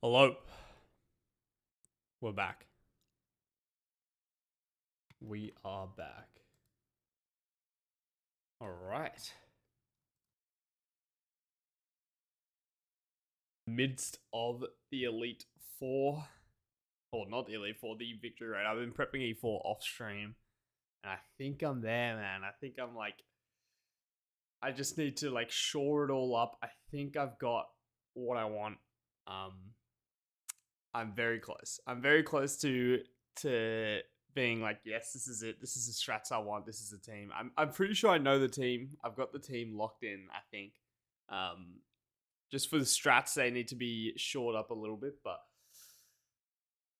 Hello. We're back. We are back. All right. Midst of the Elite Four, or not the Elite Four, the Victory Road. I've been prepping E4 off stream, and I think I'm there, man. I think I'm like, I just need to like shore it all up. I think I've got what I want. Um, I'm very close. I'm very close to being like, yes, this is it. This is the strats I want. This is the team. I'm pretty sure I know the team. I've got the team locked in. I think. Um, just for the strats, they need to be shored up a little bit, but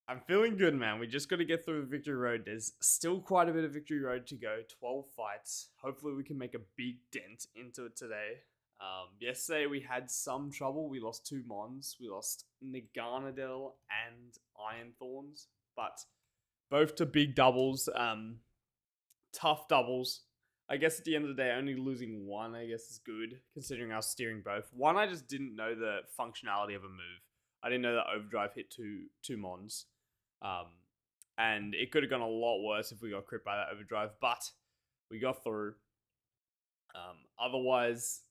I'm feeling good, man. We just got to get through the victory road. There's still quite a bit of victory road to go. 12 fights. Hopefully, we can make a big dent into it today. Yesterday, we had some trouble. We lost two Mons. We lost Naganadel and Iron Thorns, but both to big doubles. Tough doubles. I guess at the end of the day, only losing one, I guess, is good, considering I was steering both. One, I just didn't know the functionality of a move. I didn't know that Overdrive hit two Mons. And it could have gone a lot worse if we got crit by that Overdrive, but we got through. Otherwise,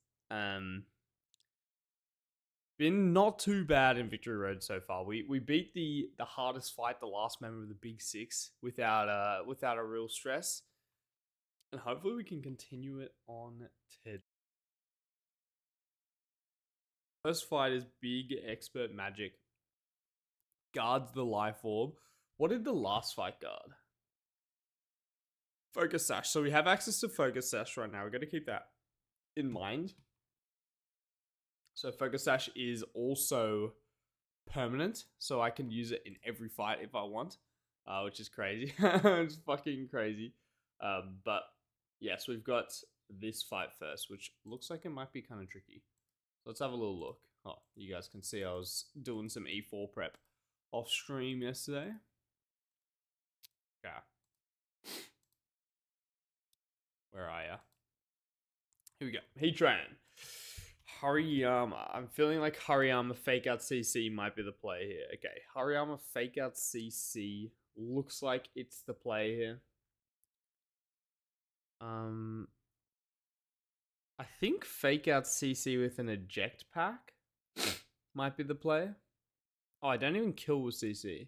been not too bad in Victory Road so far. We beat the hardest fight, the last member of the Big Six, without a real stress. And hopefully we can continue it on today. First fight is Big Expert Magic. Guards the Life Orb. What did the last fight guard? Focus Sash. So we have access to Focus Sash right now. We're going to keep that in mind. So Focus Sash is also permanent. So I can use it in every fight if I want. Which is crazy. It's fucking crazy. But yes, we've got this fight first, which looks like it might be kind of tricky. Let's have a little look. Oh, you guys can see I was doing some E4 prep off stream yesterday. Yeah. Where are ya? Here we go. Heatran. Hariyama. I'm feeling like Hariyama Fake Out CC might be the play here. Okay, Hariyama Fake Out CC looks like it's the play here. I think Fake Out CC with an Eject Pack might be the play. Oh, I don't even kill with CC.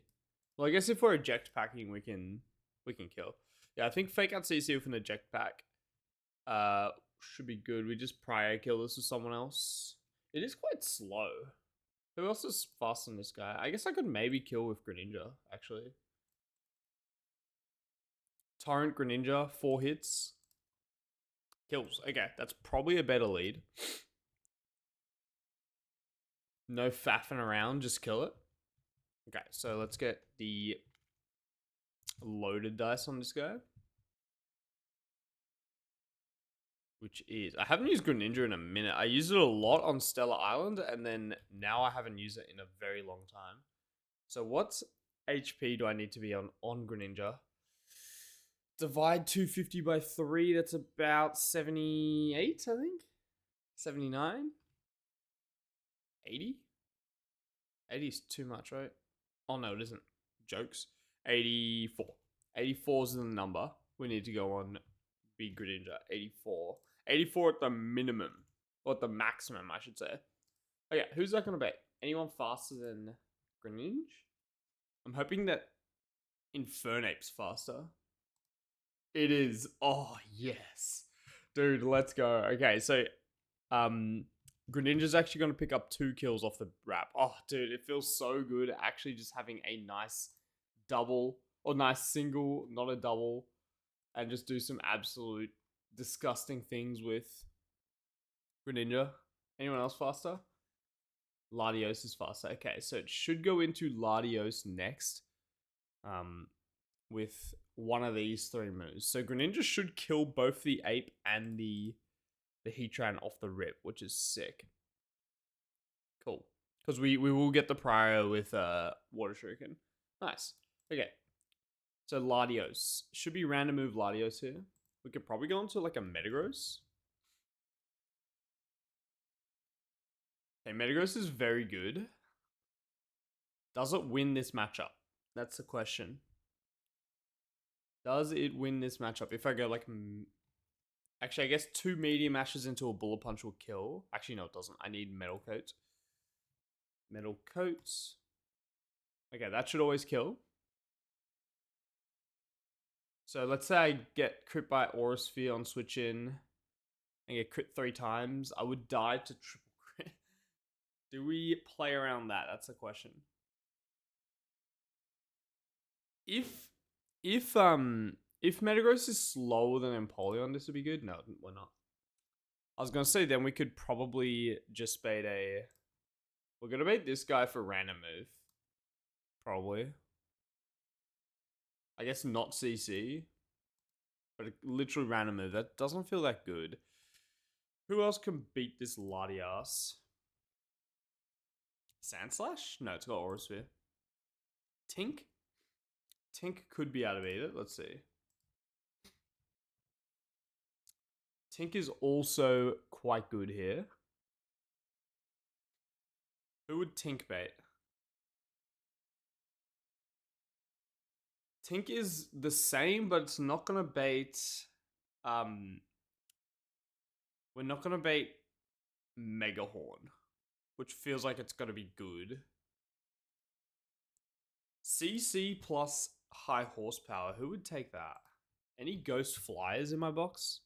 Well, I guess if we're Eject Packing, we can kill. Yeah, I think Fake Out CC with an Eject Pack should be good. We just prior kill this with someone else. It is quite slow. Who else is fast on this guy? I guess I could maybe kill with Greninja, actually. Torrent Greninja, 4 hits. Kills. Okay, that's probably a better lead. No faffing around, just kill it. Okay, so let's get the loaded dice on this guy. Which is, I haven't used Greninja in a minute. I used it a lot on Stellar Island, and then now I haven't used it in a very long time. So what HP do I need to be on Greninja? Divide 250 by 3, that's about 78, I think? 79? 80? 80 is too much, right? Oh no, it isn't. Jokes. 84. 84 is the number we need to go on Big Greninja. 84. 84 at the minimum. Or at the maximum, I should say. Okay, who's that going to be? Anyone faster than Greninja? I'm hoping that Infernape's faster. It is. Oh, yes. Dude, let's go. Okay, so Greninja's actually going to pick up 2 kills off the wrap. Oh, dude, it feels so good actually just having a nice double or nice single, not a double, and just do some absolute disgusting things with Greninja. Anyone else faster? Latios is faster. Okay, so it should go into Latios next. With one of these 3 moves. So Greninja should kill both the Ape and the Heatran off the rip, which is sick. Cool. Because we will get the prior with Water Shuriken. Nice. Okay. So Latios. Should be random move Latios here. We could probably go into like a Metagross. Okay, Metagross is very good. Does it win this matchup? That's the question. Does it win this matchup? If I go like... Actually, I guess 2 medium ashes into a bullet punch will kill. Actually, no, it doesn't. I need metal coat. Metal coats. Okay, that should always kill. So let's say I get crit by Aura Sphere on switch in and get crit 3 times. I would die to triple crit. Do we play around that? That's the question. If Metagross is slower than Empoleon, this would be good. No, we're not. I was gonna say then we could probably just bait a. We're gonna bait this guy for random move. Probably. I guess not CC. But a literally random move. That doesn't feel that good. Who else can beat this Latias? Sandslash? No, it's got Aura Sphere. Tink? Tink could be able to beat it. Let's see. Tink is also quite good here. Who would Tink bait? Tink is the same, but it's not gonna bait. We're not gonna bait Megahorn, which feels like it's gonna be good. CC plus high horsepower. Who would take that? Any ghost flyers in my box?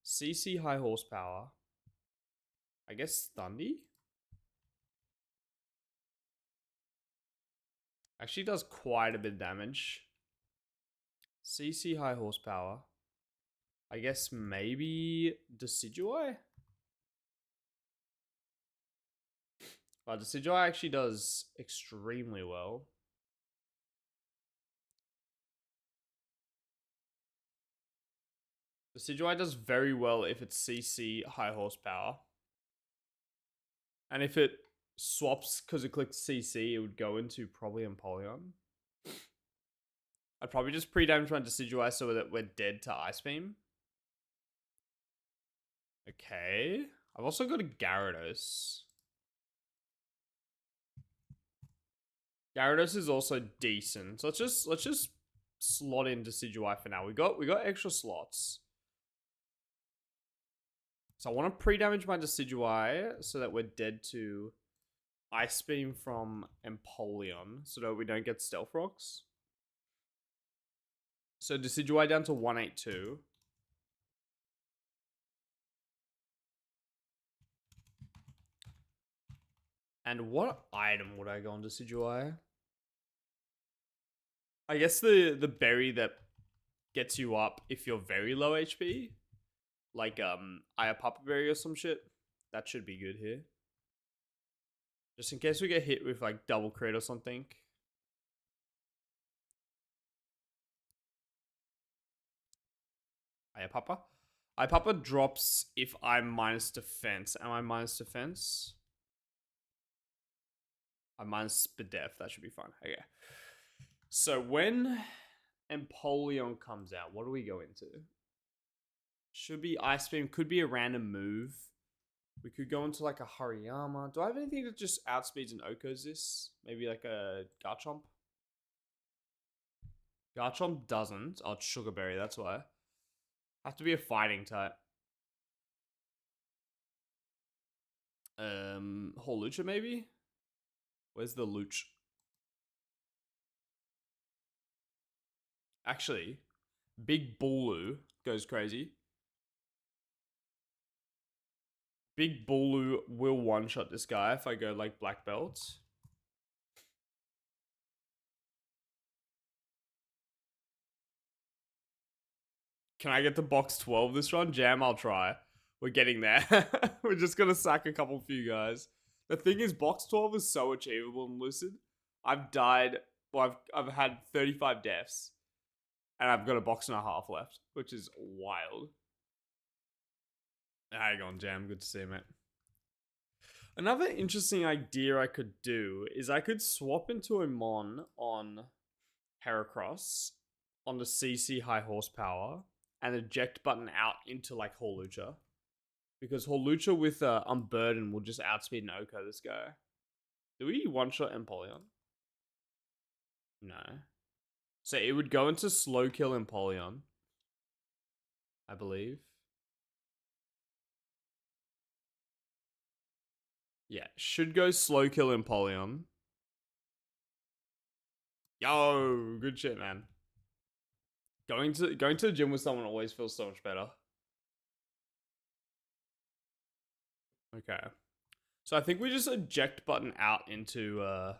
CC high horsepower. I guess Thundy? Actually does quite a bit of damage. CC high horsepower. I guess maybe Decidueye? But Decidueye actually does extremely well. Decidueye does very well if it's CC high horsepower. And if it swaps because it clicked CC, it would go into probably Empoleon. I'd probably just pre-damage my Decidueye so that we're dead to Ice Beam. Okay. I've also got a Gyarados. Gyarados is also decent. So let's just slot in Decidueye for now. We got extra slots. So I want to pre-damage my Decidueye so that we're dead to Ice Beam from Empoleon so that we don't get Stealth Rocks. So Decidueye down to 182. And what item would I go on Decidueye? I guess the berry that gets you up if you're very low HP. Like Papa Berry or some shit. That should be good here. Just in case we get hit with like double crit or something. Papa drops if I'm minus defense. Am I minus defense? I'm minus Spadef. That should be fine. Okay. So when Empoleon comes out, what do we go into? Should be Ice Beam. Could be a random move. We could go into like a Hariyama. Do I have anything that just outspeeds and Okos this? Maybe like a Garchomp? Garchomp doesn't. Oh, it's Sugar Berry. That's why. Have to be a fighting type. Hawlucha maybe? Where's the Luch? Actually, Big Bulu goes crazy. Big Bulu will one-shot this guy if I go like Black Belt. Can I get to box 12 this run? Jam, I'll try. We're getting there. We're just going to sack a couple few guys. The thing is, box 12 is so achievable in Lucid. I've died, well, I've had 35 deaths. And I've got a box and a half left, which is wild. Hang on, Jam. Good to see you, mate. Another interesting idea I could do is I could swap into a Mon on Heracross on the CC high horsepower and eject button out into like Hawlucha. Because Hawlucha with Unburden will just outspeed and Oko this guy. Do we one-shot Empoleon? No. So it would go into slow kill Empoleon, I believe. Yeah, should go slow kill Empoleon. Yo, good shit, man. Going to the gym with someone always feels so much better. Okay. So I think we just eject button out into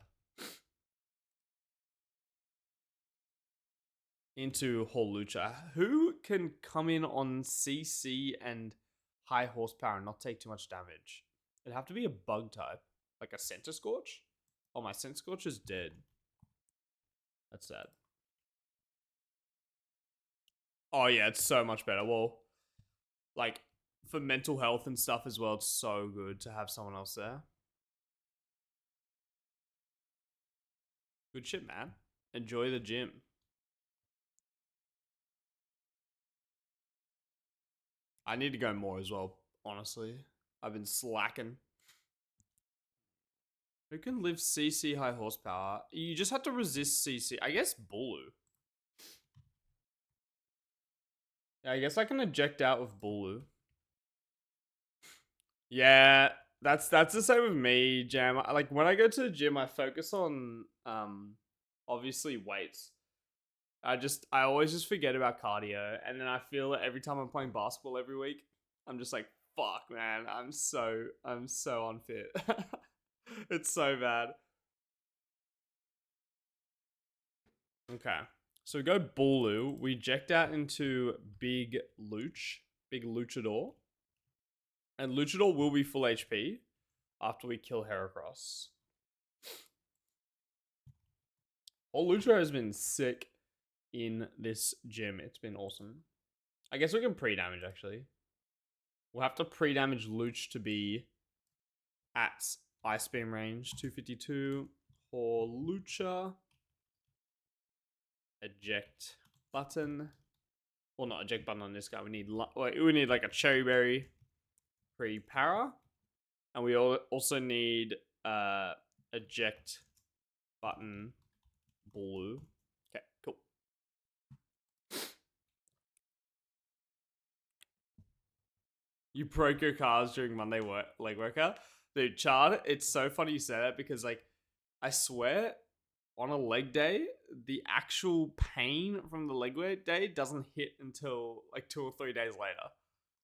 Hawlucha. Who can come in on CC and high horsepower and not take too much damage? It'd have to be a bug type. Like a Center Scorch? Oh, my Center Scorch is dead. That's sad. Oh yeah, it's so much better. Well, like for mental health and stuff as well, it's so good to have someone else there. Good shit, man. Enjoy the gym. I need to go more as well, honestly. I've been slacking. Who can live CC high horsepower? You just have to resist CC. I guess Bulu. Yeah, I guess I can eject out with Bulu. Yeah, that's the same with me, Jam. Like when I go to the gym, I focus on obviously weights. I always just forget about cardio, and then I feel that every time I'm playing basketball every week, I'm just like, fuck, man, I'm so unfit. It's so bad. Okay, so we go Bulu. We eject out into Big Luchador, and Luchador will be full HP after we kill Heracross. All Luchador has been sick in this gym. It's been awesome. I guess we can pre-damage, actually. We'll have to pre-damage Luch to be at Ice Beam range. 252. Hawlucha. Eject button. Well, not eject button on this guy. We need like a Cherry Berry pre-para. And we also need eject button blue. Okay, cool. You broke your cars during Monday leg workout? Dude, Chad, it's so funny you say that because, like, I swear on a leg day, the actual pain from the leg work day doesn't hit until like 2 or 3 days later.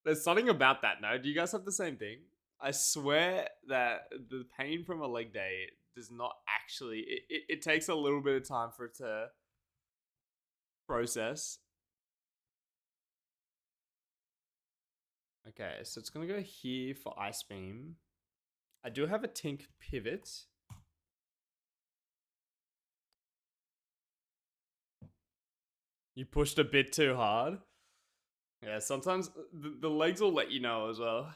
There's something about that, no? Do you guys have the same thing? I swear that the pain from a leg day does not actually, it takes a little bit of time for it to process. Okay, so it's going to go here for Ice Beam. I do have a Tink pivot. You pushed a bit too hard. Yeah, sometimes the legs will let you know as well.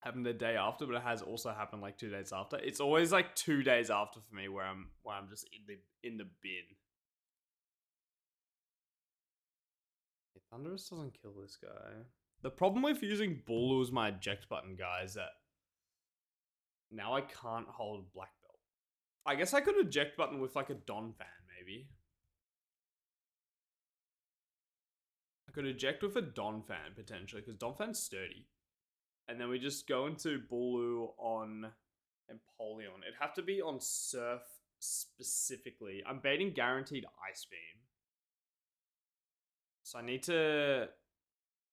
Happened the day after, but it has also happened like 2 days after. It's always like 2 days after for me where I'm just in the bin. Thunderous doesn't kill this guy. The problem with using Bulu as my eject button, guys, is that now I can't hold Black Belt. I guess I could eject button with like a Don fan, maybe. I could eject with a Don fan potentially, because Don fan's sturdy. And then we just go into Bulu on Empoleon. It'd have to be on Surf specifically. I'm baiting guaranteed Ice Beam. So I need to...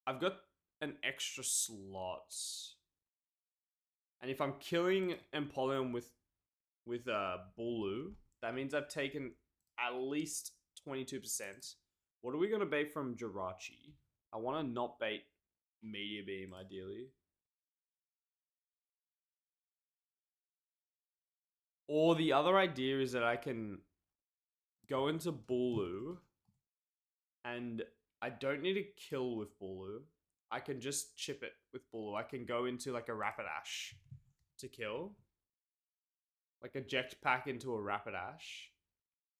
I've got an extra slot. And if I'm killing Empoleon with Bulu, that means I've taken at least 22%. What are we going to bait from Jirachi? I want to not bait Meteor Beam, ideally. Or the other idea is that I can go into Bulu and I don't need to kill with Bulu. I can just chip it with Bulu. I can go into like a Rapidash to kill. Like eject pack into a Rapidash.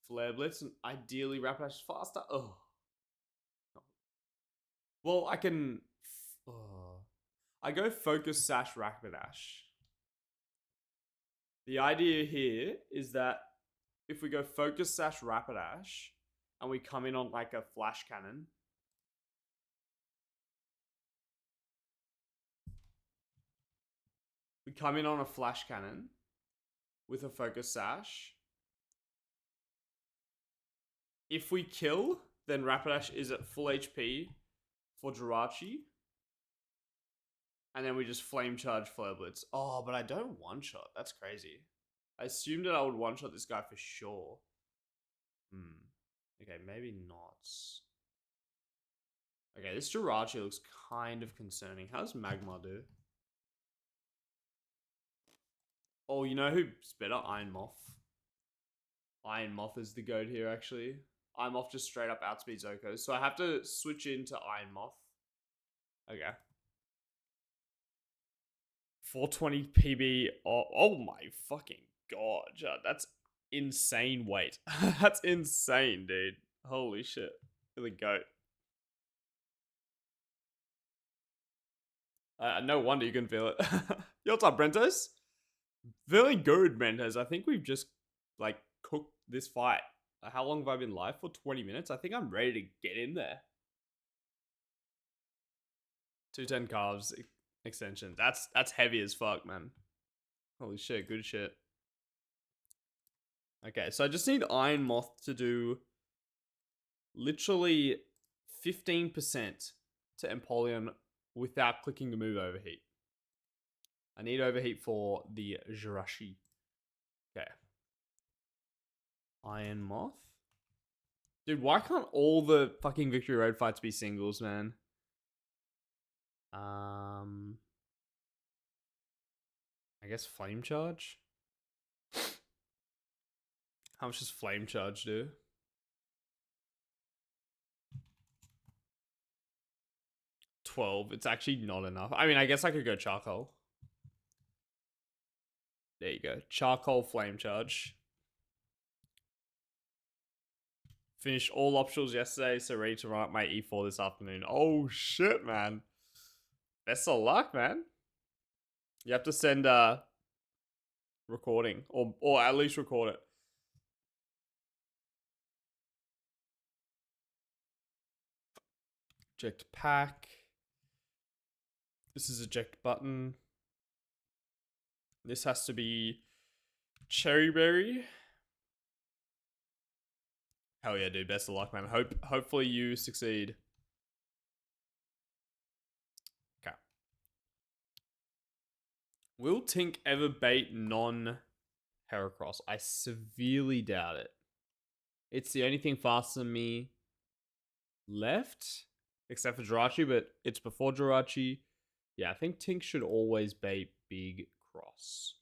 Flare Blitz and ideally Rapidash faster. Oh. Well, I can... I go Focus Sash Rapidash. The idea here is that if we go focus sash rapidash and we come in on like a flash cannon, with a focus sash. If we kill, then Rapidash is at full HP for Jirachi. And then we just flame charge Flare Blitz. Oh, but I don't one shot. That's crazy. I assumed that I would one shot this guy for sure. Okay, maybe not. Okay, this Jirachi looks kind of concerning. How does Magma do? Oh, you know who's better? Iron Moth. Iron Moth is the goat here, actually. Iron Moth just straight up outspeeds Oko. So I have to switch into Iron Moth. Okay. 420 PB. Oh my fucking god. That's insane weight. That's insane, dude. Holy shit. For the goat. No wonder you can feel it. Yo, what's up, Brentos? Very good, Brentos. I think we've just, like, cooked this fight. How long have I been live for? 20 minutes? I think I'm ready to get in there. 210 calves extension. That's heavy as fuck, man. Holy shit, good shit. Okay, so I just need Iron Moth to do literally 15% to Empoleon without clicking the move Overheat. I need Overheat for the Jirachi. Okay. Iron Moth. Dude, why can't all the fucking Victory Road fights be singles, man? I guess Flame Charge? How much does Flame Charge do? 12. It's actually not enough. I mean, I guess I could go Charcoal. There you go. Charcoal Flame Charge. Finished all optionals yesterday, so ready to run up my E4 this afternoon. Oh shit, man. Best of luck, man. You have to send a recording, or at least record it. Eject pack. This is eject button. This has to be Cherry Berry. Hell yeah, dude. Best of luck, man. Hopefully you succeed. Okay. Will Tink ever bait non-Heracross? I severely doubt it. It's the only thing faster than me left, except for Jirachi, but it's before Jirachi. Yeah, I think Tink should always bait Big Cross.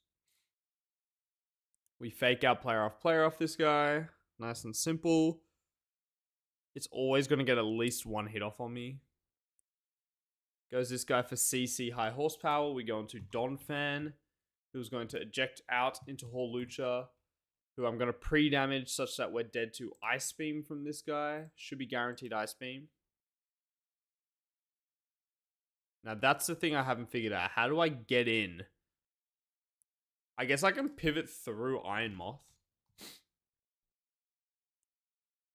We fake out player off this guy. Nice and simple. It's always going to get at least one hit off on me. Goes this guy for CC high horsepower. We go into Donphan, who's going to eject out into Hawlucha, who I'm going to pre-damage such that we're dead to Ice Beam from this guy. Should be guaranteed Ice Beam. Now that's the thing I haven't figured out. How do I get in? I guess I can pivot through Iron Moth.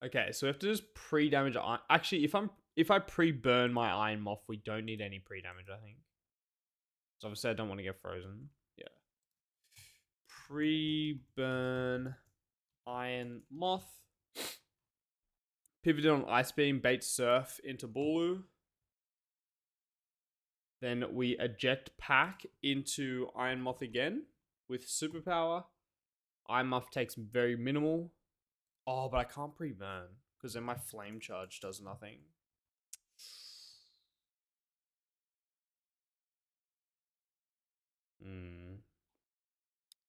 Okay, so we have to just pre-damage. Actually, if I pre-burn my Iron Moth, we don't need any pre-damage, I think. So obviously I don't want to get frozen. Yeah. Pre-burn Iron Moth. Pivoted on Ice Beam, bait Surf into Bulu. Then we eject pack into Iron Moth again with Superpower. Iron Moth takes very minimal. Oh, but I can't pre-burn because then my Flame Charge does nothing.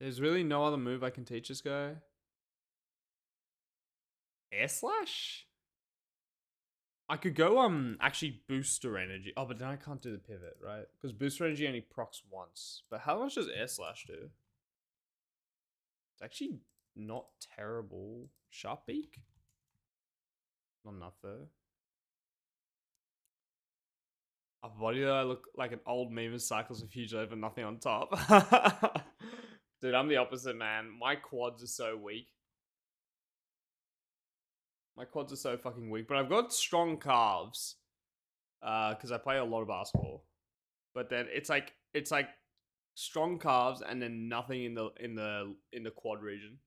There's really no other move I can teach this guy. Air Slash? I could go actually Booster Energy. Oh, but then I can't do the pivot, right? Because Booster Energy only procs once. But how much does Air Slash do? It's actually not terrible. Sharp Beak? Not enough though. Upper body though, I look like an old meme that cycles with huge over nothing on top. Dude, I'm the opposite, man. My quads are so weak. My quads are so fucking weak, but I've got strong calves. Because I play a lot of basketball. But then it's like strong calves and then nothing in the quad region.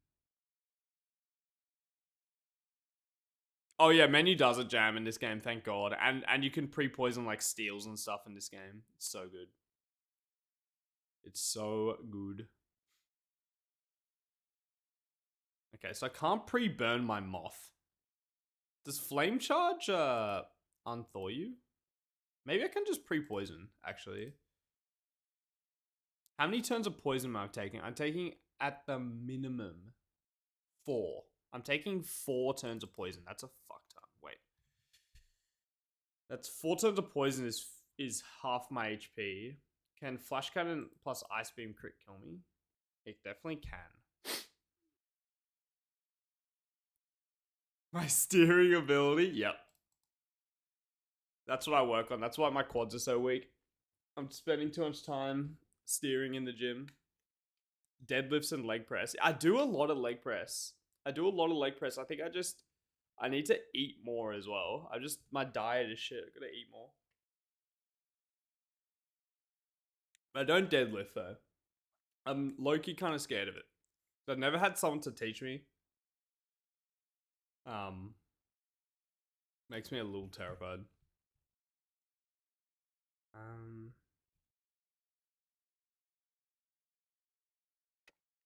Oh yeah, menu does a jam in this game, thank God. And you can pre-poison like steals and stuff in this game. It's so good. It's so good. Okay, so I can't pre-burn my moth. Does flame charge unthaw you? Maybe I can just pre-poison, actually. How many turns of poison am I taking? I'm taking at the minimum 4. I'm taking 4 turns of poison. That's a fuck ton. Wait. That's 4 turns of poison is half my HP. Can flash cannon plus ice beam crit kill me? It definitely can. My steering ability? Yep. That's what I work on. That's why my quads are so weak. I'm spending too much time steering in the gym. Deadlifts and leg press. I do a lot of leg press. I think I need to eat more as well. My diet is shit. I gotta eat more. But I don't deadlift though. I'm low-key kind of scared of it. I've never had someone to teach me. Um, Makes me a little terrified.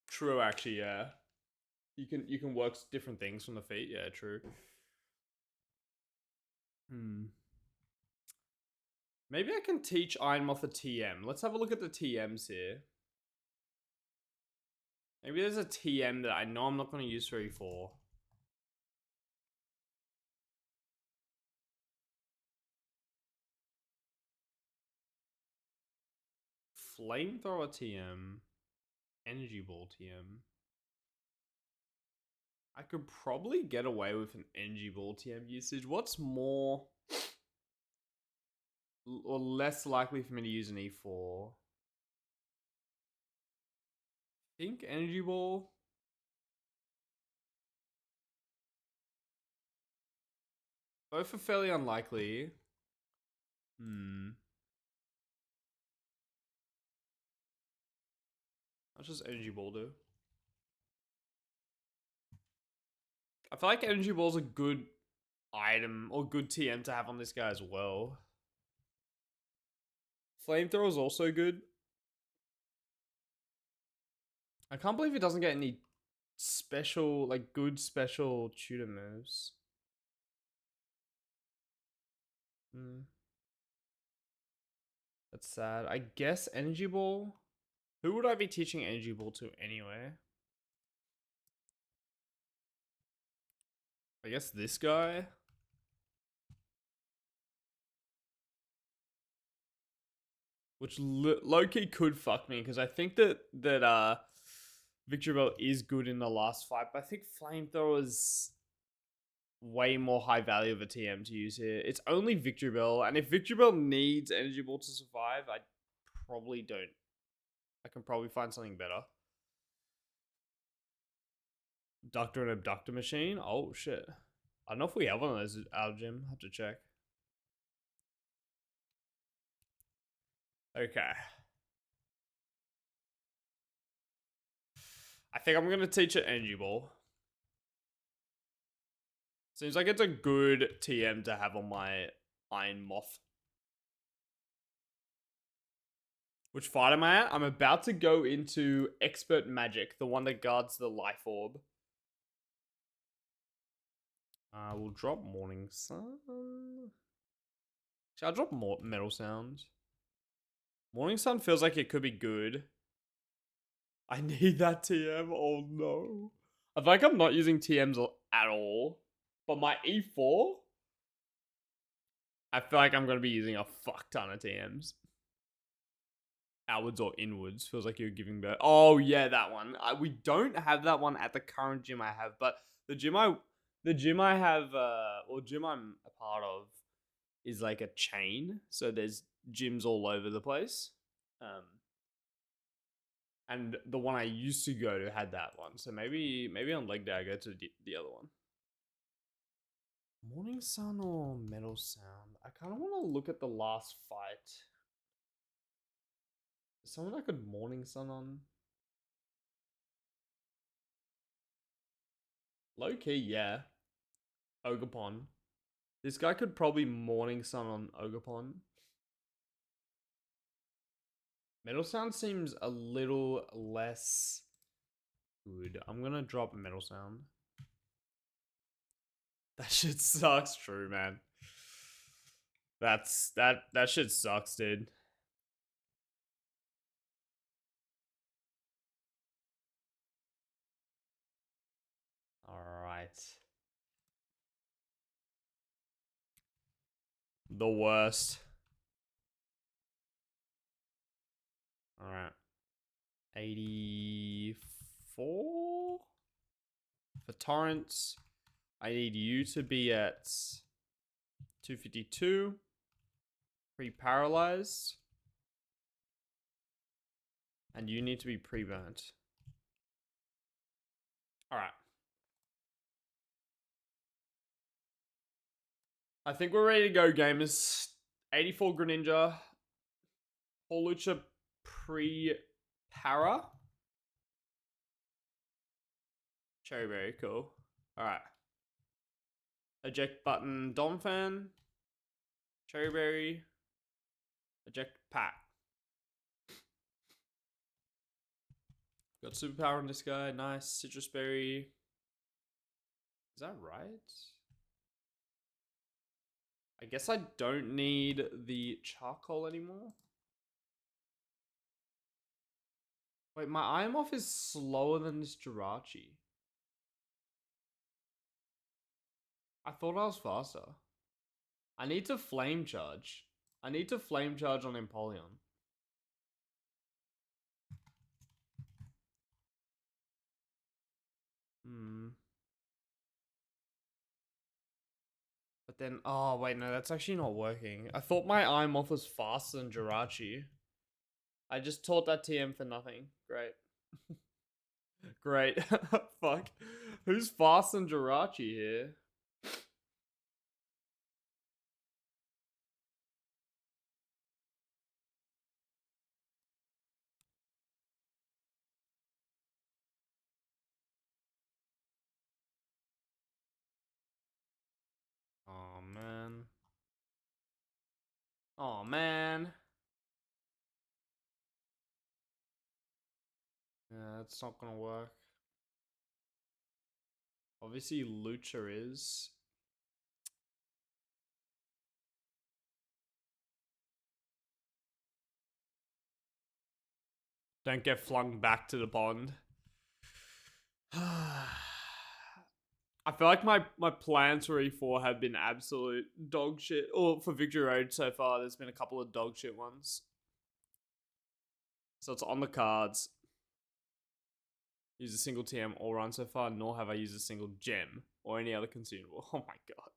True, actually, yeah. You can work different things from the feet. Yeah, true. Maybe I can teach Iron Moth a TM. Let's have a look at the TMs here. Maybe there's a TM that I know I'm not going to use for E4. Flamethrower TM. Energy Ball TM. I could probably get away with an Energy Ball TM usage. What's more or less likely for me to use an E4? I think Energy Ball. Both are fairly unlikely. What does Energy Ball do? I feel like Energy Ball's a good item or good TM to have on this guy as well. Flamethrower is also good. I can't believe it doesn't get any special, like good special tutor moves. That's sad. I guess Energy Ball. Who would I be teaching Energy Ball to anyway? I guess this guy. Which low-key could fuck me because I think that Victory Bell is good in the last fight, but I think Flamethrower's way more high value of a TM to use here. It's only Victory Bell, and if Victory Bell needs Energy Ball to survive, I probably don't. I can probably find something better. Abductor and Abductor Machine? Oh, shit. I don't know if we have one of those at our gym. I have to check. Okay. I think I'm going to teach it Energy Ball. Seems like it's a good TM to have on my Iron Moth. Which fight am I at? I'm about to go into Expert Magic, the one that guards the Life Orb. We'll drop Morning Sun. I'll drop more Metal Sound. Morning Sun feels like it could be good. I need that TM. Oh no. I feel like I'm not using TMs at all. But my E4, I feel like I'm going to be using a fuck ton of TMs. Outwards or inwards. Feels like you're giving birth. Oh yeah, that one. We don't have that one at the current gym I have, but the gym I have, or gym I'm a part of, is like a chain. So there's gyms all over the place. And the one I used to go to had that one. So maybe on leg day I go to the other one. Morning Sun or Metal Sound? I kind of want to look at the last fight. Is someone I could Morning Sun on? Low key, yeah. Ogapon. This guy could probably Morning Sun on Ogapon. Metal Sound seems a little less good. I'm gonna drop Metal Sound. That shit sucks, true, man. That shit sucks, dude. Alright. The worst. Alright. 84 for torrents. I need you to be at 252. Pre-paralyzed. And you need to be pre-burnt. Alright. I think we're ready to go, gamers. 84 Greninja. Holucha pre-para. Cherry Berry, cool. Alright. Eject button, Donphan. Cherry Berry. Eject pack. Got superpower on this guy. Nice. Citrus Berry. Is that right? I guess I don't need the charcoal anymore. Wait, my Imoff is slower than this Jirachi. I thought I was faster. I need to flame charge. I need to flame charge on Empoleon. But then, oh wait, no, that's actually not working. I thought my Imoff was faster than Jirachi. I just taught that TM for nothing. Great. Great. Fuck. Who's faster than Jirachi here? Oh man. Oh man. Yeah, it's not gonna work. Obviously, Lucha is. Don't get flung back to the pond. I feel like my plans for E4 have been absolute dog shit. Or for Victory Road so far, there's been a couple of dog shit ones. So it's on the cards. Use a single TM all run so far, nor have I used a single gem or any other consumable. Oh my god.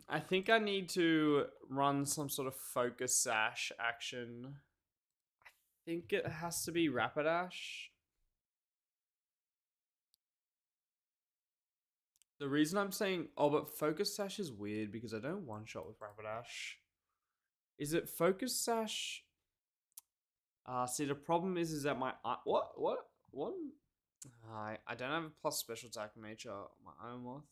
I think I need to run some sort of focus sash action. I think it has to be Rapidash. The reason I'm saying, oh, but focus sash is weird because I don't one shot with Rapidash. Is it focus sash? See, the problem is that my what? I don't have a plus special attack nature on my Iomoth.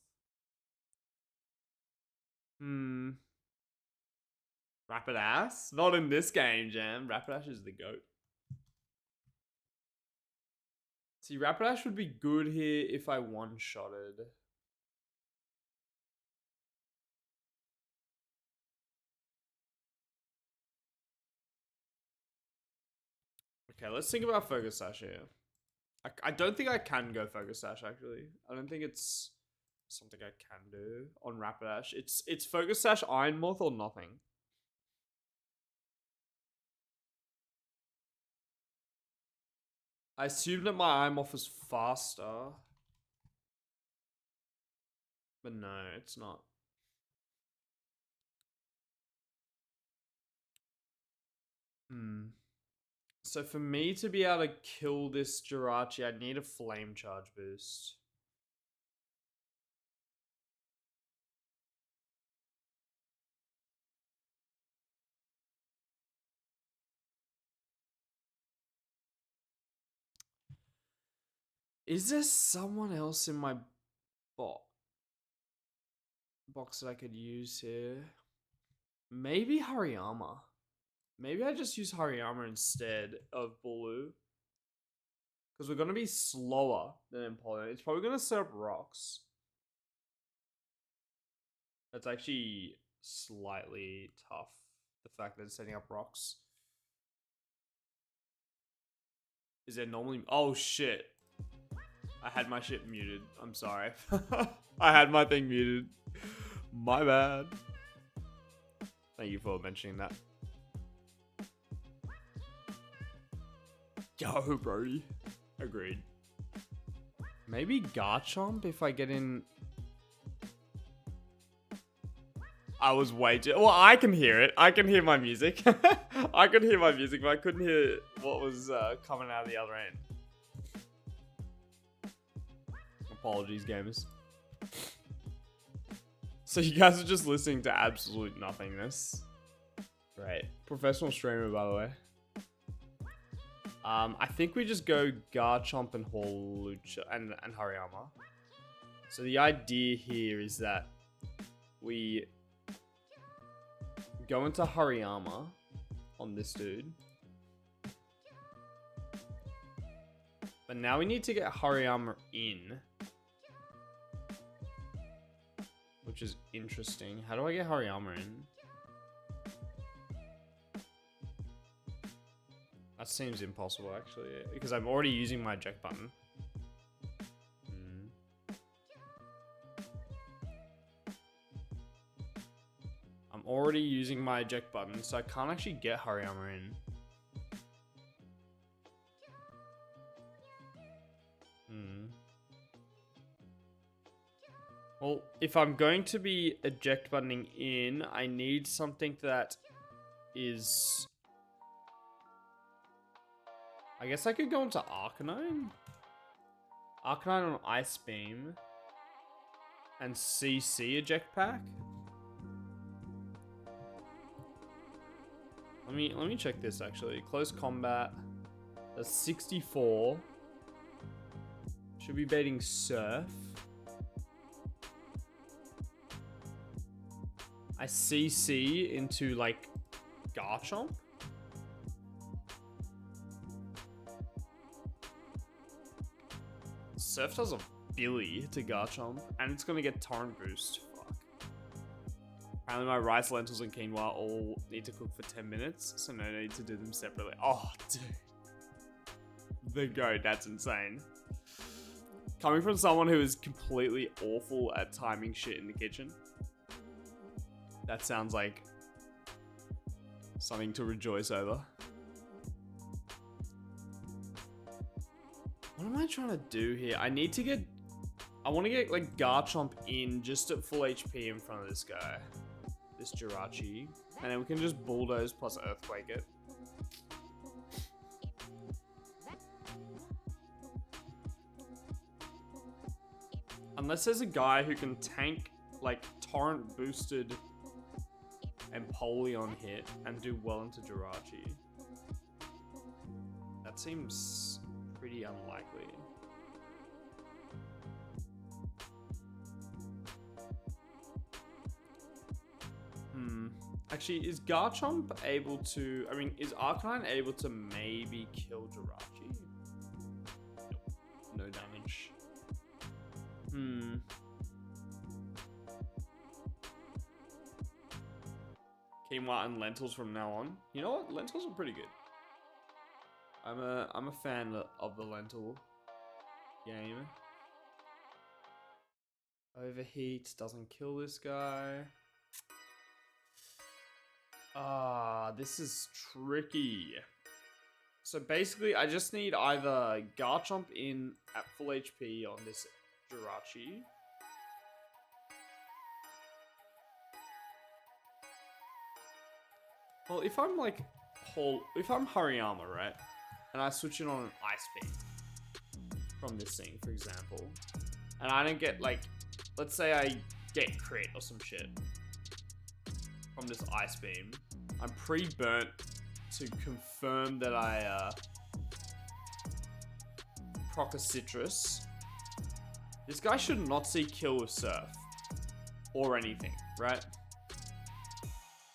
Rapidash? Not in this game, Jam. Rapidash is the GOAT. See, Rapidash would be good here if I one-shotted. Okay, let's think about Focus Sash here. I don't think I can go Focus Sash, actually. I don't think it's something I can do on Rapidash. It's Focus Sash, Iron Moth, or nothing. I assumed that my Iron Moth was faster. But no, it's not. So for me to be able to kill this Jirachi, I need a flame charge boost. Is there someone else in my box that I could use here? Maybe Hariyama. Maybe I just use Hariyama instead of Bulu. Because we're going to be slower than Empoleon. It's probably going to set up rocks. That's actually slightly tough. The fact that it's setting up rocks. Is there normally... Oh, shit. I had my shit muted. I'm sorry. I had my thing muted. My bad. Thank you for mentioning that. Yo, Brody. Agreed. Maybe Garchomp if I get in... I was way too... Well, I can hear it. I can hear my music. I could hear my music, but I couldn't hear what was coming out of the other end. Apologies, gamers. So you guys are just listening to absolute nothingness. Great. Professional streamer, by the way. I think we just go Garchomp and Hawlucha and Hariyama. So the idea here is that we go into Hariyama on this dude. But now we need to get Hariyama in. Which is interesting. How do I get Hariyama in? That seems impossible, actually, because I'm already using my eject button. I'm already using my eject button, so I can't actually get Hariyama in. Well, if I'm going to be eject buttoning in, I need something that is... I guess I could go into Arcanine? Arcanine on Ice Beam. And CC eject pack? Let me check this actually. Close combat. That's 64. Should be baiting Surf. I CC into like Garchomp. Surf does a Billy to Garchomp, and it's gonna get Torrent Boost. Fuck. Apparently my rice, lentils, and quinoa all need to cook for 10 minutes, so no need to do them separately. Oh, dude. The goat, that's insane. Coming from someone who is completely awful at timing shit in the kitchen. That sounds like something to rejoice over. What am I trying to do here? I want to get like Garchomp in just at full HP in front of this guy. This Jirachi. And then we can just bulldoze plus earthquake it. Unless there's a guy who can tank like torrent boosted Empoleon hit and do well into Jirachi. That seems pretty unlikely. Actually, is Garchomp able to... I mean, is Arcanine able to maybe kill Jirachi? No damage. Quinoa and lentils from now on. You know what? Lentils are pretty good. I'm a fan of the lentil game. Overheat doesn't kill this guy. This is tricky. So basically, I just need either Garchomp in at full HP on this Jirachi. Well, if I'm like if I'm Hariyama, right? and I switch it on an ice beam from this thing, for example, and I don't get like, let's say I get crit or some shit from this ice beam, I'm pre-burnt to confirm that I proc a citrus. This guy should not see kill with surf or anything, right?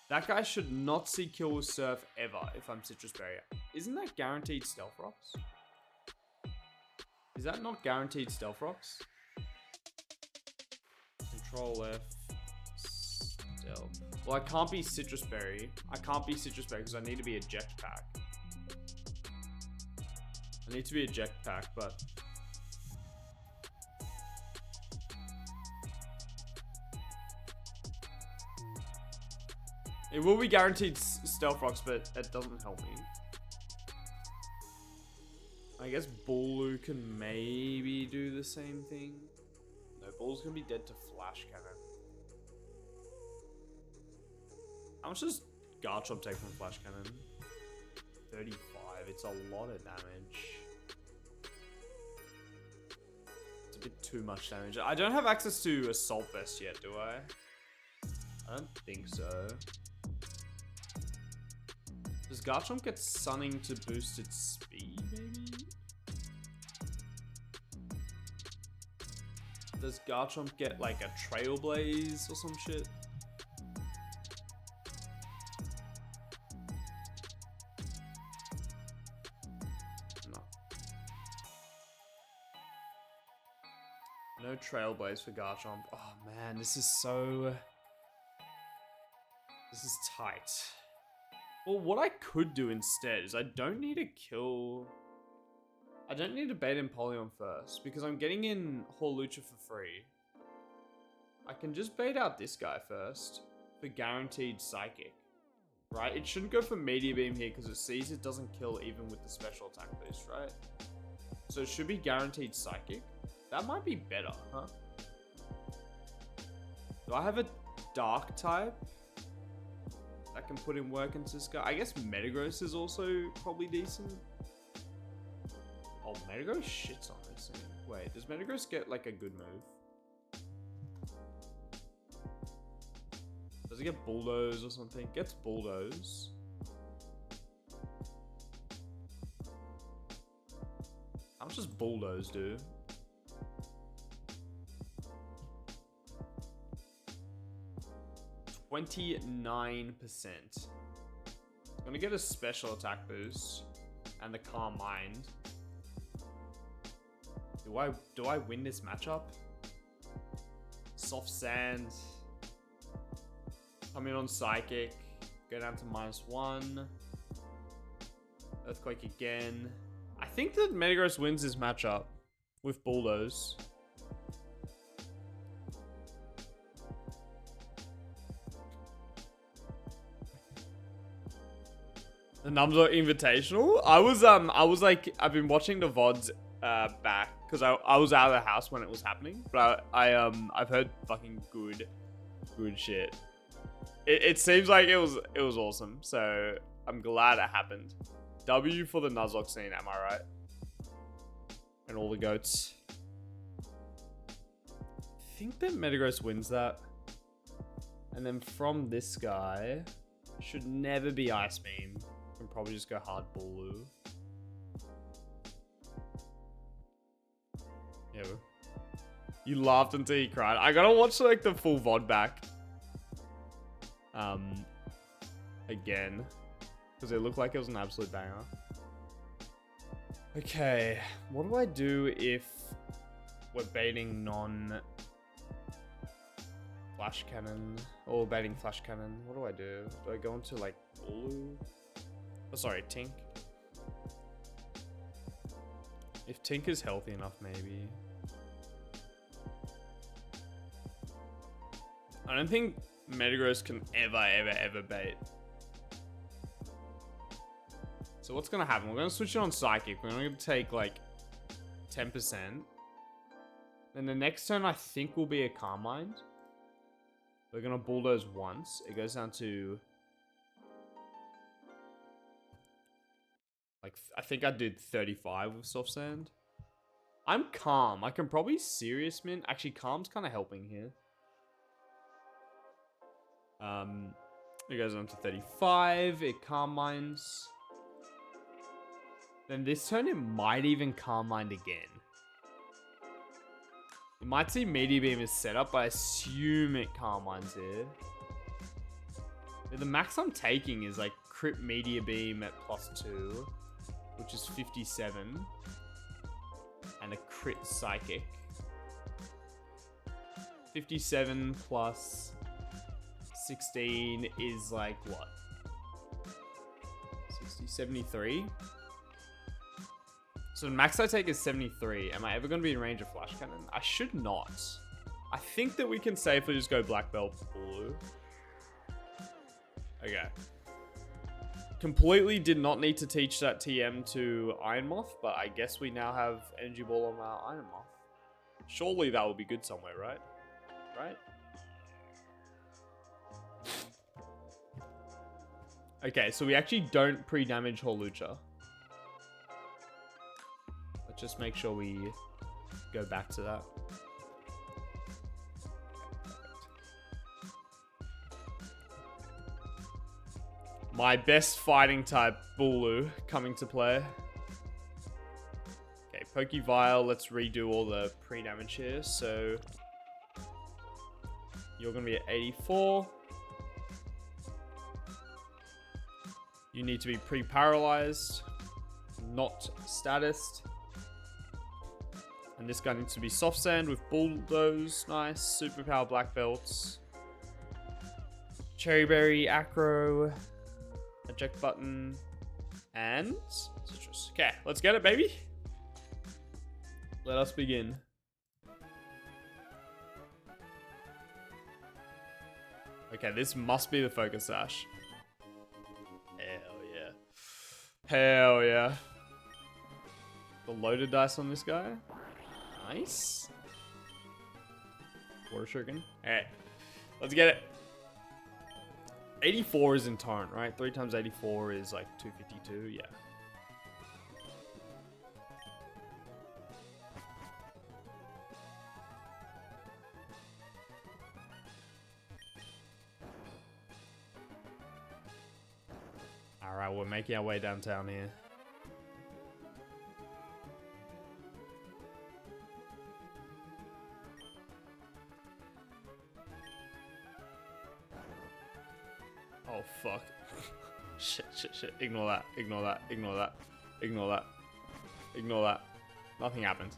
That guy should not see kill with surf ever if I'm citrus barrier. Isn't that guaranteed stealth rocks? Is that not guaranteed stealth rocks? Control F. Stealth. Well, I can't be citrus berry. I can't be citrus berry because I need to be eject pack. I need to be eject pack, but it will be guaranteed stealth rocks, but that doesn't help me. I guess Bulu can maybe do the same thing. No, Bulu's gonna be dead to flash cannon. How much does Garchomp take from flash cannon? 35. It's a lot of damage. It's a bit too much damage. I don't have access to Assault Vest yet, do I? I don't think so. Does Garchomp get Sunning to boost its speed, maybe? Does Garchomp get like a Trailblaze or some shit? No. No Trailblaze for Garchomp. Oh man, this is so... This is tight. Well, what I could do instead is I don't need to kill... I don't need to bait in Polion first, because I'm getting in Hawlucha for free. I can just bait out this guy first for guaranteed Psychic. Right? It shouldn't go for Meteor Beam here because it sees it doesn't kill even with the special attack boost, right? So it should be guaranteed Psychic. That might be better, huh? Do I have a Dark type that can put in work into this guy? I guess Metagross is also probably decent. Oh, Metagross shits on this thing. Wait, does Metagross get like a good move? Does it get Bulldoze or something? Gets Bulldoze. How much does Bulldoze do? $29%. It's gonna get a special attack boost and the Calm Mind. Do I win this matchup? Soft Sand. Come in on Psychic. Go down to -1. Earthquake again. I think that Metagross wins this matchup with Bulldoze. The Nuzlocke Invitational. I was like, I've been watching the VODs back because I was out of the house when it was happening, but I've heard fucking good shit. It seems like it was awesome, so I'm glad it happened. W for the Nuzlocke scene, am I right? And all the goats. I think that Metagross wins that, and then from this guy should never be Ice Beam. Can probably just go hard Bulu. Yeah. You laughed until you cried. I gotta watch like the full VOD back. Again. Because it looked like it was an absolute banger. Okay. What do I do if we're baiting Flash Cannon? Or baiting Flash Cannon? What do I do? Do I go into like Bulu? Oh, sorry, Tink. If Tink is healthy enough, maybe. I don't think Metagross can ever bait. So what's gonna happen? We're gonna switch it on Psychic. We're gonna take like 10%. Then the next turn I think will be a Calm Mind. We're gonna Bulldoze once. It goes down to Like, I think I did 35 with soft sand. I'm calm. I can probably serious mint. Actually, calm's kind of helping here. It goes on to 35. It calm mines. Then this turn, it might even calm mine again. You might see Meteor Beam is set up, but I assume it calm mines here. The max I'm taking is like crit Meteor Beam at +2, which is 57. And a crit Psychic. 57 plus 16 is like what? 60, 73? So the max I take is 73. Am I ever going to be in range of Flash Cannon? I should not. I think that we can safely just go Black Belt Blue. Okay. Completely did not need to teach that TM to Iron Moth, but I guess we now have Energy Ball on our Iron Moth. Surely that will be good somewhere, right? Right? Okay, so we actually don't pre-damage Hawlucha. Let's just make sure we go back to that. My best fighting type, Bulu, coming to play. Okay, Pokevile, let's redo all the pre-damage here. So, you're going to be at 84. You need to be pre-paralyzed, not statused. And this guy needs to be soft sand with bulldoze. Nice. Superpower black belts. Cherry berry, acro. Eject button. And citrus. Okay, let's get it, baby. Let us begin. Okay, this must be the focus sash. Hell yeah. Hell yeah. The loaded dice on this guy. Nice. Water Shuriken. Alright. Let's get it. 84 is in torrent, right? 3 times 84 is like 252. Yeah. Alright, we're making our way downtown here. Oh, fuck. Shit. Ignore that. Ignore that. Ignore that. Ignore that. Ignore that. Nothing happened.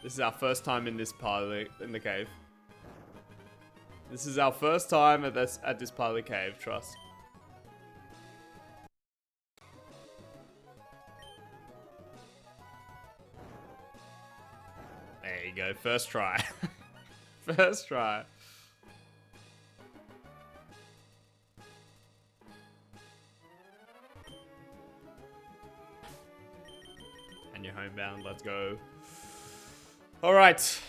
This is our first time in this part of the cave. This is our first time at this part of the cave, trust. There you go. First try. First try. And you're homebound. Let's go. All right.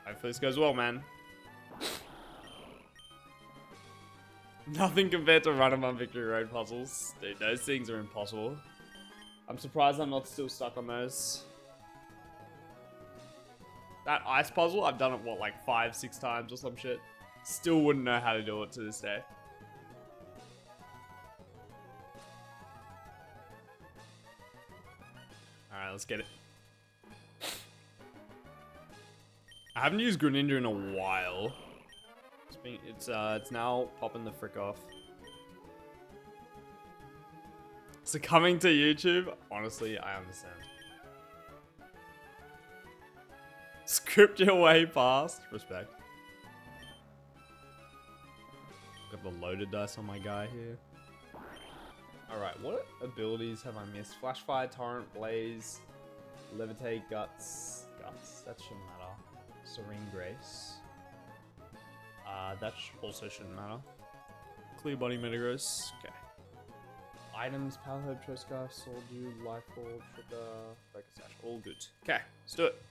Hopefully this goes well, man. Nothing compared to run-and-run Victory Road puzzles. Dude, those things are impossible. I'm surprised I'm not still stuck on those. That ice puzzle, I've done it, what, like 5-6 times or some shit. Still wouldn't know how to do it to this day. Alright, let's get it. I haven't used Greninja in a while. It's now popping the frick off. So coming to YouTube, honestly, I understand. Script your way past. Respect. Got the loaded dice on my guy here. Alright, what abilities have I missed? Flash Fire, Torrent, Blaze, Levitate, Guts. That shouldn't matter. Serene Grace. That also shouldn't matter. Clear Body, Metagross. Okay. Items, Power Herb, Choice Scarf, Soul Dew, Life Ball, Sugar, Focus Sash. All good. Okay, let's do it.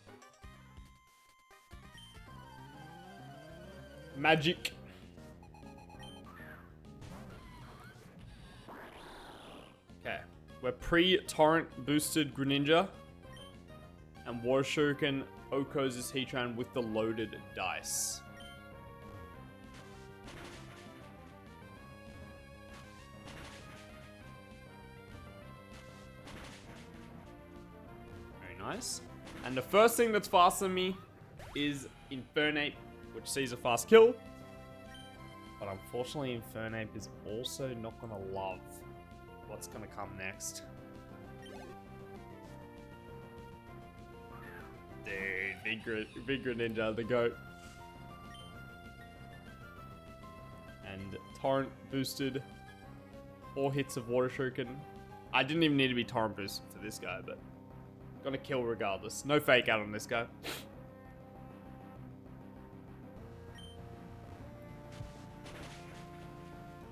Magic. We're pre-torrent boosted Greninja. And Water Shuriken Okos his Heatran with the loaded dice. Very nice. And the first thing that's faster than me is Infernape, which sees a fast kill. But unfortunately, Infernape is also not going to love what's going to come next. Dude, big Greninja, the GOAT. And Torrent boosted 4 hits of Water Shuriken. I didn't even need to be Torrent boosted for this guy, but gonna kill regardless. No fake out on this guy.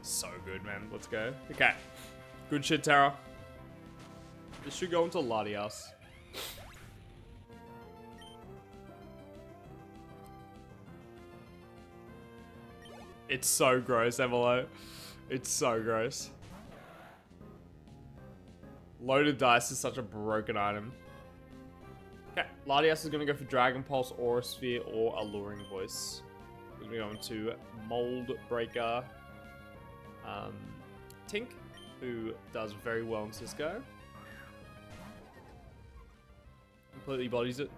So good, man. Let's go. Okay. Good shit, Tara. This should go into Latias. It's so gross, Evelo. It's so gross. Loaded dice is such a broken item. Okay, Latias is going to go for Dragon Pulse, Aura Sphere, or Alluring Voice. We're going to go into Mold Breaker. Tink, who does very well in Cisco. Completely bodies it.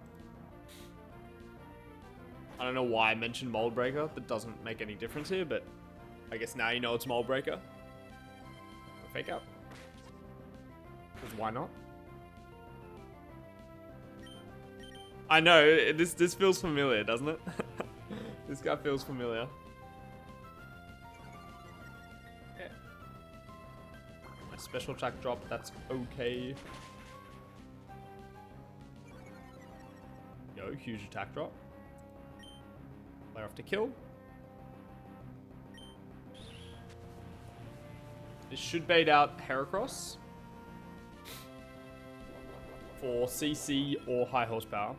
I don't know why I mentioned Mold Breaker. That doesn't make any difference here, but I guess now you know it's Mold Breaker. Fake out. Because why not? I know, this feels familiar, doesn't it? This guy feels familiar. Okay. My special attack drop, that's okay. Yo, huge attack drop. Player off to kill. This should bait out Heracross for CC or high horsepower.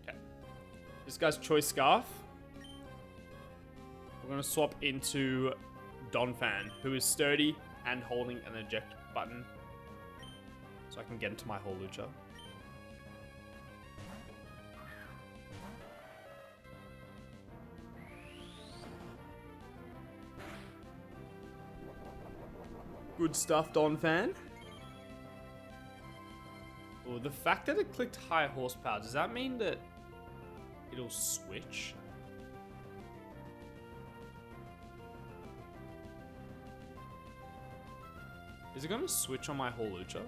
Okay. This guy's Choice Scarf. We're going to swap into Donphan, who is sturdy and holding an eject button. So I can get into my Hawlucha. Good stuff, Donphan. Oh, the fact that it clicked high horsepower, does that mean that it'll switch? Is it going to switch on my Hawlucha?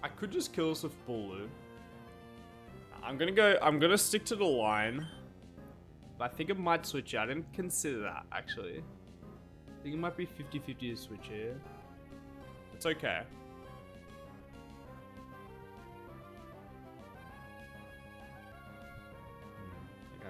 I could just kill this with Bulu. I'm gonna stick to the line. But I think it might switch out. I didn't consider that, actually. I think it might be 50-50 to switch here. It's okay. Okay.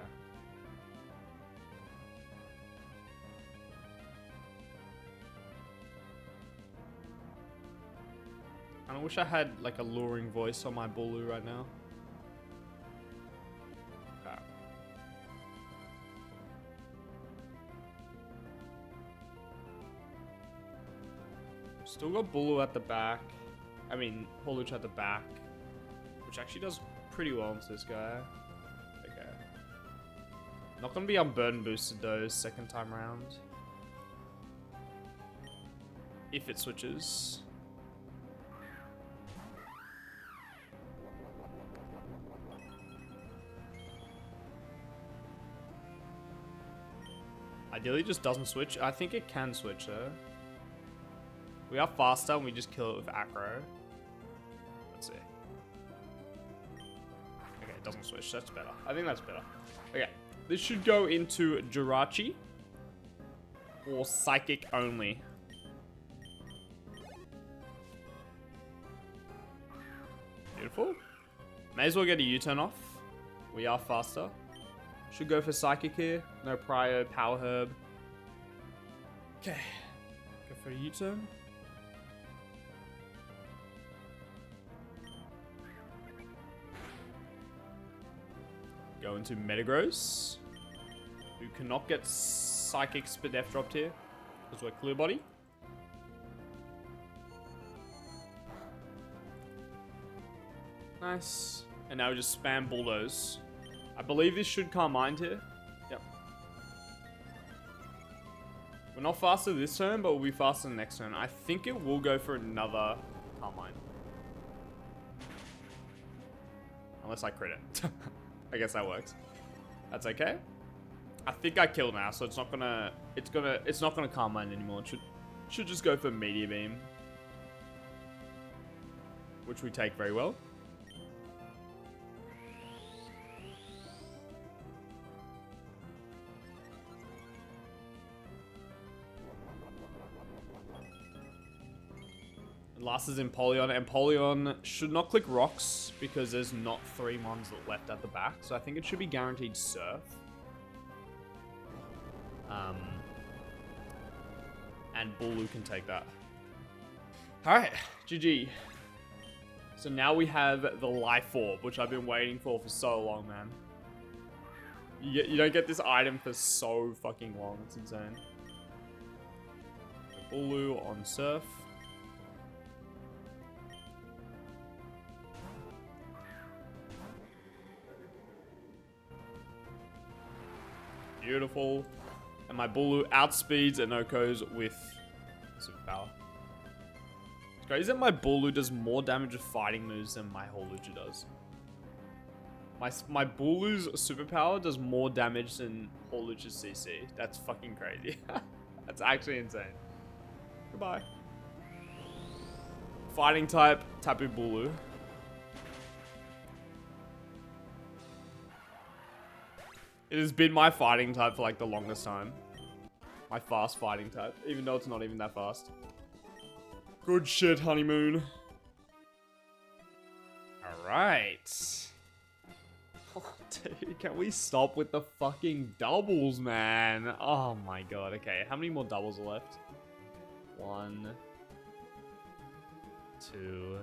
I wish I had like a luring voice on my Bulu right now. Okay. Still got Bulu at the back. I mean, Hawlucha at the back. Which actually does pretty well into this guy. Okay. Not gonna be unburden boosted though, second time round. If it switches. Ideally, it just doesn't switch. I think it can switch though. We are faster and we just kill it with Acro. Let's see. doesn't switch. That's better. I think that's better. Okay. This should go into Jirachi. Or Psychic only. Beautiful. May as well get a U-turn off. We are faster. Should go for Psychic here. No Prio, Power Herb. Okay. Go for a U-turn. Go into Metagross. Who cannot get Psychic Spadef dropped here. Because we're Clear Body. Nice. And now we just spam Bulldoze. I believe this should Calm Mind here. Yep. We're not faster this turn, but we'll be faster next turn. I think it will go for another Calm Mind. Unless I crit it. I guess that works. That's okay. I think I killed now, so it's not gonna Calm Mind anymore. It should just go for Meteor Beam. Which we take very well. Last is Empoleon. Empoleon should not click rocks because there's not 3 mons left at the back. So I think it should be guaranteed Surf. And Bulu can take that. Alright, GG. So now we have the Life Orb, which I've been waiting for so long, man. You don't get this item for so fucking long. It's insane. Bulu on Surf. Beautiful. And my Bulu outspeeds Enoko's with superpower. It's crazy that my Bulu does more damage with fighting moves than my Holucha does. My Bulu's superpower does more damage than Holucha's CC. That's fucking crazy. That's actually insane. Goodbye. Fighting type, Tapu Bulu. It has been my fighting type for like the longest time. My fast fighting type, even though it's not even that fast. Good shit, Honeymoon. Alright. Oh, dude, can we stop with the fucking doubles, man? Oh my god, okay. How many more doubles are left? 1, 2...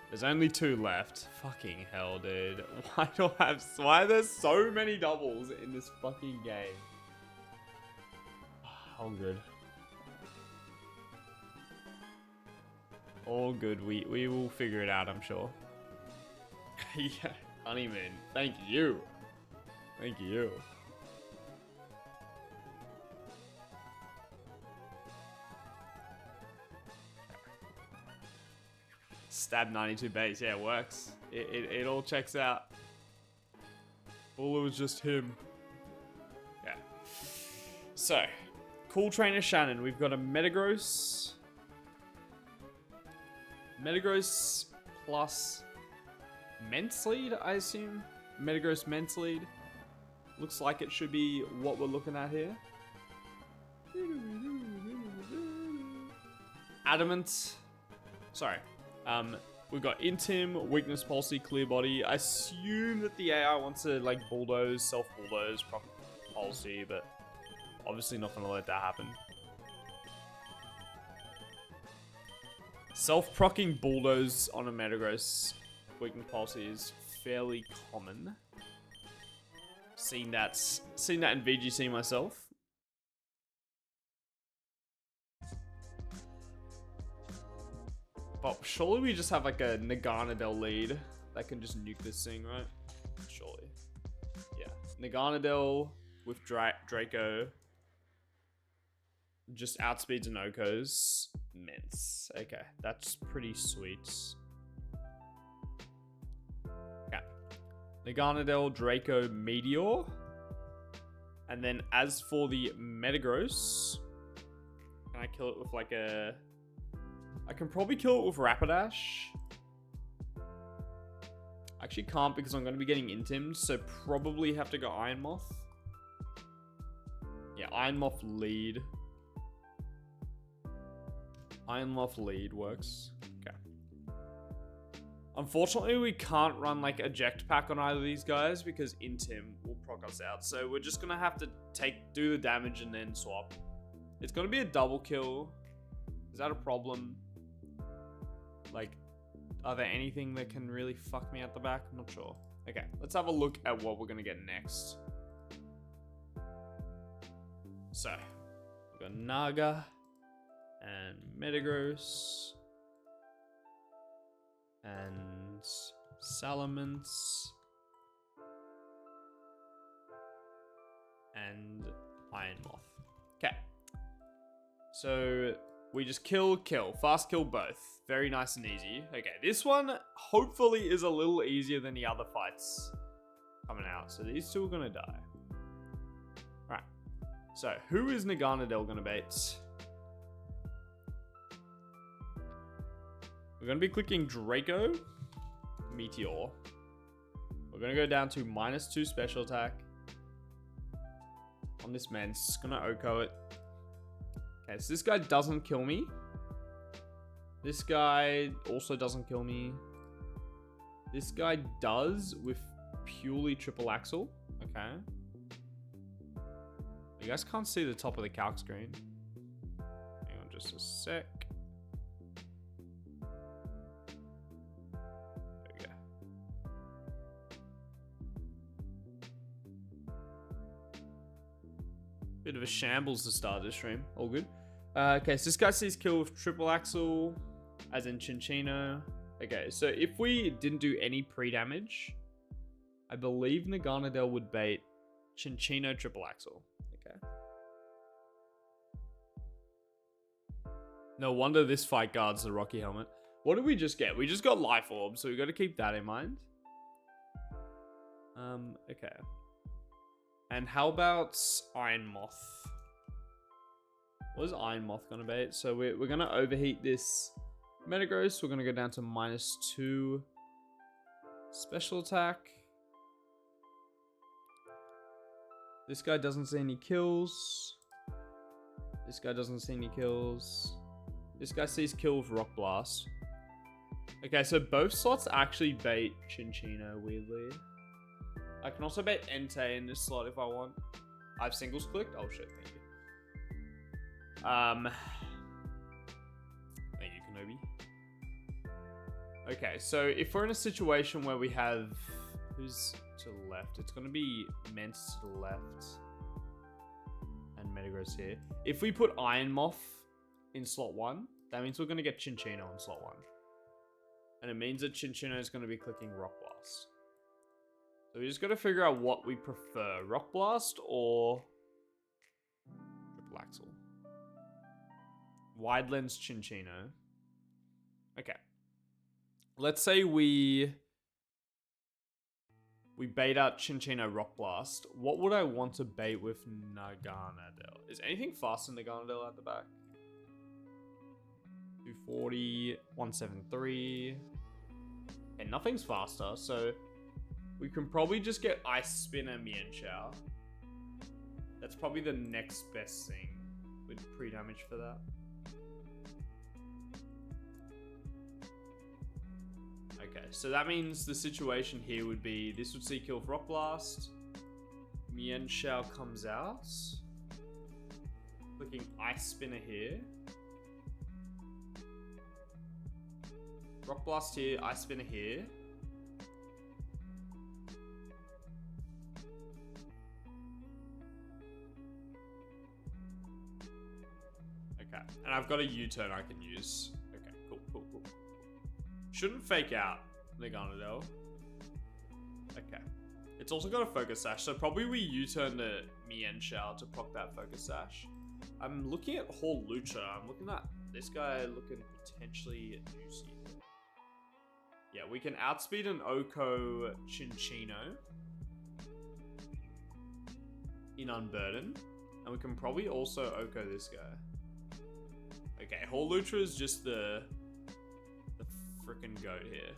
There's only 2 left. Fucking hell, dude. Why are there so many doubles in this fucking game? All good. All good. We will figure it out, I'm sure. Yeah, Honeymoon. Thank you. Thank you. Stab 92 base. Yeah, it works. It all checks out. Bulu was just him. Yeah. So, Cool Trainer Shannon. We've got a Metagross. Metagross plus Mence Lead, I assume. Metagross Mence Lead. Looks like it should be what we're looking at here. Adamant. Sorry. We've got Intim, Weakness Policy, Clear Body. I assume that the AI wants to like bulldoze, self-bulldoze, proc policy, but obviously not going to let that happen. Self-procking bulldoze on a Metagross Weakness Policy is fairly common. Seen that in VGC myself. But surely we just have like a Naganadel lead that can just nuke this thing, right? Surely. Yeah. Naganadel with Draco. Just outspeeds Enoko's Mince. Okay, that's pretty sweet. Okay. Naganadel, Draco, Meteor. And then as for the Metagross, can I kill it with like a... I can probably kill it with Rapidash. actually can't because I'm going to be getting intimed, so probably have to go Iron Moth. Yeah, Iron Moth lead. Iron Moth lead works. Okay. Unfortunately, we can't run like eject pack on either of these guys because Intim will proc us out. So we're just gonna have to do the damage and then swap. It's gonna be a double kill. Is that a problem? Like, are there anything that can really fuck me at the back? I'm not sure. Okay, let's have a look at what we're gonna get next. So, we've got Naga and Metagross and Salamence and Iron Moth. Okay. So we just kill. Fast kill both. Very nice and easy. Okay, this one hopefully is a little easier than the other fights coming out. So these two are gonna die. Right. So who is Naganadel gonna bait? We're going to be clicking Draco, Meteor. We're going to go down to -2 special attack on this Mence. Going to Oko it. Okay, so this guy doesn't kill me. This guy also doesn't kill me. This guy does with purely triple axle. Okay. You guys can't see the top of the calc screen. Hang on just a sec. Bit of a shambles to start this stream. All good. Okay, so this guy sees kill with triple axle, as in Chinchino. Okay, so if we didn't do any pre-damage, I believe Naganadel would bait Chinchino triple axle. Okay. No wonder this fight guards the Rocky Helmet. What did we just get? We just got Life Orb, so we got to keep that in mind. Okay. And how about Iron Moth? What is Iron Moth gonna bait? So we're gonna overheat this Metagross. We're gonna go down to -2 special attack. This guy doesn't see any kills. This guy doesn't see any kills. This guy sees kill with Rock Blast. Okay, so both slots actually bait Chinchino, weirdly. I can also bait Entei in this slot if I want. I've singles clicked. Oh shit, thank you. Thank you, Kenobi. Okay, so if we're in a situation where we have... Who's to the left? It's going to be Mence to the left. And Metagross here. If we put Iron Moth in slot 1, that means we're going to get Chinchino in slot 1. And it means that Chinchino is going to be clicking Rock Blast. So we just got to figure out what we prefer. Rock Blast or Triple Axle? Wide Lens Chinchino. Okay. Let's say we bait out Chinchino Rock Blast. What would I want to bait with Naganadel? Is anything faster than Naganadel at the back? 240, 173. And nothing's faster, so... We can probably just get Ice Spinner Mienshao. That's probably the next best thing with pre-damage for that. Okay, so that means the situation here would be this would see kill with Rock Blast. Mienshao comes out. Clicking Ice Spinner here. Rock Blast here, Ice Spinner here. And I've got a U-turn I can use. Okay, cool. Shouldn't fake out Naganadel. Okay. It's also got a Focus Sash, so probably we U-turn the Mienshao to proc that Focus Sash. I'm looking at Hawlucha. I'm looking at this guy looking potentially juicy. Yeah, we can outspeed an Oko Chinchino in Unburden. And we can probably also Oko this guy. Okay, Hawlucha is just the freaking goat here.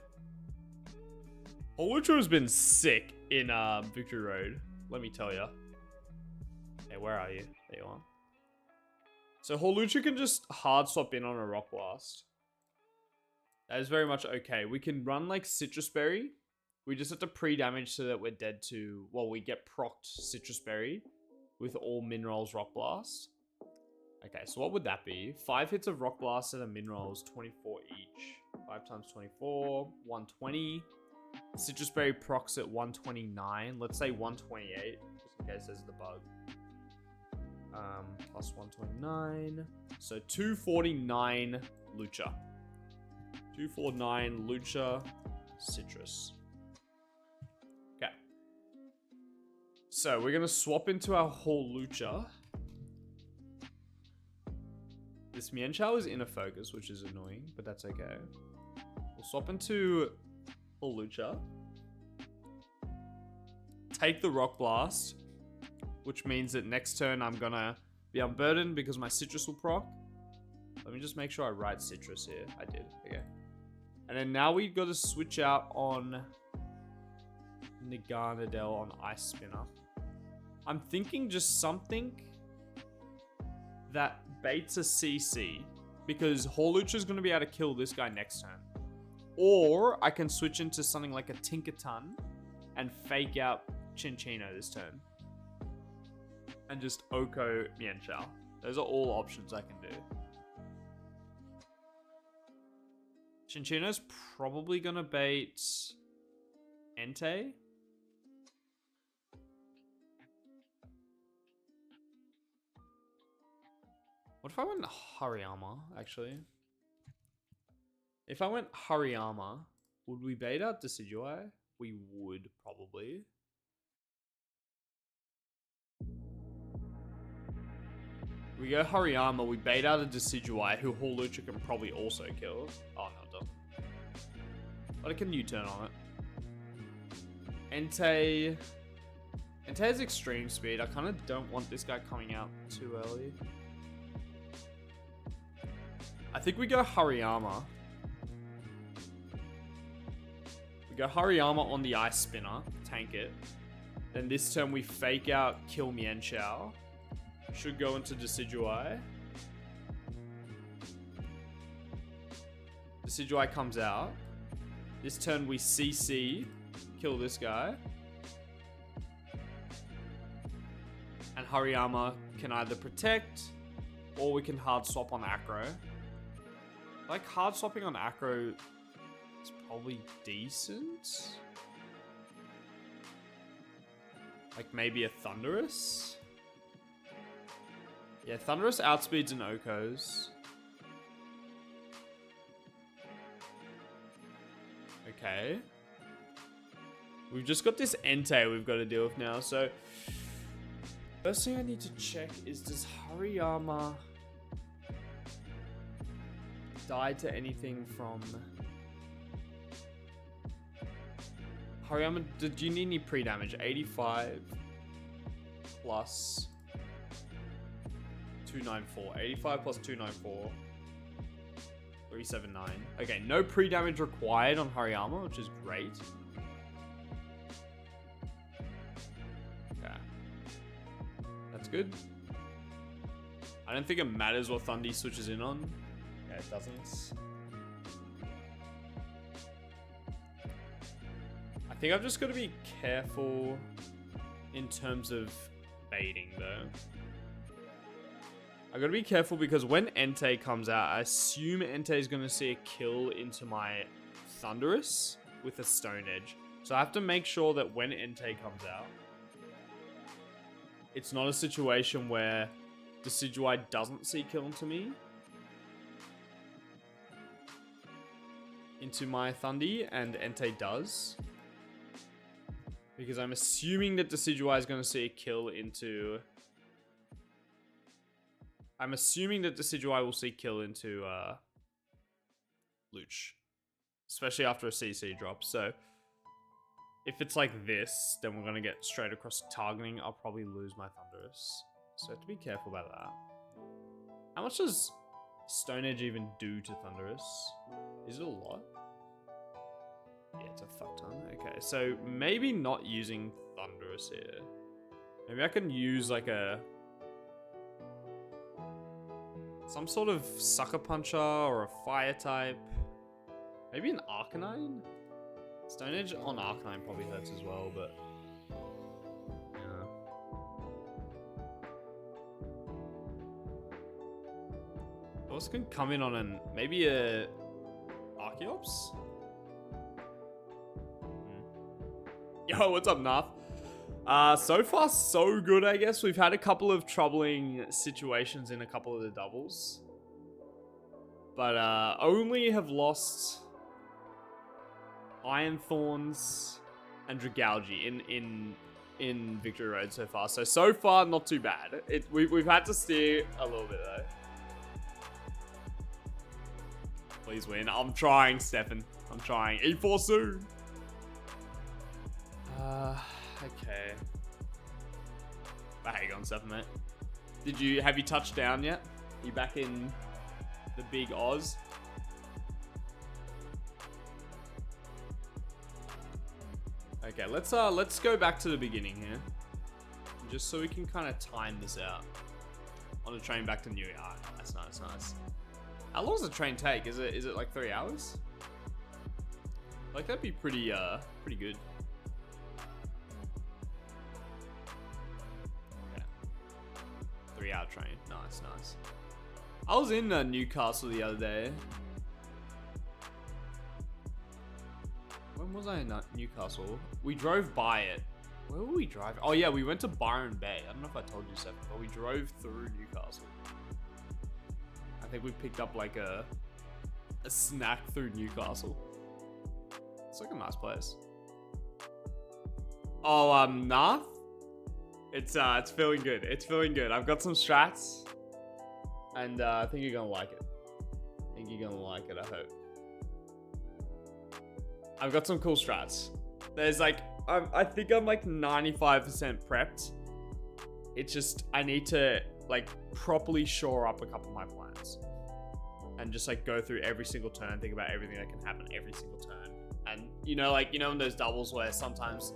Holucha has been sick in Victory Road. Let me tell you. Hey, where are you? There you are. So Holucha can just hard swap in on a Rock Blast. That is very much okay. We can run like Citrus Berry. We just have to pre-damage so that we're dead to... Well, we get procced Citrus Berry with all Minerals Rock Blast. Okay, so what would that be? 5 hits of Rock Blast and a Minerals, 24 each. 5 times 24, 120. Citrus Berry procs at 129. Let's say 128, just in case there's the bug. Plus 129. So 249 Lucha. 249 Lucha Citrus. Okay. So we're going to swap into our Holucha. This Mienshao is inner focus, which is annoying, but that's okay. We'll swap into Holucha. Take the Rock Blast, which means that next turn I'm gonna be unburdened because my Citrus will proc. Let me just make sure I write Citrus here. I did. Okay. And then now we've got to switch out on Naganadel on Ice Spinner. I'm thinking just something that baits a CC, because Holucha is going to be able to kill this guy next turn. Or I can switch into something like a Tinkerton and fake out Chinchino this turn. And just Oko Mienshao. Those are all options I can do. Chinchino's probably going to bait Entei. What if I went Hariyama, actually? If I went Hariyama, would we bait out Decidueye? We would, probably. We go Hariyama, we bait out a Decidueye, who Holucha can probably also kill. Oh, no, it doesn't. But it can U-turn on it. Entei... Entei has extreme speed. I kind of don't want this guy coming out too early. I think we go Hariyama. We go Hariyama on the Ice Spinner. Tank it. Then this turn we fake out kill Mienshao. Should go into Decidueye. Decidueye comes out. This turn we CC. Kill this guy. And Hariyama can either protect, or we can hard swap on Acro. Like, hard swapping on Acro is probably decent. Like, maybe a Thundurus? Yeah, Thundurus outspeeds an Okos. Okay. We've just got this Entei we've got to deal with now, so... First thing I need to check is, does Hariyama die to anything from... Hariyama, do you need any pre-damage? 85 plus 294. 85 plus 294. 379. Okay, no pre-damage required on Hariyama, which is great. Okay. That's good. I don't think it matters what Thundy switches in on. Yeah, it doesn't. I think I've just got to be careful in terms of baiting, though. I got to be careful because when Entei comes out, I assume Entei is going to see a kill into my Thundurus with a Stone Edge. So I have to make sure that when Entei comes out, it's not a situation where Decidueye doesn't see kill into me. Into my Thundy, and Entei does. Because I'm assuming that Decidueye is going to see a kill into... I'm assuming that Decidueye will see kill into Luch. Especially after a CC drop. So, if it's like this, then we're going to get straight across targeting. I'll probably lose my Thundurus. So I have to be careful about that. How much does Stone Edge even do to Thundurus? Is it a lot? Yeah, it's a fuck ton. Okay, so maybe not using Thunderous here. Maybe I can use like some sort of Sucker Puncher or a Fire type. Maybe an Arcanine? Stone Edge on Arcanine probably hurts as well, but... yeah. Those can come in on maybe a Archeops? Yo, what's up, Nath? So far, so good, I guess. We've had a couple of troubling situations in a couple of the doubles. But only have lost Iron Thorns and Dragalge in Victory Road so far. So far, not too bad. We've had to steer a little bit, though. Please win. I'm trying, Stefan. I'm trying. E4 soon. Okay. How you going, Stefan, mate? Have you touched down yet? Are you back in the big Oz? Okay, let's go back to the beginning here. Just so we can kind of time this out. On the train back to New York. That's nice. How long does the train take? Is it like 3 hours? Like that'd be pretty good. Okay. 3-hour train. Nice. I was in Newcastle the other day. When was I in Newcastle? We drove by it. Where were we driving? Oh yeah, we went to Byron Bay. I don't know if I told you so, but we drove through Newcastle. I think we picked up like a snack through Newcastle. It's like a nice place. Oh, Nath? It's feeling good. It's feeling good. I've got some strats. And I think you're gonna like it. I hope. I've got some cool strats. There's like, I think I'm like 95% prepped. It's just, I need to like properly shore up a couple of my plans. And just like go through every single turn, think about everything that can happen every single turn. And you know, in those doubles where sometimes,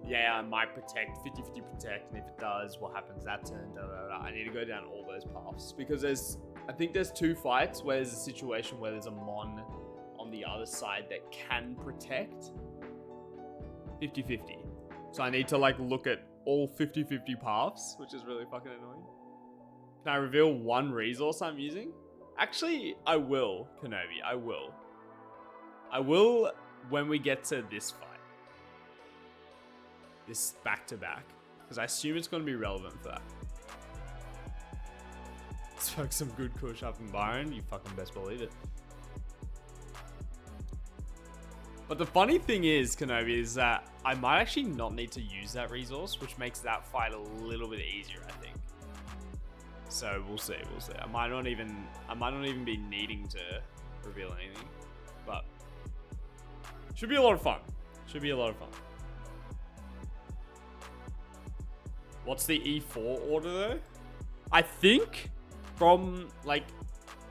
yeah, I might protect, 50-50 protect, and if it does, what happens that turn, I need to go down all those paths. Because I think there's 2 fights where there's a situation where there's a Mon on the other side that can protect 50-50. So I need to like look at all 50-50 paths, which is really fucking annoying. Can I reveal one resource I'm using? Actually, I will, Kenobi. I will when we get to this fight. This back-to-back. Because I assume it's going to be relevant for that. Smoke some good kush up in Byron. You fucking best believe it. But the funny thing is, Kenobi, is that I might actually not need to use that resource, which makes that fight a little bit easier, I think. So we'll see. I might not even be needing to reveal anything. But should be a lot of fun. What's the E4 order though? I think from like,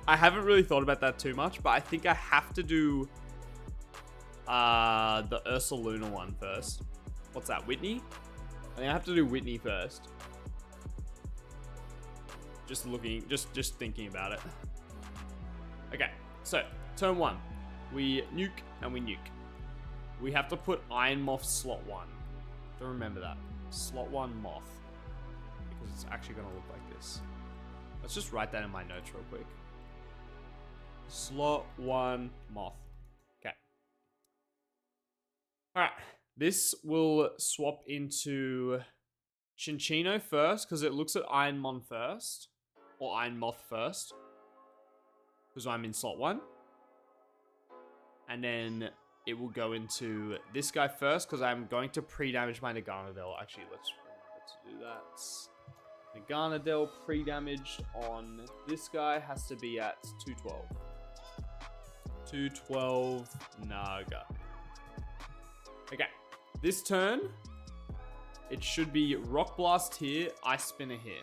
I haven't really thought about that too much, but I think I have to do the Ursaluna one first. What's that, Whitney? I think I have to do Whitney first. Just thinking about it. Okay, so turn 1. We nuke and we nuke. We have to put Iron Moth slot 1. Don't remember that. Slot 1 Moth. Because it's actually going to look like this. Let's just write that in my notes real quick. Slot 1 Moth. Okay. Alright. This will swap into Cinccino first, because it looks at Ironmon first. Or Iron Moth first. Because I'm in slot 1. And then it will go into this guy first, because I'm going to pre-damage my Naganadel. Actually, let's remember to do that. Naganadel pre-damaged on this guy has to be at 212. 212 Naga. Okay. This turn, it should be Rock Blast here, Ice Spinner here.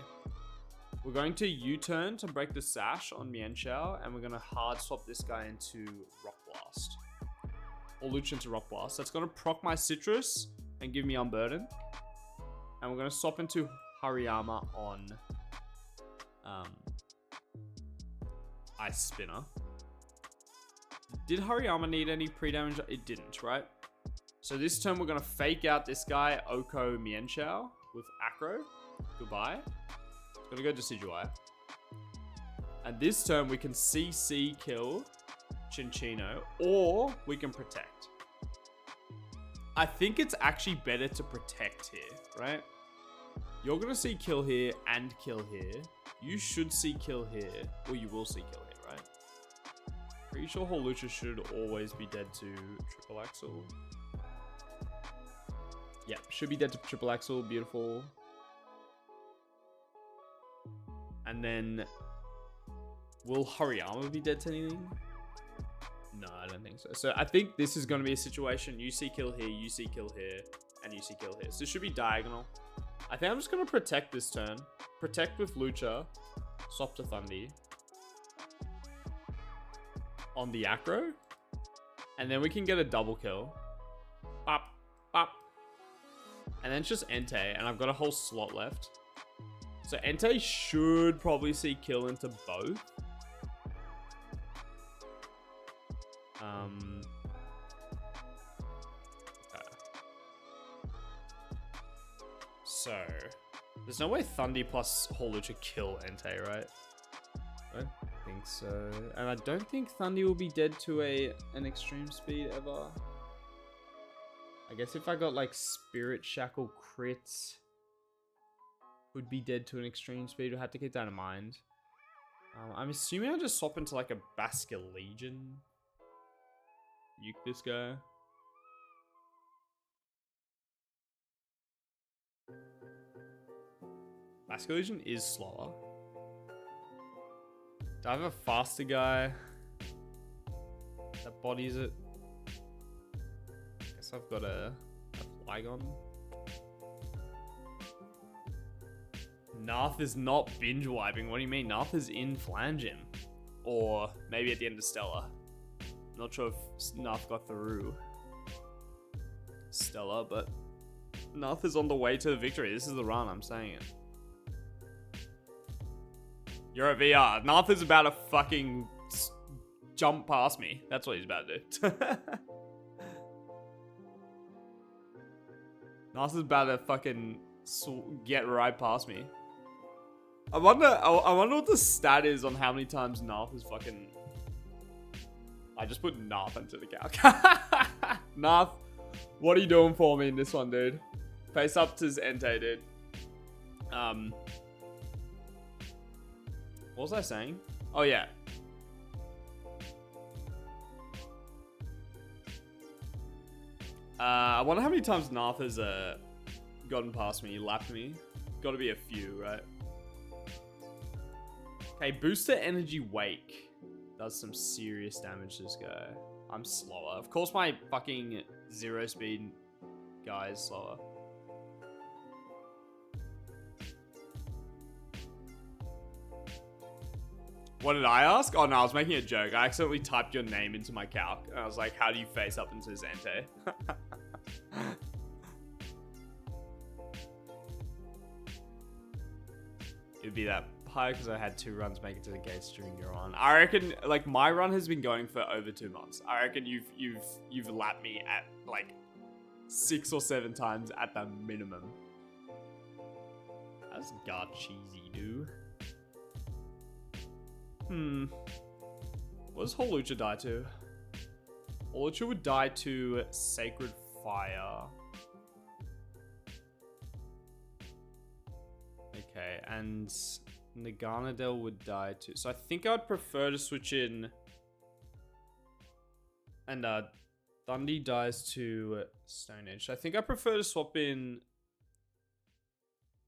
We're going to U-turn to break the sash on Mienshao, and we're going to hard swap this guy into Rock Blast. or Lucha into Rock Blast. That's going to proc my Citrus and give me Unburden. And we're going to swap into Hariyama on Ice Spinner. Did Hariyama need any pre-damage? It didn't, right? So this turn, we're going to fake out this guy, Oko Mienshao, with Acro. Goodbye. Gonna go Decidueye. And this turn, we can CC kill Chinchino, or we can protect. I think it's actually better to protect here, right? You're gonna see kill here and kill here. You should see kill here, or you will see kill here, right? Pretty sure Hawlucha should always be dead to Triple Axel. Yeah, should be dead to Triple Axel. Beautiful. And then, will Hariyama be dead to anything? No, I don't think so. So I think this is going to be a situation. You see kill here, you see kill here, and you see kill here. So it should be diagonal. I think I'm just going to protect this turn. Protect with Lucha. Swap to Thundy. On the Acro. And then we can get a double kill. Bop, bop. And then it's just Entei. And I've got a whole slot left. So Entei should probably see kill into both. Okay. So there's no way Thundy plus Hawlucha kill Entei, right? I don't think so. And I don't think Thundy will be dead to an extreme speed ever. I guess if I got like Spirit Shackle crits, would be dead to an extreme speed. We'll have to keep that in mind. I'm assuming I'll just swap into like a Basculegion. Uke this guy. Basculegion is slower. Do I have a faster guy that bodies it? Guess I've got a Flygon. Narth is not binge wiping. What do you mean? Narth is in Flangem. Or maybe at the end of Stellar. Not sure if Narth got through Stellar, but Narth is on the way to the victory. This is the run, I'm saying it. You're at VR. Narth is about to fucking jump past me. That's what he's about to do. Narth is about to fucking get right past me. I wonder what the stat is on how many times Narth is fucking... I just put Narth into the calc. Narth, what are you doing for me in this one, dude? Face up to his Entei, dude. What was I saying? Oh, yeah. I wonder how many times Narth has gotten past me, lapped me. Gotta be a few, right? Okay, Booster Energy Wake does some serious damage to this guy. I'm slower. Of course my fucking 0 speed guy is slower. What did I ask? Oh no, I was making a joke. I accidentally typed your name into my calc. And I was like, how do you face up into this Entei? It'd be that high because I had 2 runs make it to the gates during your run. I reckon, like, my run has been going for over 2 months. I reckon you've lapped me at like 6 or 7 times at the minimum. That's god cheesy, dude. What does Hawlucha die to? Hawlucha would die to Sacred Fire. Okay, and Naganadel would die too. So I think I'd prefer to switch in. And Thundy dies to Stone Edge. So I think I prefer to swap in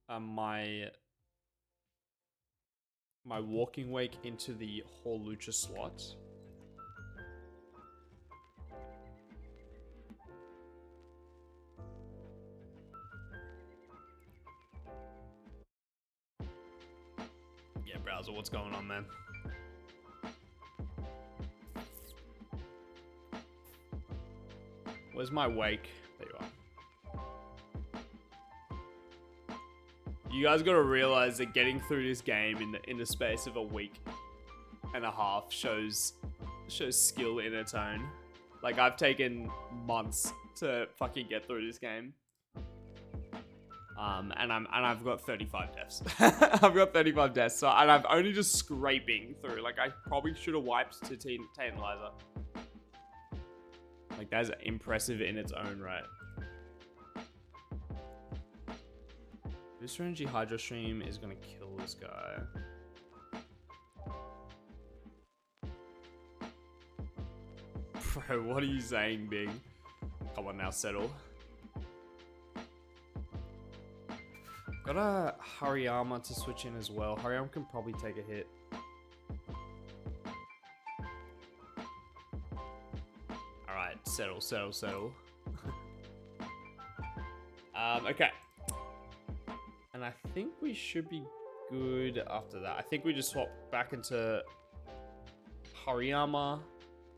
my Walking Wake into the Hawlucha slot. Yeah, browser, what's going on, man? Where's my wake? There you are. You guys gotta realize that getting through this game in the space of a week and a half shows skill in its own. Like, I've taken months to fucking get through this game. And I've got 35 deaths. I've got 35 deaths, so, and I'm only just scraping through. Like, I probably should have wiped to Tantalizer. Like, that's impressive in its own right. Booster Energy Hydro Stream is gonna kill this guy. Bro, what are you saying, Big? Come on now, settle. Got a Hariyama to switch in as well. Hariyama can probably take a hit. Alright, settle. Okay. And I think we should be good after that. I think we just swap back into Hariyama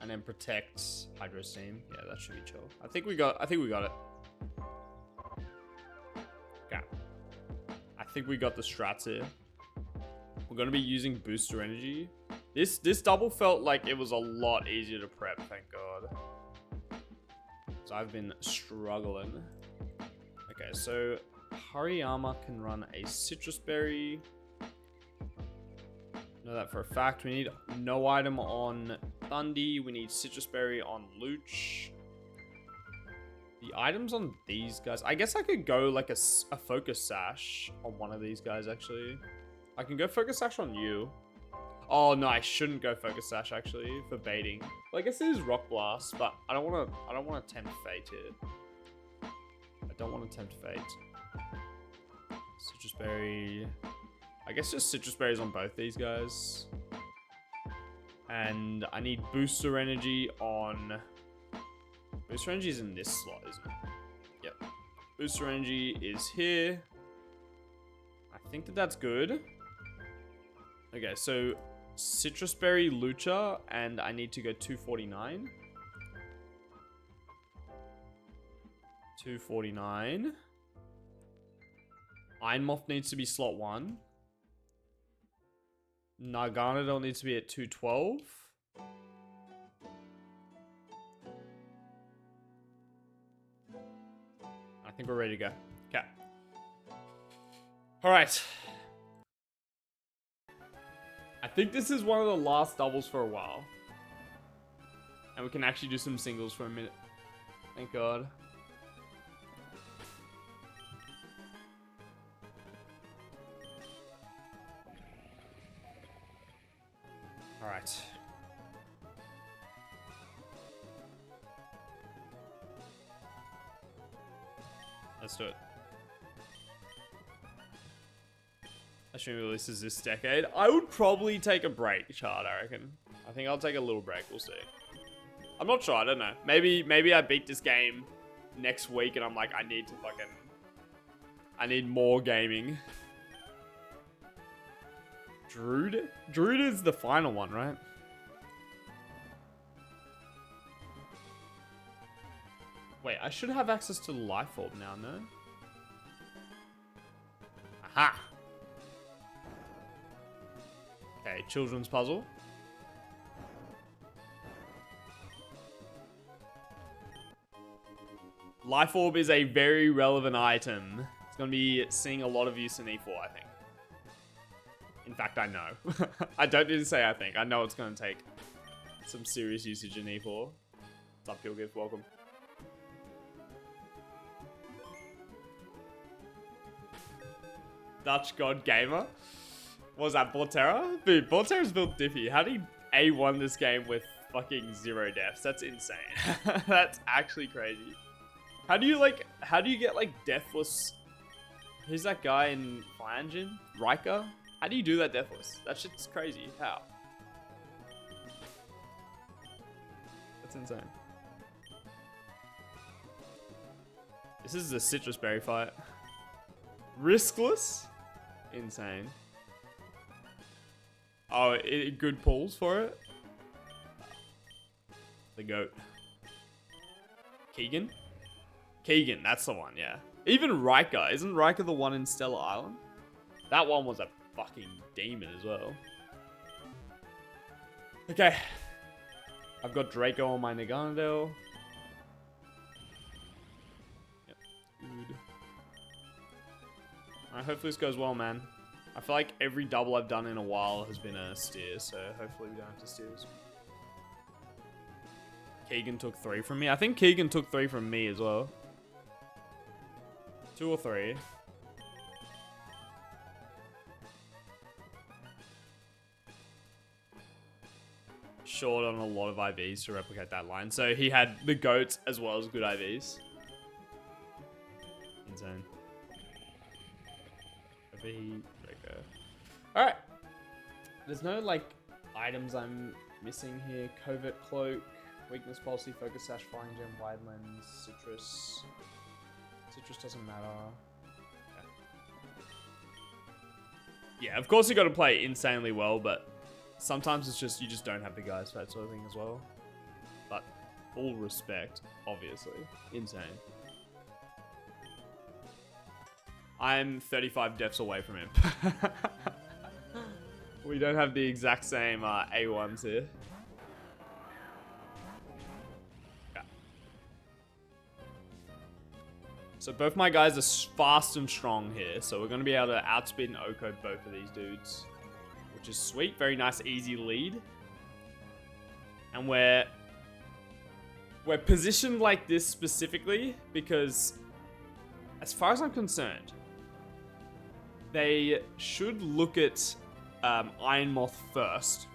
and then protect Hydro Steam. Yeah, that should be chill. I think we got it. Okay. I think we got the strats here. We're gonna be using booster energy. This double felt like it was a lot easier to prep, thank God. So I've been struggling. Okay, so Hariyama can run a Citrus Berry. Know that for a fact. We need no item on Thundy. We need Citrus Berry on Luch. The items on these guys. I guess I could go like a Focus Sash on one of these guys, actually. I can go Focus Sash on you. Oh, no, I shouldn't go Focus Sash, actually, for baiting. Well, I guess it is Rock Blast, but I don't want to tempt fate here. I don't want to tempt fate. Citrus Berry. I guess just Citrus Berries on both these guys. And I need Booster Energy on... Booster Energy is in this slot, isn't it? Yep. Booster Energy is here. I think that's good. Okay, so Citrus Berry, Lucha, and I need to go 249. 249. Iron Moth needs to be slot 1. Narganadel needs to be at 212. I think we're ready to go. Okay. Alright. I think this is one of the last doubles for a while. And we can actually do some singles for a minute. Thank God. Alright. Let's do it. Assuming releases this decade. I would probably take a break, Chard, I reckon. I think I'll take a little break, we'll see. I'm not sure, I don't know. Maybe I beat this game next week and I'm like, I need more gaming. Druid? Druid is the final one, right? Wait, I should have access to the Life Orb now, no? Aha! Okay, Children's Puzzle. Life Orb is a very relevant item. It's going to be seeing a lot of use in E4, I think. In fact, I know. I don't need to say I think. I know it's going to take some serious usage in E4. What's up, Gilgift? Welcome. Dutch God Gamer. What was that, Borterra? Dude, Borterra's built Diffy. How do you A1 this game with fucking 0 deaths? That's insane. That's actually crazy. How do you get like deathless? Who's that guy in Fire Engine? Riker? How do you do that deathless? That shit's crazy. How? That's insane. This is the Citrus Berry fight. Riskless? Insane. Oh, good pulls for it. The GOAT. Keegan? Keegan, that's the one, yeah. Even Riker. Isn't Riker the one in Stellar Island? That one was a fucking demon as well. Okay. I've got Draco on my Naganadel. Yep. Good. Alright, hopefully this goes well, man. I feel like every double I've done in a while has been a steer, so hopefully we don't have to steer this one. Keegan took 3 from me. I think Keegan took 3 from me as well. 2 or 3. Short on a lot of IVs to replicate that line. So he had the goats as well as good IVs. Insane. Overheat, Draco. Alright. There's no, like, items I'm missing here. Covert Cloak, Weakness Policy, Focus Sash, Flying Gem, Wide Lens, Citrus. Citrus doesn't matter. Okay. Yeah, of course you got to play insanely well, but sometimes it's just, you just don't have the guys for that sort of thing as well. But full respect, obviously. Insane. I'm 35 deaths away from him. We don't have the exact same A1s here. Okay. So both my guys are fast and strong here. So we're going to be able to outspeed and O-code both of these dudes. Which is sweet. Very nice, easy lead. And we're positioned like this specifically because, as far as I'm concerned, they should look at Iron Moth first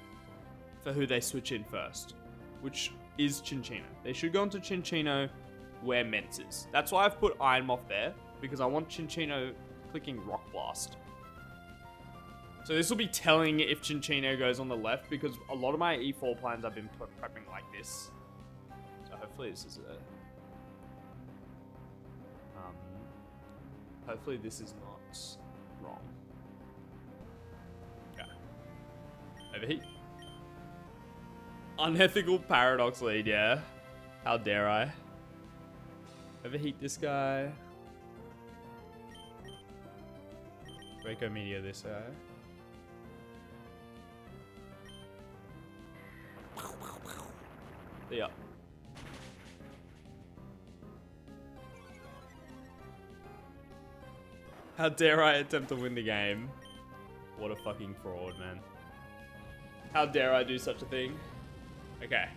for who they switch in first, which is Chinchino. They should go into Chinchino where Mence is. That's why I've put Iron Moth there, because I want Chinchino clicking Rock Blast. So this will be telling if Chinchino goes on the left, because a lot of my E4 plans I've been prepping like this. So hopefully this is a... hopefully this is not wrong. Okay. Overheat. Unethical Paradox lead, yeah. How dare I? Overheat this guy. Draco Meteor this guy. Yeah. How dare I attempt to win the game? What a fucking fraud, man. How dare I do such a thing? Okay.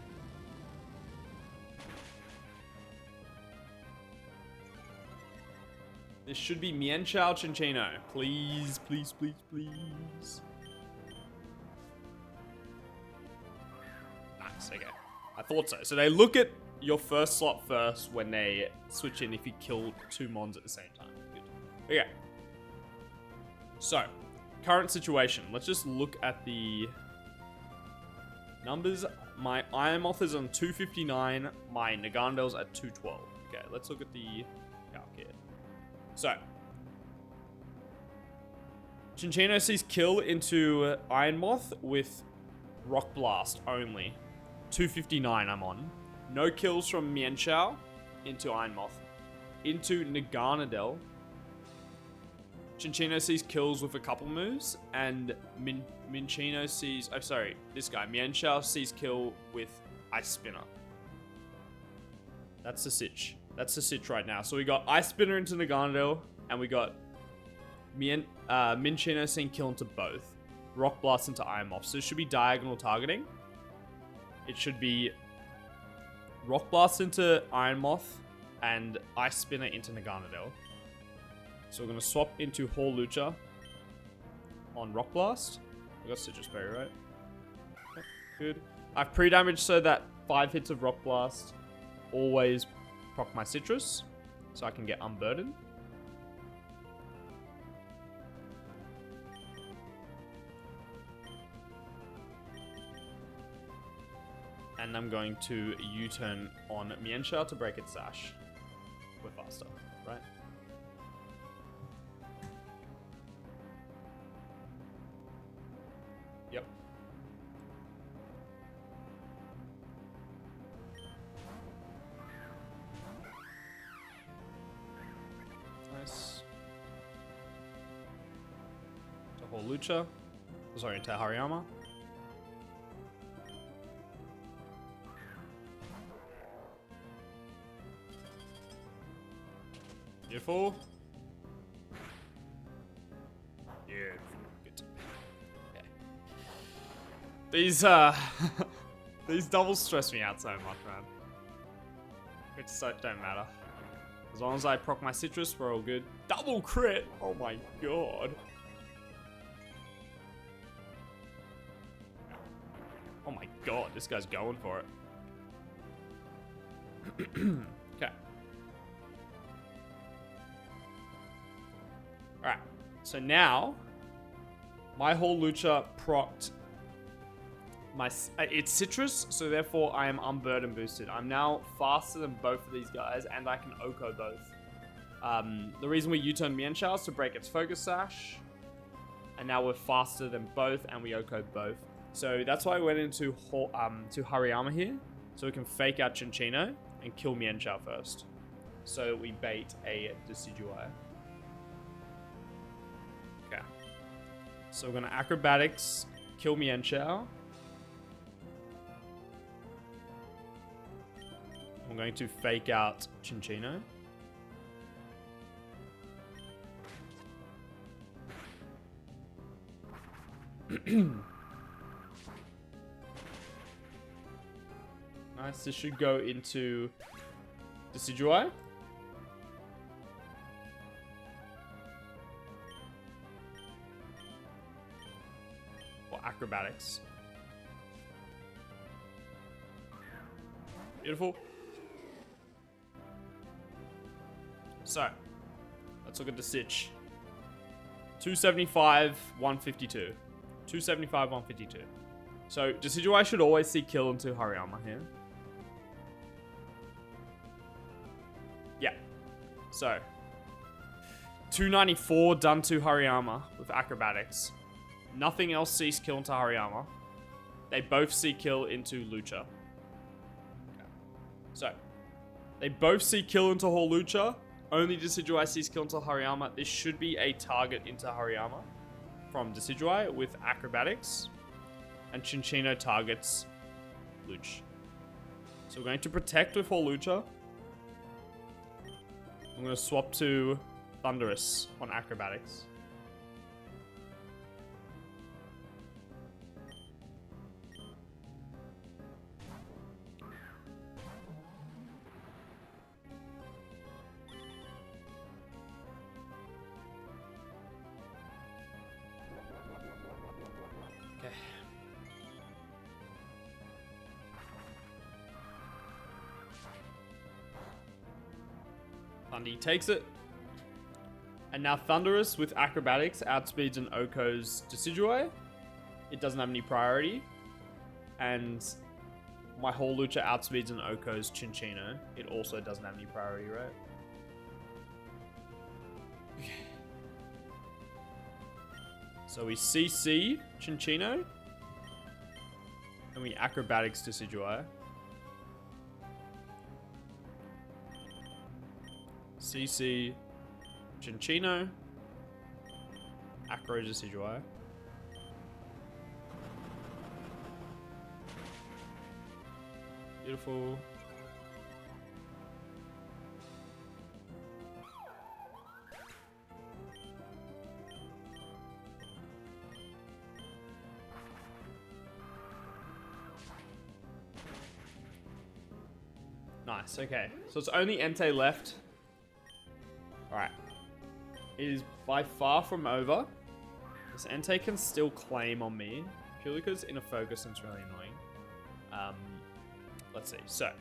This should be Mienshao Chinchino. Please, please, please, please. Nice, okay. I thought so. So they look at your first slot first when they switch in if you kill 2 mons at the same time. Good. Okay. So, current situation. Let's just look at the numbers. My Iron Moth is on 259. My Nagandel's at 212. Okay, let's look at the calc here. So, Chinchino sees kill into Iron Moth with Rock Blast only. 259 I'm on. No kills from Mienshao into Iron Moth. Into Naganadel. Chinchino sees kills with a couple moves, and Minchino sees... Oh, sorry, this guy. Mienshao sees kill with Ice Spinner. That's the sitch. That's the sitch right now. So we got Ice Spinner into Naganadel, and we got Minchino seeing kill into both. Rock Blast into Iron Moth. So it should be diagonal targeting. It should be Rock Blast into Iron Moth and Ice Spinner into Naganadel. So we're going to swap into Hall Lucha on Rock Blast. We got Citrus Berry, right? Okay, good. I've pre-damaged so that 5 hits of Rock Blast always proc my Citrus, so I can get unburdened. And I'm going to U-turn on Mienshao to break its sash. We're faster, right? Yep. Whole Lucha. Sorry, into Hariyama. Beautiful. Beautiful. Good. Okay. These these doubles stress me out so much, man. Crits don't matter. As long as I proc my citrus, we're all good. Double crit! Oh my god. Oh my god, this guy's going for it. Okay. Alright, so now my whole Lucha procced it's citrus, so therefore I am unburden boosted. I'm now faster than both of these guys, and I can Oko both. The reason we U-turn Mienshao is to break its focus sash, and now we're faster than both, and we Oko both. So that's why I went into to Hariyama here, so we can fake out Chinchino and kill Mienshao first, so we bait a Decidueye. Okay. So we're gonna acrobatics, kill Mienshao. I'm going to fake out Chinchino. Nice, this should go into Decidueye. Or acrobatics. Beautiful. So, let's look at the Sitch. 275, 152. 275, 152. So, Decidueye should always see kill into Hariyama here. Yeah. So, 294 done to Hariyama with acrobatics. Nothing else sees kill into Hariyama. They both see kill into Lucha. Okay. So, they both see kill into whole Lucha. Only Decidueye sees kill into Hariyama. This should be a target into Hariyama from Decidueye with acrobatics. And Chinchino targets Luch. So we're going to protect with whole Lucha. I'm going to swap to Thunderous on acrobatics. Thundy takes it. And now Thunderous with acrobatics outspeeds and Oko's Decidueye. It doesn't have any priority. And my whole Lucha outspeeds and Oko's Chinchino. It also doesn't have any priority, right? Okay. So we CC Chinchino. And we acrobatics Decidueye. CC Chinchino. Acro Decidueye. Beautiful. Nice, okay. So it's only Entei left. Alright. It is by far from over. This Entei can still claim on me. Purely because in a focus it's really annoying. Let's see. So.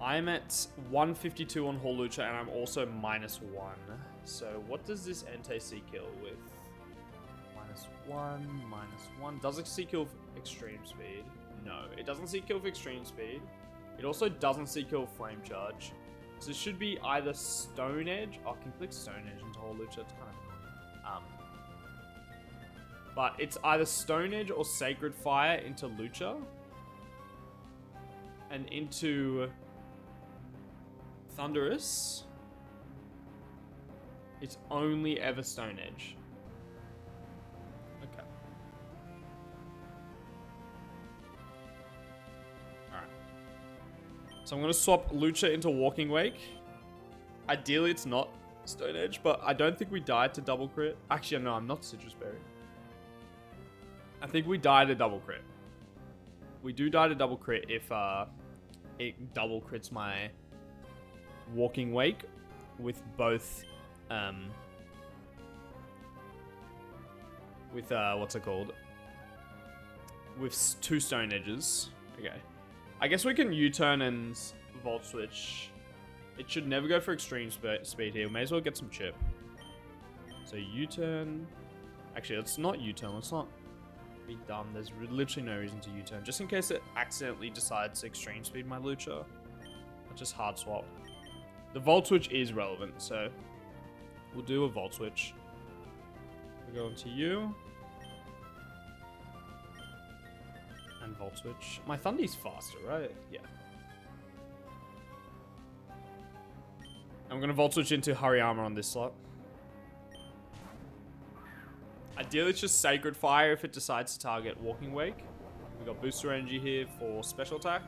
I'm at 152 on Whole Lucha and I'm also -1. So what does this Entei see kill with? -1. Does it see kill with extreme speed? No, it doesn't see kill with extreme speed. It also doesn't see kill with flame charge. So it should be either Stone Edge. Oh, I can click Stone Edge into Whole Lucha. It's kind of annoying. But it's either Stone Edge or Sacred Fire into Lucha. And into Thunderous. It's only ever Stone Edge. Okay. Alright. So I'm going to swap Lucha into Walking Wake. Ideally, it's not Stone Edge, but I don't think we died to double crit. Actually, no, I'm not Citrus Berry. I think we died to double crit. We do die to double crit if it double crits my Walking Wake with both with what's it called, with 2 Stone Edges. Okay, I guess we can U-turn and Volt Switch. It should never go for extreme speed here. May as well get some chip. So U-turn. Actually, let's not U-turn. Let's not be dumb. There's literally no reason to U-turn, just in case it accidentally decides to extreme speed my Lucha. I'll just hard swap. The Volt Switch is relevant, so we'll do a Volt Switch. We'll go into you. And Volt Switch. My Thundy's faster, right? Yeah. I'm going to Volt Switch into Hariyama on this slot. Ideally, it's just Sacred Fire if it decides to target Walking Wake. We got Booster Energy here for special attack.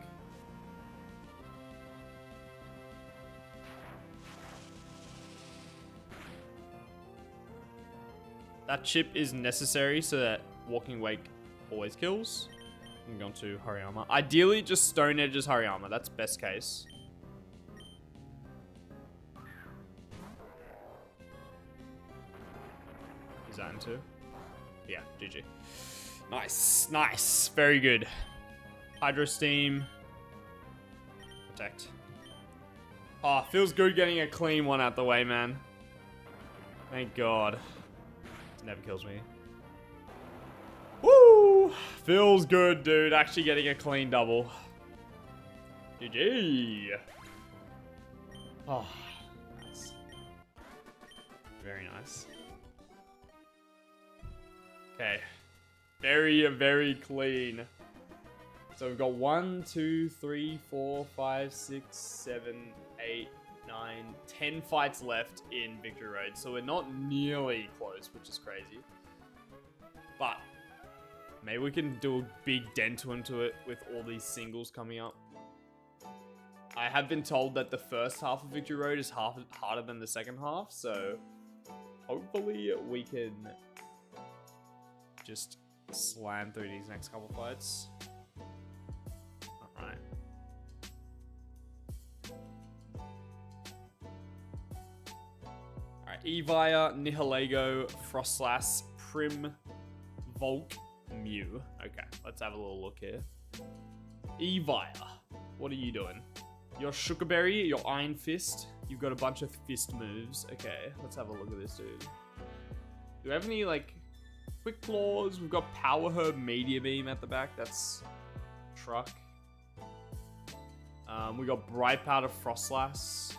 That chip is necessary so that Walking Wake always kills. I'm going to Hariyama. Ideally, just Stone Edges Hariyama. That's best case. Is that into? Yeah, GG. Nice, nice. Very good. Hydro Steam. Protect. Oh, feels good getting a clean one out the way, man. Thank God. It never kills me. Woo! Feels good, dude. Actually getting a clean double. GG. Oh, nice. Very nice. Okay. Very, very clean. So we've got 1, 2, 3, 4, 5, 6, 7, 8, 9, 10 fights left in Victory Road. So we're not nearly close, which is crazy. But maybe we can do a big dent into it with all these singles coming up. I have been told that the first half of Victory Road is harder than the second half. So hopefully we can just slam through these next couple fights. Alright. Alright, Evire, Nihilego, Frostlass, Prim, Volk, Mew. Okay, let's have a little look here. Evire, what are you doing? You're Sugarberry, you're Iron Fist. You've got a bunch of fist moves. Okay, let's have a look at this dude. Do we have any, like, Quick Claws? We've got Power Herb Media Beam at the back. That's Truck. We got Bright Powder Frostlass.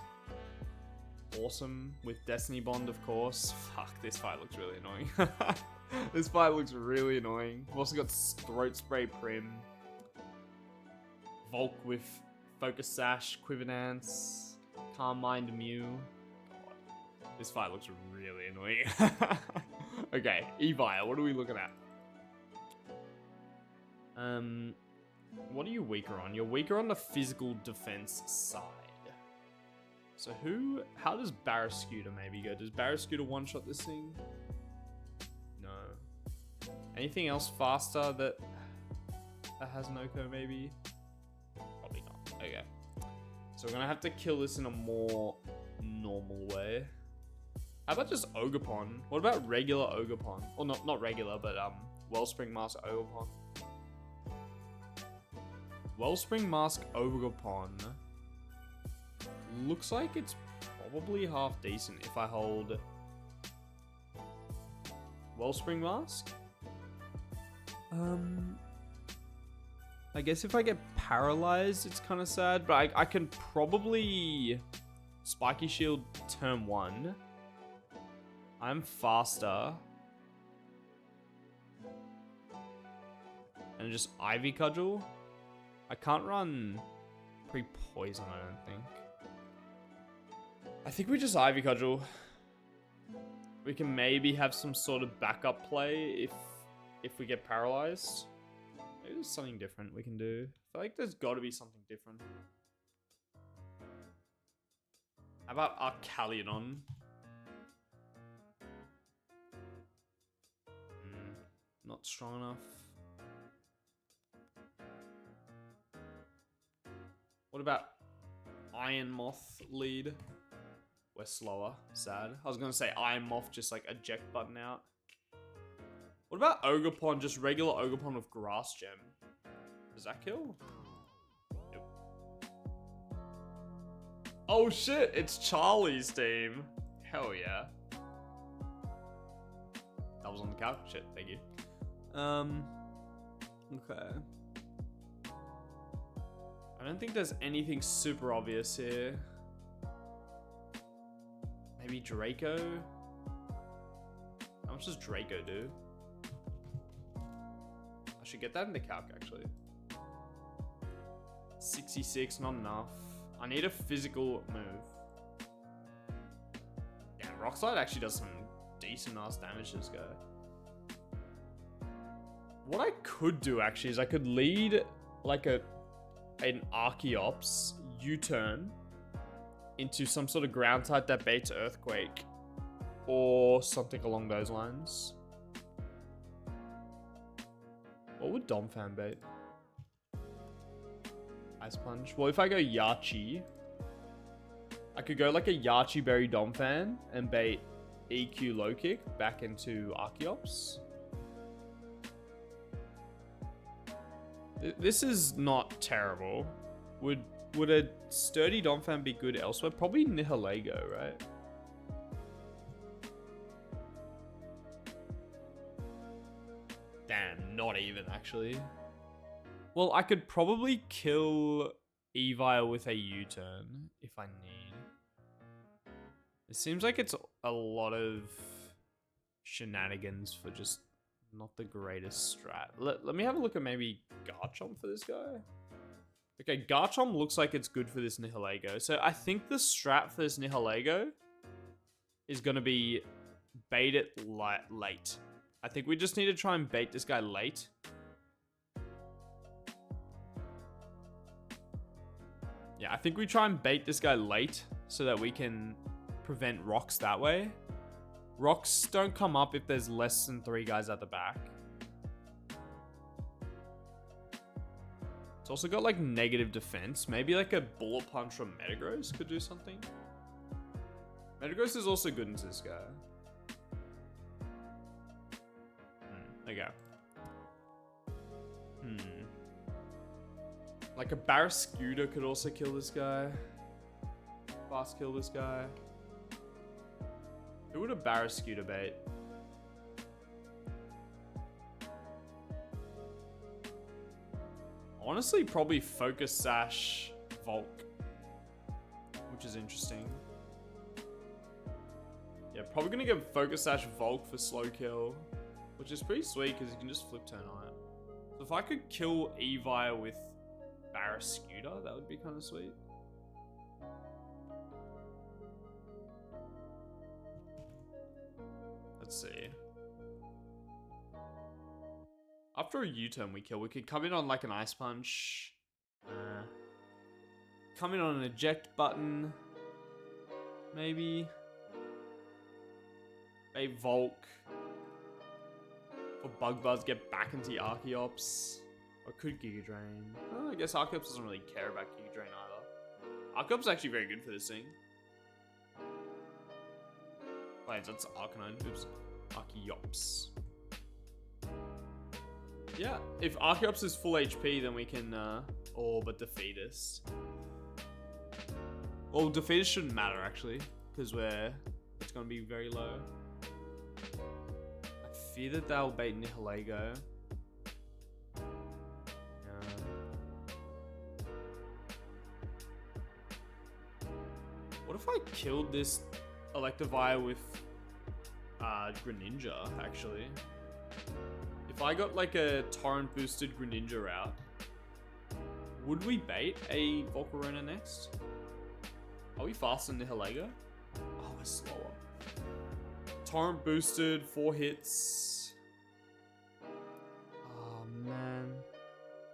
Awesome. With Destiny Bond, of course. Fuck, this fight looks really annoying. This fight looks really annoying. We've also got Throat Spray Prim. Volk with Focus Sash, Quiver Dance, Calm Mind Mew. God, this fight looks really annoying. Okay, Evire, what are we looking at? What are you weaker on? You're weaker on the physical defense side. So how does Barrascuda maybe go? Does Barrascuda one-shot this thing? No. Anything else faster that has Noko maybe? Probably not. Okay. So we're gonna have to kill this in a more normal way. How about just Ogerpon? What about regular Ogerpon? Or not regular, but Wellspring Mask Ogerpon. Wellspring Mask Ogerpon looks like it's probably half decent if I hold Wellspring Mask. I guess if I get paralyzed, it's kind of sad, but I can probably Spiky Shield turn 1. I'm faster. And just Ivy Cudgel. I can't run pre-poison, I don't think. I think we just Ivy Cudgel. We can maybe have some sort of backup play if we get paralyzed. Maybe there's something different we can do. I feel like there's got to be something different. How about Arcalion? Not strong enough. What about Iron Moth lead? We're slower. Sad. I was going to say Iron Moth, just like eject button out. What about Ogerpon? Just regular Ogerpon with Grass Gem. Does that kill? Nope. Oh shit, it's Charlie's team. Hell yeah. That was on the couch. Shit, thank you. Okay. I don't think there's anything super obvious here. Maybe Draco? How much does Draco do? I should get that in the calc, actually. 66, not enough. I need a physical move. Yeah, Rock Slide actually does some decent ass damage to this guy. What I could do, actually, is I could lead, like, an Archeops U-turn into some sort of ground type that baits Earthquake. Or something along those lines. What would Domfan bait? Ice Punch. Well, if I go Yachi, I could go like a Yachi Berry Domfan and bait EQ Low Kick back into Archeops. This is not terrible. Would a sturdy Domfan be good elsewhere? Probably Nihilego, right? Damn, not even actually. Well, I could probably kill Evile with a U-turn if I need. It seems like it's a lot of shenanigans for just not the greatest strat. Let me have a look at maybe Garchomp for this guy. Okay, Garchomp looks like it's good for this Nihilego. So I think the strat for this Nihilego is going to be bait it late. I think we just need to try and bait this guy late. Yeah, I think we try and bait this guy late so that we can prevent rocks that way. Rocks don't come up if there's less than 3 guys at the back. It's also got like negative defense. Maybe like a Bullet Punch from Metagross could do something. Metagross is also good into this guy. Okay. Like a Barrascuda could also kill this guy. Fast kill this guy. Who would a Barrascuda bait? Honestly, probably Focus Sash Volk, which is interesting. Yeah, probably gonna get Focus Sash Volk for slow kill, which is pretty sweet because you can just flip turn on it. So if I could kill Evile with Barrascuda, that would be kind of sweet. Let's see. After a U-turn we kill, we could come in on like an Ice Punch. Come in on an eject button. Maybe. A Volk. Or Bug Buzz get back into Archeops. Or could Giga Drain. Oh, I guess Archeops doesn't really care about Giga Drain either. Archeops is actually very good for this thing. Wait, that's Arcanine. Oops. Archeops. Yeah, if Archeops is full HP, then we can, but Defeatist. Well, Defeatist shouldn't matter, actually, because it's going to be very low. I fear that they'll bait Nihilego. What if I killed this Electivire with Greninja, actually? If I got like a Torrent boosted Greninja route, would we bait a Volcarona next? Are we faster than Nihilego? Oh, we're slower. Torrent boosted, 4 hits. Oh, man.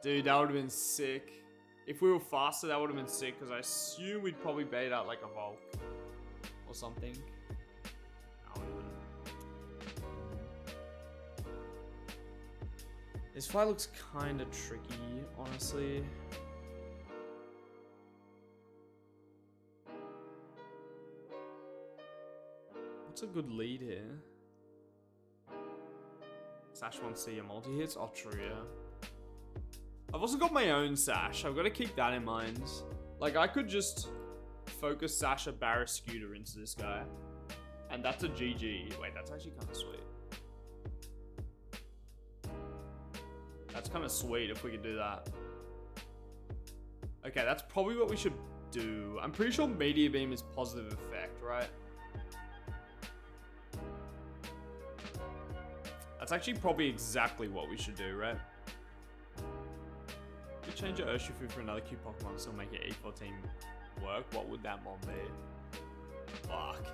Dude, that would have been sick. If we were faster, that would have been sick, because I assume we'd probably bait out like a Volk or something. No, we wouldn't. This fight looks kind of tricky, honestly. What's a good lead here? Sash wants to see a multi-hits? Oh, true, yeah. I've also got my own Sash. I've got to keep that in mind. Like, I could just focus Sash a Barrascuda into this guy. And that's a GG. Wait, that's actually kind of sweet. That's kind of sweet if we could do that. Okay, that's probably what we should do. I'm pretty sure Meteor Beam is positive effect, right? That's actually probably exactly what we should do, right? We could change your Urshifu for another cute Pokemon, so make your E14 work. What would that mon be? Fuck.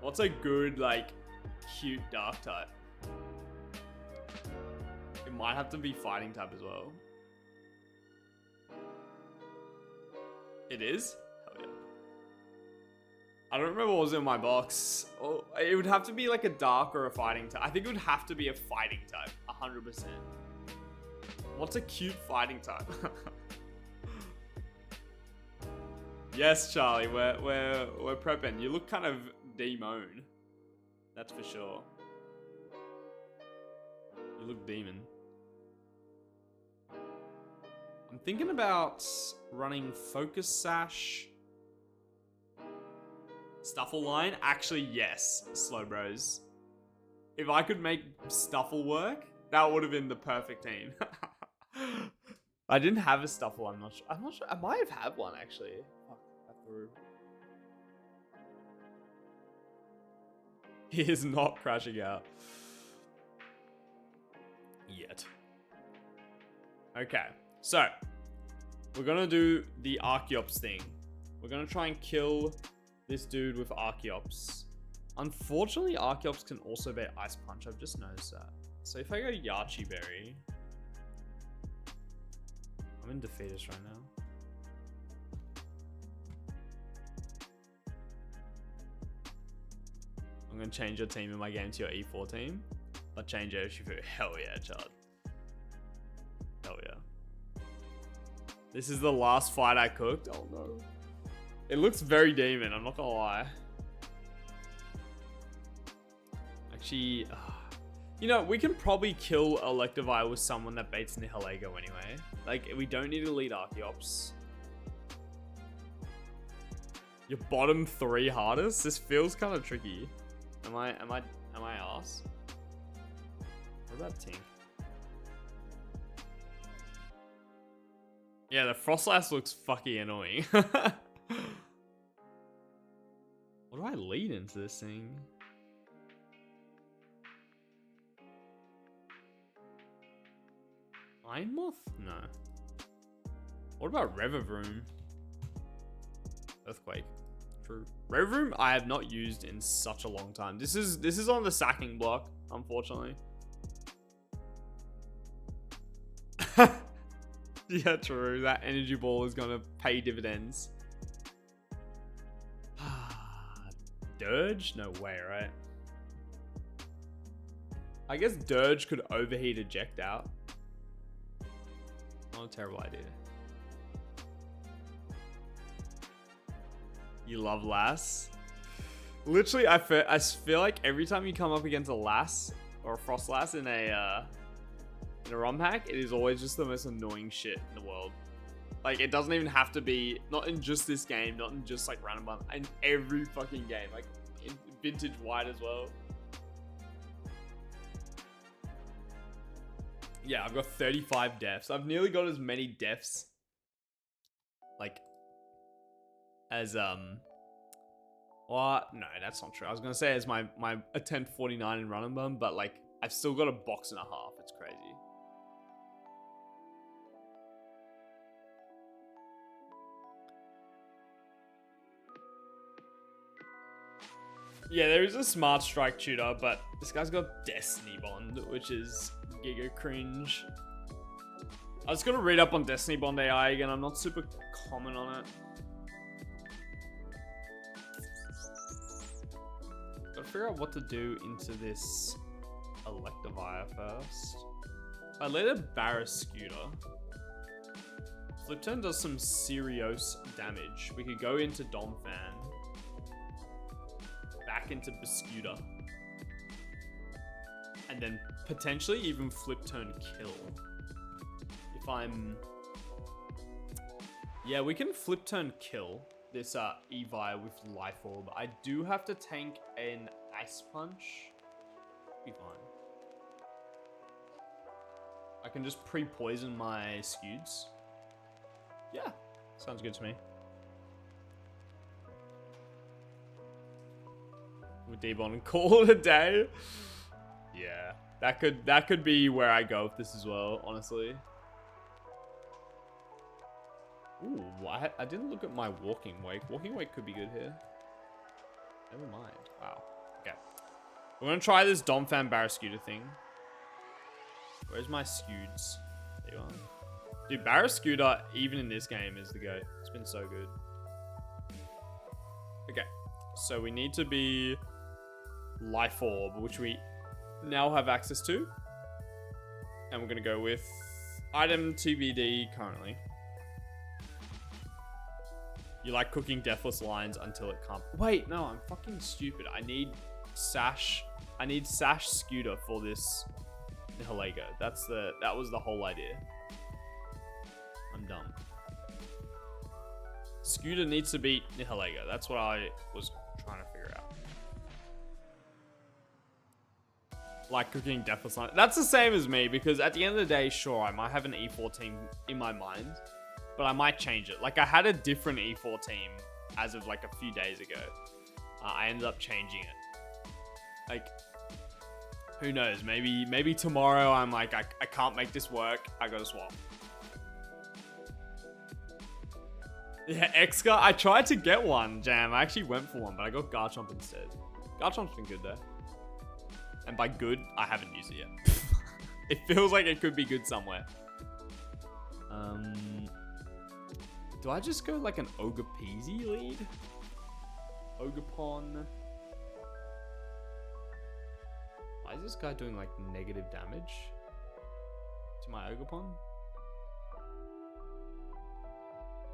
What's a good, like, cute dark type? It might have to be fighting type as well. It is? Hell yeah. I don't remember what was in my box. Oh, it would have to be like a dark or a fighting type. I think it would have to be a fighting type. 100%. What's a cute fighting type? Yes, Charlie, we're prepping. You look kind of demon. That's for sure. You look demon. I'm thinking about running Focus Sash. Stuffle line? Actually, yes, Slow Bros. If I could make Stuffle work, that would have been the perfect team. I didn't have a Stuffle, I'm not sure. I might have had one, actually. Fuck, I threw. He is not crashing out. Yet. Okay, so. We're gonna do the Archeops thing. We're gonna try and kill this dude with Archeops. Unfortunately, Archeops can also beat Ice Punch. I've just noticed that. So if I go Yachi Berry, I'm in Defeatist right now. I'm gonna change your team in my game to your E4 team, but change your Urshifu. Hell yeah, Chad. Hell yeah. This is the last fight I cooked. Oh no. It looks very demon, I'm not gonna lie. Actually, you know, we can probably kill Electivire with someone that baits Nihilego anyway. Like, we don't need to lead Archeops. Your bottom 3 hardest? This feels kind of tricky. Am I ass? What about Tink? Yeah, the Frostlass looks fucking annoying. What do I lead into this thing? Iron Moth? No. What about Revavroom? Earthquake. True. Revavroom I have not used in such a long time. This is on the sacking block, unfortunately. Yeah, true. That energy ball is gonna pay dividends. Dirge? No way, right? I guess Dirge could overheat eject out. Not a terrible idea. You love Lass? Literally, I feel like every time you come up against a Lass or a Frost Lass in a ROM hack, it is always just the most annoying shit in the world. Like, it doesn't even have to be, not in just this game, not in just like random one, in every fucking game, like in Vintage White as well. Yeah, I've got 35 deaths. I've nearly got as many deaths, like, as, what? No, that's not true. I was gonna say as my attempt 49 in Run and Bum, but like, I've still got a box and a half. It's crazy. Yeah, there is a smart strike tutor, but this guy's got Destiny Bond, which is giga cringe. I was gonna read up on Destiny Bond AI again. I'm not super common on it. Gotta figure out what to do into this Electivire first. I let a Barrascuda. Flip turn does some serious damage. We could go into Domfan. Back into Bascuda. And then potentially even flip turn kill. If I'm... Yeah, we can flip turn kill this Evi with Life Orb. I do have to tank an Ice Punch. Be fine. I can just pre-poison my Scuds. Yeah, sounds good to me. With D-Bond and call it a day. Yeah, that could be where I go with this as well, honestly. Ooh, I didn't look at my Walking Wake. Walking Wake could be good here. Never mind. Wow. Okay. We're gonna try this Domfan Barrascuda thing. Where's my Scuds? There you are. Dude, Barrascuda, even in this game, is the GOAT. It's been so good. Okay. So we need to be Life Orb, which we now have access to. And we're going to go with item TBD currently. You like cooking deathless lines until it can't... Wait, no, I'm fucking stupid. I need Sash Scooter for this Nihilego. That was the whole idea. I'm dumb. Scooter needs to beat Nihilego. That's what I was trying to figure out. Like cooking Deathless Line. That's the same as me, because at the end of the day, sure, I might have an E4 team in my mind, but I might change it. Like, I had a different E4 team as of like a few days ago. I ended up changing it. Like, who knows? Maybe tomorrow I'm like, I can't make this work. I gotta swap. Yeah, Excar. I tried to get one, Jam. I actually went for one, but I got Garchomp instead. Garchomp's been good though. And by good, I haven't used it yet. It feels like it could be good somewhere. Do I just go like an Ogerpeasy lead? Ogerpon. Why is this guy doing like negative damage to my Ogerpon?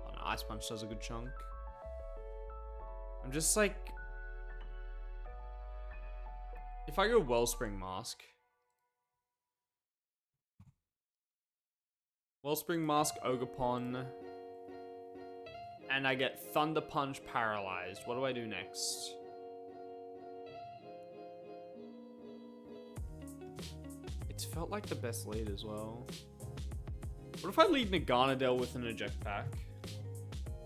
Oh no, Ice Punch does a good chunk. I'm just like... If I go Wellspring Mask... Wellspring Mask, Ogerpon... And I get Thunder Punch paralyzed. What do I do next? It's felt like the best lead as well. What if I lead Naganadel with an eject pack?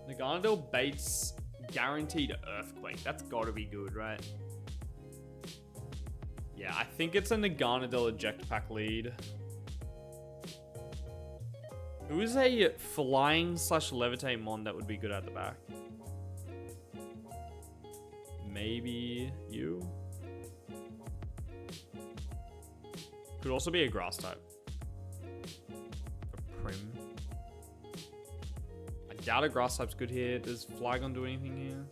Naganadel baits guaranteed Earthquake. That's gotta be good, right? Yeah, I think it's a Naganadel eject pack lead. Who is a flying / levitate mon that would be good at the back? Maybe you? Could also be a grass type. A Prim. I doubt a grass type's good here. Does Flygon do anything here?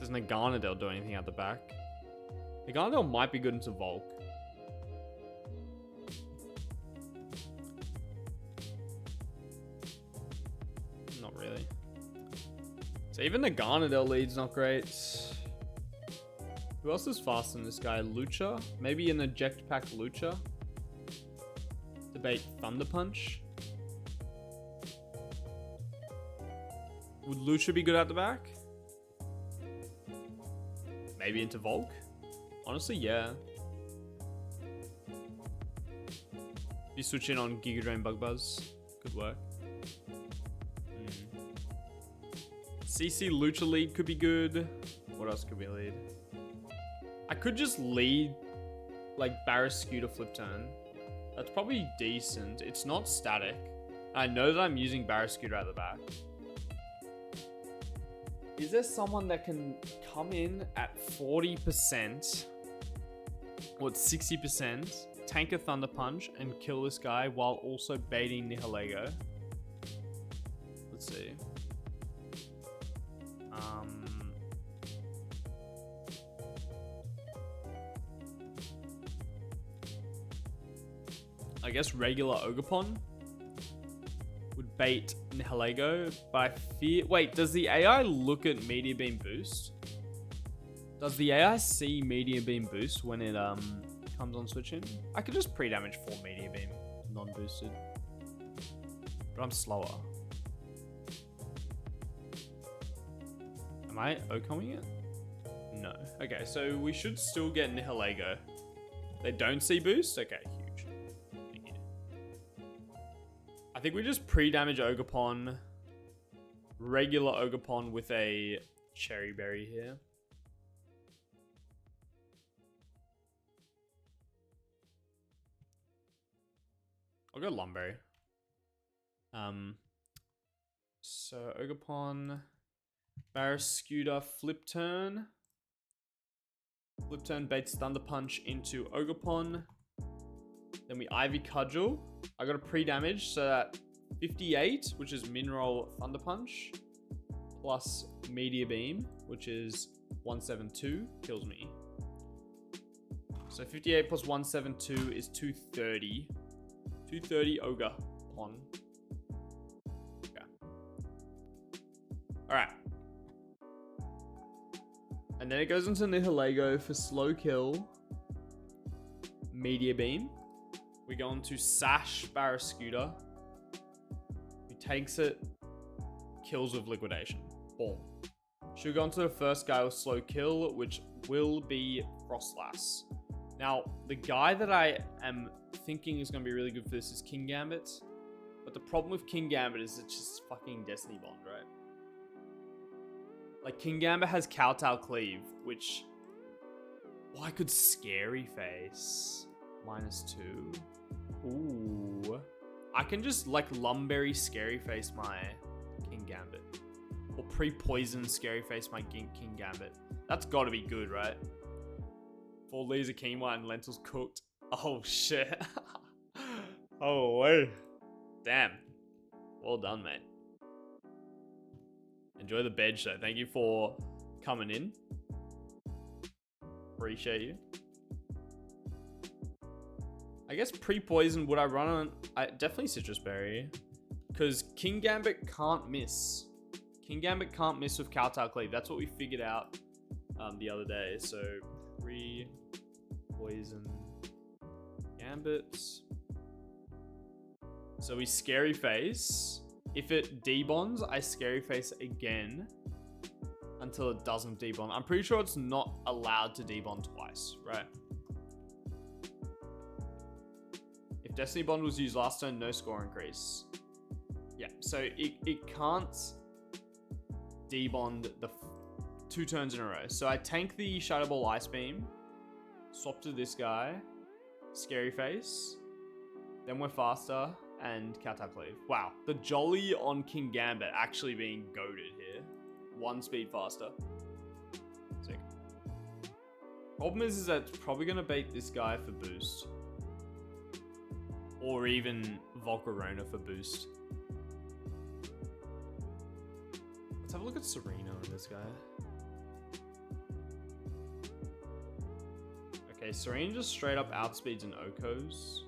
Does Naganadel do anything at the back? Naganadel might be good into Volk. So even the Naganadel lead's not great. Who else is faster than this guy? Lucha? Maybe an eject pack Lucha? Debate Thunder Punch? Would Lucha be good at the back? Maybe into Volk? Honestly, yeah. If you switch in on Giga Drain Bug Buzz, could work. CC Lucha lead could be good. What else could we lead? I could just lead like Barrascuda flip turn. That's probably decent. It's not static. I know that I'm using Barrascuda at the back. Is there someone that can come in at 40%, or 60%, tank a Thunder Punch, and kill this guy while also baiting Nihilego? Let's see. I guess regular Ogerpon would bait Nihilego, but I fear... Wait, does the AI look at Meteor Beam Boost? Does the AI see Meteor Beam Boost when it comes on switching? I could just pre-damage 4 Meteor Beam, non-boosted. But I'm slower. Am I O-coming it? No. Okay, so we should still get Nihilego. They don't see boost? Okay, huge. Thank you. I think we just pre-damage Ogerpon. Regular Ogerpon with a Cherry Berry here. I'll go Lumberry. So Ogerpon, Barrascuda, Flip Turn. Flip Turn baits Thunder Punch into Ogerpon. Then we Ivy Cudgel. I got a pre-damage, so that 58, which is Mineral Thunder Punch, plus Meteor Beam, which is 172, kills me. So 58 plus 172 is 230. 230 Ogerpon. Okay. Alright. And then it goes into Nihilego for slow kill. Meteor Beam. We go on to Sash Barrascuda. He takes it. Kills with Liquidation. Boom. Should go on to the first guy with slow kill, which will be Frostlass. Now, the guy that I am thinking is going to be really good for this is King Gambit. But the problem with King Gambit is it's just fucking Destiny Bond, right? Like, King Gambit has Kowtow Cleave, which... Oh, I could Scary Face. -2. Ooh. I can just, like, Lumberry Scary Face my King Gambit. Or pre-poison Scary Face my King Gambit. That's got to be good, right? 4 leaves of quinoa and lentils cooked. Oh, shit. Oh, wait. Damn. Well done, mate. Enjoy the bed show. Thank you for coming in. Appreciate you. I guess pre-poison, would I run on... definitely Citrus Berry. Because King Gambit can't miss. King Gambit can't miss with Kowtow Cleave. That's what we figured out the other day. So, pre-poison Gambits. So we Scary Face. If it debonds, I Scary Face again until it doesn't debond. I'm pretty sure it's not allowed to debond twice, right? If Destiny Bond was used last turn, no score increase. Yeah, so it can't debond the 2 turns in a row. So I tank the Shadow Ball Ice Beam, swap to this guy, Scary Face, then we're faster, and Kowtow Cleave. Wow, the Jolly on King Gambit actually being goated here. 1 speed faster. Sick. Problem is that it's probably going to bait this guy for boost. Or even Volcarona for boost. Let's have a look at Serena on this guy. Okay, Serena just straight up outspeeds and Okos.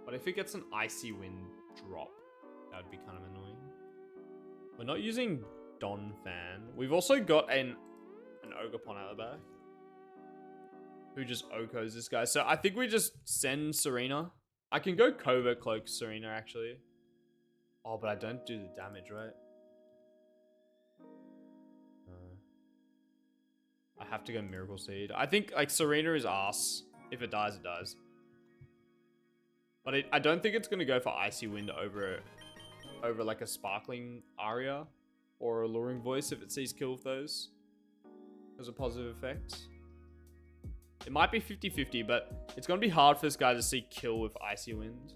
But if it gets an Icy Wind drop, that would be kind of annoying. We're not using Don Fan. We've also got an Ogerpon out of the back. Who just Okos this guy. So I think we just send Serena. I can go Covert Cloak Serena, actually. Oh, but I don't do the damage, right? I have to go Miracle Seed. I think, like, Serena is ass. If it dies, it dies. But I don't think it's going to go for Icy Wind over like a Sparkling Aria or Alluring Voice if it sees kill with those as a positive effect. It might be 50-50, but it's going to be hard for this guy to see kill with Icy Wind.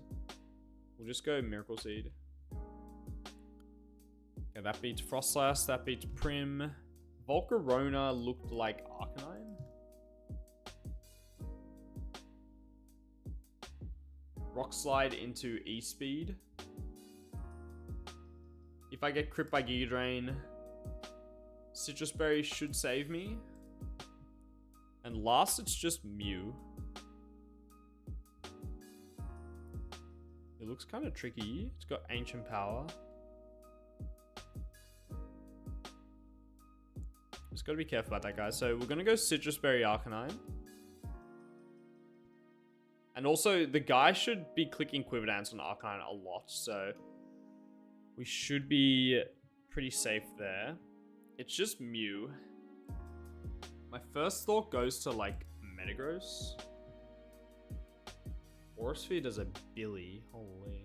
We'll just go Miracle Seed. Okay, that beats Frostlass, that beats Prim. Volcarona looked like Arcanine. Rock Slide into E-Speed. If I get crit by Giga Drain, Citrus Berry should save me. And last, it's just Mew. It looks kind of tricky. It's got Ancient Power. Just gotta be careful about that, guys. So we're gonna go Citrus Berry Arcanine. And also, the guy should be clicking Quiver Dance on Arcanine a lot, so we should be pretty safe there. It's just Mew. My first thought goes to, like, Metagross. Aura Sphere does a Billy. Holy.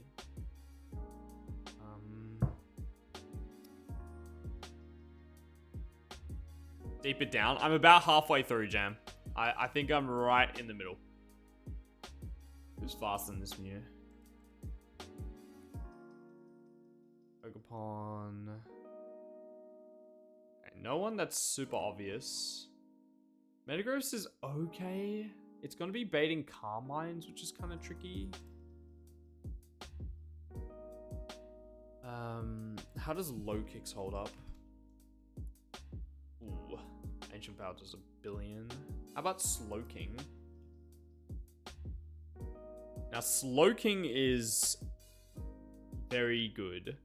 Deep it down. I'm about halfway through, Jam. I think I'm right in the middle. Who's faster than this Mew? Pokepon. Okay, no one that's super obvious. Metagross is okay. It's going to be baiting Carmines, which is kind of tricky. How does Low Kicks hold up? Ooh, Ancient Power does a billion. How about Slowking? Now, Slowking is very good.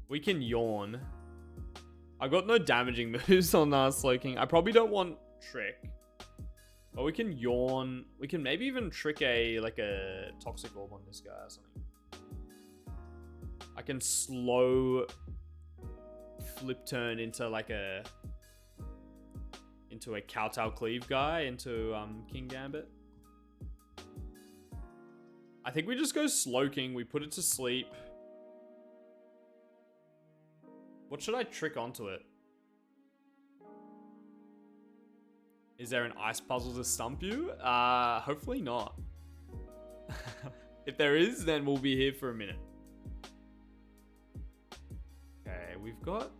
We can Yawn. I got no damaging moves on Slowking. I probably don't want Trick. But we can Yawn. We can maybe even trick a Toxic Orb on this guy or something. I can slow Flip Turn into a Kowtow Cleave guy into King Gambit. I think we just go Slowking. We put it to sleep. What should I trick onto it? Is there an ice puzzle to stump you? Hopefully not. If there is, then we'll be here for a minute. Okay, we've got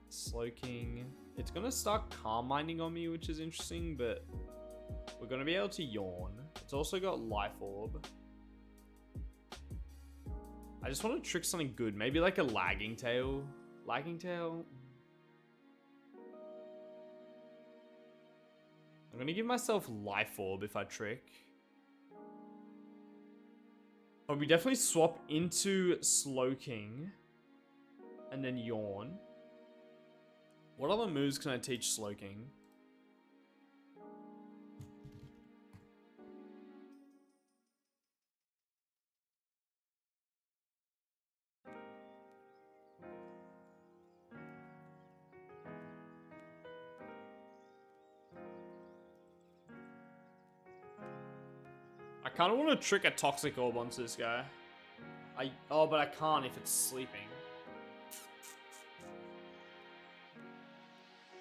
Slowking. It's gonna start Carmining on me, which is interesting, but we're gonna be able to Yawn. It's also got Life Orb. I just want to trick something good. Maybe like a Lagging Tail. Lagging Tail? I'm gonna give myself Life Orb if I trick. Oh, we definitely swap into Slowking. And then Yawn. What other moves can I teach Slowking? I kind of want to trick a Toxic Orb onto this guy. Oh, but I can't if it's sleeping.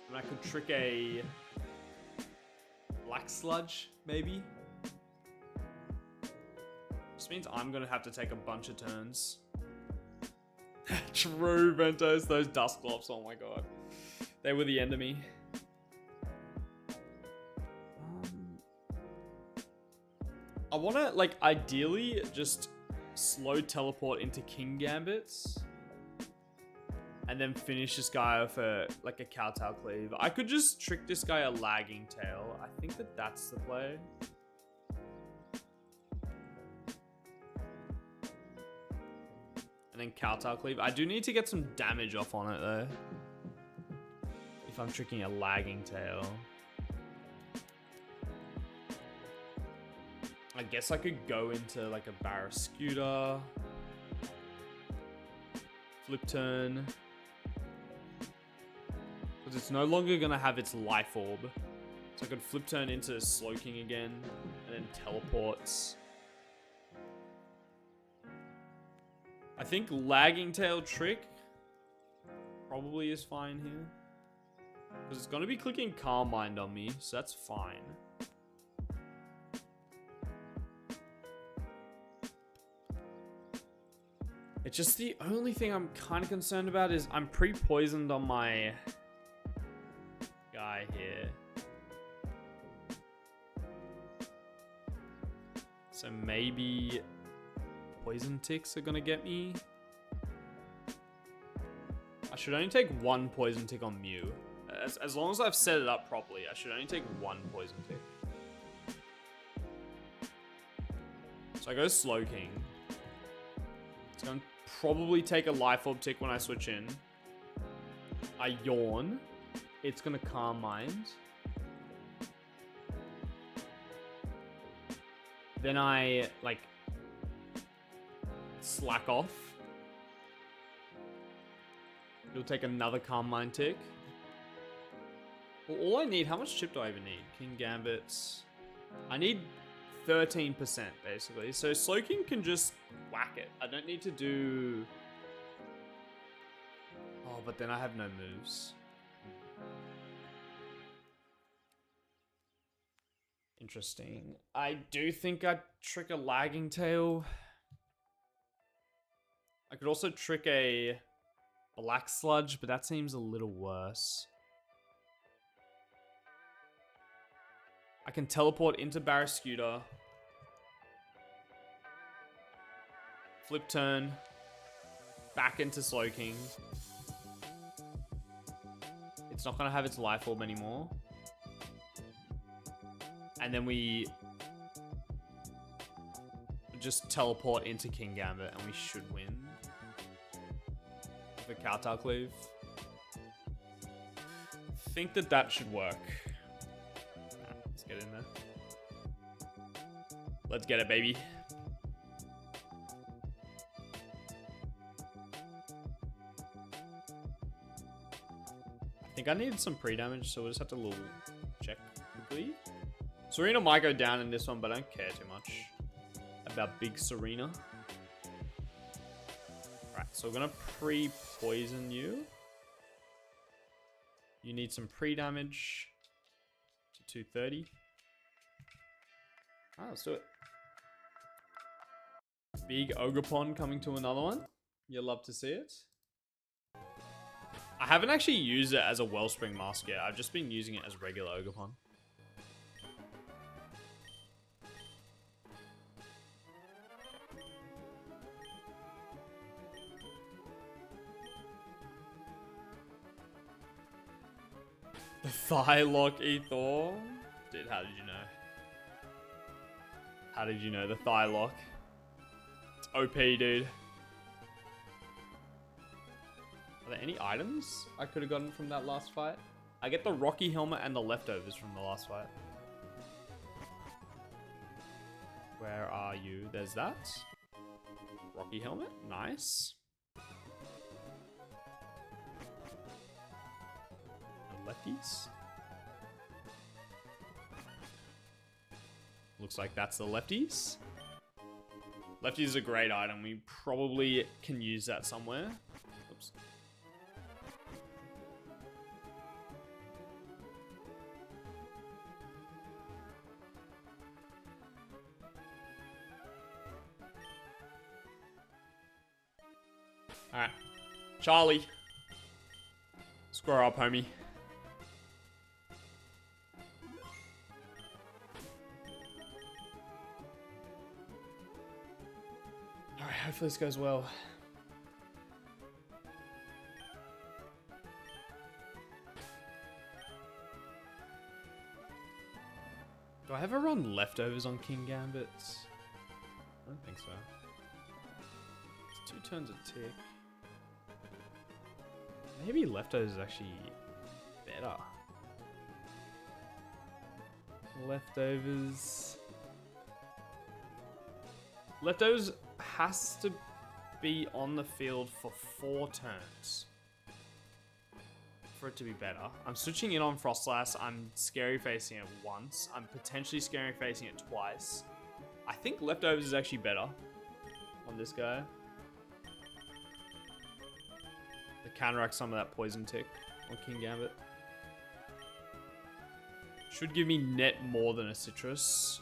And I could trick a Black Sludge, maybe. This means I'm gonna have to take a bunch of turns. True, Ventos, those Dusclops, oh my god. They were the enemy. I wanna, like, ideally just slow teleport into King Gambits. And then finish this guy off a Kowtow Cleave. I could just trick this guy a Lagging Tail. I think that's the play. And then Kowtow Cleave. I do need to get some damage off on it though. If I'm tricking a Lagging Tail. I guess I could go into like a Barrascuda. Flip Turn. Because it's no longer going to have its Life Orb. So I could Flip Turn into Slowking again. And then teleports. I think Lagging Tail trick probably is fine here. Because it's going to be clicking Calm Mind on me. So that's fine. It's just the only thing I'm kind of concerned about is I'm pre-poisoned on my guy here. So maybe poison ticks are gonna get me. I should only take one poison tick on Mew. As long as I've set it up properly, I should only take one poison tick. So I go Slowking. It's gonna probably take a Life Orb tick when I switch in. I Yawn. It's gonna Calm Mind. Then I, like, Slack Off. It'll take another Calm Mind tick. Well, all I need, how much chip do I even need? King Gambit. I need 13%, basically. So Slowking can just whack it. I don't need to do... Oh, but then I have no moves. Interesting. I do think I'd trick a Lagging Tail. I could also trick a Black Sludge, but that seems a little worse. I can teleport into Barrascuda. Flip turn. Back into Slowking. It's not going to have its Life Orb anymore. And then we just teleport into King Gambit and we should win. The Kowtow Cleave. I think that should work. Let's get in there. Let's get it, baby. I think I needed some pre-damage, so we'll just have to little check quickly. Serena might go down in this one, but I don't care too much about big Serena. Right, so we're gonna pre-poison you. You need some pre-damage to 230. Alright, let's do it. Big Ogerpon coming to another one. You'll love to see it. I haven't actually used it as a Wellspring Mask yet. I've just been using it as regular Ogerpon. The Thylock Ethor? Dude, how did you know? How did you know the Thylock? It's OP, dude. Are there any items I could have gotten from that last fight? I get the Rocky Helmet and the leftovers from the last fight. Where are you? There's that. Rocky Helmet, nice. Lefties. Looks like that's the lefties. Lefties is a great item. We probably can use that somewhere. Oops. Alright. Charlie. Square up, homie. Hopefully this goes well. Do I ever run leftovers on King Gambits? I don't think so. It's 2 turns a tick. Maybe leftovers is actually better. Leftovers. Leftovers has to be on the field for 4 turns for it to be better. I'm switching in on Frostlass. I'm scary facing it once. I'm potentially scary facing it twice. I think leftovers is actually better on this guy. To counteract some of that poison tick on King Gambit. Should give me net more than a citrus.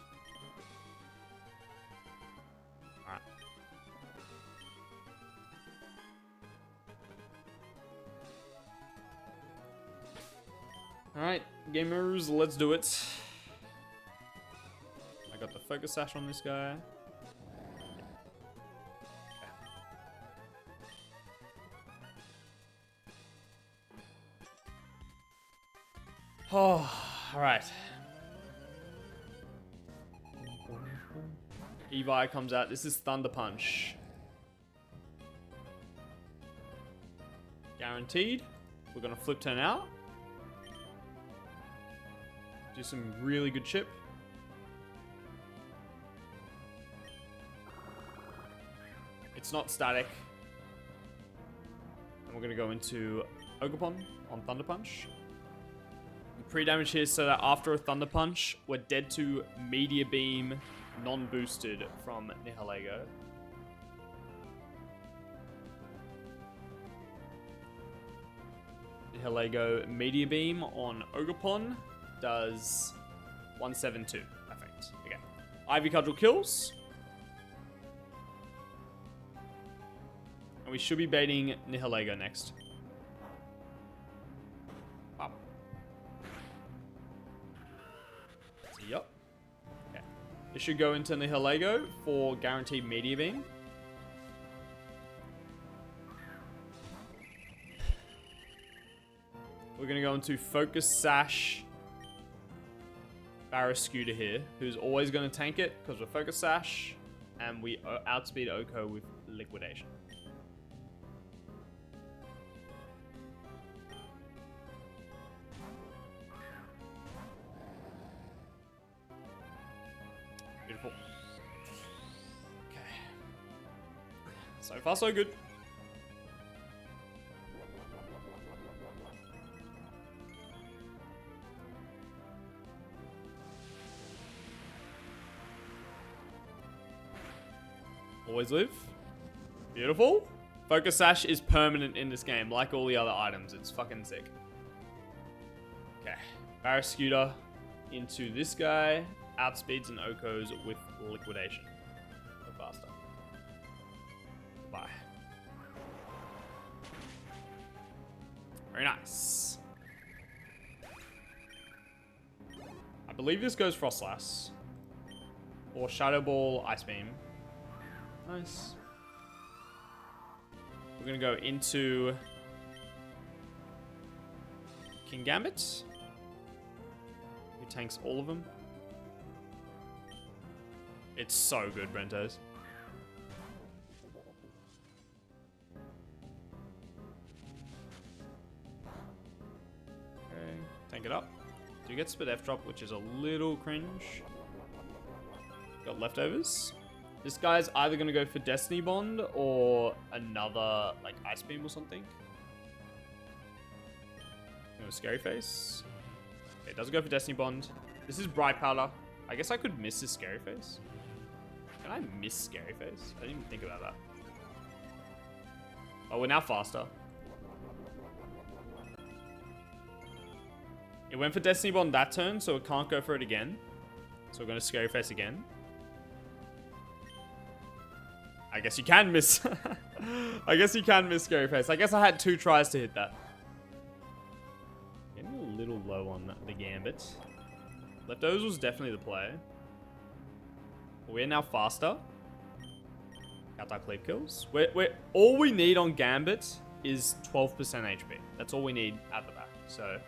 Alright, gamers, let's do it. I got the focus sash on this guy. Oh, alright. Evi comes out. This is Thunder Punch. Guaranteed. We're going to flip turn out. Do some really good chip. It's not static. And we're going to go into Ogerpon on Thunder Punch. Pre-damage here so that after a Thunder Punch, we're dead to Meteor Beam, non-boosted from Nihilego. Nihilego Meteor Beam on Ogerpon does 172 effect. Okay. Ivy Cudgel kills. And we should be baiting Nihilego next. Wow. Yup. Okay. This should go into Nihilego for guaranteed Meteor Beam. We're going to go into Focus Sash Barrascuda here, who's always going to tank it because we're Focus Sash, and we outspeed Oko with Liquidation. Beautiful. Okay. So far, so good. Always live. Beautiful. Focus Sash is permanent in this game, like all the other items. It's fucking sick. Okay. Barrascuda into this guy. Outspeeds and Okos with Liquidation. Go faster. Bye. Very nice. I believe this goes Frost Slash. Or Shadow Ball, Ice Beam. Nice. We're going to go into King Gambit, who tanks all of them. It's so good, Brentos. Okay, tank it up. Do you get Spit F drop, which is a little cringe. Got leftovers. This guy's either going to go for Destiny Bond or another, like, Ice Beam or something. Scary Face. Okay, it doesn't go for Destiny Bond. This is Bright Powder. I guess I could miss his Scary Face. Can I miss Scary Face? I didn't even think about that. Oh, we're now faster. It went for Destiny Bond that turn, so it can't go for it again. So we're going to Scary Face again. I guess you can miss. I guess you can miss Scary Face. I guess I had 2 tries to hit that. Getting a little low on the Gambit. Leftovers was definitely the play. We're now faster. Counter cleave kills. All we need on Gambit is 12% HP. That's all we need at the back. So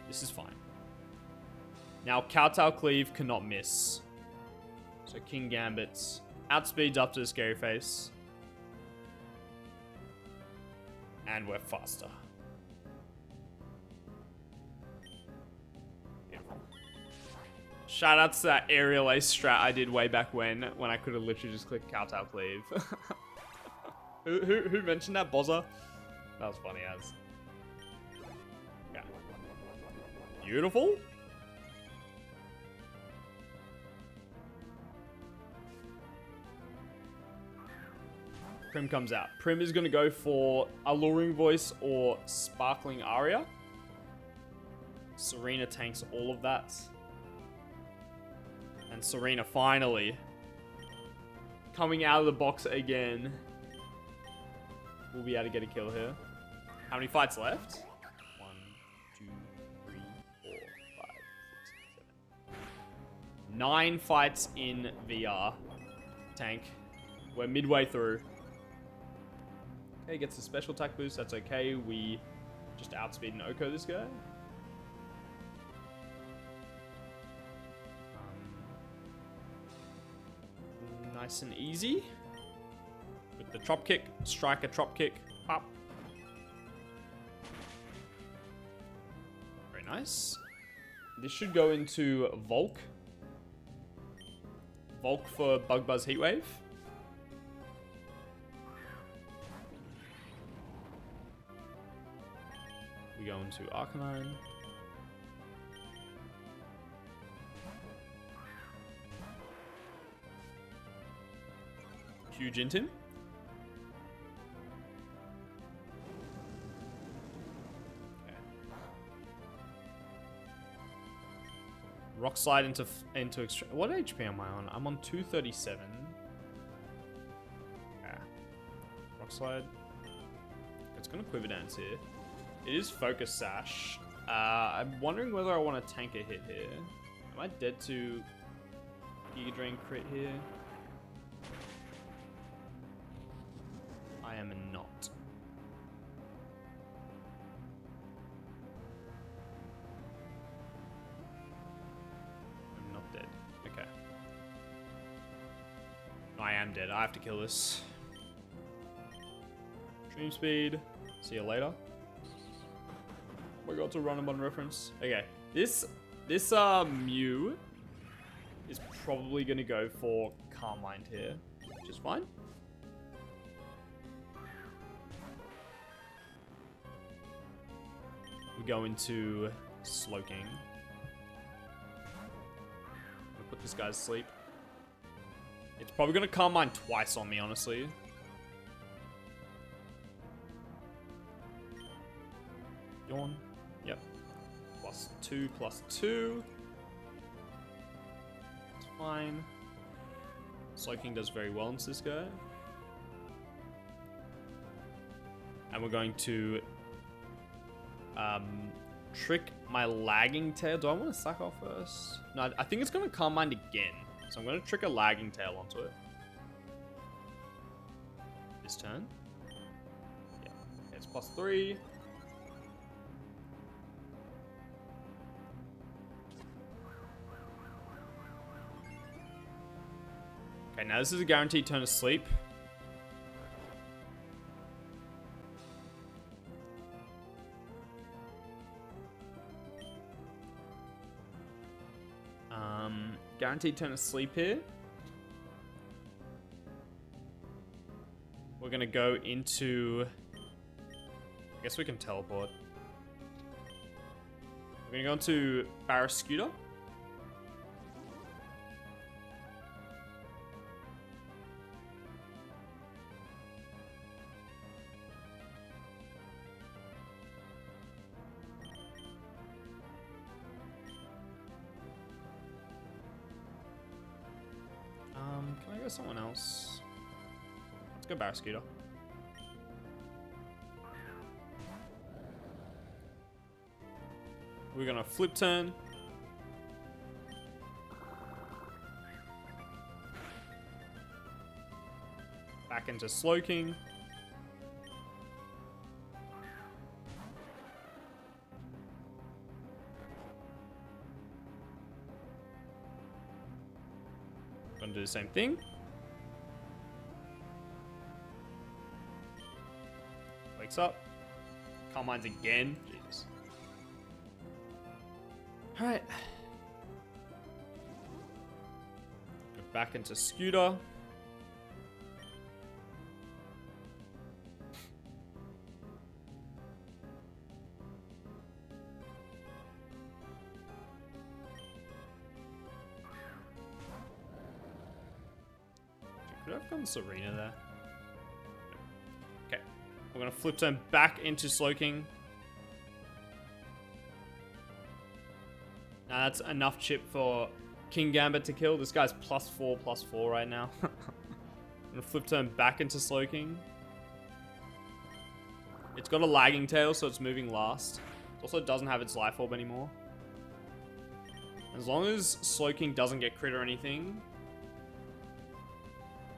this is fine. Now Kowtow Cleave cannot miss. So King Gambit's outspeeds up to the Scary Face. And we're faster. Beautiful. Shout out to that aerial ace strat I did way back when I could have literally just clicked Kowtow Cleave. who mentioned that? Bozza? That was funny as. Yeah. Beautiful. Prim comes out. Prim is going to go for Alluring Voice or Sparkling Aria. Serena tanks all of that. And Serena finally coming out of the box again. We'll be able to get a kill here. How many fights left? 1, 2, 3, 9 fights in VR. Tank. We're midway through. Okay, gets the special attack boost. That's okay. We just outspeed and Oko this guy. Nice and easy. With the drop kick. Striker drop kick. Pop. Very nice. This should go into Volk. Volk for Bug Buzz Heatwave. We go into Arcanine. Huge Intim. Okay. Rock Slide into extra. What HP am I on? I'm on 237. Yeah. Rock Slide. It's gonna Quiver Dance here. It is Focus Sash. I'm wondering whether I want to tank a hit here. Am I dead to Giga Drain crit here? I am not. I'm not dead. Okay. I am dead. I have to kill this. Dream Speed. See you later. I got to run him on reference. Okay. This Mew is probably gonna go for Calm Mind here, which is fine. We go into Slowking. We'll put this guy to sleep. It's probably gonna Calm Mind twice on me, honestly. Yawn. Yep. +2/+2. It's fine. Slowking does very well into this guy. And we're going to trick my Lagging Tail. Do I want to suck off first? No, I think it's going to Calm Mind again. So I'm going to trick a Lagging Tail onto it. This turn. Yeah. It's +3. Okay, now this is a guaranteed turn to sleep. Guaranteed turn to sleep here. We're gonna go into... I guess we can teleport. We're gonna go into Barrascuda. Can I go someone else? Let's go Barrascuda. We're gonna flip turn. Back into Slowking. Gonna do the same thing. Wakes up. Calm Minds again. Jesus. Alright. Go back into Scooter. Could I have gone Serena there? Okay. We're going to flip turn back into Slowking. Now that's enough chip for King Gambit to kill. This guy's +4/+4 right now. I'm going to flip turn back into Slowking. It's got a Lagging Tail, so it's moving last. It also doesn't have its Life Orb anymore. And As long as Slow King doesn't get crit or anything,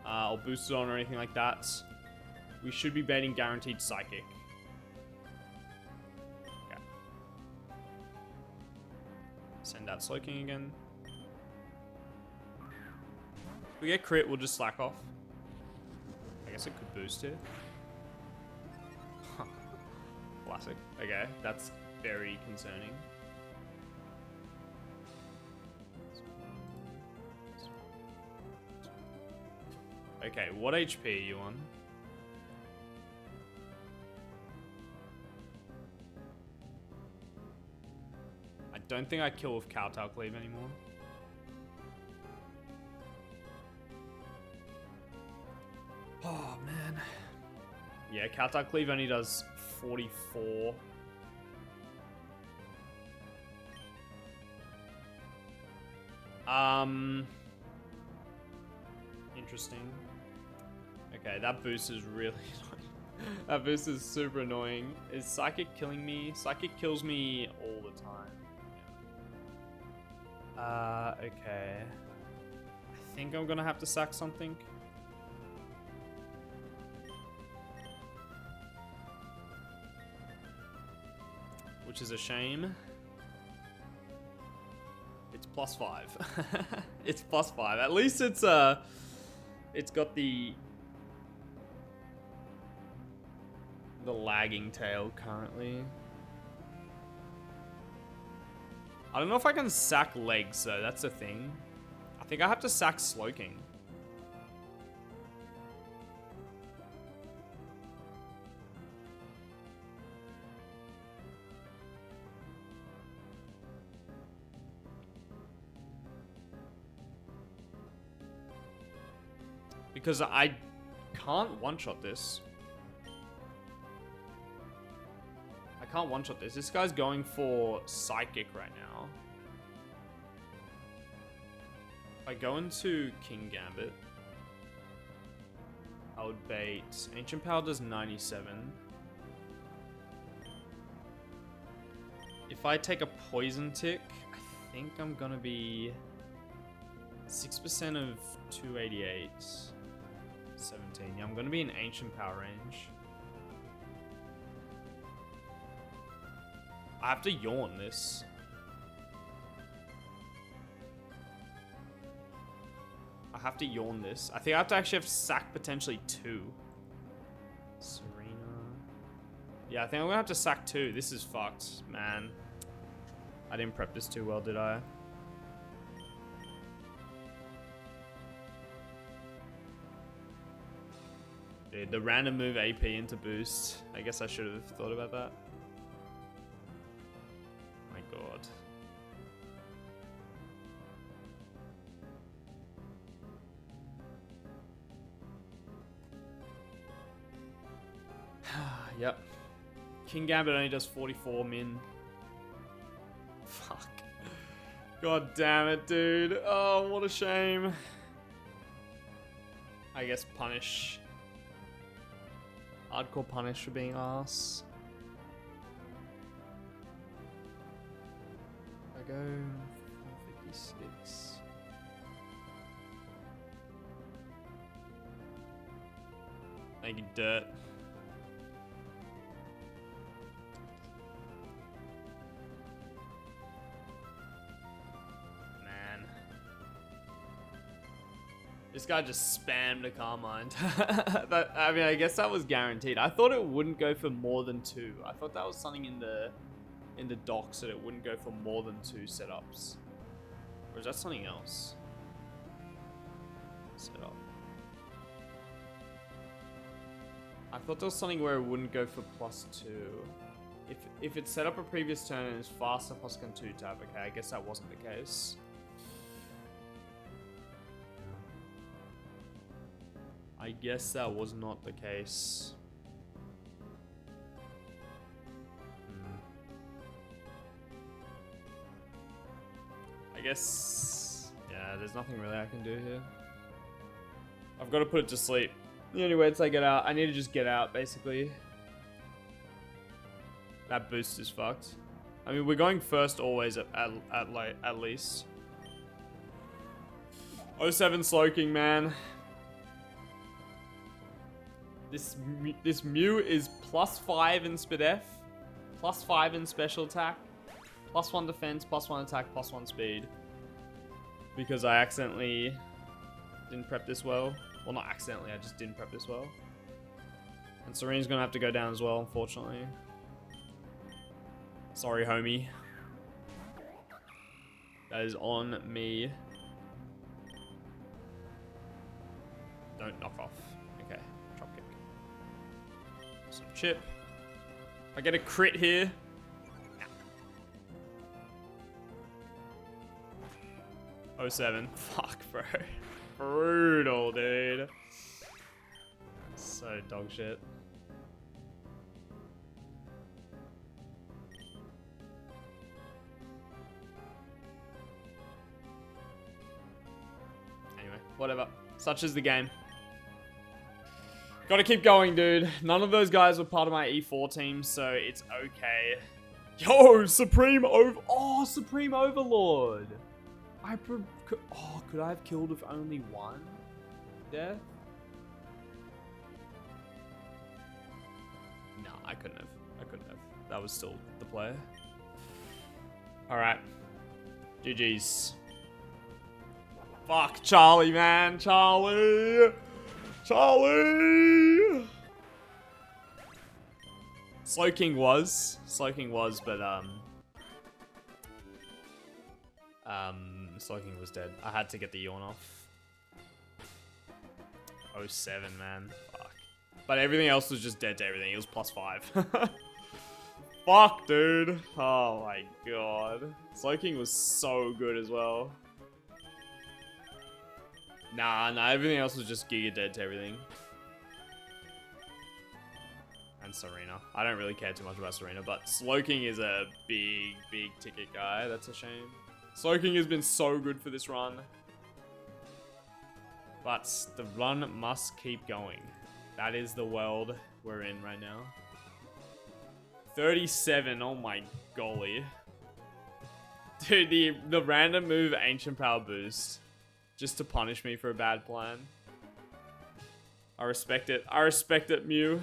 or boosted on or anything like that, we should be baiting guaranteed Psychic. Okay. Send out Slow King again. If we get crit, we'll just slack off. I guess it could boost here. Classic. Okay, that's very concerning. Okay, what HP are you on? I don't think I kill with Kowtow Cleave anymore. Oh, man. Yeah, Kowtow Cleave only does 44. Interesting. Okay, that boost is really annoying. That boost is super annoying. Is Psychic killing me? Psychic kills me all the time. Yeah. Okay. I think I'm gonna have to sack something. Which is a shame. It's +5. It's +5. At least it's got the lagging tail currently. I don't know if I can sack legs though, that's the thing. I think I have to sack Slow King. Because I can't one-shot this. I can't one-shot this. This guy's going for Psychic right now. If I go into King Gambit, I would bait. Ancient Power does 97. If I take a Poison Tick, I think I'm gonna be 6% of 288. 17. Yeah, I'm gonna be in Ancient Power range. I have to yawn this. I have to yawn this. I think I have to actually have to sack potentially 2. Serena. Yeah, I think I'm gonna have to sack 2. This is fucked, man. I didn't prep this too well, did I? Dude, the random move AP into boost. I guess I should have thought about that. My god. Yep. King Gambit only does 44 min. Fuck. God damn it, dude. Oh, what a shame. I guess punish. Hardcore punish for being ass. I go 456. Thank you, Dirt. Man. This guy just spammed a Carmine. I mean, I guess that was guaranteed. I thought it wouldn't go for more than 2. I thought that was something in the docs that it wouldn't go for more than 2 setups. Or is that something else? Setup. I thought there was something where it wouldn't go for +2. If it set up a previous turn and is faster +2 tab, okay, I guess that wasn't the case. I guess that was not the case. I guess, yeah, there's nothing really I can do here. I've got to put it to sleep. The only way to get out, I need to just get out, basically. That boost is fucked. I mean, we're going first always at least. 07 Slowking, man. This Mew is +5 in SpDef, +5 in special attack, +1 defense, +1 attack, +1 speed. Because I accidentally didn't prep this well. Well, not accidentally, I just didn't prep this well. And Serene's gonna have to go down as well, unfortunately. Sorry, homie. That is on me. Don't knock off. Okay, drop kick. Some chip. I get a crit here. Oh, 07. Fuck, bro. Brutal, dude. So dog shit. Anyway, whatever. Such is the game. Gotta keep going, dude. None of those guys were part of my E4 team, so it's okay. Yo, Supreme Overlord. Could I have killed with only one death? No, I couldn't have. That was still the play. Alright. GG's. Fuck, Charlie, man. Charlie! Slowking was, but Slowking was dead. I had to get the yawn off. 07, man. Fuck. But everything else was just dead to everything. It was +5. Fuck, dude. Oh my god. Slowking was so good as well. Nah, everything else was just giga dead to everything. And Serena. I don't really care too much about Serena, but Slowking is a big ticket guy. That's a shame. Slowking has been so good for this run. But the run must keep going. That is the world we're in right now. 37, oh my golly. Dude, the random move Ancient Power Boost. Just to punish me for a bad plan. I respect it. I respect it, Mew.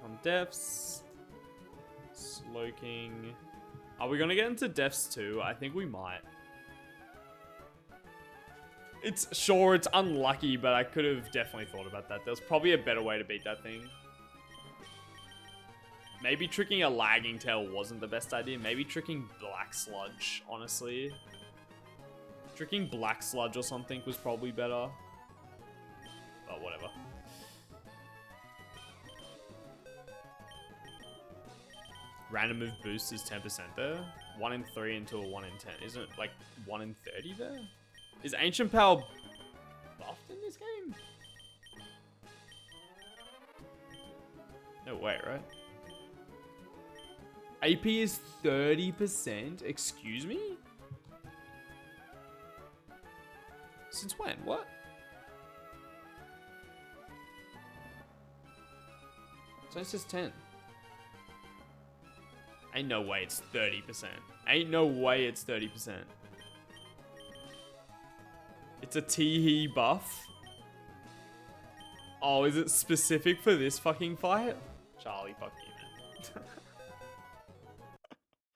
On deaths. Slowking. Are we gonna get into deaths too? I think we might. It's unlucky, but I could have definitely thought about that. There's probably a better way to beat that thing. Maybe tricking a lagging tail wasn't the best idea. Maybe tricking Black Sludge, honestly. Tricking Black Sludge or something was probably better. But whatever. Random move boost is 10% there. 1 in 3 into a 1 in 10. Isn't it like 1 in 30 there? Is Ancient Power buffed in this game? No way, right? AP is 30%? Excuse me? Since when? What? So it says 10. Ain't no way it's 30%. Ain't no way it's 30%. It's a Teehee buff. Oh, is it specific for this fucking fight? Charlie, fuck you,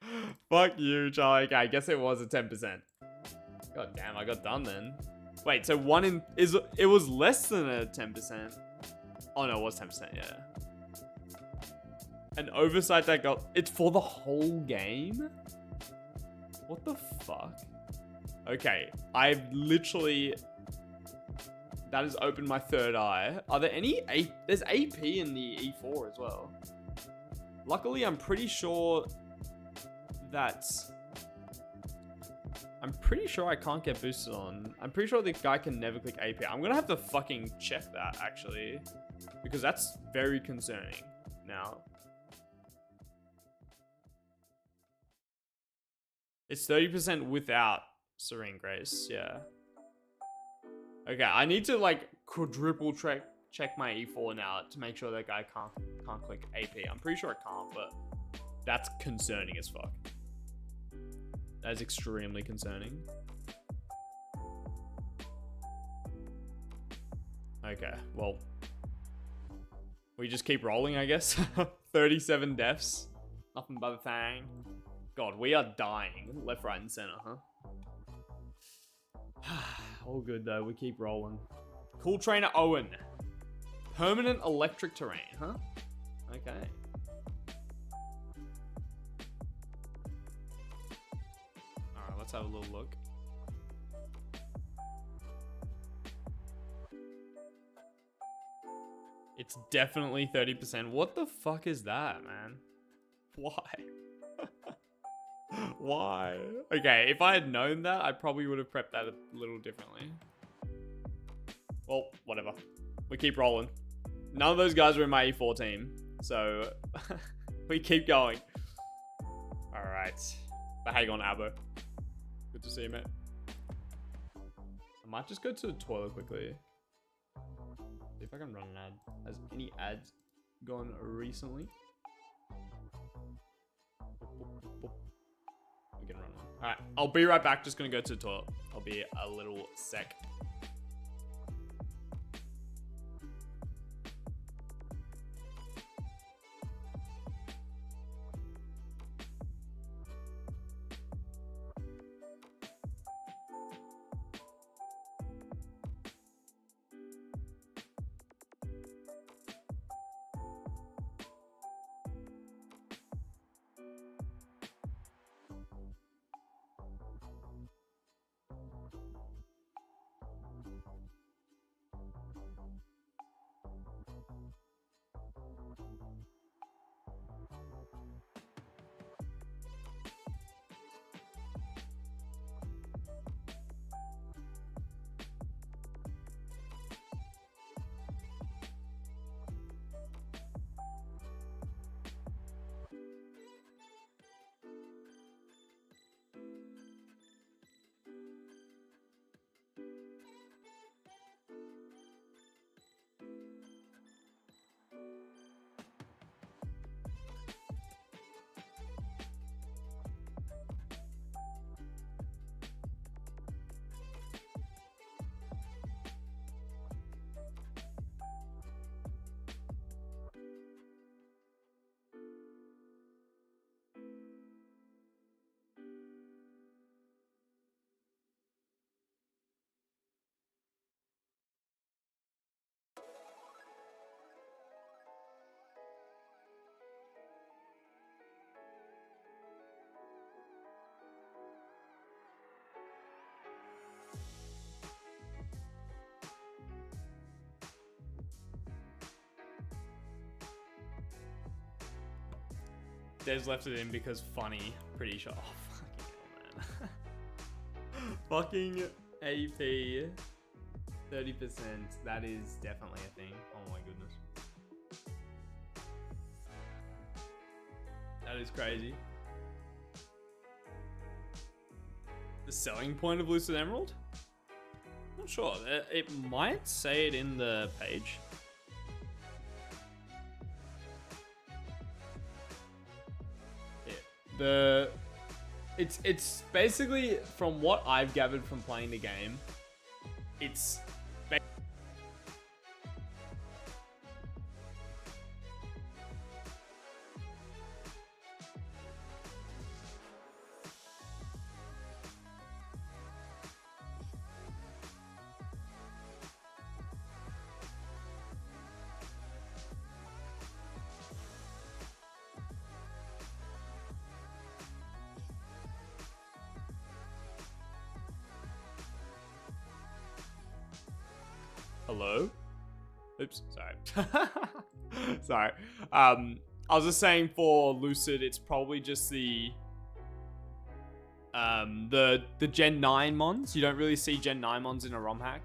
man. Fuck you, Charlie. Okay, I guess it was a 10%. God damn, I got done then. Wait, so it was less than a 10%. Oh no, it was 10%, yeah. An oversight that it's for the whole game? What the fuck? Okay, I've literally, that has opened my third eye. Are there any, there's AP in the E4 as well. Luckily, I'm pretty sure I can't get boosted on. I'm pretty sure the guy can never click AP. I'm gonna have to fucking check that, actually. Because that's very concerning now. It's 30% without Serene Grace, yeah. Okay, I need to like quadruple check my E4 now to make sure that guy can't click AP. I'm pretty sure I can't, but That's concerning as fuck. That is extremely concerning. Okay, well, we just keep rolling, I guess. 37 deaths. Nothing but a thing. God, we are dying. Left, right, and center, huh? All good, though. We keep rolling. Cool Trainer Owen. Permanent electric terrain, huh? Okay. Alright, let's have a little look. It's definitely 30%. What the fuck is that, man? Why? Why? Okay, if I had known that, I probably would have prepped that a little differently. Well, whatever. We keep rolling. None of those guys are in my E4 team, so we keep going. All right. But hang on, Abo. Good to see you, mate. I might just go to the toilet quickly. See if I can run an ad. Has any ads gone recently? We can run one. All right, I'll be right back. Just gonna go to the toilet. I'll be a little sec. Des left it in because funny. Pretty sure. Oh, fucking hell, man. Fucking AP. 30%. That is definitely a thing. Oh my goodness. That is crazy. The selling point of Lucid Emerald? Not sure. It might say it in the page. It's basically, from what I've gathered from playing the game, it's hello? Oops, sorry. Sorry. I was just saying for Lucid, it's probably just the Gen 9 mons. You don't really see Gen 9 mons in a ROM hack.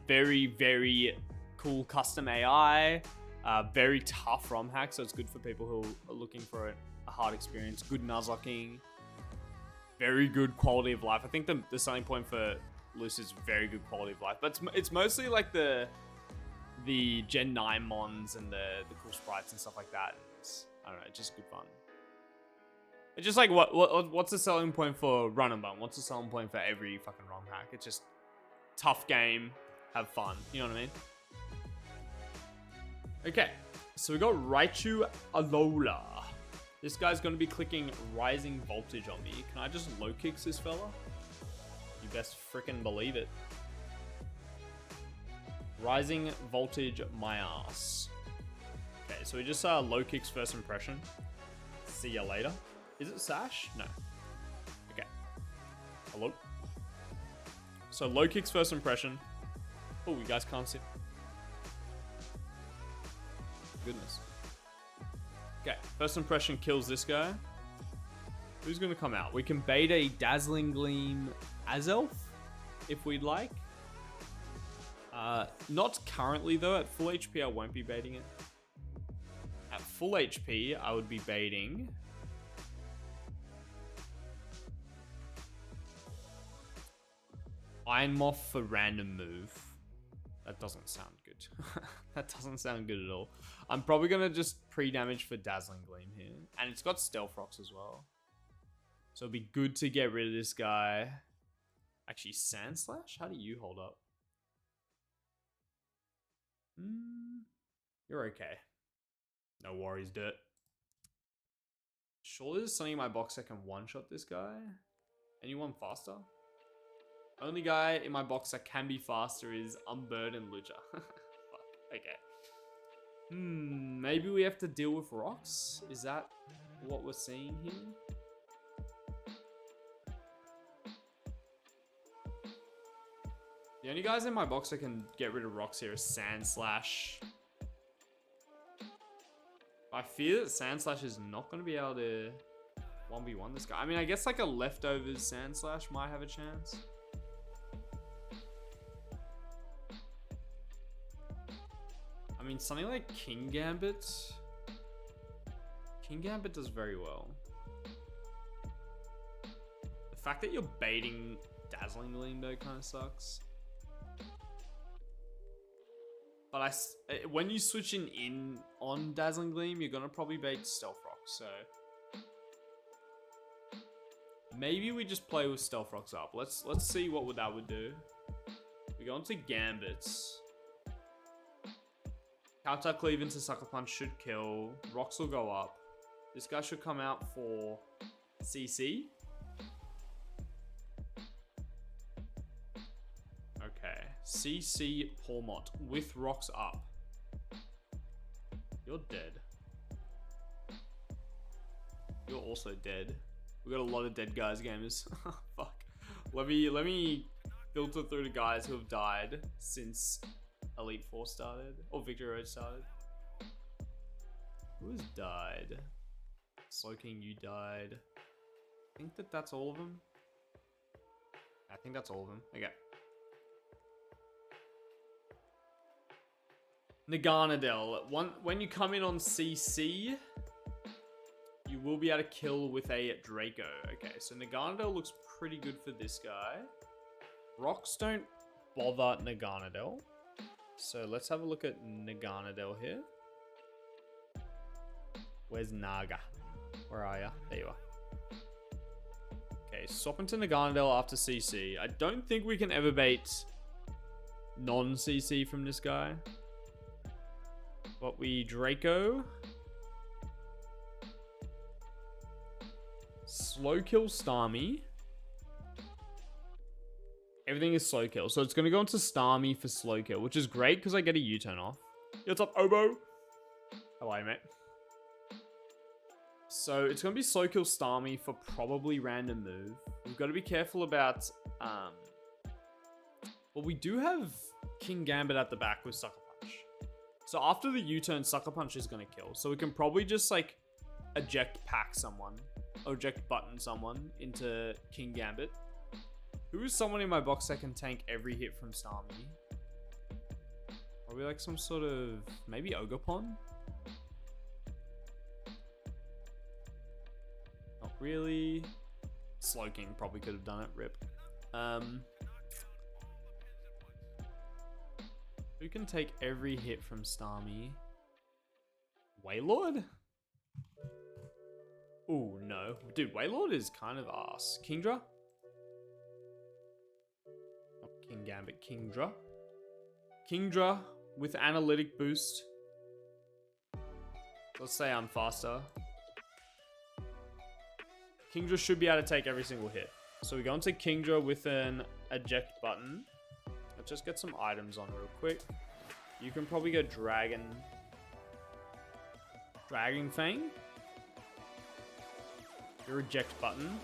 Very, very cool custom AI. Very tough ROM hack, so it's good for people who are looking for a hard experience. Good Nuzlocking. Very good quality of life. I think the selling point for Lucid's very good quality of life, but it's mostly like the Gen 9 mons and the cool sprites and stuff like that. I don't know, it's just good fun. It's just like, what's the selling point for run and bump? What's the selling point for every fucking ROM hack? It's just tough game, have fun. You know what I mean? Okay, so we got Raichu Alola. This guy's going to be clicking Rising Voltage on me. Can I just low kicks this fella? You best freaking believe it. Rising Voltage my ass. Okay, so we just low kicks first impression. See ya later. Is it Sash? No. Okay. Hello? So low kicks first impression. Oh, you guys can't see. Goodness. Okay, first impression kills this guy. Who's gonna come out? We can bait a Dazzling Gleam Azelf, if we'd like. Not currently though. At full HP, I won't be baiting it. At full HP, I would be baiting... Iron Moth for random move. That doesn't sound good. That doesn't sound good at all. I'm probably going to just pre-damage for Dazzling Gleam here. And it's got Stealth Rocks as well. So it'd be good to get rid of this guy. Actually, Sand Slash? How do you hold up? You're okay. No worries, Dirt. Surely there's something in my box that can one-shot this guy. Anyone faster? Only guy in my box that can be faster is Unburdened Lucha. Fuck. Okay. Maybe we have to deal with rocks? Is that what we're seeing here? The only guys in my box that can get rid of rocks here is Sand Slash. I fear that Sand Slash is not going to be able to 1v1 this guy. I mean, I guess like a leftovers Sand Slash might have a chance. I mean, something like King Gambit. King Gambit does very well. The fact that you're baiting Dazzling Gleam though kind of sucks. But when you switch in on Dazzling Gleam, you're gonna probably bait Stealth Rock. So maybe we just play with Stealth Rocks up. Let's see what that would do. We go into Gambits. Counter Cleave into Sucker Punch should kill. Rocks will go up. This guy should come out for CC. Okay. CC Palmot with rocks up. You're dead. You're also dead. We got a lot of dead guys, gamers. Fuck. Let me filter through the guys who have died since Elite 4 started, or Victory Road started. Who has died? Slowking, you died. I think that's all of them. I think that's all of them. Okay. Naganadel. When you come in on CC, you will be able to kill with a Draco. Okay, so Naganadel looks pretty good for this guy. Rocks don't bother Naganadel. So let's have a look at Naganadel here. Where's Naga? Where are ya? There you are. Okay, swap into Naganadel after CC. I don't think we can ever bait non-CC from this guy. But we Draco. Slow kill Starmie. Everything is slow kill. So it's going to go into Starmie for slow kill, which is great because I get a U-turn off. Yo, what's up, Obo? How are you, mate? So it's going to be slow kill Starmie for probably random move. We've got to be careful about... well, we do have King Gambit at the back with Sucker Punch. So after the U-turn, Sucker Punch is going to kill. So we can probably just like eject pack someone. Or eject button someone into King Gambit. Who is someone in my box that can tank every hit from Starmie? Are we like some sort of... maybe Ogopon? Not really. Slowking probably could have done it. Rip. Who can take every hit from Starmie? Wailord? Ooh, no. Dude, Waylord is kind of ass. Kingdra? Not King Gambit, Kingdra. Kingdra with analytic boost. Let's say I'm faster. Kingdra should be able to take every single hit. So we go into Kingdra with an eject button. Let's just get some items on real quick. You can probably go Dragon Fang. Your eject button.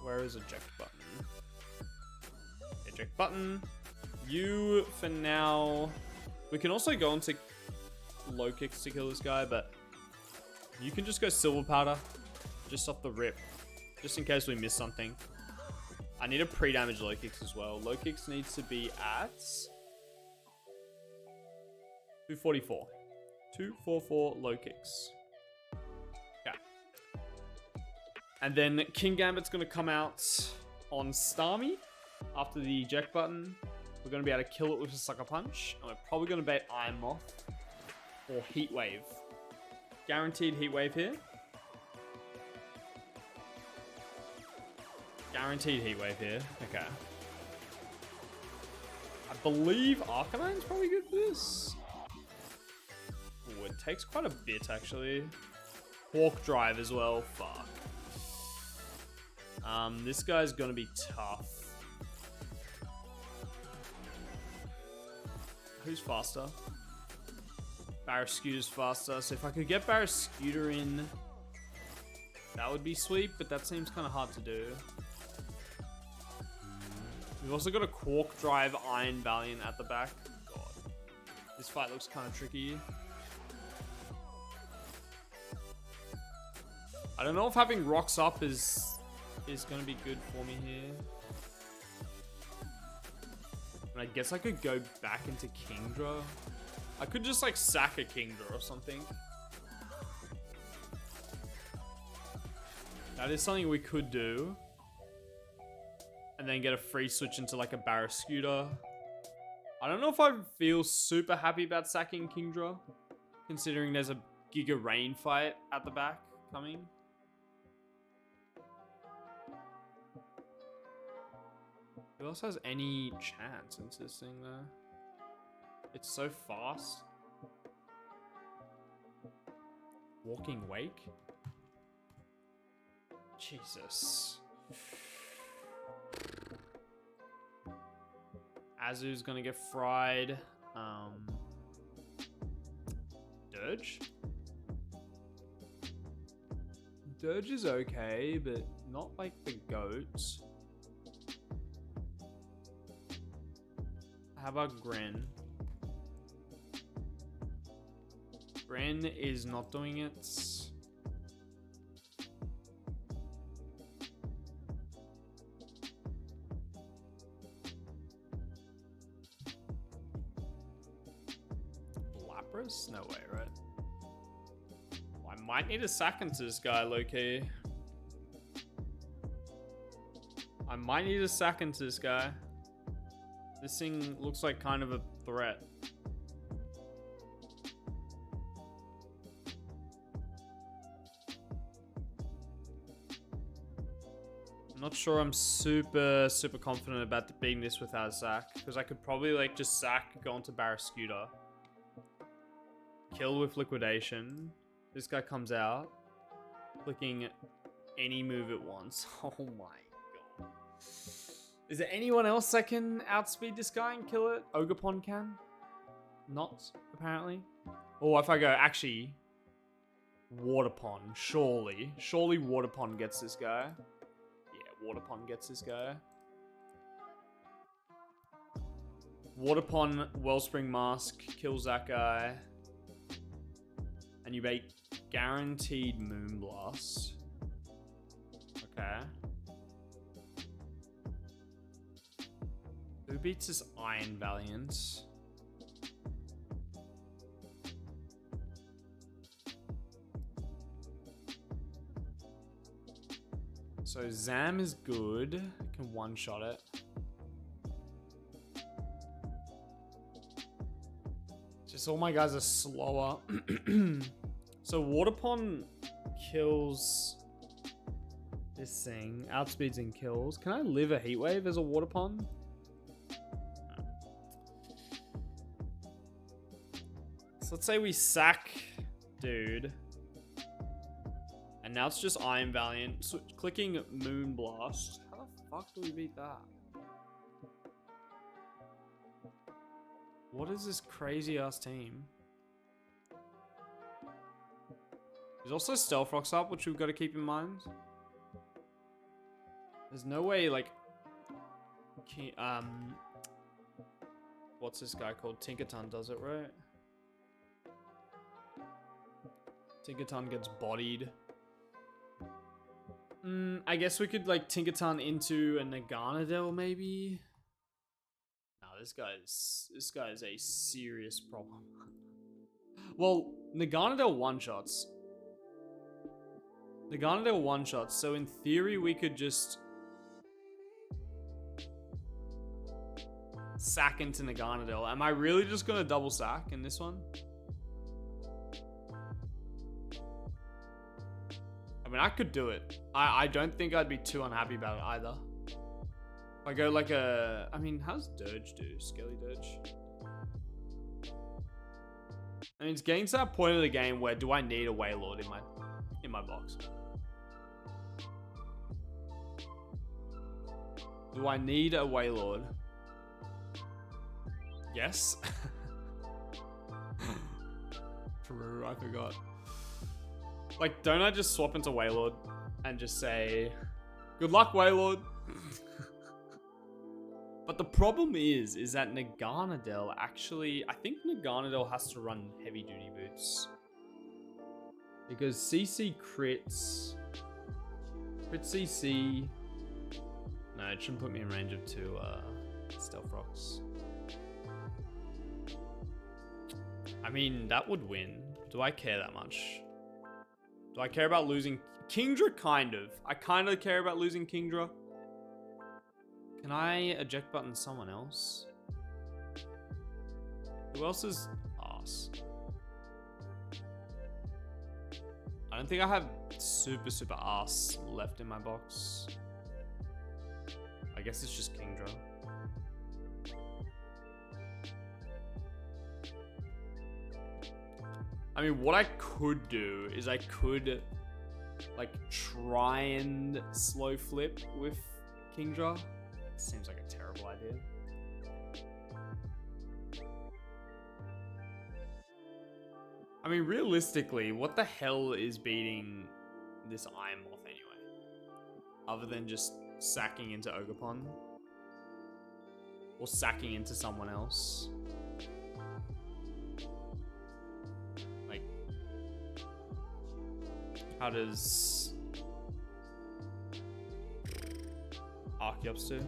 Where is eject button? Eject button. You, for now... We can also go into low kicks to kill this guy, but... You can just go silver powder. Just off the rip. Just in case we miss something. I need a pre-damage low kicks as well. Low kicks needs to be at... 244. 244 low kicks. Okay. And then King Gambit's going to come out on Starmie after the eject button. We're going to be able to kill it with a Sucker Punch. And we're probably going to bait Iron Moth or Heat Wave. Guaranteed Heat Wave here. Guaranteed Heat Wave here. Okay. I believe Arcanine's probably good for this. Ooh, it takes quite a bit, actually. Hawk Drive as well. Fuck. This guy's gonna be tough. Who's faster? Barrascuta's faster. So if I could get Barrascuta in, that would be sweet, but that seems kind of hard to do. We've also got a Quark Drive Iron Valiant at the back. God. This fight looks kind of tricky. I don't know if having Rocks up is going to be good for me here. And I guess I could go back into Kingdra. I could just like sack a Kingdra or something. That is something we could do. And then get a free switch into like a Barrascuta. I don't know if I feel super happy about sacking Kingdra, considering there's a Giga Rain fight at the back coming. Who else has any chance into this thing though? It's so fast. Walking Wake? Jesus. Azu's gonna get fried. Dirge? Dirge is okay, but not like the goats. How about Gren? Gren is not doing it. Lapras? No way, right? Well, I might need a sack into this guy, low-key. I might need a sack into this guy. This thing looks like kind of a threat. I'm not sure I'm super confident about beating this without Zac, because I could probably like just Zac, go into Barrascuta, kill with Liquidation. This guy comes out, clicking any move it wants. Oh my god. Is there anyone else that can outspeed this guy and kill it? Ogerpon can? Not, apparently. Or if I go, actually, Waterpon, surely. Surely Waterpon gets this guy. Yeah, Waterpon gets this guy. Waterpon, Wellspring Mask, kills that guy. And you bait guaranteed Moonblast. Okay. Who beats this Iron Valiant? So So Zam is good. Can one-shot it. Just all my guys are slower. So Water Pond kills this thing. Outspeeds and kills. Can I live a Heat Wave as a Water Pond? So let's say we sack dude. And now it's just Iron Valiant. So clicking Moon Blast. How the fuck do we beat that? What is this crazy ass team? There's also Stealth Rocks up, which we've got to keep in mind. There's no way, like... what's this guy called? Tinkerton does it, right? Tinkerton gets bodied. I guess we could, like, Tinkerton into a Naganadel, maybe? No, this guy is a serious problem. Well, Naganadel one-shots. Naganadel one-shots, so in theory we could just sack into Naganadel. Am I really just gonna double sack in this one? I mean, I could do it. I don't think I'd be too unhappy about it either. If I go like a... I mean, how's Dirge do? Skelly Dirge? I mean, it's getting to that point of the game where do I need a Wailord in my box? Do I need a Wailord? Yes. True, I forgot. Like, don't I just swap into Wailord and just say, good luck, Wailord? But the problem is that Naganadel actually, I think Naganadel has to run heavy duty boots. Because CC crits, crit CC, no, it shouldn't put me in range of 2 Stealth Rocks. I mean, that would win. Do I care that much? Do I care about losing Kingdra? Kind of. I kind of care about losing Kingdra. Can I eject button someone else? Who else is ass? I don't think I have super ass left in my box. I guess it's just Kingdra. I mean, what I could do is I could, like, try and slow flip with Kingdra. Seems like a terrible idea. I mean, realistically, what the hell is beating this Iron Moth anyway? Other than just sacking into Ogerpon? Or sacking into someone else? Like, how does Archeops do?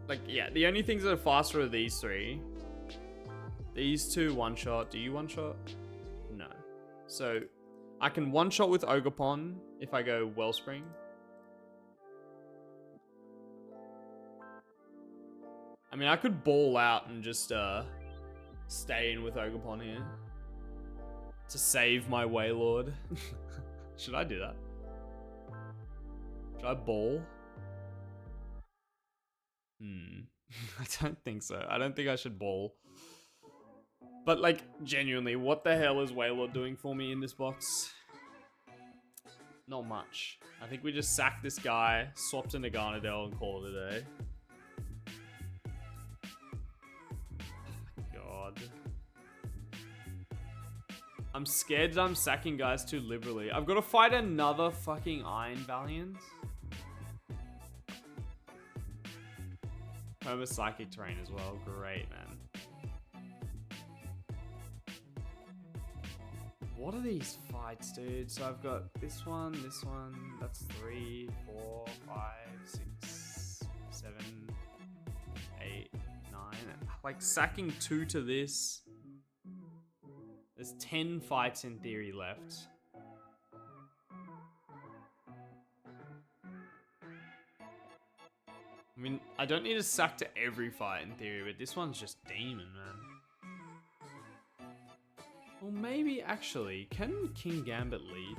Like, yeah, the only things that are faster are these 3. These 2 one-shot. Do you one-shot? No. So, I can one-shot with Ogerpon if I go Wellspring. I mean, I could ball out and just stay in with Ogerpon here. To save my Wailord. Should I do that? Should I ball? I don't think so. I don't think I should ball. But, like, genuinely, what the hell is Wailord doing for me in this box? Not much. I think we just sack this guy, swap to Naganadel, and call it a day. God. I'm scared that I'm sacking guys too liberally. I've got to fight another fucking Iron Valiant. Home of Psychic Terrain as well. Great, man. What are these fights, dude? So I've got this one, that's 3, 4, 5, 6, 7, 8, 9. Like sacking 2 to this. There's 10 fights in theory left. I mean, I don't need to sack to every fight in theory, but this one's just demon, man. Well, maybe actually, can King Gambit lead?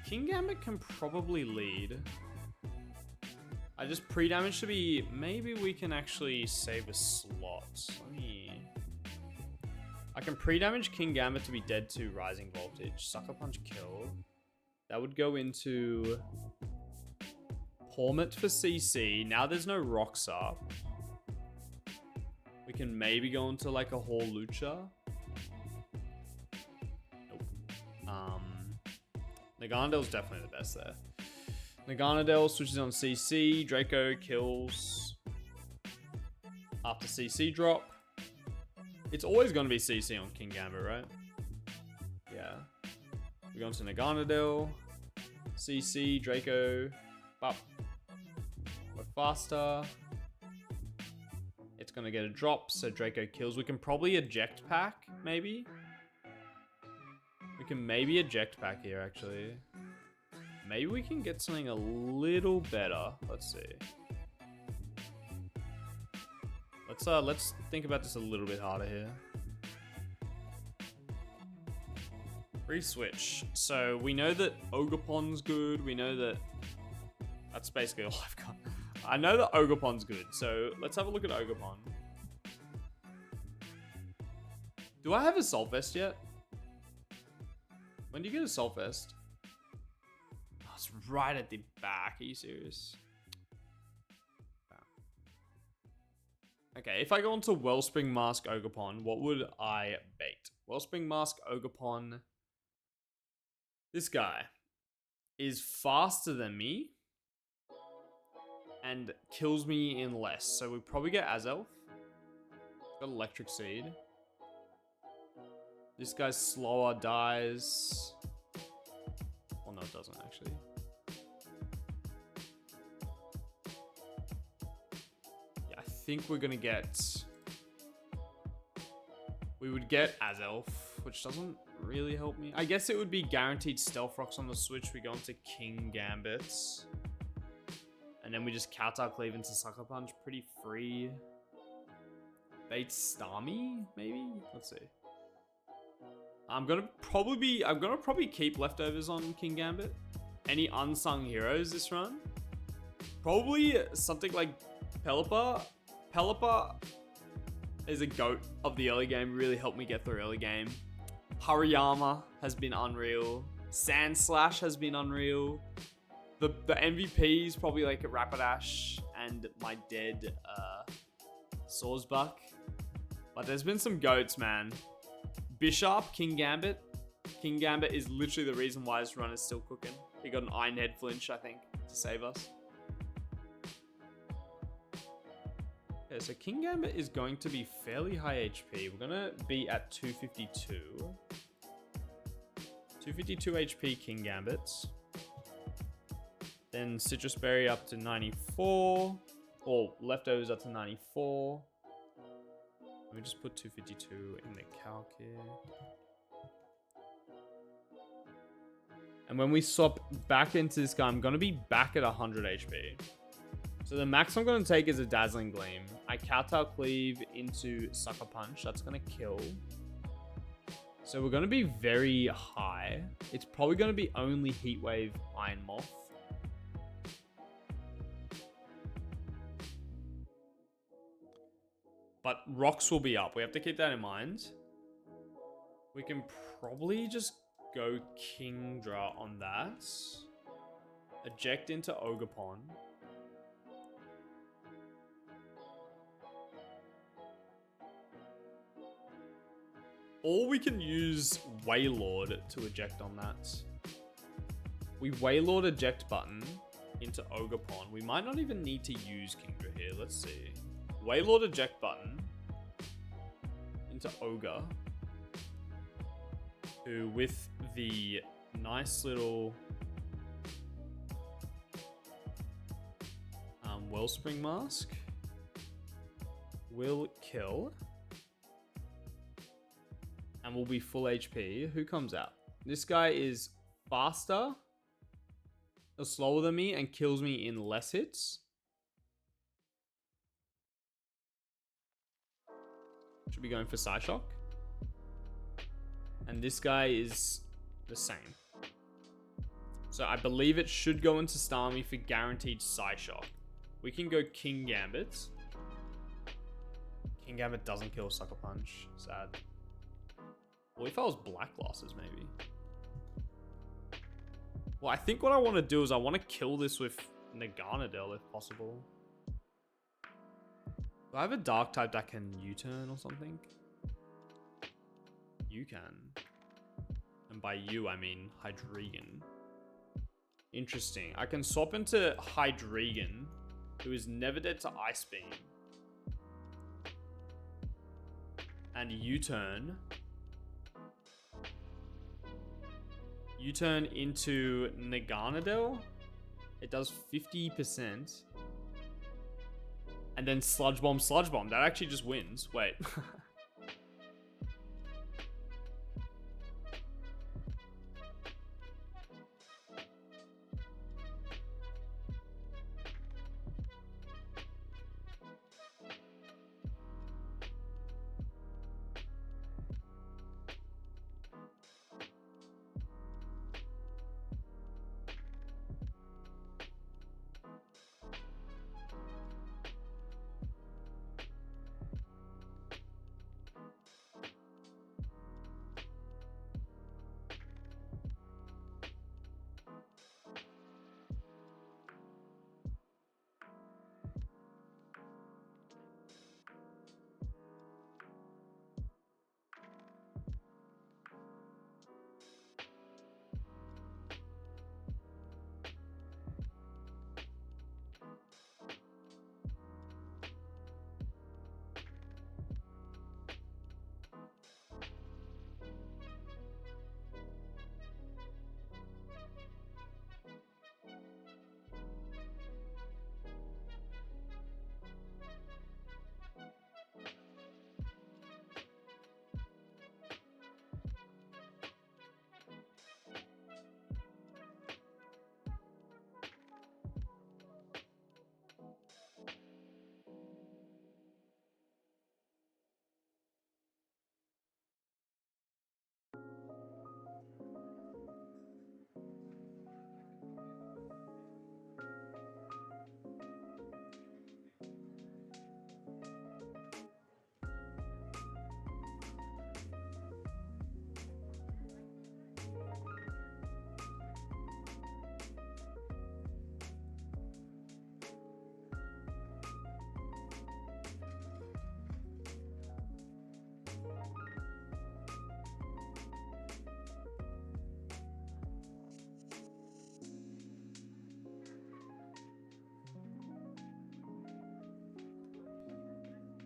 King Gambit can probably lead. I just pre-damage to be, maybe we can actually save a slot. I can pre-damage King Gambit to be dead to Rising Voltage. Sucker Punch kill. That would go into Pormit for CC. Now there's no rocks up. We can maybe go into like a Hall Lucha. Nope. Naganadale's definitely the best there. Naganadale switches on CC. Draco kills after CC drop. It's always going to be CC on King Gambit, right? Yeah. We go into Naganadale. CC, Draco. Bop. We're faster. It's going to get a drop, so Draco kills. We can probably eject pack, maybe. We can maybe eject pack here, actually. Maybe we can get something a little better. Let's see. Let's think about this a little bit harder here. Free switch. So we know that Ogerpon's good. We know that that's basically all I've got. I know that Ogerpon's good. So let's have a look at Ogerpon. Do I have a Assault Vest yet? When do you get a Assault Vest? Oh, it's right at the back. Are you serious? Okay, if I go into Wellspring Mask Ogerpon, what would I bait? Wellspring Mask Ogerpon. This guy is faster than me and kills me in less. So we probably get Azelf. Got Electric Seed. This guy's slower, dies. Well, no, it doesn't actually. I think we're gonna get. We would get Azelf, which doesn't really help me. I guess it would be guaranteed Stealth Rocks on the switch. We go into King Gambits. And then we just Counter Cleave into Sucker Punch. Pretty free. Bait Starmie, maybe? Let's see. I'm gonna probably keep leftovers on King Gambit. Any unsung heroes this run? Probably something like Pelipper. Pelipper is a goat of the early game. Really helped me get through early game. Hariyama has been unreal. Sand Slash has been unreal. The MVP is probably like a Rapidash and my dead Sawsbuck. But there's been some goats, man. Bishop, King Gambit. King Gambit is literally the reason why this run is still cooking. He got an Iron Head flinch, I think, to save us. Okay, so King Gambit is going to be fairly high HP. We're going to be at 252. 252 HP King Gambits. Then Citrus Berry up to 94. Or leftovers up to 94. Let me just put 252 in the calc here. And when we swap back into this guy, I'm going to be back at 100 HP. So the max I'm going to take is a Dazzling Gleam. I Kowtow Cleave into Sucker Punch. That's going to kill. So we're going to be very high. It's probably going to be only Heat Wave Iron Moth. But rocks will be up. We have to keep that in mind. We can probably just go Kingdra on that. Eject into Ogerpon. Or we can use Wailord to eject on that. We Wailord eject button into Ogerpon. We might not even need to use Kingdra here. Let's see. Wailord eject button into Ogre. Who, with the nice little Wellspring Mask, will kill. And will be full HP. Who comes out? This guy is faster slower than me and kills me in less hits. Should be going for Psyshock. And this guy is the same. So I believe it should go into Starmie for guaranteed Psyshock. We can go King Gambit. King Gambit doesn't kill Sucker Punch. Sad. Well, if I was Black Glasses, maybe. Well, I think what I want to do is I want to kill this with Naganadel if possible. Do I have a Dark type that can U-turn or something? You can. And by you, I mean Hydreigon. Interesting. I can swap into Hydreigon, who is never dead to Ice Beam. And U-turn. U-turn into Naganadel. It does 50%. And then Sludge Bomb. That actually just wins. Wait.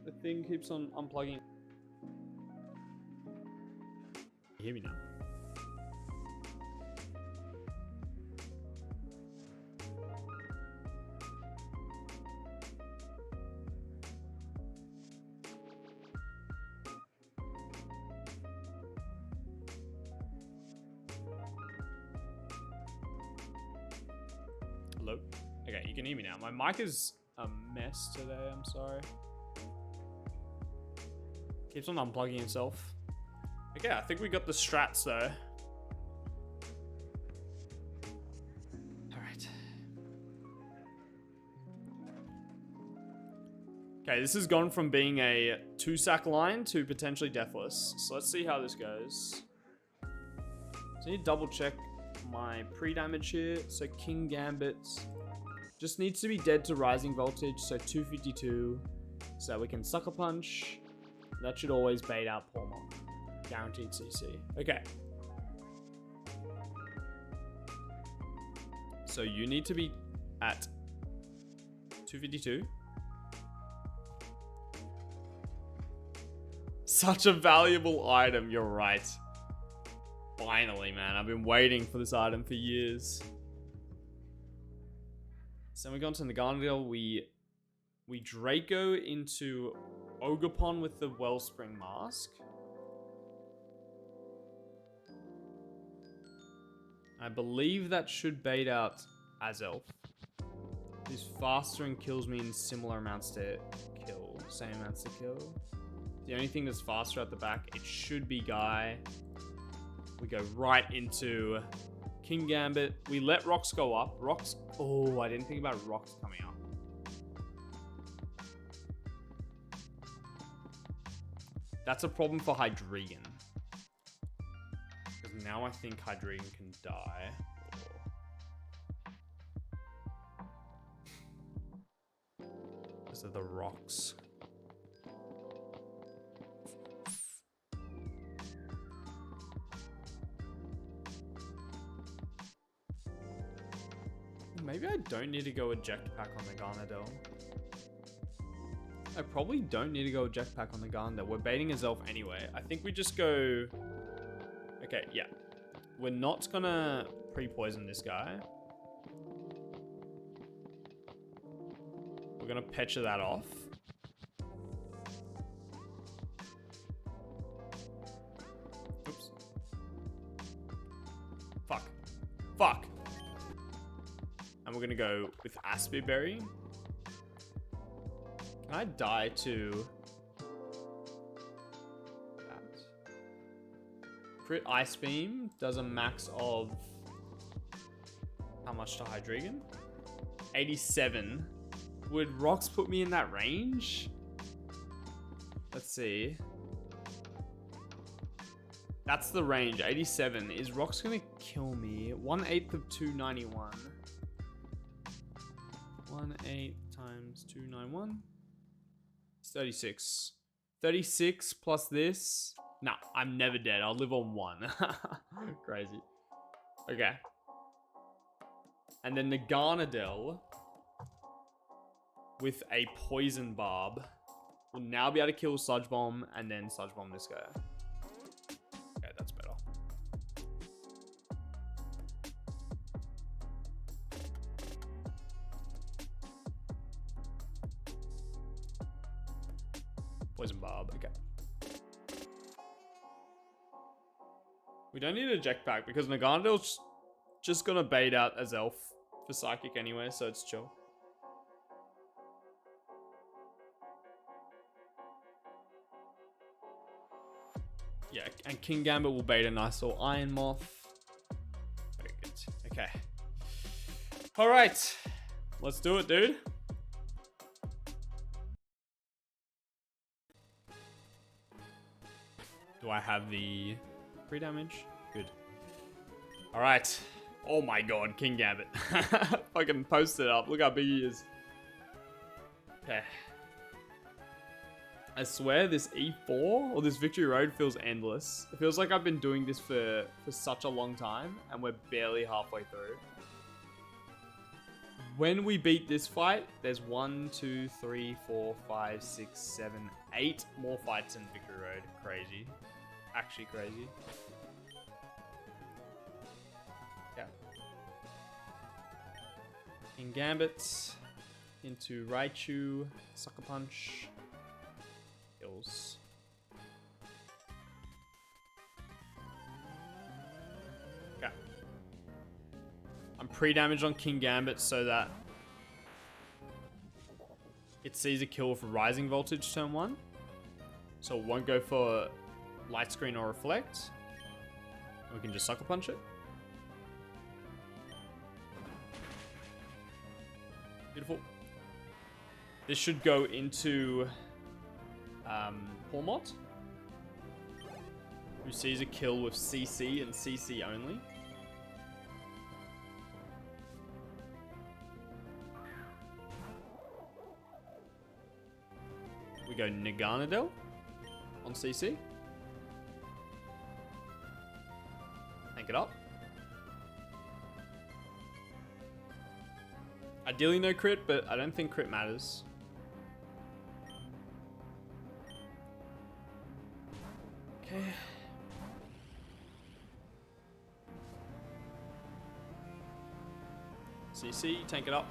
The thing keeps on unplugging. You hear me now? Hello? Okay, you can hear me now. My mic is a mess today, I'm sorry. Keeps on unplugging itself. Okay, I think we got the strats though. Alright. Okay, this has gone from being a 2-sack line to potentially deathless. So let's see how this goes. So I need to double check my pre-damage here. So King Gambit just needs to be dead to Rising Voltage, so 252. So we can Sucker Punch. That should always bait out Pormon. Guaranteed CC. Okay. So you need to be at 252. Such a valuable item, you're right. Finally, man. I've been waiting for this item for years. So we go into Naganadel. We Draco into Ogerpon with the Wellspring Mask. I believe that should bait out as elf. He's faster and kills me in similar amounts to kill. Same amounts to kill. The only thing that's faster at the back, it should be Guy. We go right into King Gambit. We let rocks go up. Rocks. Oh, I didn't think about rocks coming up. That's a problem for Hydreigon. Because now I think Hydreigon can die. Because of the rocks. Maybe I don't need to go eject pack on the Garnadel. I probably don't need to go eject pack on the Garnadel. We're baiting his elf anyway. I think we just go... Okay, yeah. We're not gonna pre-poison this guy. We're gonna Pecha that off. Oops. Fuck. Fuck. And we're gonna go with Aspie Berry. Can I die to that? Crit Ice Beam does a max of how much to Hydreigon? 87. Would rocks put me in that range? Let's see. That's the range, 87. Is rocks gonna kill me? 1/8 of 291. 1/8 times 291. It's 36. 36 plus this. Nah, I'm never dead. I'll live on 1. Crazy. Okay. And then the Garnadel with a Poison Barb will now be able to kill Sludge Bomb and then Sludge Bomb this guy. Okay, that's better. Poison Barb, okay. We don't need a eject pack because Nagandel's just gonna bait out as elf for Psychic anyway, so it's chill. Yeah, and King Gambit will bait a nice little Iron Moth. Very good. Okay. Alright. Let's do it, dude. Do I have the free damage? Good. Alright. Oh my god, King Gambit. Fucking post it up. Look how big he is. Okay. I swear this E4 or this Victory Road feels endless. It feels like I've been doing this for such a long time and we're barely halfway through. When we beat this fight, there's 1, 2, 3, 4, 5, 6, 7, 8 more fights in Victory Road. Crazy. Actually crazy. Yeah. In Gambit into Raichu, Sucker Punch. Kills. Okay. I'm pre-damaged on King Gambit so that it sees a kill for Rising Voltage turn 1. So it won't go for Light Screen or Reflect. We can just Sucker Punch it. Beautiful. This should go into Hormot, who sees a kill with CC and CC only. We go Naganadel on CC. Tank it up. Ideally no crit, but I don't think crit matters. Okay. CC, tank it up.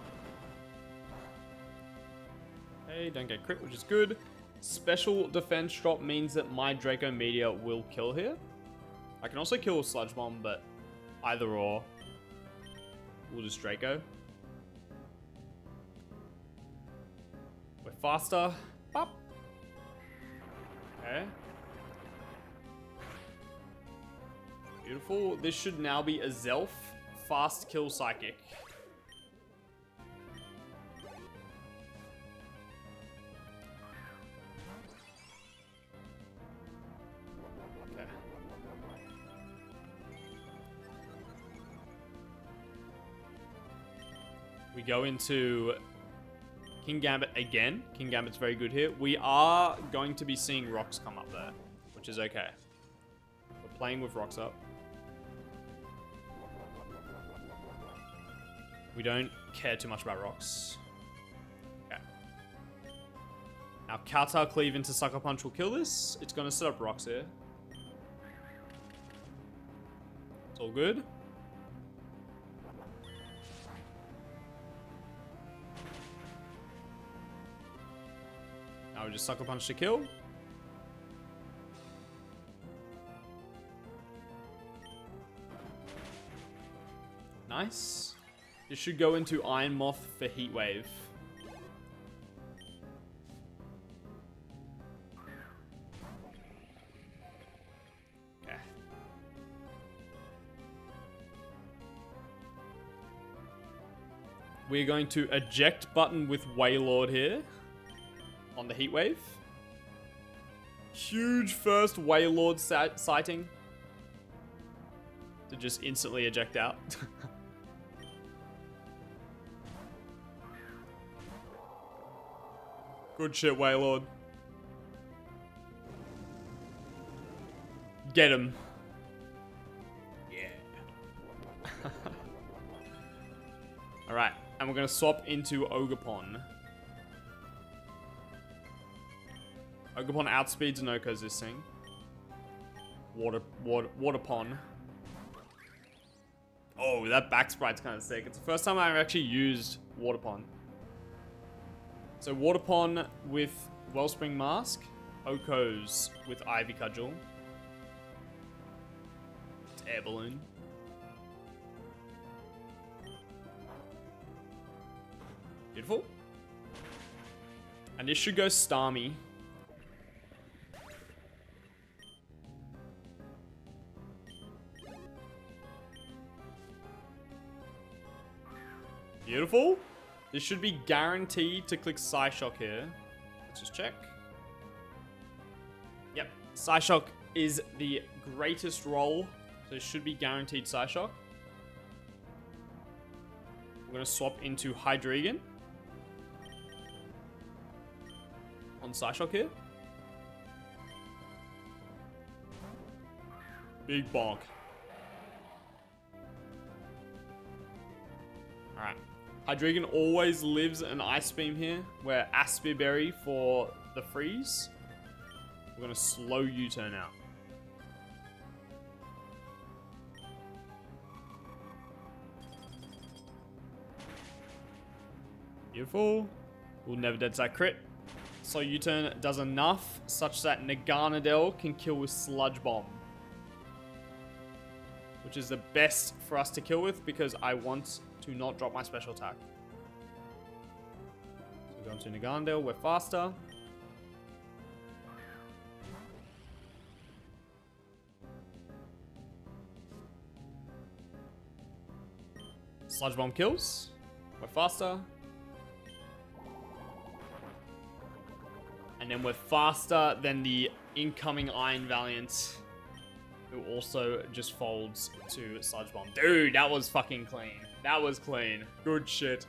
Okay, don't get crit, which is good. Special defense drop means that my Draco Meteor will kill here. I can also kill a Sludge Bomb, but either or. We'll just Draco. faster. Pop. Okay. Beautiful. This should now be a Zelf. Fast kill psychic. Okay. We go into King Gambit again. King Gambit's very good here. We are going to be seeing rocks come up there, which is okay. We're playing with rocks up. We don't care too much about rocks. Okay. Now, Kowtow Cleave into Sucker Punch will kill this. It's going to set up rocks here. It's all good. Now we just Sucker Punch to kill. Nice. This should go into Iron Moth for Heat Wave. Okay. We're going to eject button with Wailord here on the Heat Wave. Huge first Wailord sighting to just instantly eject out. Good shit, Wailord. Get him. Yeah. Alright, and we're going to swap into Ogerpon. Ogerpon outspeeds Noko's this thing. Waterpon. Oh, that back sprite's kind of sick. It's the first time I've actually used Waterpon. So Waterpon with Wellspring Mask. Oko's with Ivy Cudgel. It's Air Balloon. Beautiful. And this should go Starmie. Beautiful. This should be guaranteed to click Psyshock here. Let's just check. Yep. Psyshock is the greatest roll. So it should be guaranteed Psyshock. We're going to swap into Hydreigon on Psyshock here. Big bonk. Alright. Hydreigon always lives an Ice Beam here. We're Aspie Berry for the freeze. We're going to slow U-turn out. Beautiful. We'll never dead side crit. So U-turn does enough such that Naganadel can kill with Sludge Bomb. Which is the best for us to kill with because I want to not drop my special attack. So we're going to Naganadel, we're faster. Sludge Bomb kills. We're faster. And then we're faster than the incoming Iron Valiant, who also just folds to Sludge Bomb. Dude, that was fucking clean. That was clean. Good shit.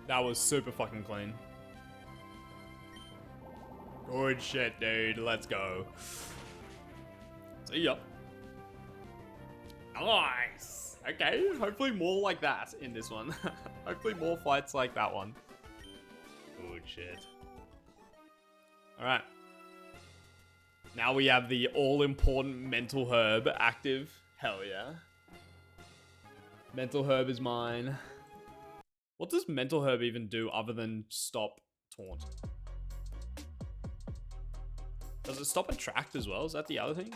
That was super fucking clean. Good shit, dude. Let's go. See ya. Nice. Okay, hopefully more like that in this one. Hopefully more fights like that one. Good shit. Alright. Now we have the all-important Mental Herb active. Hell yeah. Mental Herb is mine. What does Mental Herb even do other than stop Taunt? Does it stop Attract as well? Is that the other thing?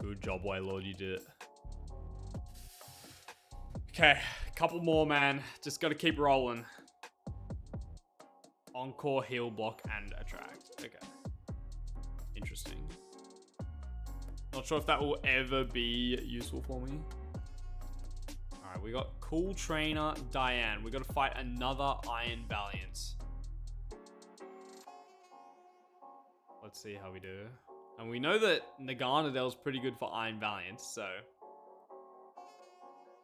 Good job, Waylord. You did it. Okay, couple more, man. Just got to keep rolling. Encore, heal, block, and attract. Okay. Interesting. Not sure if that will ever be useful for me. Alright, we got Cool Trainer Diane. We got to fight another Iron Valiant. Let's see how we do. And we know that Nagarnadel's pretty good for Iron Valiant, so...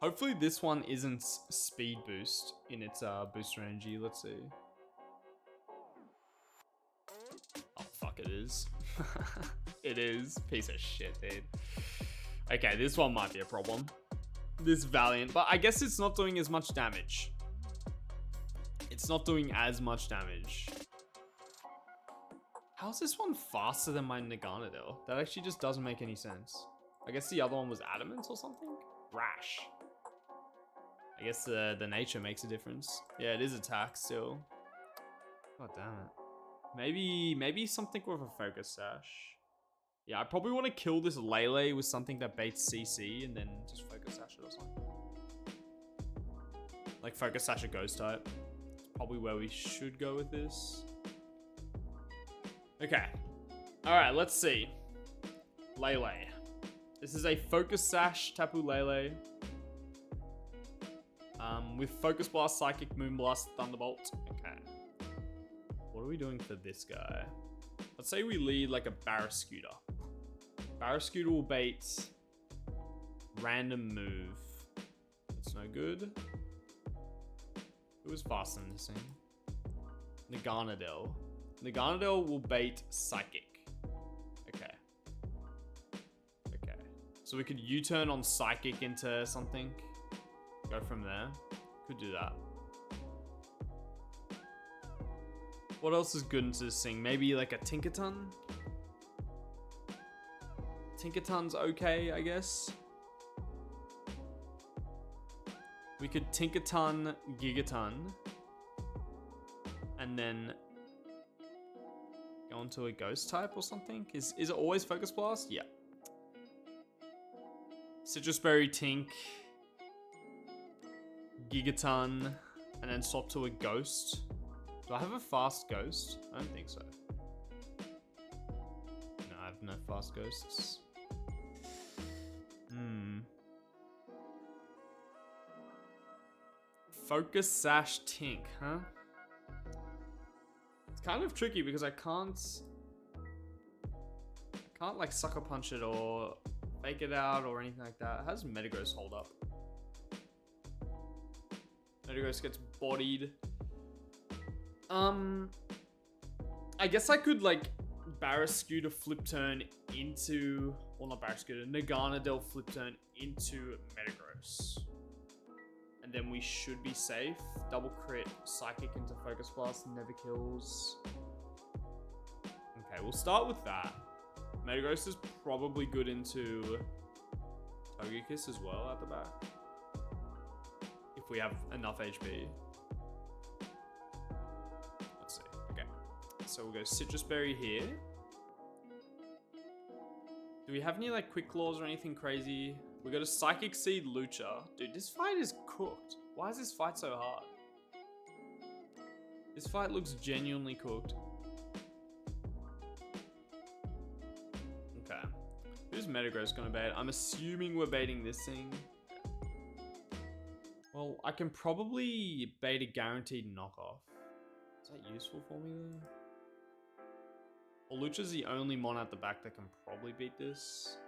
Hopefully this one isn't speed boost in its booster energy. Let's see. Oh, fuck, it is. It is. Piece of shit, dude. Okay, this one might be a problem. This Valiant. But I guess it's not doing as much damage. It's not doing as much damage. How's this one faster than my Nagarnadel? That actually just doesn't make any sense. I guess the other one was Adamant or something? Rash. I guess the nature makes a difference. Yeah, it is attack still. God damn it. Maybe something with a focus sash. Yeah, I probably want to kill this Lele with something that baits CC and then just focus sash it or something. Like focus sash a ghost type. It's probably where we should go with this. Okay. Alright, let's see. Lele. This is a focus sash Tapu Lele. With Focus Blast, Psychic, Moonblast, Thunderbolt. Okay. What are we doing for this guy? Let's say we lead like a Barrascuda. Barrascuda will bait random move. That's no good. Who is faster than this thing? Nagarnadel. Nagarnadel will bait Psychic. Okay. Okay. So we could U-turn on Psychic into something. Go from there. Could do that. What else is good into this thing? Maybe like a Tinkaton? Tinkaton's okay, I guess. We could Tinkaton, Gigaton. And then go into a ghost type or something? Is it always Focus Blast? Yeah. Citrus Berry, Tink. Gigaton, and then swap to a ghost. Do I have a fast ghost? I don't think so. No, I have no fast ghosts. Focus Sash Tink, huh? It's kind of tricky because I can't like Sucker Punch it or fake it out or anything like that. It has Metagross hold up. Metagross gets bodied. I guess I could like Barrascuda flip turn into, well not Barrascuda, Nagarnadel flip turn into Metagross. And then we should be safe. Double crit, Psychic into Focus Blast, never kills. Okay, we'll start with that. Metagross is probably good into Togekiss as well at the back. If we have enough HP. Let's see. Okay. So we'll go Citrus Berry here. Do we have any like Quick Claws or anything crazy? We got a Psychic Seed Lucha. Dude, this fight is cooked. Why is this fight so hard? This fight looks genuinely cooked. Okay. Who's Metagross gonna bait? I'm assuming we're baiting this thing. Well, I can probably bait a guaranteed knockoff. Is that useful for me though? Well, Lucha's the only mon at the back that can probably beat this.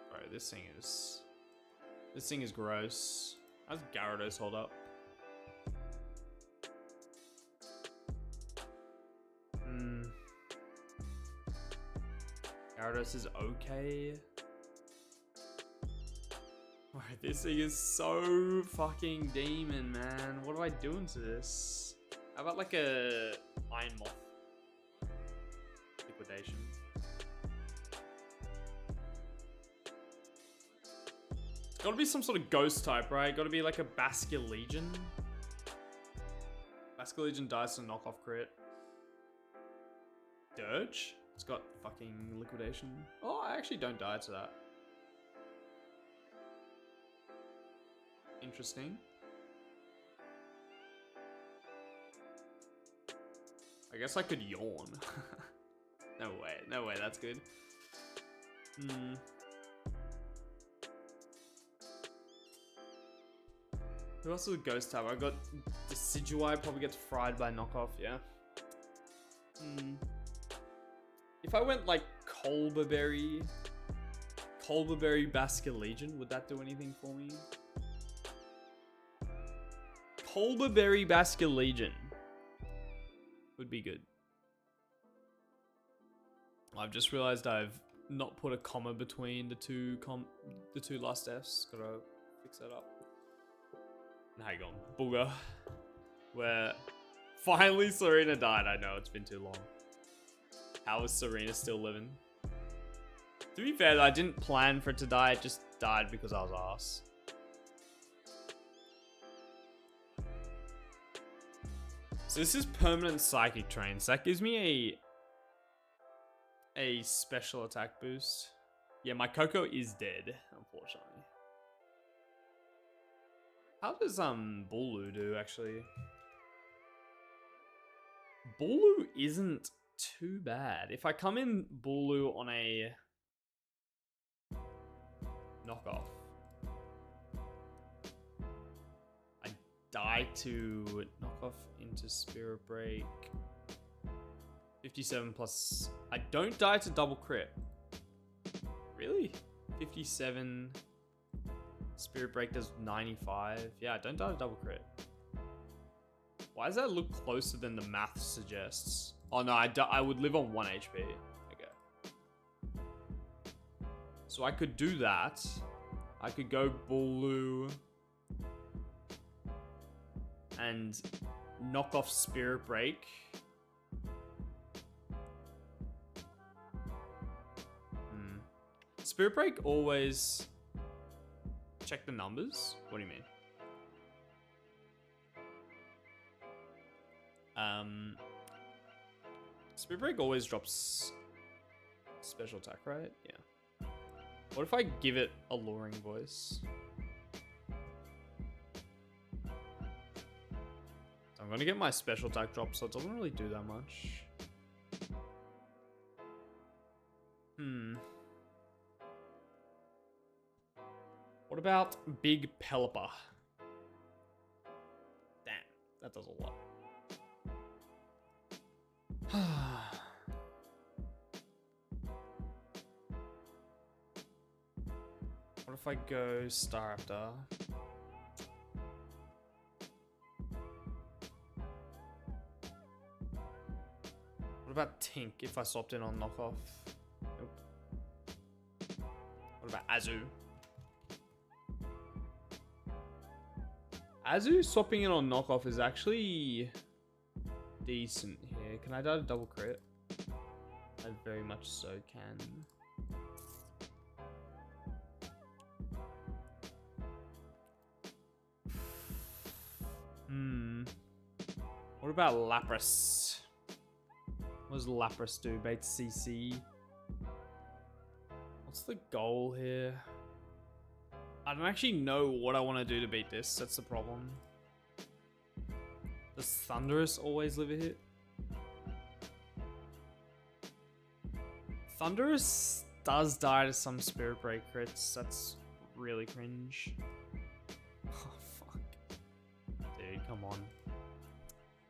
Bro, this thing is gross. How's Gyarados hold up? Gyarados is okay. Bro, this thing is so fucking demon, man. What do I do into this? How about like a Iron Moth liquidation? Gotta be some sort of ghost type, right? Gotta be like a Basculegion. Basculegion dies to knockoff crit. Dirge? It's got fucking liquidation. Oh, I actually don't die to that. Interesting. I guess I could yawn. No way, that's good. Who else is a ghost type? I got Decidueye, probably gets fried by knockoff, yeah. If I went like Colberberry Basculegion, would that do anything for me? Colberberry Basculegion would be good. I've just realized I've not put a comma between the two last Fs. Gotta fix that up. Hang on, booger. Where finally Serena died. I know it's been too long. How is Serena still living? To be fair, I didn't plan for it to die. It just died because I was ass. So this is permanent psychic train. So that gives me a special attack boost. Yeah, my Coco is dead, unfortunately. How does Bulu do actually? Bulu isn't too bad. If I come in Bulu on a knockoff, I die to knockoff into Spirit Break. 57 plus. I don't die to double crit. Really? 57. Spirit Break does 95. Yeah, I don't die to double crit. Why does that look closer than the math suggests? Oh no, I would live on 1 HP. Okay. So I could do that. I could go Bulu and knock off Spirit Break. Spirit Break always... Check the numbers? What do you mean? Spirit Break always drops special attack, right? Yeah. What if I give it Alluring Voice? I'm gonna get my special attack drop, so it doesn't really do that much. What about Big Pelipper? Damn, that does a lot. What if I go Staraptor? What about Tink if I swapped in on knockoff? Nope. What about Azu? Azu swapping in on knockoff is actually decent here. Can I die to double crit? I very much so can. What about Lapras? What does Lapras do? Bait CC. What's the goal here? I don't actually know what I want to do to beat this. That's the problem. Does Thundurus always live a hit? Thundurus does die to some Spirit Break crits. That's really cringe. Oh, fuck. Dude, come on.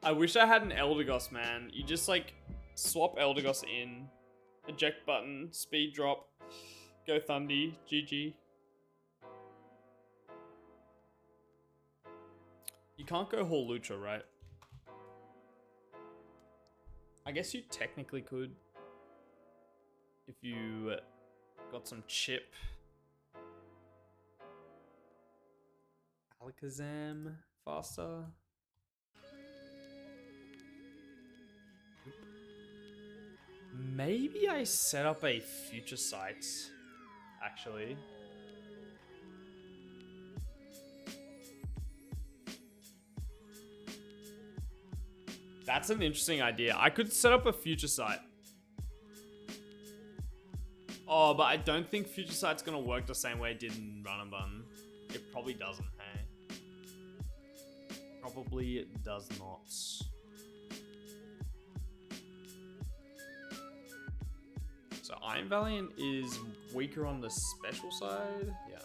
I wish I had an Eldegoss, man. You just, like, swap Eldegoss in. Eject button. Speed drop. Go Thundy. GG. You can't go Hawlucha, right? I guess you technically could. If you got some chip. Alakazam faster. Maybe I set up a future sight, actually. That's an interesting idea. I could set up a future sight. Oh, but I don't think Future Sight's gonna work the same way it did in Run and Bun. It probably doesn't, hey? Probably it does not. So Iron Valiant is weaker on the special side? Yeah.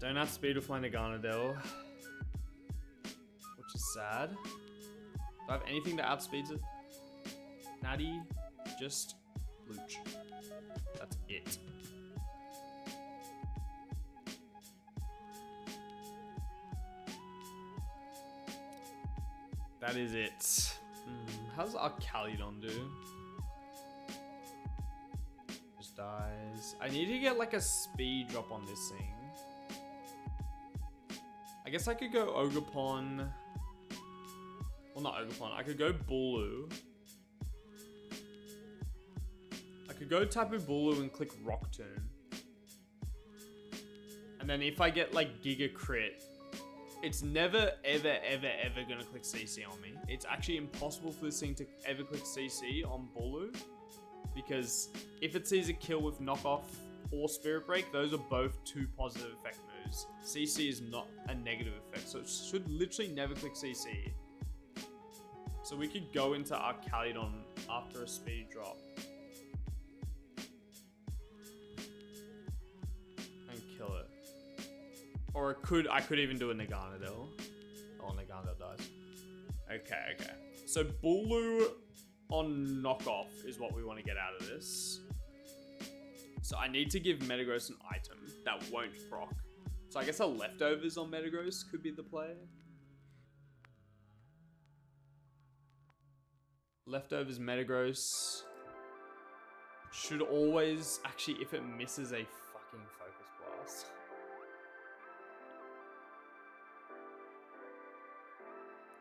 Don't have speed with my Naganadel, which is sad. Do I have anything that outspeeds it? Natty, just Luch. That's it. That is it. How does Arcaludon do? Just dies. I need to get like a speed drop on this thing. I guess I could go Ogerpon. Well, not Ogerpon. I could go Bulu. I could go Tapu Bulu and click Rock Tomb. And then if I get like Giga Crit, it's never, ever, ever, ever gonna click CC on me. It's actually impossible for this thing to ever click CC on Bulu. Because if it sees a kill with Knockoff or Spirit Break, those are both two positive effect moves. CC is not a negative effect, so it should literally never click CC. So we could go into Arcaludon after a speed drop. And kill it. Or I could even do a Naganadel. Oh, Naganadel dies. Okay. So Bulu on Knockoff is what we want to get out of this. So I need to give Metagross an item that won't proc. So I guess a Leftovers on Metagross could be the play. Leftovers Metagross should always... Actually, if it misses a fucking Focus Blast.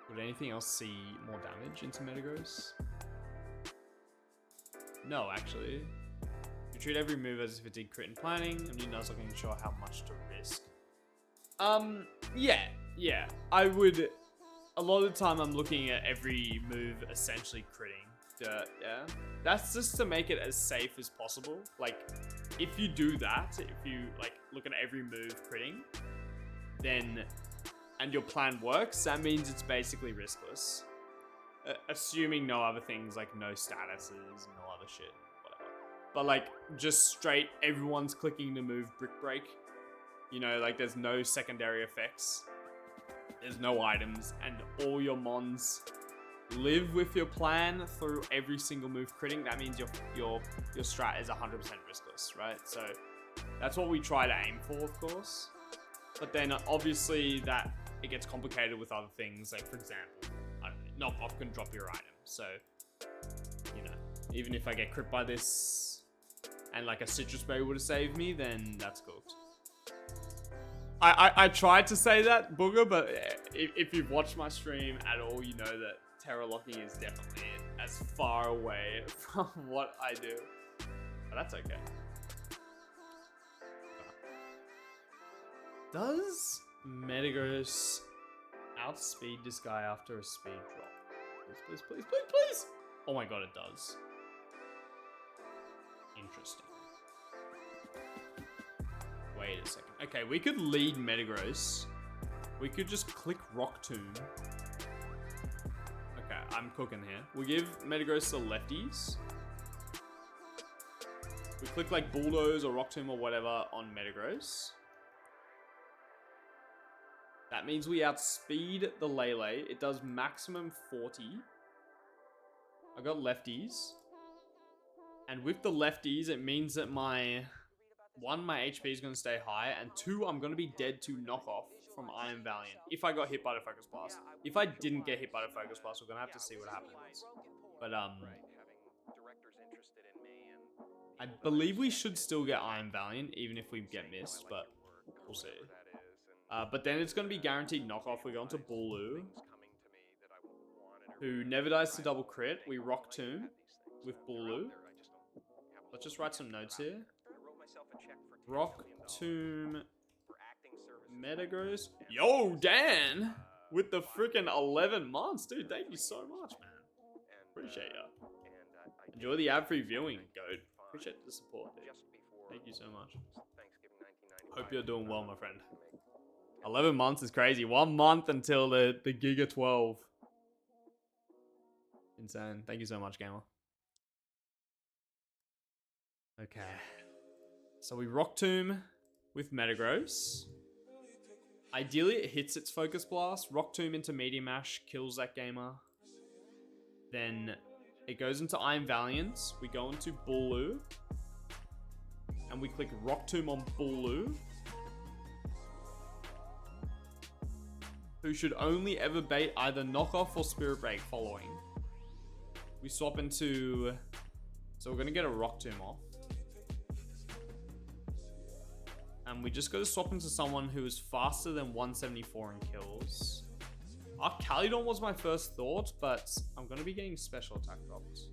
Would anything else see more damage into Metagross? No, actually. You treat every move as if it did crit in planning, and you're not looking sure how much to risk. Yeah. I would... A lot of the time I'm looking at every move essentially critting. Yeah. That's just to make it as safe as possible. Like, if you do that, if you, like, look at every move critting, then... and your plan works, that means it's basically riskless. Assuming no other things, like no statuses, no other shit, whatever. But like, just straight, everyone's clicking to move Brick Break. You know, like there's no secondary effects. There's no items, and all your mons live with your plan through every single move critting. That means your strat is 100% riskless, right? So that's what we try to aim for, of course. But then obviously that it gets complicated with other things. Like for example, I don't know, Knockoff can drop your item. So, you know, even if I get crit by this and like a Citrus Berry would have saved me, then that's cooked. I tried to say that, Booger, but if you've watched my stream at all, you know that Terra Locking is definitely as far away from what I do. But that's okay. Does Metagross outspeed this guy after a speed drop? Please. Oh my god, it does. Interesting. Wait a second. Okay, we could lead Metagross. We could just click Rock Tomb. Okay, I'm cooking here. We give Metagross the lefties. We click like Bulldoze or Rock Tomb or whatever on Metagross. That means we outspeed the Lele. It does maximum 40. I got lefties. And with the lefties, it means that my HP is going to stay high, and 2, I'm going to be dead to Knockoff from Iron Valiant if I got hit by the Focus Blast. If I didn't get hit by the Focus Blast, we're going to have to see what happens. But, I believe we should still get Iron Valiant, even if we get missed, but we'll see. But then it's going to be guaranteed Knockoff. We're going to Bulu, who never dies to double crit. We Rock Tomb with Bulu. Let's just write some notes here. Rock Tomb Metagross. Yo, Dan! With the freaking 11 months, dude. Thank you so much, man. Appreciate ya. Enjoy the ad-free viewing, goat. Appreciate the support, dude. Thank you so much. Hope you're doing well, my friend. 11 months is crazy. 1 month until the Giga 12. Insane. Thank you so much, gamer. Okay. So we Rock Tomb with Metagross. Ideally, it hits its Focus Blast. Rock Tomb into Medium Mash kills that gamer. Then it goes into Iron Valiant. We go into Bulu. And we click Rock Tomb on Bulu, who should only ever bait either Knockoff or Spirit Break following. We swap into... So we're going to get a Rock Tomb off. And we just go to swap into someone who is faster than 174 in kills. Calydon was my first thought, but I'm going to be getting special attack drops.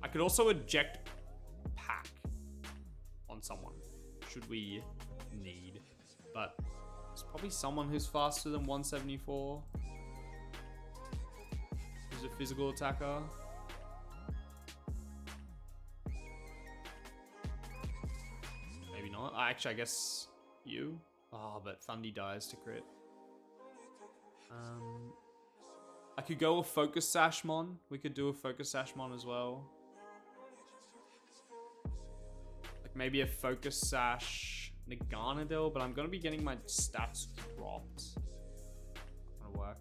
I could also eject Pack on someone, should we need. But it's probably someone who's faster than 174. Who's a physical attacker. Maybe not. Actually, I guess you. Oh, but Thundy dies to crit. I could go with Focus Sashmon. We could do a Focus Sashmon as well. Like maybe a Focus Sash Naganadel, but I'm going to be getting my stats dropped. Not gonna work.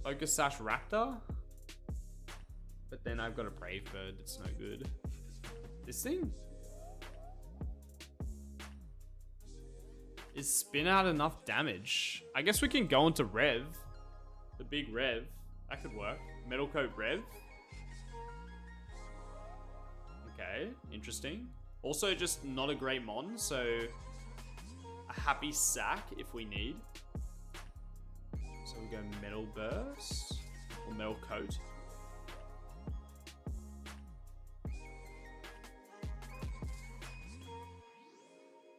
Focus Sash Raptor? But then I've got a Brave Bird that's no good. This thing? Is Spin Out enough damage? I guess we can go into Rev. The big Rev. That could work. Metal Coat Rev. Okay, interesting. Also just not a great mon, so a happy sack if we need. So we go Metal Burst or Metal Coat.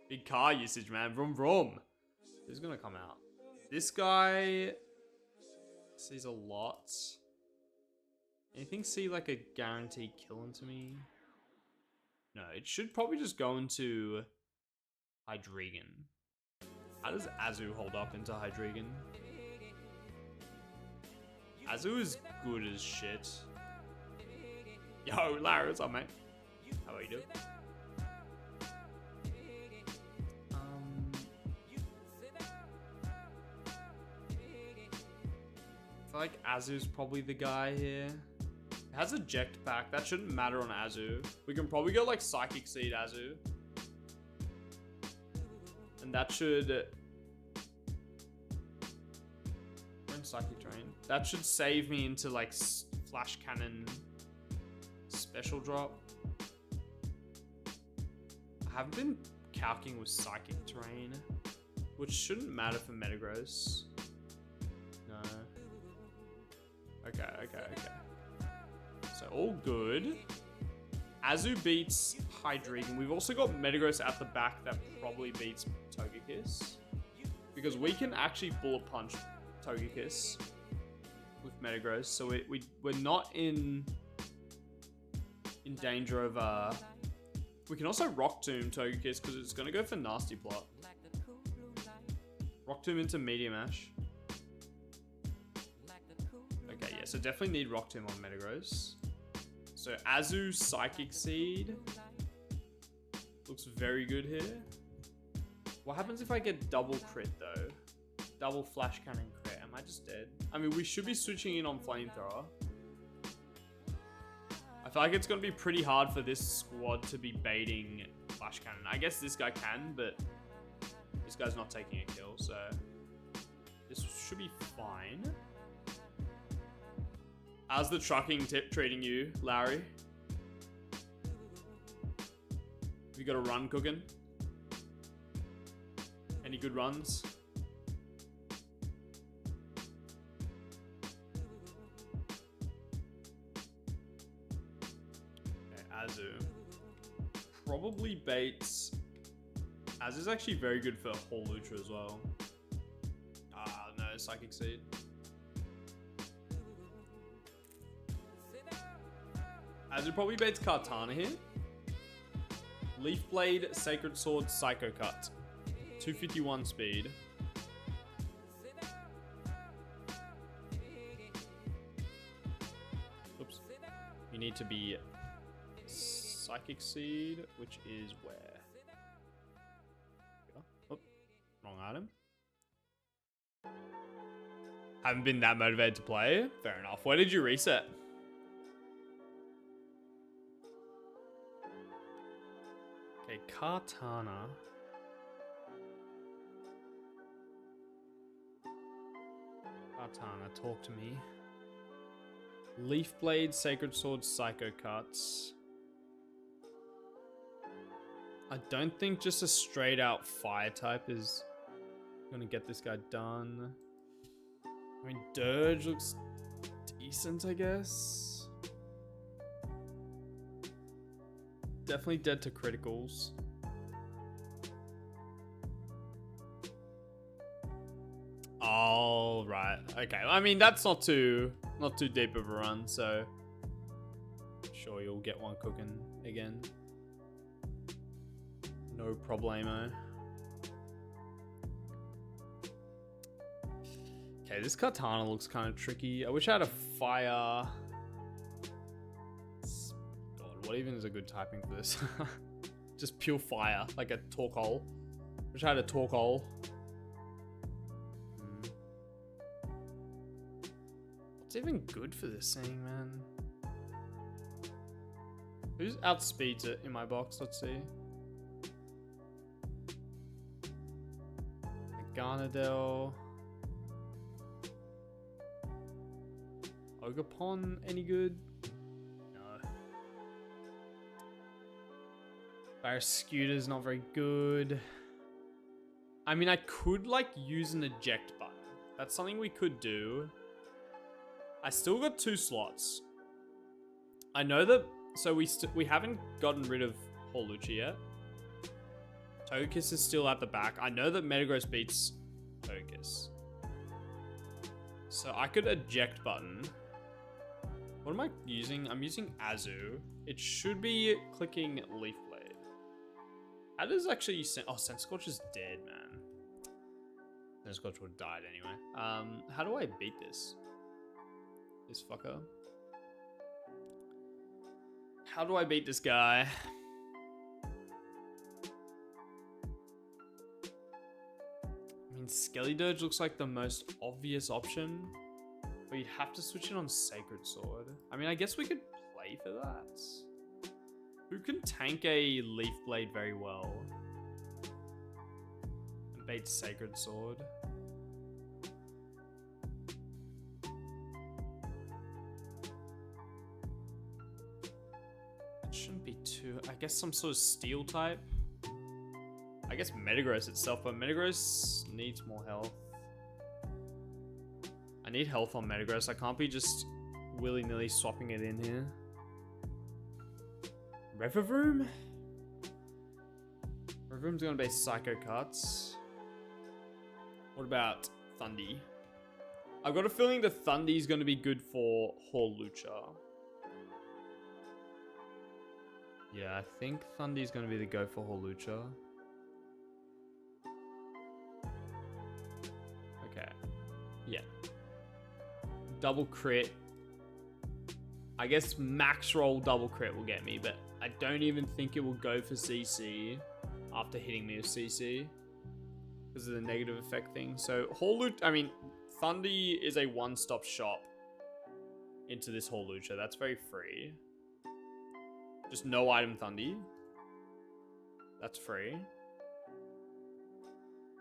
Big car usage, man. Vroom vroom. Who's gonna come out? This guy sees a lot. Anything see like a guaranteed kill into me? No, it should probably just go into Hydreigon. How does Azu hold up into Hydreigon? Azu is good as shit. Yo, Larry, what's up, mate? How are you doing? I feel like Azu's probably the guy here. It has eject pack. That shouldn't matter on Azu. We can probably go like Psychic Seed Azu. And that should... Psychic Terrain. That should save me into like Flash Cannon special drop. I haven't been calcing with Psychic Terrain, which shouldn't matter for Metagross. No. Okay. So all good. Azu beats Hydreigon. We've also got Metagross at the back that probably beats Togekiss, because we can actually Bullet Punch Togekiss with Metagross, so we're not in danger of we can also Rock Tomb Togekiss because it's gonna go for Nasty Plot. Rock Tomb into Medium Ash. Okay, yeah, so definitely need Rock Tomb on Metagross. So Azu Psychic Seed looks very good here. What happens if I get double crit though? Double Flash Cannon crit. Am I just dead? I mean, we should be switching in on Flamethrower. I feel like it's going to be pretty hard for this squad to be baiting Flash Cannon. I guess this guy can, but this guy's not taking a kill, so this should be fine. How's the trucking tip treating you, Larry? Have you got a run cooking? Any good runs? Azu probably baits. Azu's actually very good for Holucha as well. No, Psychic Seed. As it probably baits Kartana here. Leaf Blade, Sacred Sword, Psycho Cut. 251 speed. Oops. You need to be Psychic Seed, which is where? Oh, wrong item. Haven't been that motivated to play. Fair enough. Where did you reset? Okay, Kartana. Kartana, talk to me. Leaf Blade, Sacred Sword, Psycho Cuts. I don't think just a straight out fire type is gonna get this guy done. I mean, Dirge looks decent, I guess. Definitely dead to criticals. Oh, right. Okay. I mean, that's not too deep of a run, so sure you'll get one cooking again. No problemo. Okay, this Kartana looks kind of tricky. I wish I had a fire. God, what even is a good typing for this? Just pure fire, like a Torkoal. Wish I had a Torkoal. What's even good for this thing, man? Who's outspeeds it in my box? Let's see. Garnadel. Ogapon, any good? No. Barrascuda's not very good. I mean, I could like use an eject button. That's something we could do. I still got 2 slots. I know that, so we haven't gotten rid of Hawlucha yet. Togekiss is still at the back. I know that Metagross beats Togekiss. So I could eject button. What am I using? I'm using Azu. It should be clicking Leaf Blade. How does actually... Oh, Senscorch is dead, man. Senscorch would have died anyway. How do I beat this? This fucker. How do I beat this guy? I mean, Skellydirge looks like the most obvious option, but you'd have to switch it on Sacred Sword. I mean, I guess we could play for that. Who can tank a Leaf Blade very well? And bait Sacred Sword. It shouldn't be too... I guess some sort of Steel type. I guess Metagross itself, but Metagross needs more health. I need health on Metagross. I can't be just willy-nilly swapping it in here. Revavroom? Revavroom's gonna be Psycho Cuts. What about Thundy? I've got a feeling that Thundy's gonna be good for Hawlucha. Yeah, I think Thundy's gonna be the go for Hawlucha. Okay. Yeah. Double crit. I guess max roll double crit will get me, but I don't even think it will go for CC after hitting me with CC because of the negative effect thing. So Thundy is a one-stop shop into this Hawlucha. That's very free. Just no item Thundy. That's free.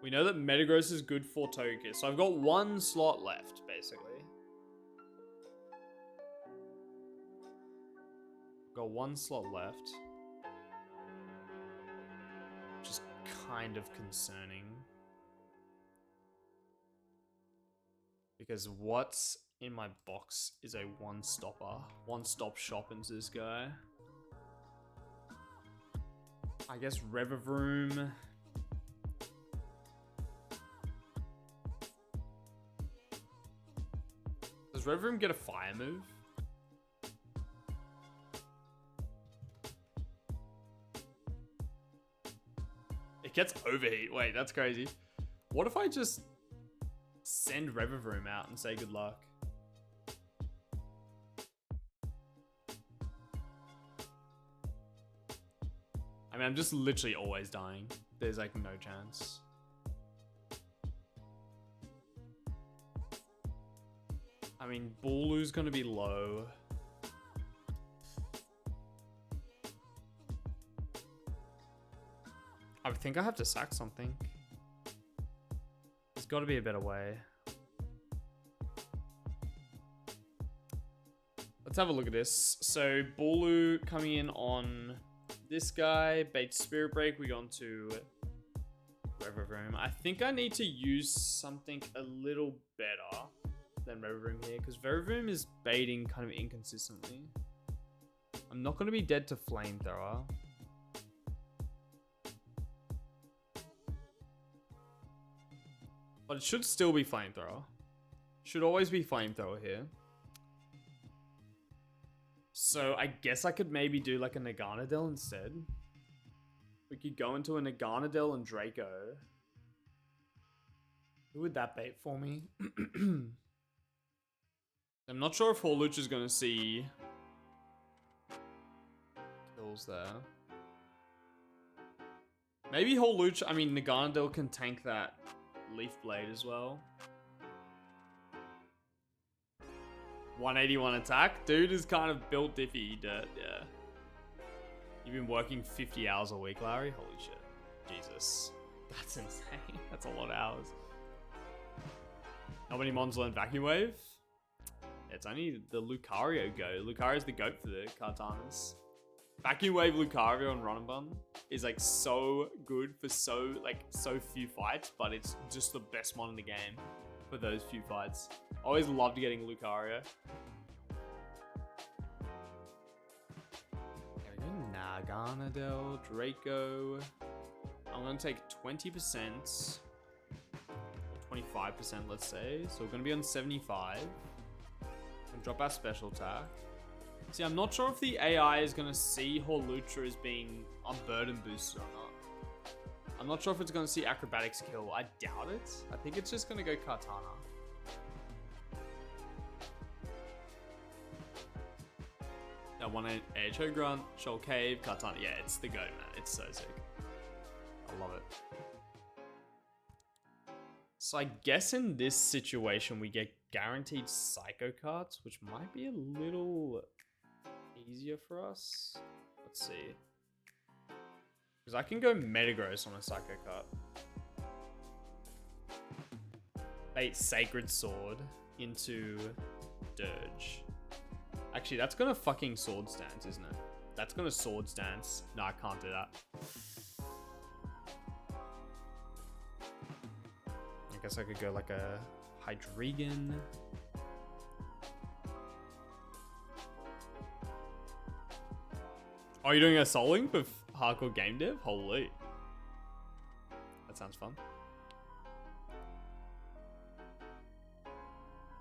We know that Metagross is good for Togekiss, so I've got 1 slot left, basically. Got 1 slot left. Which is kind of concerning. Because what's in my box is a one-stop shop into this guy. I guess Revavroom. Does Revavroom get a fire move? It gets overheat. Wait, that's crazy. What if I just send Revivroom out and say good luck? I mean, I'm just literally always dying. There's like no chance. I mean, Bulu's gonna be low. I think I have to sack something. There's got to be a better way. Let's have a look at this. So Bulu coming in on this guy, bait Spirit Break. We go on to Revivroom. I think I need to use something a little better than Revivroom here because Revivroom is baiting kind of inconsistently. I'm not going to be dead to Flamethrower. But it should still be Flamethrower. Should always be Flamethrower here. So I guess I could maybe do like a Naganadel instead. We could go into a Naganadel and Draco. Who would that bait for me? I'm not sure if Horluch is going to see kills there. Maybe Horluch, I mean Naganadel can tank that Leaf Blade as well. 181 attack. Dude is kind of built diffy dirt, yeah. You've been working 50 hours a week, Larry? Holy shit. Jesus. That's insane. That's a lot of hours. How many mons learn Vacuum Wave? It's only the Lucario go. Lucario's the GOAT for the Kartanas. Vacuum Wave Lucario and Runabun is like so good for so few fights, but it's just the best mon in the game for those few fights. Always loved getting Lucario. There we go. Naganadel, Draco. I'm gonna take 20%. 25%, let's say. So we're gonna be on 75. And drop our special attack. See, I'm not sure if the AI is going to see Horlucha as being unburden boosted or not. I'm not sure if it's going to see Acrobatics kill. I doubt it. I think it's just going to go Kartana. That one AHO Grunt, Shoal Cave, Kartana. Yeah, it's the GOAT, man. It's so sick. I love it. So I guess in this situation, we get guaranteed Psycho cards, which might be a little easier for us. Let's see. Because I can go Metagross on a Psycho card. Bait Sacred Sword into Dirge. Actually, that's gonna fucking Sword Stance, isn't it? That's gonna Sword Stance. No, I can't do that. I guess I could go like a Hydreigon. Oh, you're doing a Soul Link with Hardcore Game Dev? Holy. That sounds fun.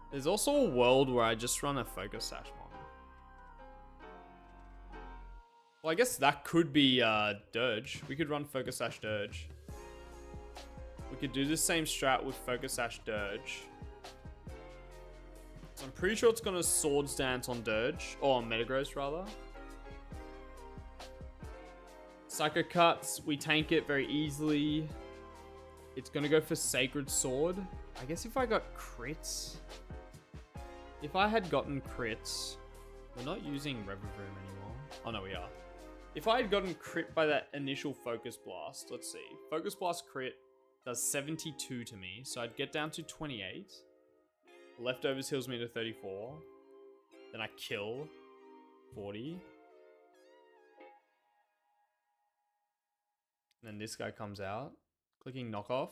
There's also a world where I just run a Focus Sash mon. Well, I guess that could be Dirge. We could run Focus Sash Dirge. We could do the same strat with Focus Sash Dirge. So I'm pretty sure it's going to Swords Dance on Dirge. Or on Metagross, rather. Psycho Cuts, we tank it very easily. It's going to go for Sacred Sword. I guess if I got crits... If I had gotten crits... We're not using Revivroom anymore. Oh, no, we are. If I had gotten crit by that initial Focus Blast, let's see. Focus Blast crit does 72 to me, so I'd get down to 28. Leftovers heals me to 34. Then I kill 40. And then this guy comes out. Clicking knockoff.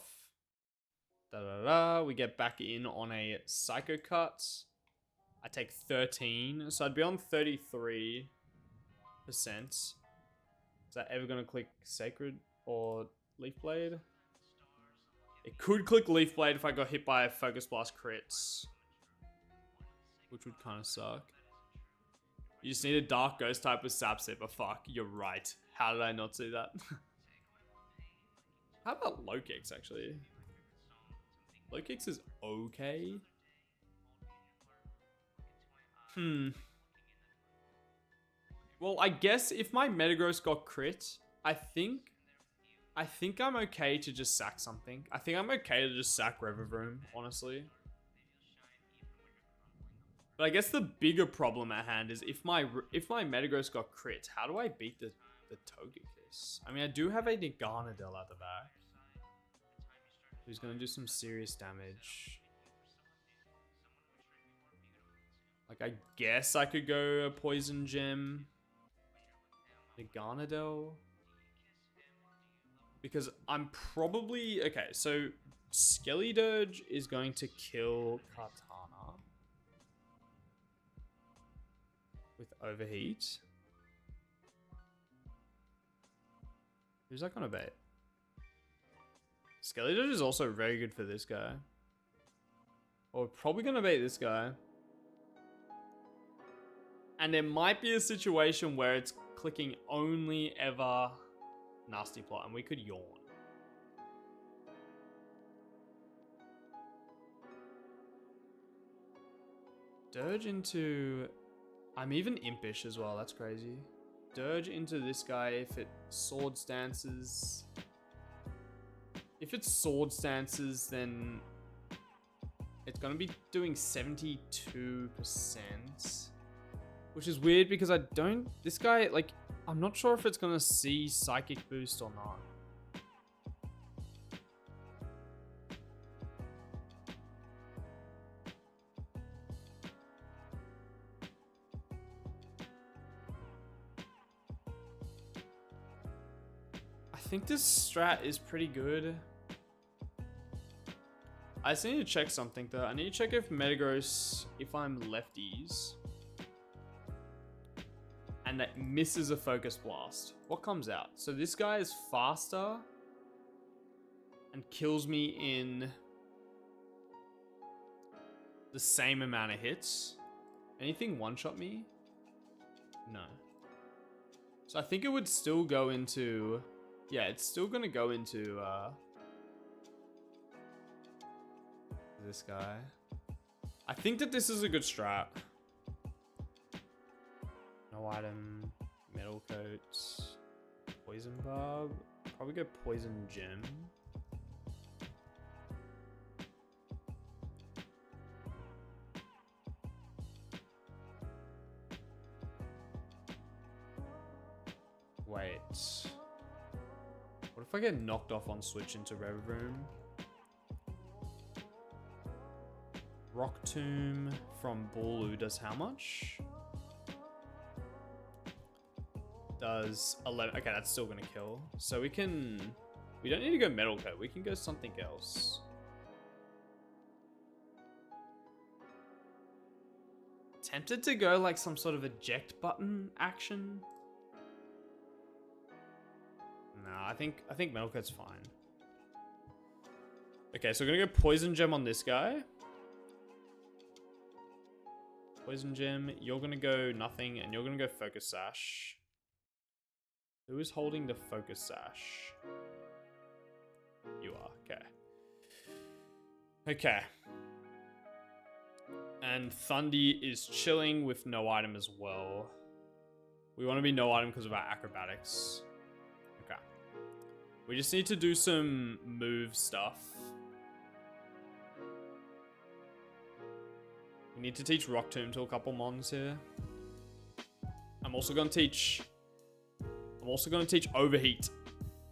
Da-da-da. We get back in on a Psycho Cut. I take 13. So I'd be on 33%. Is that ever going to click Sacred or Leaf Blade? It could click Leaf Blade if I got hit by a Focus Blast crits. Which would kind of suck. You just need a Dark Ghost type with Sap Sipper. Fuck, you're right. How did I not see that? How about low kicks, actually? Low kicks is okay. Well, I guess if my Metagross got crit, I think I'm okay to just sack something. I think I'm okay to just sack Revavroom, honestly. But I guess the bigger problem at hand is if my Metagross got crit, how do I beat the Togekiss? I mean, I do have a Niganadel at the back, who's going to do some serious damage. Like, I guess I could go a Poison Gem. Niganadel. Because I'm probably... Okay, so Skeledirge is going to kill Kartana with Overheat. Who's that going to bait? Skeledirge is also very good for this guy. Or we're probably going to bait this guy. And there might be a situation where it's clicking only ever Nasty Plot, and we could yawn. Dirge into... I'm even impish as well, that's crazy. Dirge into this guy if it Sword Stances. If it Sword Stances, then it's going to be doing 72%. Which is weird because I don't... This guy, like, I'm not sure if it's going to see Psychic Boost or not. I think this strat is pretty good. I just need to check something though. I need to check if Metagross, if I'm lefties, and that misses a Focus Blast, what comes out? So this guy is faster and kills me in the same amount of hits. Anything one-shot me? No. So I think it would still go into... Yeah, it's still going to go into this guy. I think that this is a good strat. No item, Metal Coat, Poison Barb. Probably go Poison Gem. Wait. What if I get knocked off on switch into Revavroom? Rock Tomb from Bulu does how much? Does 11. Okay, that's still gonna kill. So we don't need to go Metal Coat. We can go something else. Tempted to go like some sort of eject button action. No, I think Metal Coat's fine. Okay, so we're gonna go Poison Gem on this guy. Poison Gem, you're gonna go nothing, and you're gonna go Focus Sash. Who is holding the Focus Sash? You are, okay. Okay. And Thundy is chilling with no item as well. We want to be no item because of our acrobatics. Okay. We just need to do some move stuff. We need to teach Rock Tomb to a couple mons here. I'm also going to teach Overheat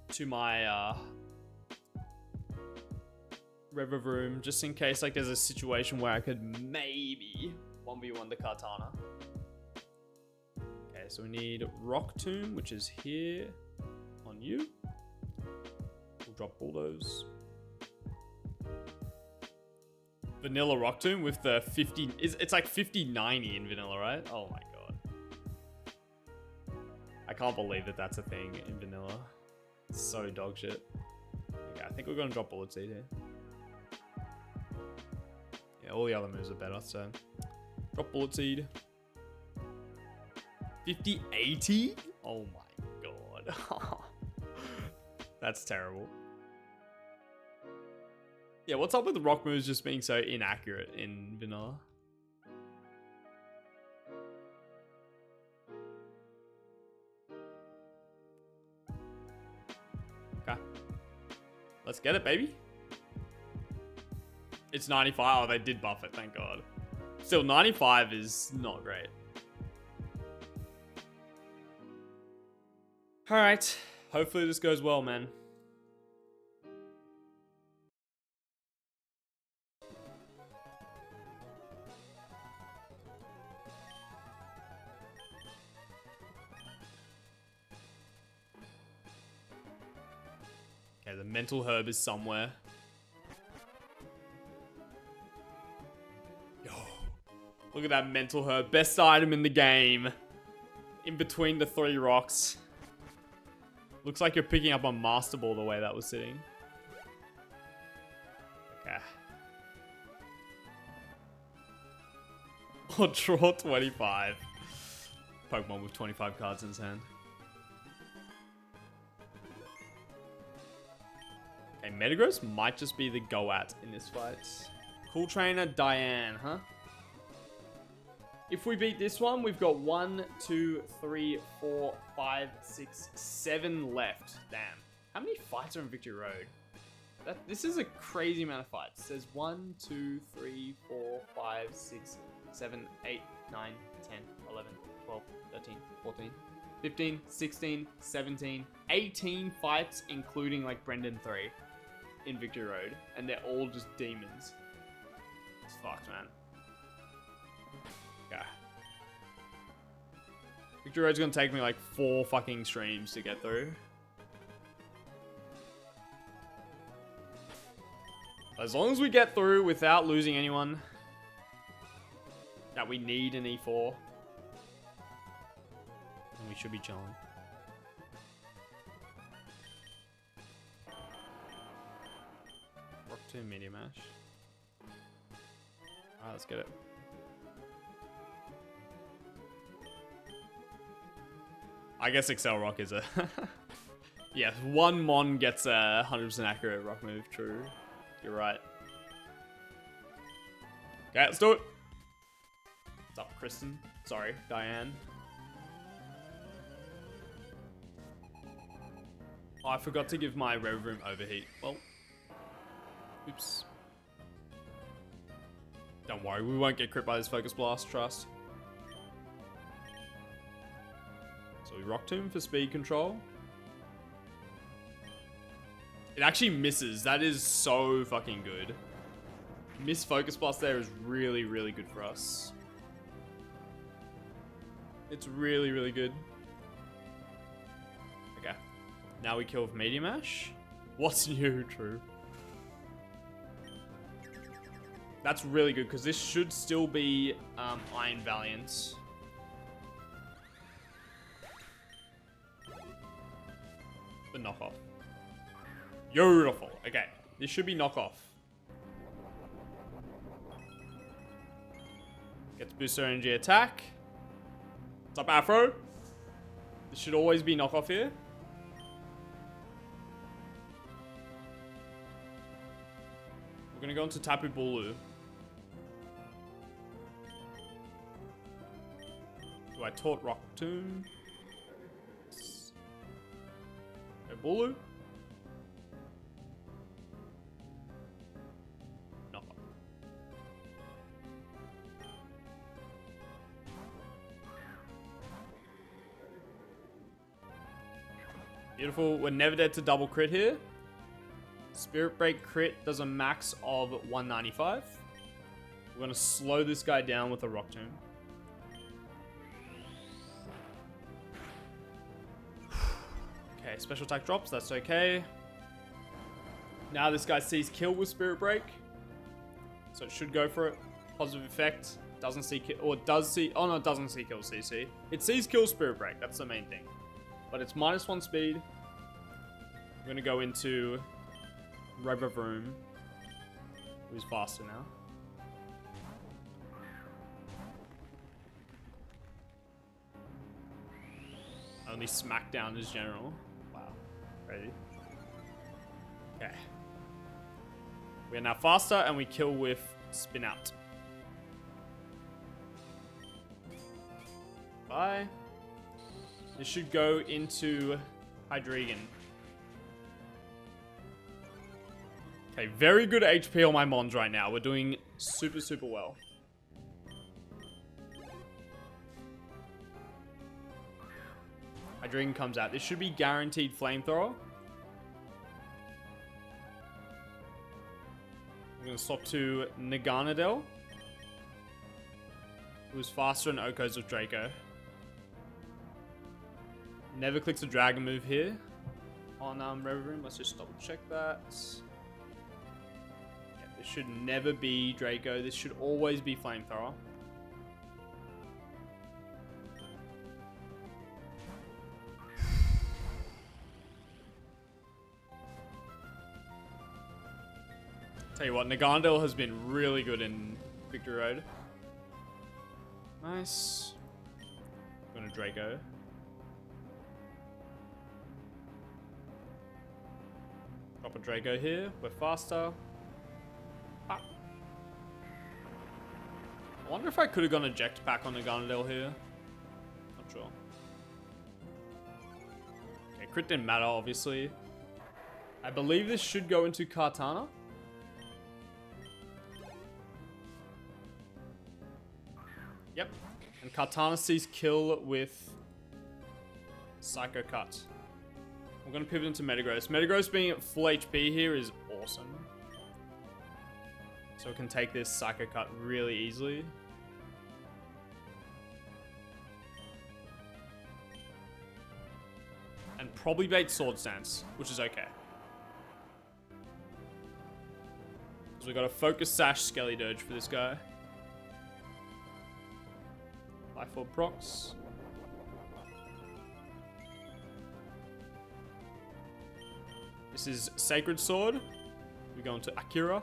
to my Revavroom, just in case like there's a situation where I could maybe 1v1 the Kartana. Okay, so we need Rock Tomb, which is here on you. We'll drop Bulldoze. Vanilla Rock Tomb with the 50... It's like 50-90 in Vanilla, right? Oh my god. I can't believe that that's a thing in Vanilla. It's so dog shit. Okay, I think we're going to drop Bullet Seed here. Yeah, all the other moves are better, so... Drop Bullet Seed. 50-80? Oh my god. That's terrible. Yeah, what's up with the rock moves just being so inaccurate in vanilla? Okay. Let's get it, baby. It's 95. Oh, they did buff it, thank God. Still, 95 is not great. Alright. Hopefully this goes well, man. Okay, the mental herb is somewhere. Yo. Look at that mental herb. Best item in the game. In between the 3 rocks. Looks like you're picking up a Master Ball the way that was sitting. Okay. Or draw 25. Pokemon with 25 cards in his hand. Okay, Metagross might just be the go-at in this fight. Cool Trainer, Diane, huh? If we beat this one, we've got 1, 2, 3, 4, 5, 6, 7 left. Damn. How many fights are in Victory Road? This is a crazy amount of fights. It says 1, 2, 3, 4, 5, 6, 7, 8, 9, 10, 11, 12, 13, 14, 15, 16, 17, 18 fights, including like Brendan 3 in Victory Road. And they're all just demons. It's fucked, man. Okay. Victory Road's gonna take me like 4 fucking streams to get through. As long as we get through without losing anyone that we need an E4, then we should be chilling. Rock 2 Meteor Mash. Alright, let's get it. I guess Excel Rock is a... yeah, 1 Mon gets a 100% accurate rock move, true. You're right. Okay, let's do it. What's up, Kristen? Sorry, Diane. Oh, I forgot to give my Rev Room overheat. Well, oops. Don't worry, we won't get crit by this Focus Blast, trust. So we Rock Tomb for speed control. It actually misses. That is so fucking good. Miss Focus Blast there is really, really good for us. It's really, really good. Okay. Now we kill with Meteor Mash. What's new? True. That's really good because this should still be Iron Valiant. The knockoff. Beautiful. Okay. This should be knockoff. Gets booster energy attack. What's up, Afro? This should always be knockoff here. We're gonna go into Tapu Bulu. Do I taunt Rock Tomb? Go Bulu. Beautiful. We're never dead to double crit here. Spirit Break crit does a max of 195. We're going to slow this guy down with a Rock Tomb. Okay, special attack drops. That's okay. Now this guy sees kill with Spirit Break. So it should go for it. Positive effect. Doesn't see kill. Or does see. Oh no, it doesn't see kill CC. It sees kill Spirit Break. That's the main thing. But it's -1 speed. We're going to go into Revavroom, who's faster now. Only Smackdown is general. Wow. Ready? Okay. We We're now faster and we kill with spin out. Bye. This should go into Hydreigon. Okay, very good HP on my Mons right now. We're doing super, super well. Hydreigon comes out. This should be guaranteed Flamethrower. I'm going to swap to Naganadel, who's faster than Oko's with Draco. Never clicks a Dragon move here on Reverie. Let's just double check that. Yeah, this should never be Draco. This should always be Flamethrower. Tell you what, Nagandel has been really good in Victory Road. Nice. I'm going to Draco. Drop a Draco here. We're faster. Ah. I wonder if I could have gone eject pack on Nagandel here. Not sure. Okay, crit didn't matter, obviously. I believe this should go into Kartana. Yep. And Kartana sees kill with Psycho Cut. We're going to pivot into Metagross. Metagross being at full HP here is awesome. So it can take this Psycho Cut really easily. And probably bait Sword Stance, which is okay. So we got a Focus Sash Skelly Dirge for this guy. Life Orb procs. This is Sacred Sword. We go into Akira.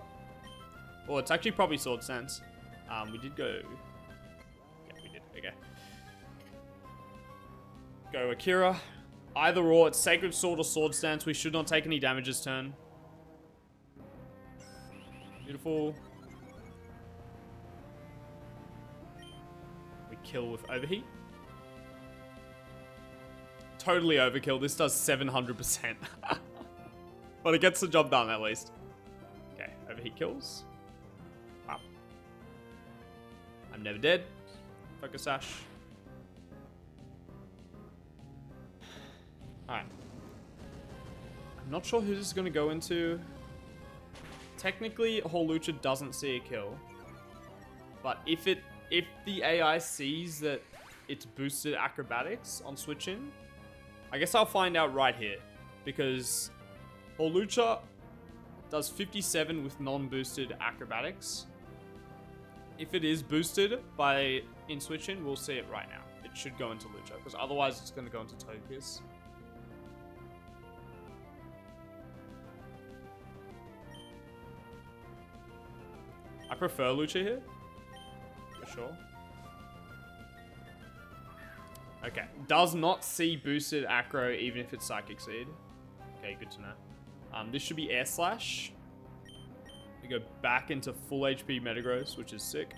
Well, it's actually probably Sword Stance. We did go... Yeah, we did. Okay. Go Akira. Either or, it's Sacred Sword or Sword Stance. We should not take any damage this turn. Beautiful. We kill with Overheat. Totally overkill. This does 700%. But it gets the job done at least. Okay, Overheat kills. Wow. I'm never dead. Focus Sash. Alright. I'm not sure who this is going to go into. Technically, Hawlucha doesn't see a kill. But if the AI sees that it's boosted acrobatics on switch in, I guess I'll find out right here. Because Hawlucha does 57 with non-boosted acrobatics. If it is boosted by in switch in, we'll see it right now. It should go into Lucha, because otherwise it's going to go into Togekiss. I prefer Lucha here, for sure. Okay, does not see boosted acro even if it's Psychic Seed. Okay, good to know. This should be Air Slash. We go back into full HP Metagross, which is sick.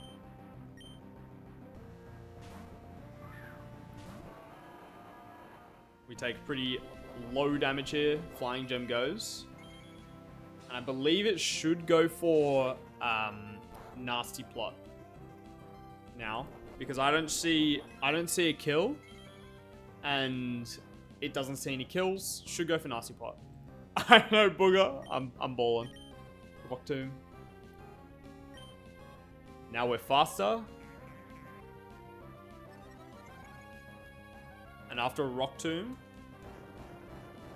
We take pretty low damage here. Flying Gem goes. And I believe it should go for Nasty Plot now, because I don't see a kill, and it doesn't see any kills. Should go for Nasty Plot. I know, Booger. I'm balling. Rock Tomb. Now we're faster. And after a Rock Tomb...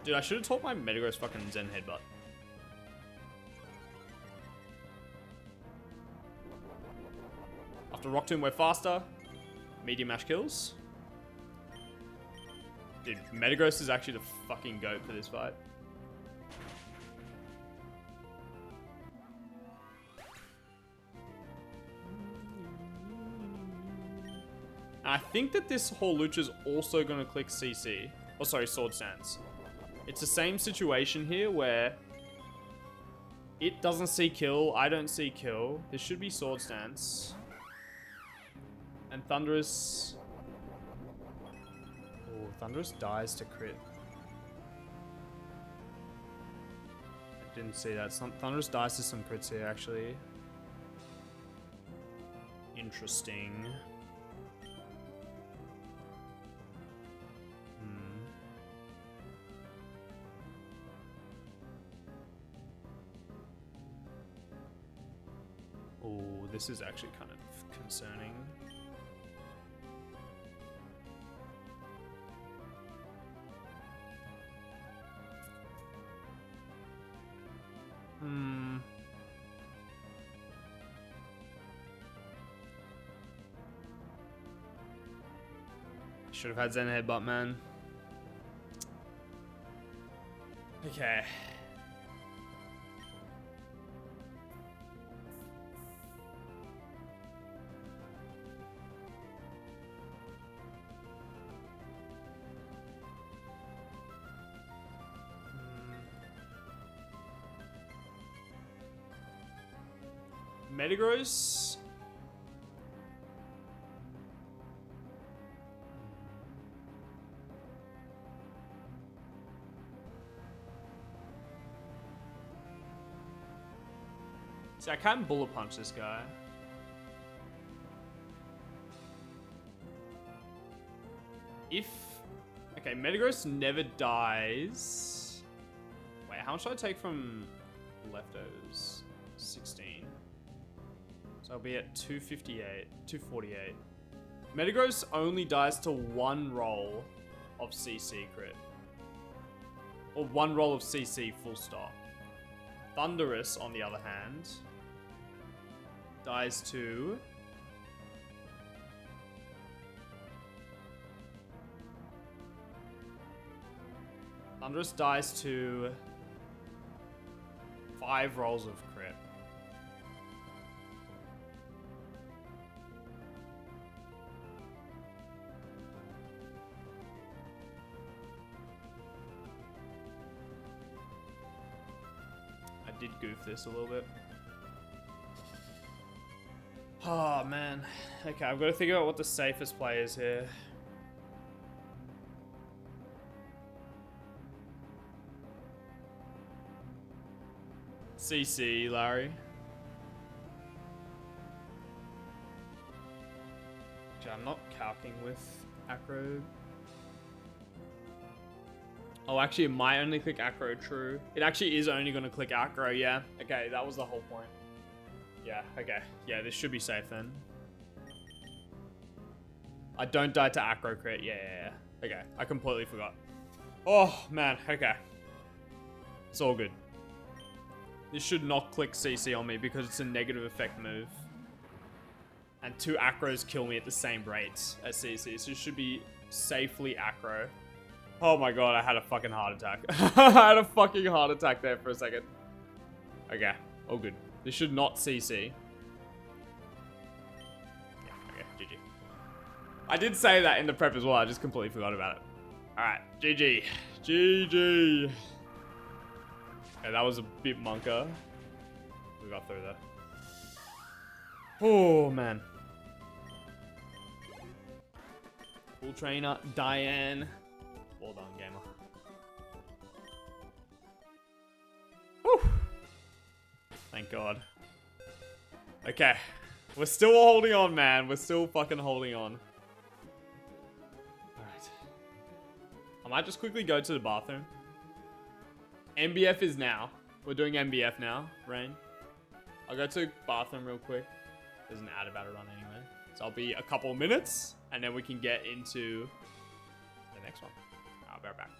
Dude, I should have taught my Metagross fucking Zen Headbutt. After Rock Tomb, we're faster. Medium Mash kills. Dude, Metagross is actually the fucking GOAT for this fight. I think that this Hawlucha is also going to click CC. Oh, sorry, Sword Stance. It's the same situation here where It doesn't see kill. I don't see kill. This should be Sword Stance. And Thunderous... Oh, Thunderous dies to crit. I didn't see that. Thunderous dies to some crits here, actually. Interesting. Oh, this is actually kind of concerning. Should have had Zen Headbutt, man. Okay. Metagross. See, I can't Bullet Punch this guy. If... Okay, Metagross never dies. Wait, how much do I take from leftovers? 16. So I'll be at 258, 248. Metagross only dies to one roll of CC crit. Or one roll of CC full stop. Thunderous, on the other hand, dies to... Thunderous dies to 5 rolls of crit. I did goof this a little bit. Oh man. Okay, I've got to think about what the safest play is here. CC, Larry. Okay, I'm not calcing with acro. Oh, actually, it might only click acro, true. It actually is only going to click acro, yeah. Okay, that was the whole point. Yeah, okay. Yeah, this should be safe then. I don't die to acro crit. Yeah. Okay, I completely forgot. Oh, man. Okay. It's all good. This should not click CC on me because it's a negative effect move. And 2 acros kill me at the same rate as CC. So it should be safely acro. Oh my god, I had a fucking heart attack. I had a fucking heart attack there for a second. Okay, all good. This should not CC. Yeah, okay, GG. I did say that in the prep as well, I just completely forgot about it. Alright, GG. GG. Okay, that was a bit monker. We got through there. Oh, man. Full trainer, Diane. Well done, gamer. Whew. Thank God. Okay. We're still holding on, man. We're still fucking holding on. Alright. I might just quickly go to the bathroom. MBF is now. We're doing MBF now, Rain. I'll go to the bathroom real quick. There's an ad about to run anyway. So I'll be a couple of minutes, and then we can get into the next one. I'll be right back.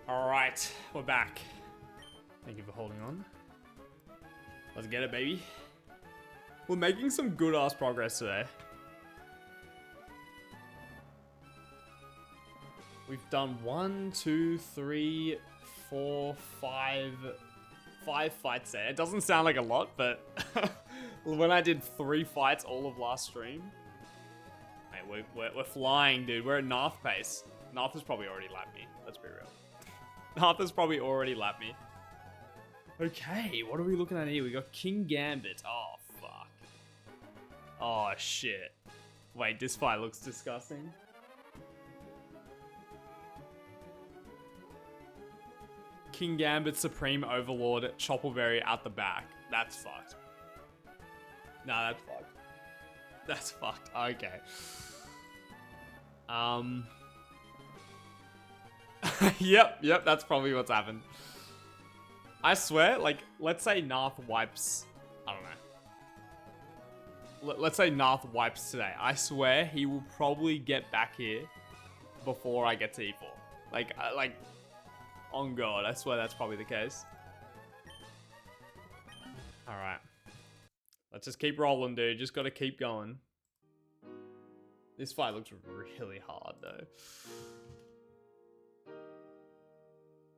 Alright, we're back. Thank you for holding on. Let's get it, baby. We're making some good ass progress today. We've done 1, 2, 3, 4, 5 fights there. It doesn't sound like a lot, but when I did 3 fights all of last stream, mate, we're flying, dude. We're at Narth pace. Narth has probably already lapped me. Let's be real. Narth has probably already lapped me. Okay, what are we looking at here? We got King Gambit. Oh, fuck. Oh, shit. Wait, this fight looks disgusting. King Gambit, Supreme Overlord, Choppleberry at the back. That's fucked. Nah, that's fucked. That's fucked. Okay. Yep, that's probably what's happened. I swear, like, let's say Narth wipes, I don't know. Let's say Narth wipes today. I swear he will probably get back here before I get to E4. Like, on God, I swear that's probably the case. Alright. Let's just keep rolling, dude. Just gotta keep going. This fight looks really hard, though.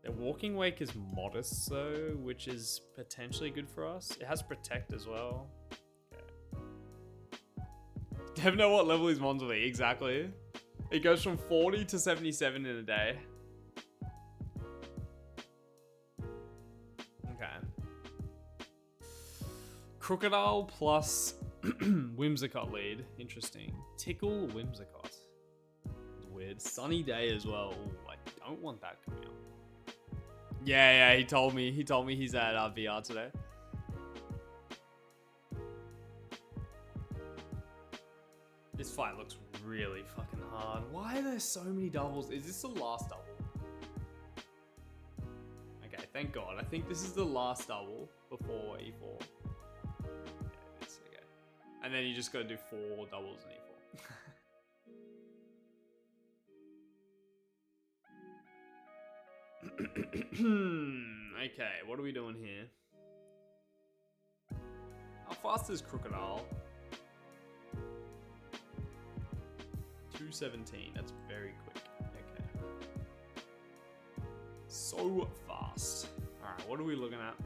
Their walking wake is modest, though, which is potentially good for us. It has protect as well. Okay. Never know what level his mons will be, exactly. It goes from 40 to 77 in a day. Okay. Crocodile plus Whimsicott lead. Interesting. Tickle Whimsicott. Weird. Sunny day as well. Ooh, I don't want that coming up. Yeah, he told me he's at VR today. This fight looks really fucking hard. Why are there so many doubles? Is this the last double? Okay, thank God. I think this is the last double before E4. Yeah, it is, okay. And then you just gotta do 4 doubles in E4. Okay, what are we doing here? How fast is Crocodile? 217, that's very quick. Okay. So fast. Alright, what are we looking at?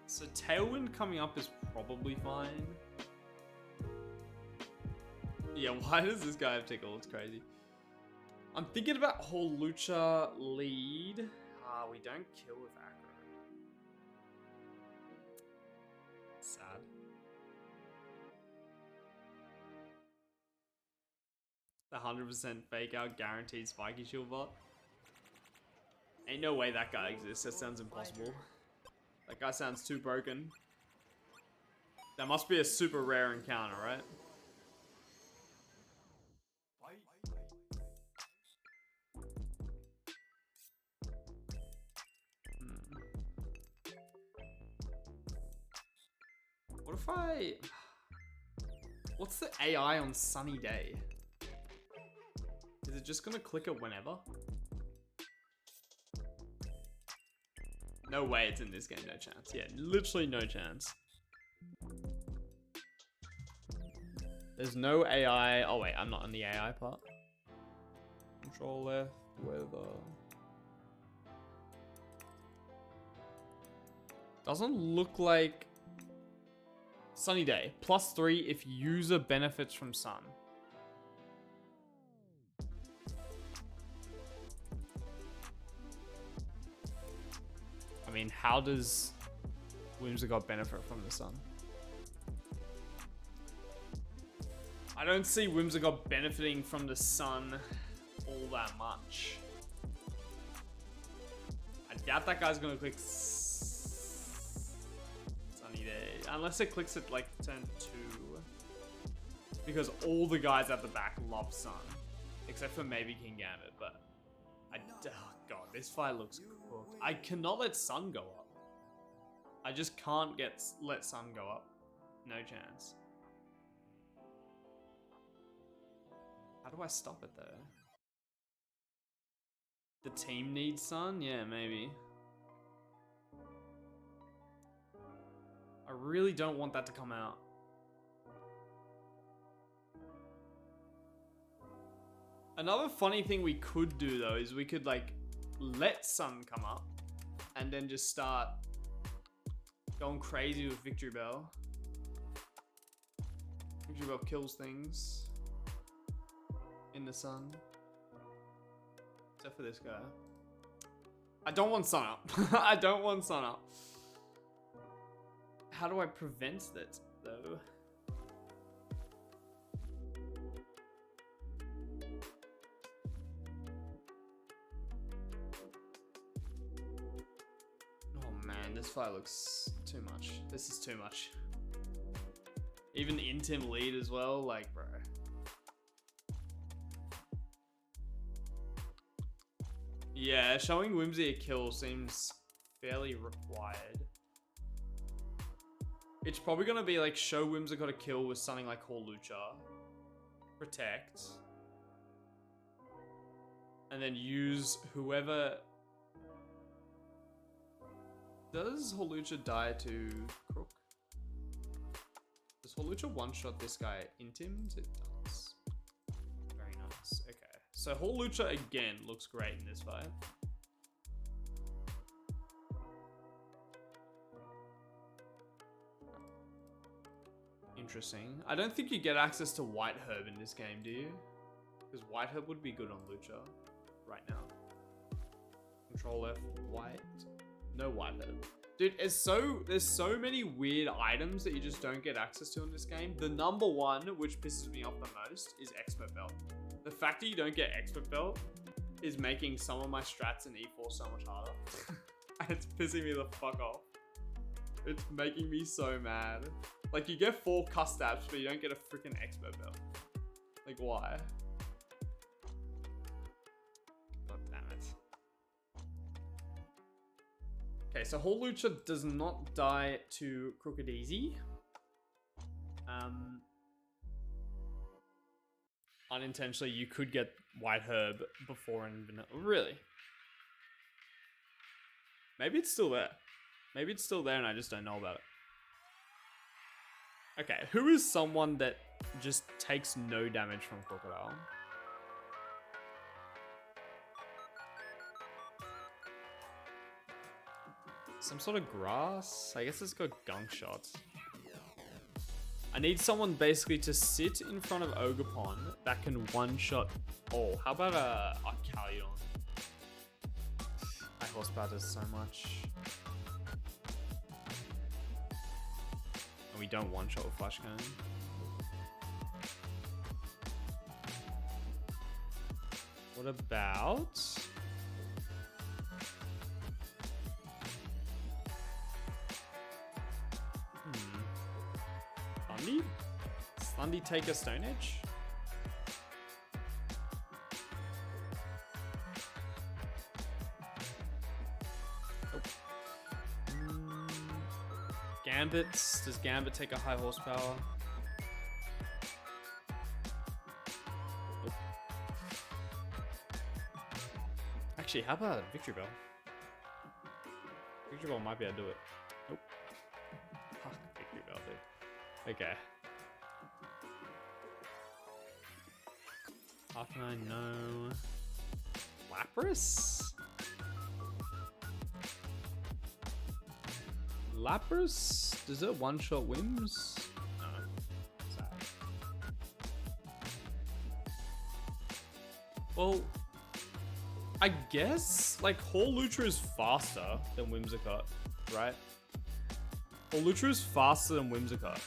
So Tailwind coming up is probably fine. Yeah, why does this guy have Tickle? It's crazy. I'm thinking about whole Lucha lead. We don't kill with aggro. Sad. The 100% fake out guaranteed spiky shield bot. Ain't no way that guy exists. That sounds impossible. That guy sounds too broken. That must be a super rare encounter, right? What if I... What's the AI on sunny day? Is it just gonna click it whenever? No way it's in this game, no chance. Yeah, literally no chance. There's no AI. Oh wait, I'm not on the AI part. Control left, weather. Doesn't look like... Sunny day. +3 if user benefits from sun. I mean, how does Whimsicott benefit from the sun? I don't see Whimsicott benefiting from the sun all that much. I doubt that guy's gonna click sunny day. Unless it clicks at like turn 2. Because all the guys at the back love sun. Except for maybe King Gambit, but oh god, this fight looks cooked. I cannot let sun go up. I just can't let sun go up. No chance. How do I stop it though? The team needs sun? Yeah, maybe. I really don't want that to come out. Another funny thing we could do though is we could like let sun come up and then just start going crazy with Victory Bell. Victory Bell kills things in the sun. Except for this guy. I don't want sun up. I don't want sun up. How do I prevent that though? Oh man, this fight looks too much. This is too much. Even Intim lead as well, like bro. Yeah, showing Whimsy a kill seems fairly required. It's probably gonna be like show Whimsy got a kill with something like Horlucha, protect, and then use whoever. Does Horlucha die to Crook? Does Horlucha one-shot this guy Intims? It does. Very nice. Okay. So Horlucha again looks great in this fight. Interesting. I don't think you get access to White Herb in this game, do you? Because White Herb would be good on Lucha right now. Control F, White. No White Herb. Dude, there's so many weird items that you just don't get access to in this game. The number one, which pisses me off the most, is Expert Belt. The fact that you don't get Expert Belt is making some of my strats in E4 so much harder. And it's pissing me the fuck off. It's making me so mad. Like, you get 4 cuss stabs, but you don't get a freaking Expert Belt. Like, why? God damn it. Okay, so Horlucha does not die to Crooked Easy. Unintentionally, you could get White Herb before in vanilla. Really? Maybe it's still there. Maybe it's still there and I just don't know about it. Okay, who is someone that just takes no damage from Crocodile? Some sort of grass? I guess it's got gunk shots. I need someone basically to sit in front of Ogerpon that can one-shot. Oh, how about a Callion? My horsepower does so much. And we don't one-shot with Flash Gun. What about... Thundy? Does Thundy take a Stone Edge? Gambit. Does Gambit take a high horsepower? Nope. Actually, how about Victory Bell? Victory Bell might be able to do it. Nope. Fuck Victory Bell, dude. Okay. How can I know? Lapras? Lapras? Does it one-shot Whims? No. Sad. Well, I guess, like, Horlucha is faster than Whimsicott, right? Horlucha is faster than Whimsicott.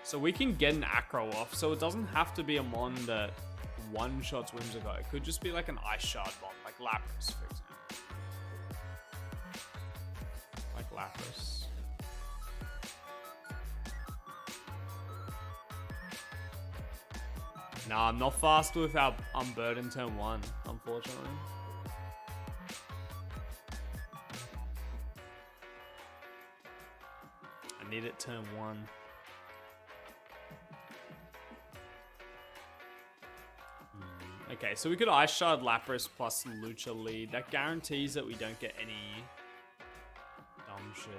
So we can get an Acro off, so it doesn't have to be a Mon that one-shots Whimsicott. It could just be like an Ice Shard Mon, like Lapras, for example. Like Lapras. Nah, I'm not fast without Unburden turn 1, unfortunately. I need it turn 1. Okay, so we could Ice Shard Lapras plus Lucha lead. That guarantees that we don't get any dumb shit.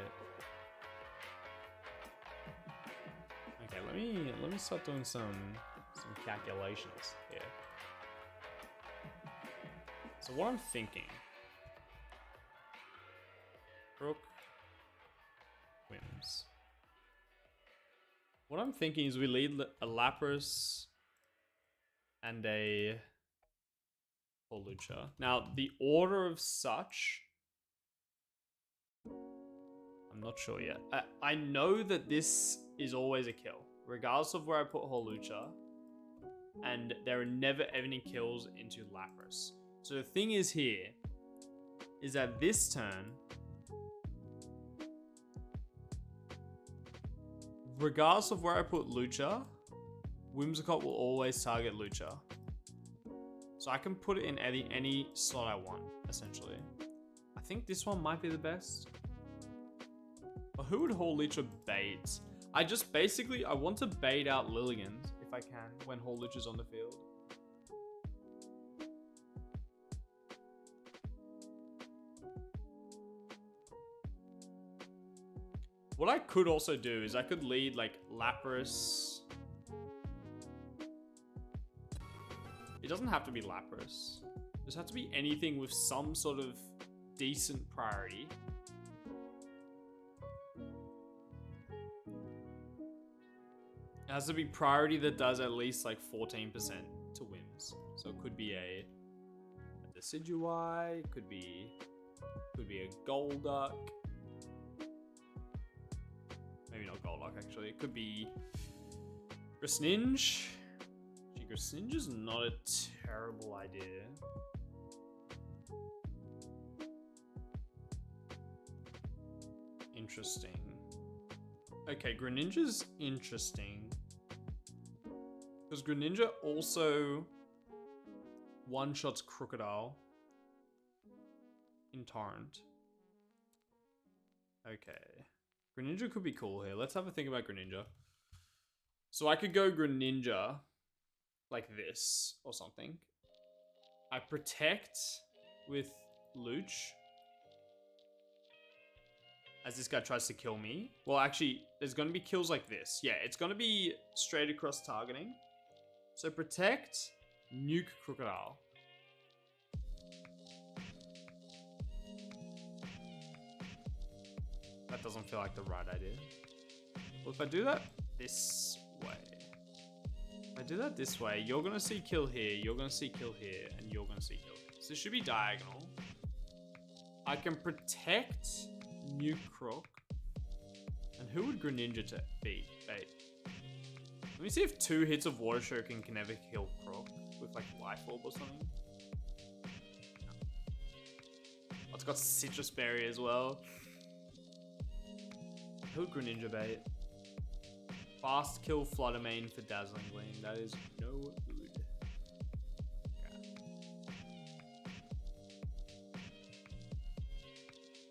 Okay, let me start doing some calculations here. So what I'm thinking, Brook wins. What I'm thinking is we lead a Lapras and a Lucha. Now, the order of such, I'm not sure yet. I know that this is always a kill, regardless of where I put Holucha, and there are never any kills into Lapras. So the thing is here, is that this turn, regardless of where I put Lucha, Whimsicott will always target Lucha. So I can put it in any slot I want, essentially. I think this one might be the best. But who would Holucha bait? I want to bait out Lilligans, if I can, when Holucha's on the field. What I could also do is I could lead like Lapras. It doesn't have to be Lapras. It just has to be anything with some sort of decent priority. It has to be priority that does at least like 14% to wins. So it could be a Decidueye, could be a Golduck. Maybe not Golduck actually. It could be Greninja. Greninja is not a terrible idea. Interesting. Okay, Greninja's interesting. Because Greninja also one-shots Crocodile in Torrent. Okay. Greninja could be cool here. Let's have a think about Greninja. So I could go Greninja like this or something. I protect with Luch as this guy tries to kill me. Well, actually, there's going to be kills like this. Yeah, it's going to be straight across targeting. So protect, nuke Crocodile. That doesn't feel like the right idea. Well, if I do that this way, if I do that this way, you're going to see kill here, you're going to see kill here, and you're going to see kill here. So this should be diagonal. I can protect nuke Croc. And who would Greninja to beat? Bait. Let me see if 2 hits of Water Shuriken can ever kill Croc with like Life Orb or something. Oh, it's got Citrus Berry as well. Who would Greninja bait? Fast kill Fluttermane for Dazzling Gleam. That is no good. Okay.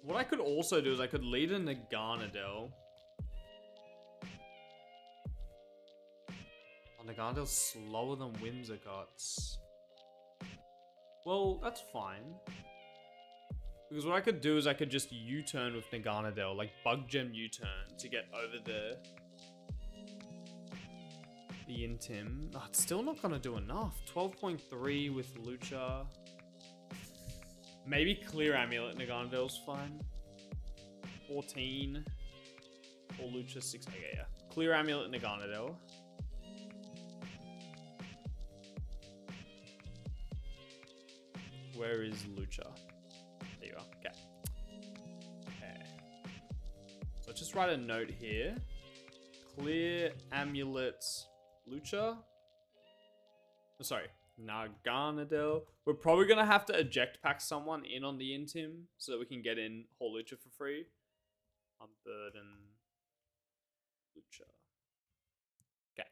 What I could also do is I could lead a Naganadel. Nagandel's slower than Whimsicott's. Well, that's fine. Because what I could do is I could just U-turn with Naganadel, like Bug Gem U-turn to get over the Intim. Oh, it's still not gonna do enough. 12.3 with Lucha. Maybe Clear Amulet Nagandel's fine. 14. Or Lucha 6. Okay, yeah. Clear Amulet Naganadel. Where is Lucha? There you are. Okay. Okay. So just write a note here. Clear Amulet Lucha. Oh, sorry. Naganadel. We're probably going to have to eject pack someone in on the Intim so that we can get in Holucha for free. Unburden Lucha. Okay.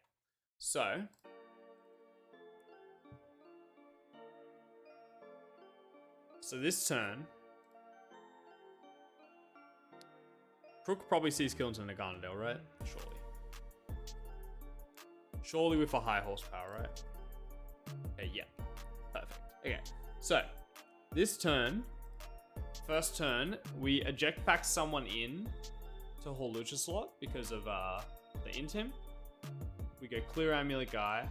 So this turn, Crook probably sees kill into Naganadel, right? Surely. Surely with a high horsepower, right? Okay, yeah. Perfect. Okay, so this turn, first turn, we eject pack someone in to Horlucha slot because of the Intim. We go clear amulet guy.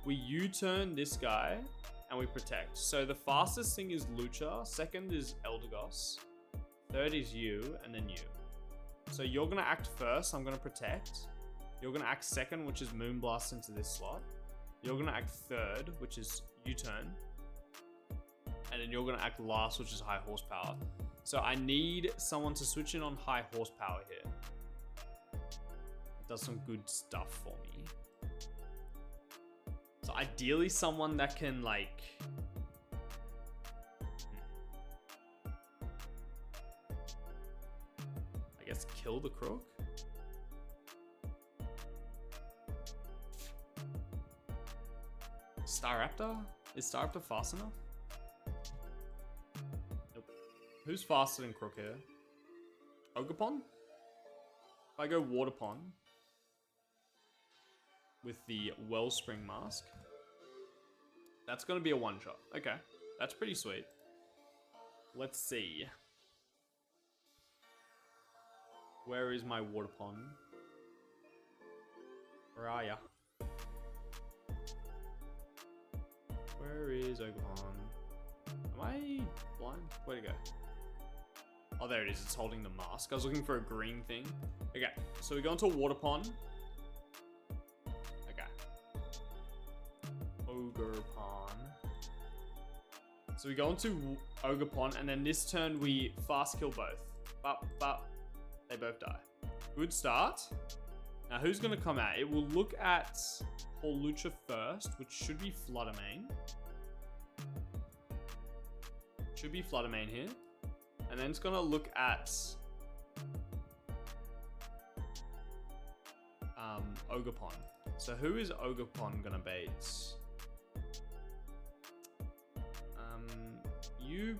We U-turn this guy and we protect. So the fastest thing is Lucha, second is Eldegoss, third is you, and then you. So you're gonna act first, I'm gonna protect. You're gonna act second, which is Moonblast into this slot. You're gonna act third, which is U-turn. And then you're gonna act last, which is high horsepower. So I need someone to switch in on high horsepower here. It does some good stuff for me. So ideally someone that can like... I guess kill the Crook? Staraptor? Is Staraptor fast enough? Nope. Who's faster than Crook here? Ogerpon? If I go Waterpon with the Wellspring Mask, that's going to be a one-shot. Okay, that's pretty sweet. Let's see. Where is my Waterpon? Where are ya? Where is Ogerpon? Am I blind? Where'd it go? Oh, there it is. It's holding the mask. I was looking for a green thing. Okay, so we go into Waterpon. Okay. Ogerpon. So we go into Ogerpon, and then this turn we fast kill both. But they both die. Good start. Now who's going to come out? It will look at Horlucha first, which should be Fluttermane. Should be Fluttermane here. And then it's going to look at Ogerpon. So who is Ogerpon going to bait? You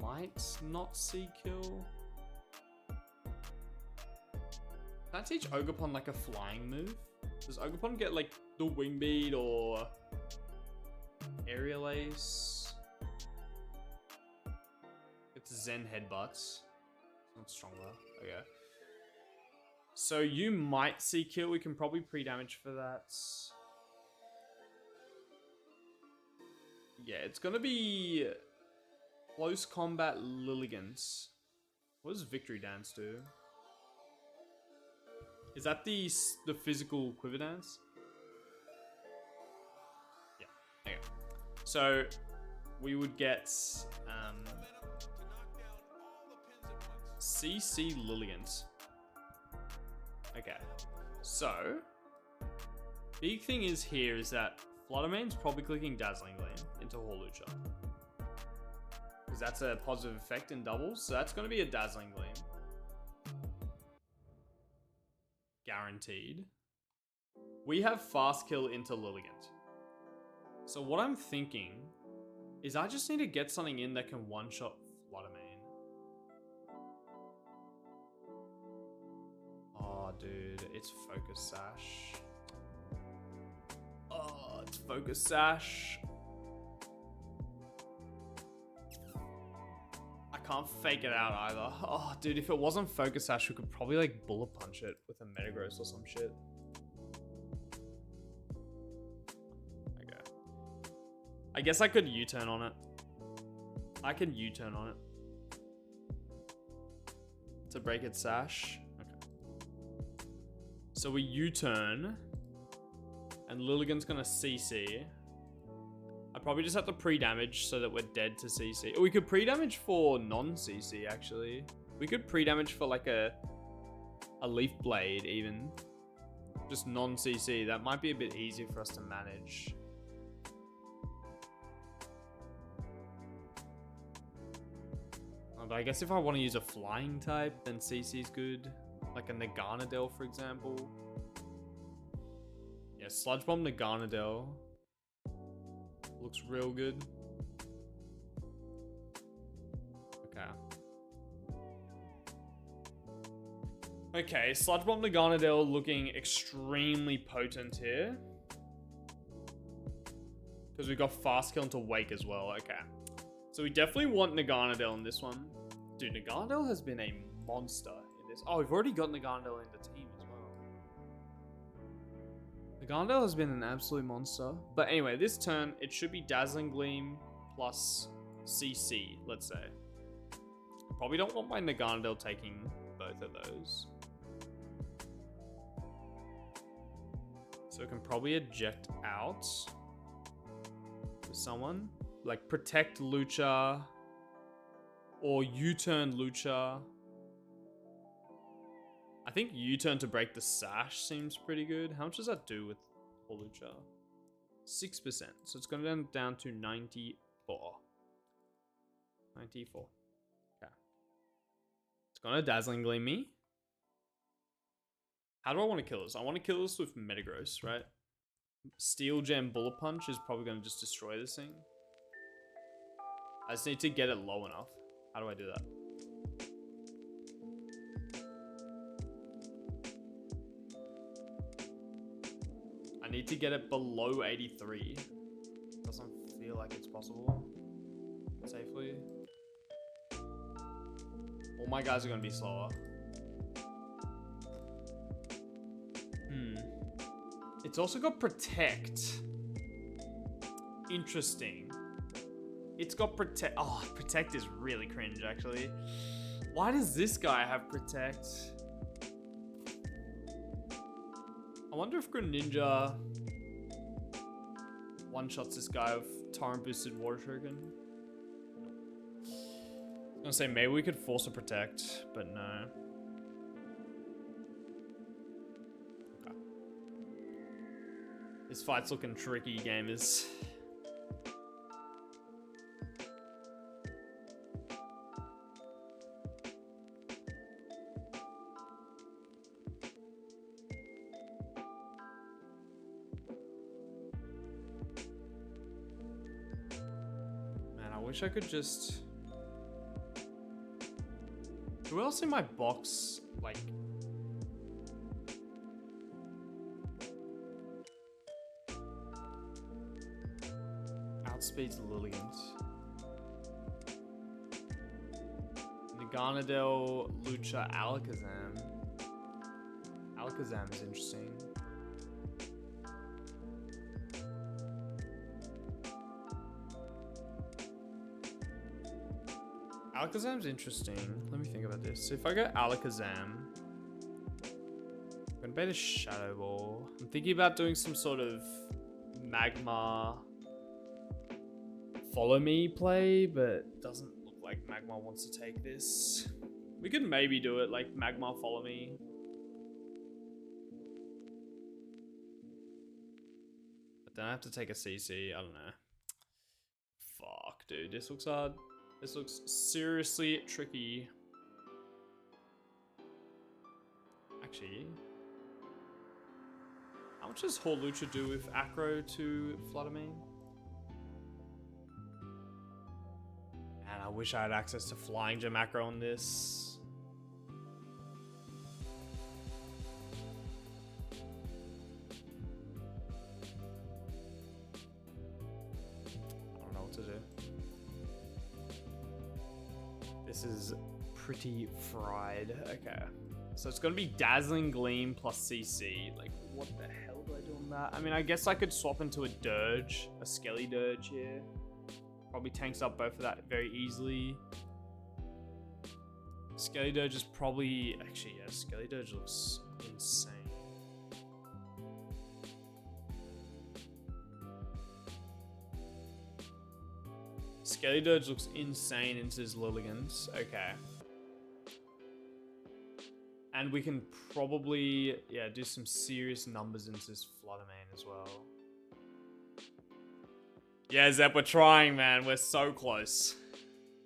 might not see kill. Can I teach Ogerpon like a flying move? Does Ogerpon get like the Wing Beat or Aerial Ace? It's Zen Headbutts. Not stronger. Okay. So you might see kill. We can probably pre-damage for that. Yeah, it's gonna be close combat Lilligant. What does Victory Dance do? Is that the physical Quiver Dance? Yeah. Okay. So we would get CC Lilligant. Okay. So big thing is here is that Fluttermane's probably clicking Dazzling Gleam into Horlucha, because that's a positive effect in doubles. So that's going to be a Dazzling Gleam. Guaranteed. We have fast kill into Lilligant. So what I'm thinking is I just need to get something in that can one-shot Fluttermane. Oh, dude, it's Focus Sash. Oh, it's Focus Sash. I can't fake it out either. Oh, dude, if it wasn't Focus Sash, we could probably like Bullet Punch it with a Metagross or some shit. Okay. I guess I could U-turn on it. I can U-turn on it to break its Sash. Okay. So we U-turn, and Lilligant's gonna CC. I probably just have to pre-damage so that we're dead to CC. Or we could pre-damage for non-CC, actually. We could pre-damage for like a Leaf Blade, even. Just non-CC. That might be a bit easier for us to manage. But I guess if I want to use a flying type, then CC is good. Like a Naganadel, for example. Yeah, Sludge Bomb Naganadel. Looks real good. Okay. Okay, Sludge Bomb Naganadel looking extremely potent here. Because we got fast kill into Wake as well. Okay. So we definitely want Naganadel in this one. Dude, Naganadel has been a monster in this. Oh, we've already got Naganadel in the team as well. Naganadel has been an absolute monster. But anyway, this turn, it should be Dazzling Gleam plus CC, let's say. Probably don't want my Naganadel taking both of those. So I can probably eject out with someone. Like protect Lucha or U-turn Lucha. I think U-turn to break the sash seems pretty good. How much does that do with Lucha? 6%. So it's going down to 94. 94. Okay. It's going to Dazzling Gleam me. How do I want to kill this? I want to kill this with Metagross, right? Steel Gem Bullet Punch is probably going to just destroy this thing. I just need to get it low enough. How do I do that? I need to get it below 83. Doesn't feel like it's possible. Safely. All my guys are going to be slower. It's also got Protect. Interesting. It's got Protect. Oh, Protect is really cringe, actually. Why does this guy have Protect? I wonder if Greninja one-shots this guy with Torrent Boosted Water Token. I was gonna say, maybe we could force a Protect, but no. Okay. This fight's looking tricky, gamers. I wish I could just... Who else in my box, like... outspeeds Lilligant? Naganadel, Lucha, Alakazam. Alakazam is interesting. Alakazam's interesting. Let me think about this. So if I go Alakazam, I'm gonna bet a Shadow Ball. I'm thinking about doing some sort of Magma follow me play, but doesn't look like Magma wants to take this. We could maybe do it like Magma follow me. But then I have to take a CC. I don't know. Fuck, dude. This looks hard. This looks seriously tricky. Actually, how much does Hawlucha do with Acro to Fluttermane? Man, I wish I had access to Flying Gem Acro on this. I don't know what to do. This is pretty fried. Okay. So it's going to be Dazzling Gleam plus CC. Like, what the hell do I do on that? I mean, I guess I could swap into a Dirge, a Skelly Dirge here. Probably tanks up both of that very easily. Skelly Dirge is probably... Actually, yeah, Skelly Dirge looks insane. Skelly Dirge looks insane into his Lilligant. Okay. And we can probably, yeah, do some serious numbers into his Fluttermane as well. Yeah, Zep, we're trying, man. We're so close.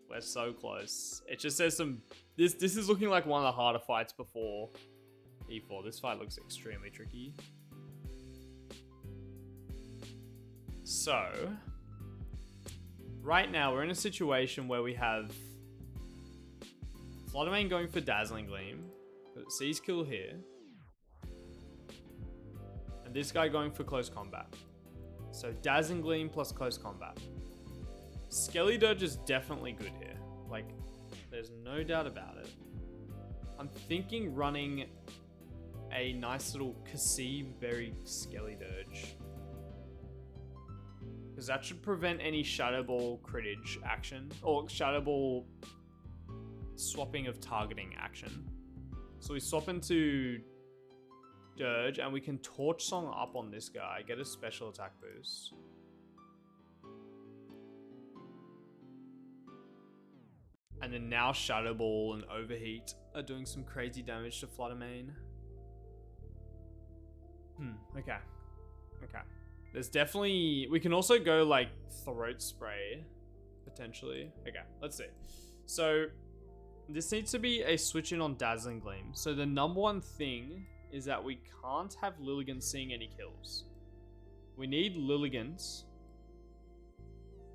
We're so close. It just says some... This is looking like one of the harder fights before E4. This fight looks extremely tricky. So... Right now, we're in a situation where we have Fluttermane going for Dazzling Gleam. Seize Kill here. And this guy going for Close Combat. So Dazzling Gleam plus Close Combat. Skelly Dirge is definitely good here. Like, there's no doubt about it. I'm thinking running a nice little Kasib Berry Skelly Dirge. Because that should prevent any Shadow Ball critage action. Or Shadow Ball swapping of targeting action. So we swap into Dirge and we can Torch Song up on this guy. Get a special attack boost. And then now Shadow Ball and Overheat are doing some crazy damage to Flutter Mane. Okay. Okay. There's definitely... We can also go like Throat Spray, potentially. Okay, let's see. So, this needs to be a switch in on Dazzling Gleam. So the number one thing is that we can't have Lilligant seeing any kills. We need Lilligant.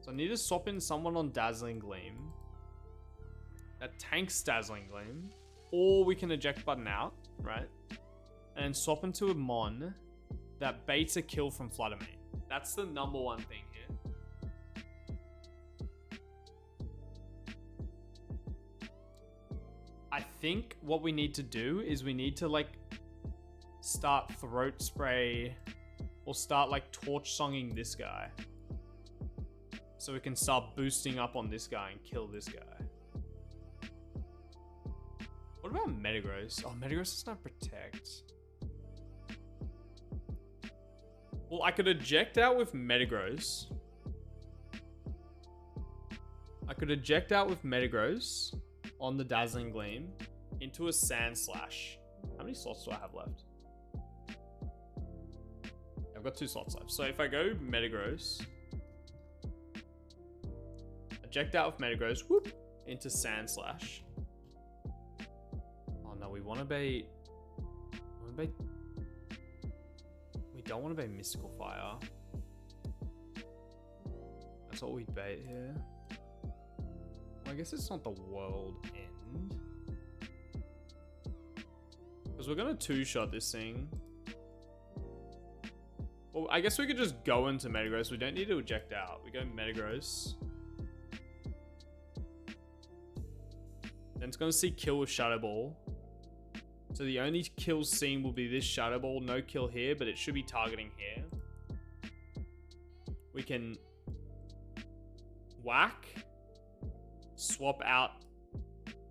So I need to swap in someone on Dazzling Gleam that tanks Dazzling Gleam. Or we can eject button out, right? And swap into a Mon that baits a kill from Flutter Mane. That's the number one thing here. I think what we need to do is we need to like start Throat Spray or start like Torch Songing this guy. So we can start boosting up on this guy and kill this guy. What about Metagross? Oh, Metagross does not protect. Well, I could eject out with Metagross. I could eject out with Metagross on the Dazzling Gleam into a Sand Slash. How many slots do I have left? I've got 2 slots left. So if I go Metagross, eject out with Metagross, whoop, into Sand Slash. Oh no, we want to bait... We don't want to bait Mystical Fire. That's what we bait here. I guess it's not the world end. Because we're going to 2-shot this thing. Well, I guess we could just go into Metagross. We don't need to eject out. We go Metagross. Then it's going to see kill with Shadow Ball. So the only kills seen will be this Shadow Ball. No kill here, but it should be targeting here. We can whack. Swap out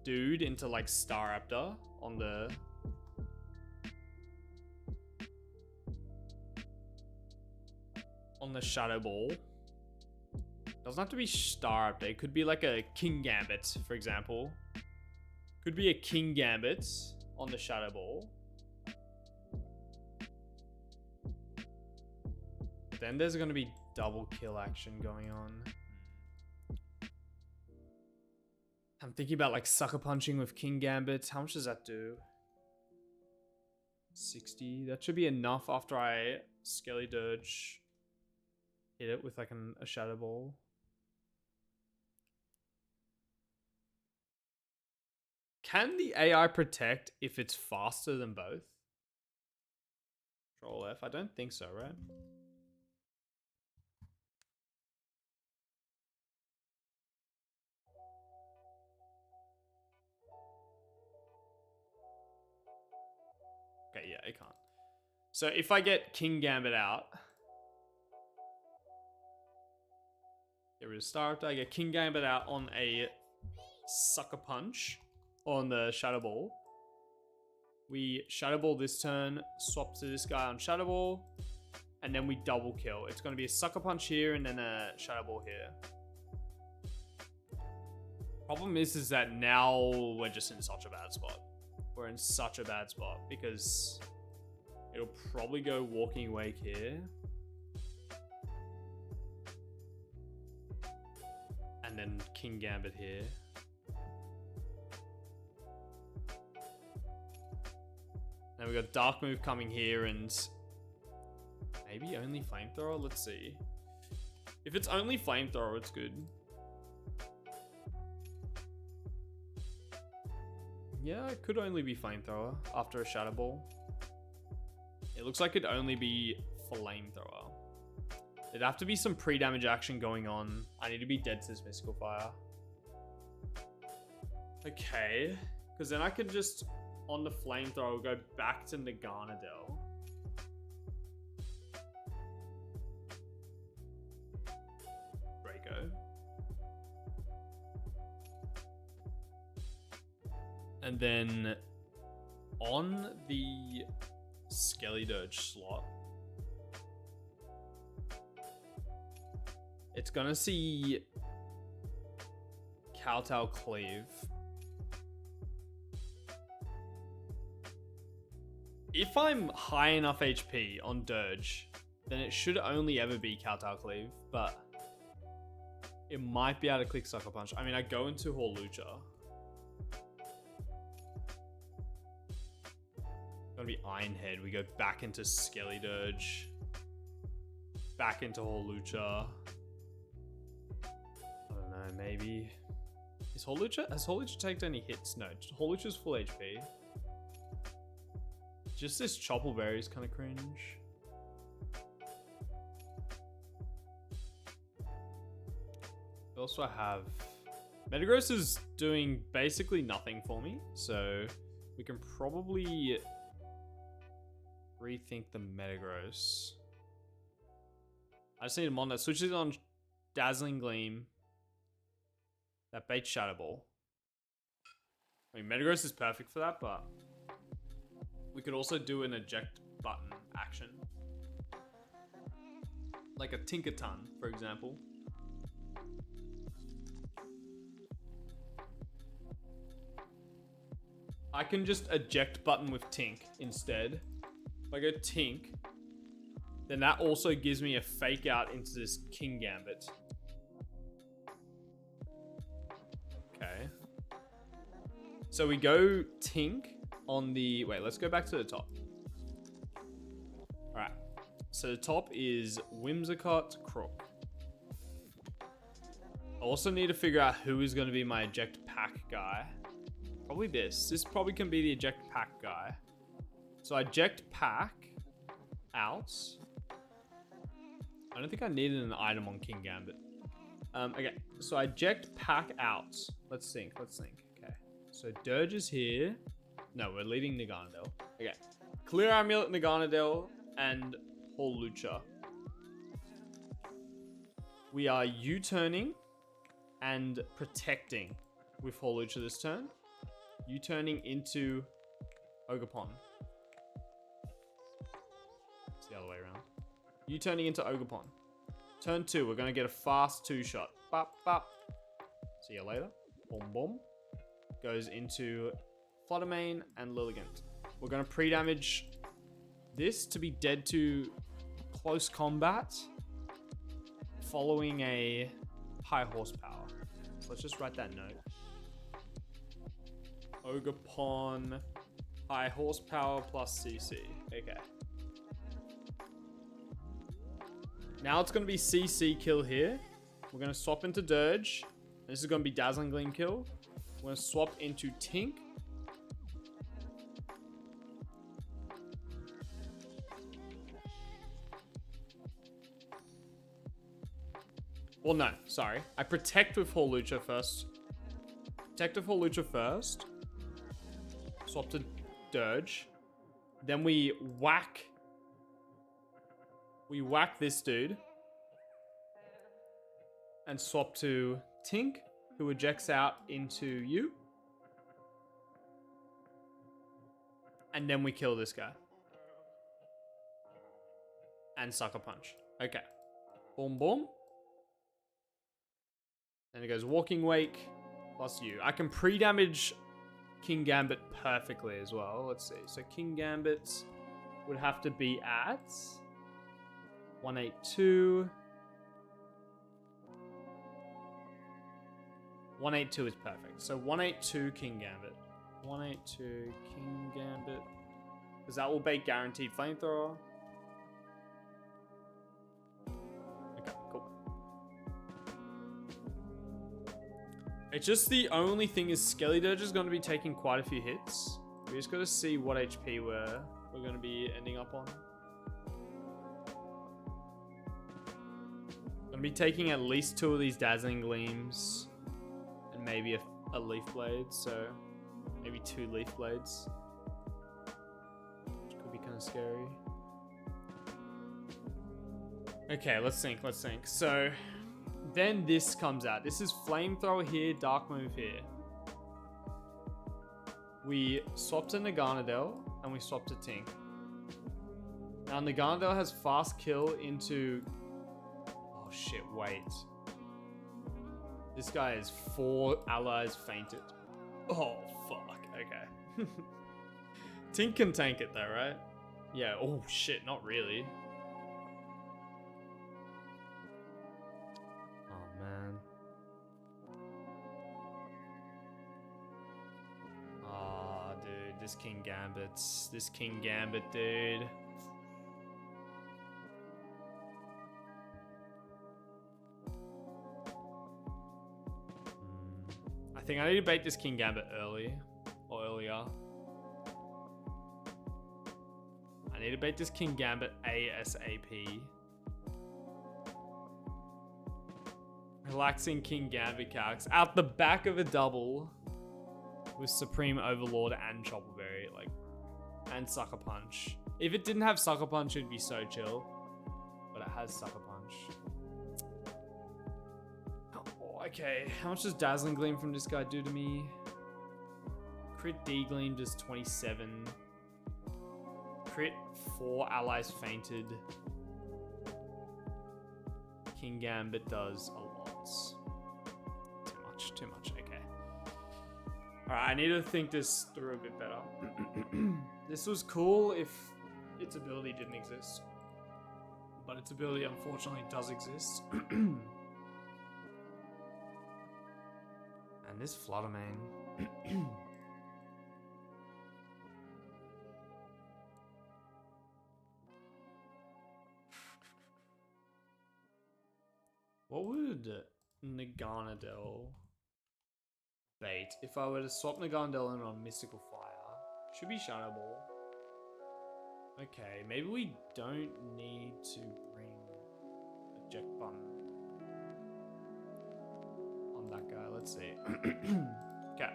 dude into like Staraptor on the... on the Shadow Ball. Doesn't have to be Staraptor. It could be like a King Gambit, for example. Could be a King Gambit on the Shadow Ball. But then there's going to be double kill action going on. I'm thinking about like Sucker Punching with King Gambit. How much does that do? 60. That should be enough after I Skelly Dirge hit it with like a Shadow Ball. Can the AI protect if it's faster than both? Control F. I don't think so, right? Okay, yeah, it can't. So if I get King Gambit out, get rid of Staraptor, I get King Gambit out on a Sucker Punch on the Shadow Ball. We Shadow Ball this turn, swap to this guy on Shadow Ball, and then we double kill. It's going to be a Sucker Punch here and then a Shadow Ball here. Problem is that now we're just in such a bad spot. We're in such a bad spot because it'll probably go Walking Wake here. And then King Gambit here. Then we got Dark Move coming here and maybe only Flamethrower. Let's see. If it's only Flamethrower, it's good. Yeah, it could only be Flamethrower after a Shadow Ball. It looks like it'd only be Flamethrower. There'd have to be some pre-damage action going on. I need to be dead to this Mystical Fire. Okay. Because then I could just, on the Flamethrower, go back to Naganadel. Draco. And then on the Skeledirge slot, it's gonna see Kowtow Cleave. If I'm high enough HP on Dirge, then it should only ever be Kowtow Cleave, but it might be able to click Sucker Punch. I mean, I go into Hawlucha. Gonna be Ironhead. We go back into Skeledirge. Back into Hawlucha. I don't know, maybe. Has Hawlucha taken any hits? No, Hawlucha's full HP. Just this Choppleberry is kind of cringe. Also, I have Metagross is doing basically nothing for me, so we can probably rethink the Metagross. I just need a mon that switches on Dazzling Gleam. That baits Shadow Ball. I mean, Metagross is perfect for that, but we could also do an eject button action. Like a Tinkaton, for example. I can just eject button with Tink instead. If I go Tink, then that also gives me a fake out into this Kingambit. Okay. So we go Tink on the... Wait, let's go back to the top. Alright. So the top is Whimsicott, Crook. I also need to figure out who is going to be my eject pack guy. Probably this. This probably can be the eject pack guy. So I eject pack out. I don't think I needed an item on Kingambit. Okay, so I eject pack out. Let's think. Okay, so Dirge is here. No, we're leading Naganadel. Okay, Clear Amulet, Naganadel, and Hawlucha. We are U-turning and protecting with Hawlucha this turn. U-turning into Ogerpon. It's the other way around. U-turning into Ogerpon. Turn 2, we're going to get a fast 2-shot. Bop, bop. See you later. Boom, boom. Goes into Fluttermane and Lilligant. We're going to pre-damage this to be dead to close combat following a high horsepower. So let's just write that note. Ogerpon, high horsepower plus CC. Okay. Now it's going to be CC kill here. We're going to swap into Dirge. This is going to be Dazzling Gleam kill. We're going to swap into Tink. Well, no, sorry. I protect with Hawlucha first. Protect with Hawlucha first. Swap to Dirge. Then we whack. We whack this dude. And swap to Tink, who ejects out into you. And then we kill this guy. And Sucker Punch. Okay. Boom, boom. Then it goes Walking Wake plus you. I can pre-damage Kingambit perfectly as well. Let's see. So Kingambit would have to be at 182. 182 is perfect. So 182 Kingambit. 182 Kingambit. Because that will bait guaranteed Flamethrower. Okay, cool. It's just the only thing is Skeledirge is going to be taking quite a few hits. We just got to see what HP we're going to be ending up on. I'll be taking at least 2 of these Dazzling Gleams and maybe a Leaf Blade, so maybe 2 Leaf Blades, which could be kind of scary. Okay, let's think. So then this comes out. This is Flamethrower here, Dark Move here. We swapped to Naganadel and we swapped to Tink. Now Naganadel has fast kill into... Oh shit, wait. This guy is 4 allies fainted. Oh fuck, okay. Tink can tank it though, right? Yeah, oh shit, not really. Oh man. Ah, dude, this King Gambit, dude. I think I need to bait this King Gambit earlier. I need to bait this King Gambit ASAP. Relaxing King Gambit calcs out the back of a double with Supreme Overlord and Choppleberry, like, and Sucker Punch. If it didn't have Sucker Punch, it'd be so chill, but it has Sucker Punch. Oh, okay, how much does Dazzling Gleam from this guy do to me? Crit D Gleam does 27. Crit 4 allies fainted. King Gambit does a lot. Too much, okay. Alright, I need to think this through a bit better. This was cool if its ability didn't exist. But its ability unfortunately does exist. And this Fluttermane. What would Naganadel bait if I were to swap Naganadel in on Mystical Fire? Should be Shadow Ball. Okay, maybe we don't need to bring Eject Button on that guy. Let's see. Okay.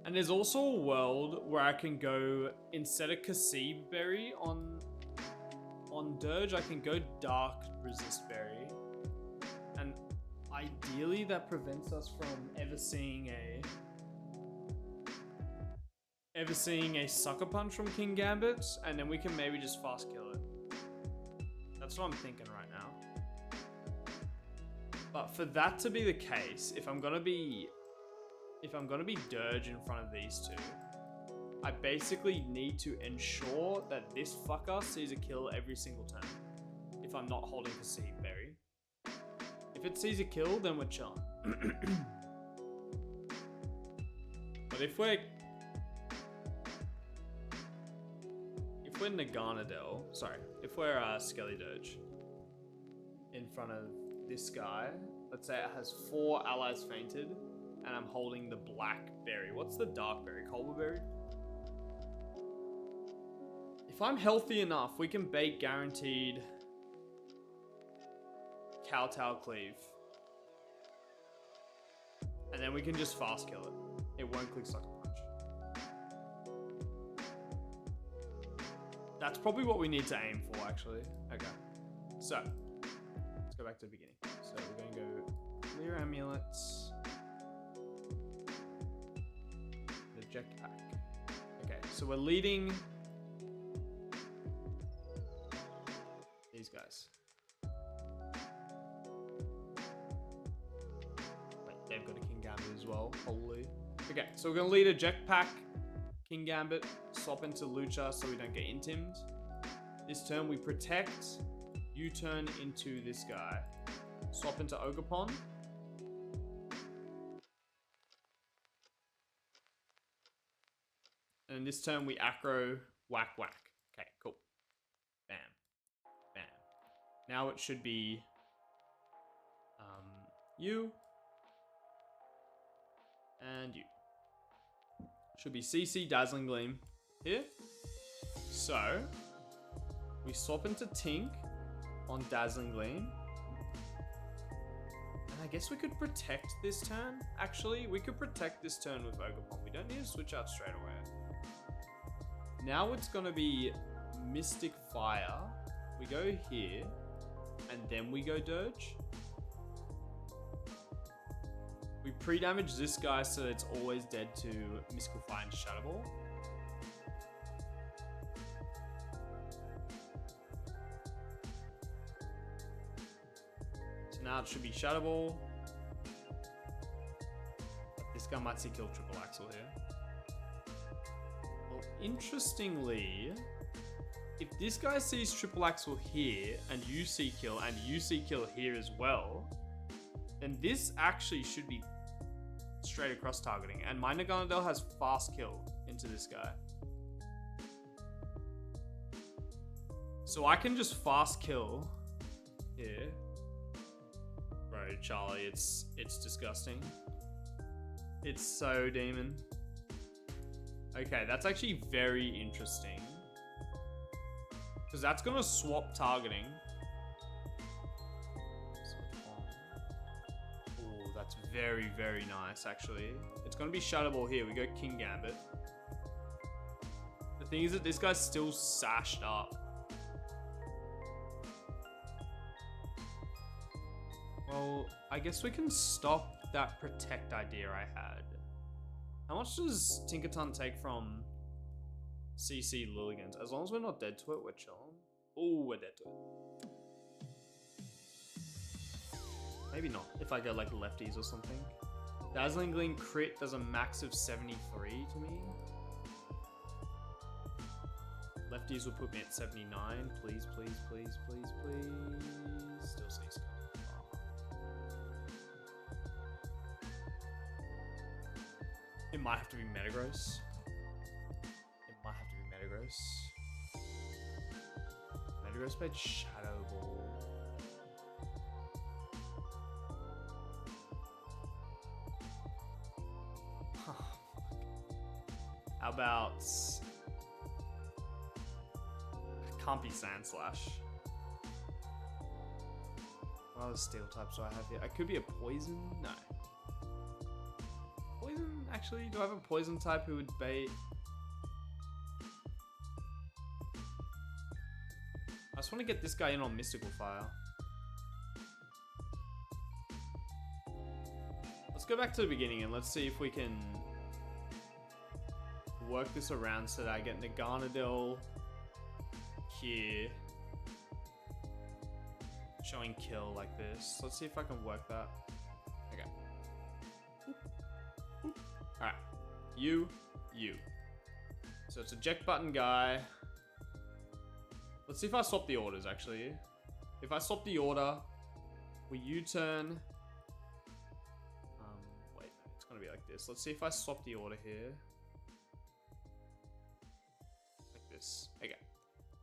And there's also a world where I can go, instead of Kasib Berry on Dirge, I can go Dark Resist Berry. And ideally that prevents us from ever seeing a Sucker Punch from King Gambit, and then we can maybe just fast kill it. That's what I'm thinking right now. But for that to be the case, if I'm gonna be Dirge in front of these two, I basically need to ensure that this fucker sees a kill every single turn. If I'm not holding for Seed Berry. If it sees a kill, then we're chilling. But if we're Skelly Dirge in front of this guy, let's say it has 4 allies fainted, and I'm holding the black berry. What's the dark berry? Colbur berry? If I'm healthy enough, we can bait guaranteed Kowtow Cleave. And then we can just fast kill it. It won't click Sucker Punch. That's probably what we need to aim for, actually. Okay. So, let's go back to the beginning. So we're going to go Clear Amulets. The Jetpack. Okay, so we're leading these guys. Wait, they've got a King Gambit as well, probably. Okay, so we're going to lead a Jetpack, King Gambit, swap into Lucha so we don't get intimed. This turn we protect, U-turn into this guy. Swap into Ogerpon. And this turn we aggro, whack, whack. Okay, cool. Bam. Bam. Now it should be you and you. Should be CC Dazzling Gleam here. So we swap into Tink on Dazzling Gleam. And I guess we could protect this turn. Actually, we could protect this turn with Ogerpon. We don't need to switch out straight away. Now it's going to be Mystic Fire. We go here, and then we go Dirge. We pre-damage this guy so it's always dead to Mystical Fire and Shadow Ball. So now it should be Shadow Ball. This guy might see kill Triple Axle here. Well, interestingly, if this guy sees Triple Axle here, and you see kill, and you see kill here as well, then this actually should be straight across targeting. And my Naganadel has fast kill into this guy. So I can just fast kill here. Bro, Charlie, it's disgusting. It's so demon. Okay, that's actually very interesting. Because that's going to swap targeting. Oh, that's very, very nice, actually. It's going to be Shadow Ball here. We go King Gambit. The thing is that this guy's still sashed up. Well, I guess we can stop that protect idea I had. How much does Tinkerton take from CC Lilligans? As long as we're not dead to it, we're chilling. Oh, we're dead to it. Maybe not, if I go like lefties or something. Dazzling Gleam crit does a max of 73 to me. Lefties will put me at 79. Please, please, please, please, please. Still sees coming. It might have to be Metagross. It might have to be Metagross. Metagross played Shadow Ball. How about... Can't be Sand Slash. What other steel types do I have here? I could be a poison? No. Poison? Actually, do I have a poison type who would bait? I just want to get this guy in on Mystical Fire. Let's go back to the beginning and let's see if we can work this around so that I get Naganadel here. Showing kill like this. Let's see if I can work that. Okay. Alright. You. So it's eject button guy. Let's see if I swap the orders actually. If I swap the order, we U-turn. Wait, it's gonna be like this. Let's see if I swap the order here. Like this. Okay.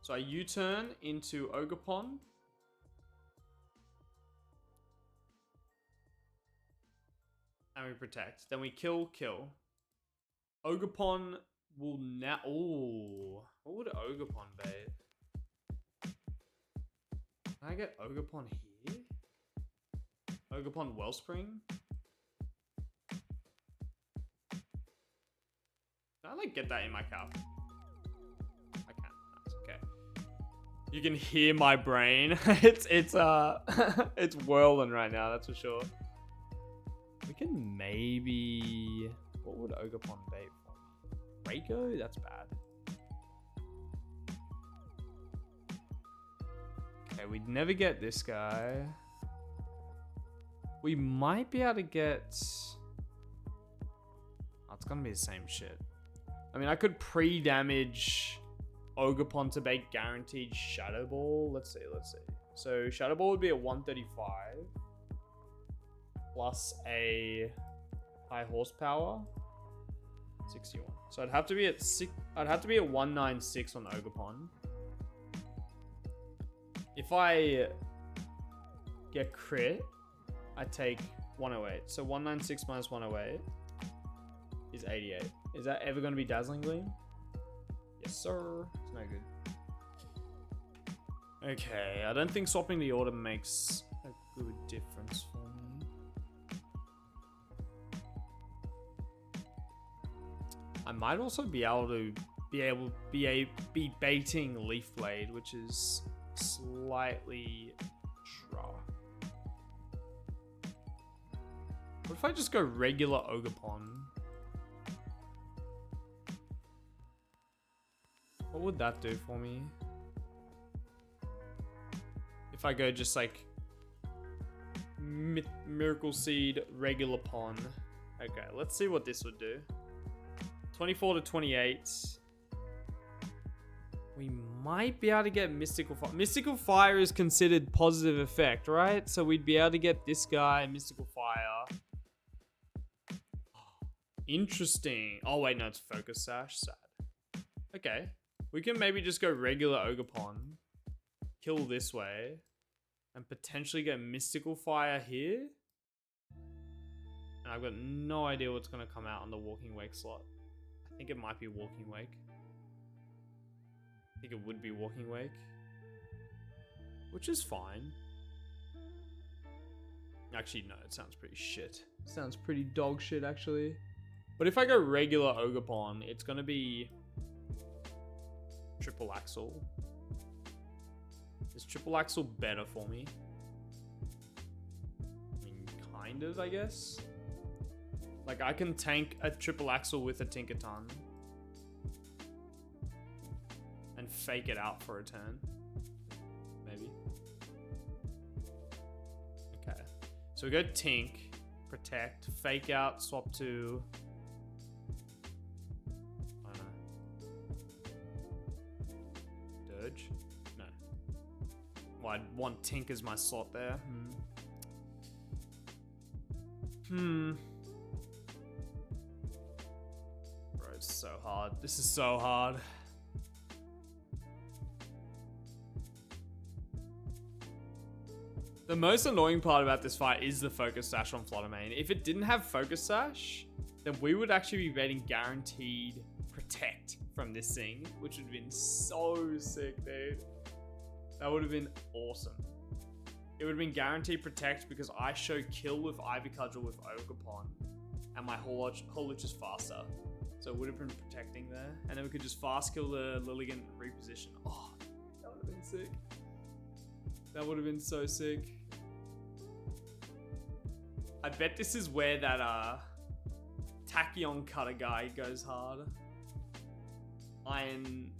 So I U-turn into Ogerpon. And we protect. Then we kill. Ogerpon will now... Ooh. What would Ogerpon bait? Can I get Ogerpon here? Ogerpon Wellspring? Can I like get that in my cap? I can. That's okay. You can hear my brain. it's whirling right now, that's for sure. We can maybe... What would Ogerpon bait for me? Reiko? That's bad. Okay, we'd never get this guy. We might be able to get... Oh, it's gonna be the same shit. I mean, I could pre-damage Ogerpon to bait guaranteed Shadow Ball. Let's see. So Shadow Ball would be at 135. Plus a high horsepower, 61. So I'd have to be at 196 on Ogerpon. If I get crit, I take 108. So 196 minus 108 is 88. Is that ever going to be Dazzling Gleam? Yes, sir. It's no good. Okay, I don't think swapping the order makes a good difference for me. I might also be able to be baiting Leaf Blade, which is slightly rough. What if I just go regular Ogerpon? What would that do for me? If I go just like Miracle Seed, regular Pon. Okay, let's see what this would do. 24 to 28. We might be able to get Mystical Fire. Mystical Fire is considered positive effect, right? So we'd be able to get this guy, Mystical Fire. Interesting. Oh wait, no, it's Focus Sash. Sad. Okay. We can maybe just go regular Ogerpon. Kill this way. And potentially get Mystical Fire here. And I've got no idea what's going to come out on the Walking Wake slot. I think it might be Walking Wake. I think it would be Walking Wake. Which is fine. Actually, no, it sounds pretty shit. Sounds pretty dog shit, actually. But if I go regular Ogerpon, it's going to be Triple Axle. Is Triple Axle better for me? I mean, kind of, I guess. Like, I can tank a Triple Axle with a Tinkaton. And fake it out for a turn. Maybe. Okay. So we go Tink, Protect, Fake Out, swap to... I don't know. Dirge? No. Well, I'd want Tink as my slot there. Bro, it's so hard. This is so hard. The most annoying part about this fight is the Focus Sash on Fluttermane. If it didn't have Focus Sash, then we would actually be betting guaranteed Protect from this thing, which would have been so sick, dude. That would have been awesome. It would have been guaranteed Protect because I show kill with Ivy Cudgel with Ogerpon, and my Holoch is faster. So it would have been protecting there, and then we could just fast kill the Lilligant reposition. Oh, that would have been sick. That would have been so sick. I bet this is where that Tachyon Cutter guy goes hard. Iron...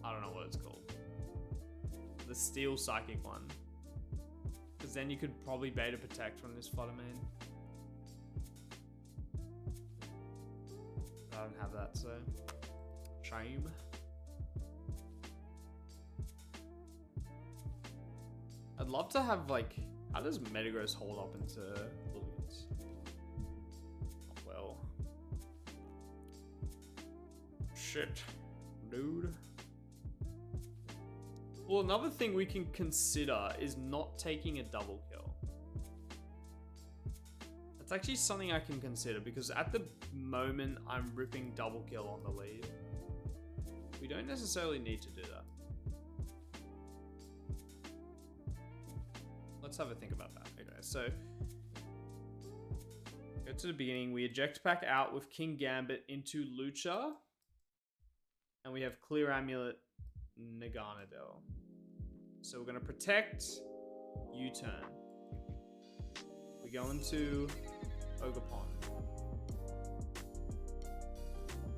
I don't know what it's called. The Steel Psychic one. Because then you could probably beta Protect from this Fluttermane. I don't have that, so... Shame. I'd love to have, like... How does Metagross hold up into Lilligants? Not well. Shit. Dude. Well, another thing we can consider is not taking a double kill. That's actually something I can consider because at the moment I'm ripping double kill on the lead. We don't necessarily need to do that. Let's have a think about that. Okay, so go to the beginning. We eject pack out with King Gambit into Lucha. And we have Clear Amulet, Naganadel. So we're going to protect, U-turn. We go into Ogerpon.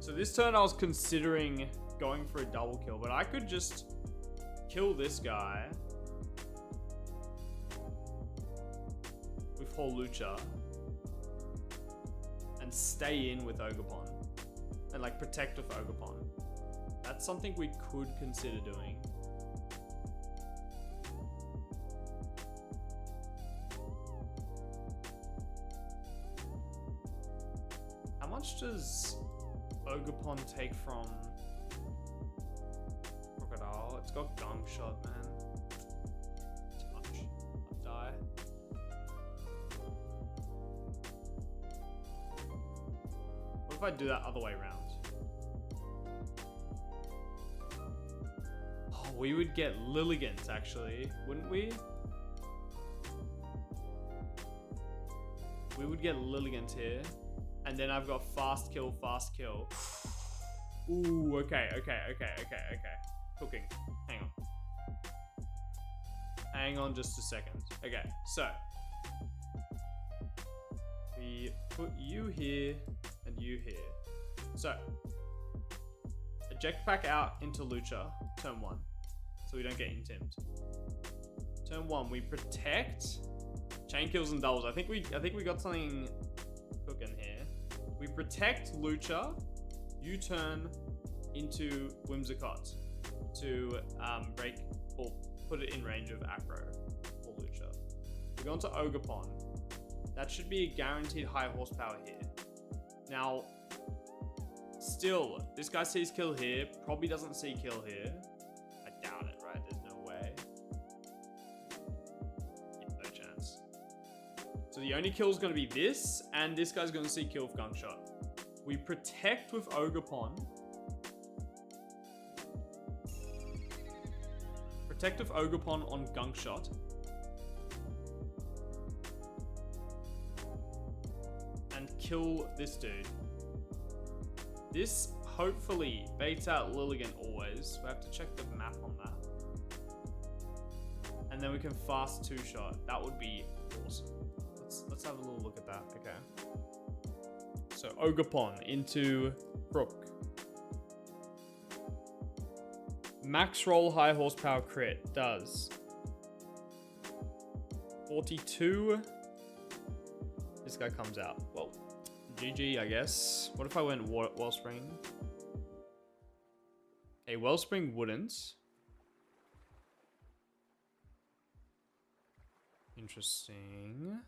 So this turn I was considering going for a double kill, but I could just kill this guy with Holucha and stay in with Ogerpon and like protect with Ogerpon. That's something we could consider doing. How much does Ogerpon take from Crocodile? It's got Gunk Shot, man. Too much. I'll die. What if I do that other way around? Oh we would get Lilligant, actually, wouldn't we? We would get Lilligant here. And then I've got fast kill, fast kill. Ooh, okay. Cooking. Hang on. Hang on just a second. Okay, so. We put you here and you here. So. Eject back out into Lucha, turn 1. So we don't get intimed. Turn 1, we protect. Chain kills and doubles. I think we got something cooking here. We protect Lucha. You turn into Whimsicott to break or put it in range of Acro for Lucha. We go on to Ogerpon. That should be a guaranteed high horsepower here. Now, still, this guy sees kill here. Probably doesn't see kill here. I doubt it, right? There's no way. Yeah, no chance. So the only kill is going to be this, and this guy's going to see kill with Gunk Shot. We protect with Ogerpon. Protect with Ogerpon on Gunk Shot. And kill this dude. This hopefully baits out Lilligant always. We have to check the map on that. And then we can fast 2-shot. That would be awesome. Let's have a little look at that. Okay. So Ogerpon into Crook. Max roll high horsepower crit does 42. This guy comes out. Well, GG, I guess. What if I went Wellspring? A Wellspring wouldn't. Interesting.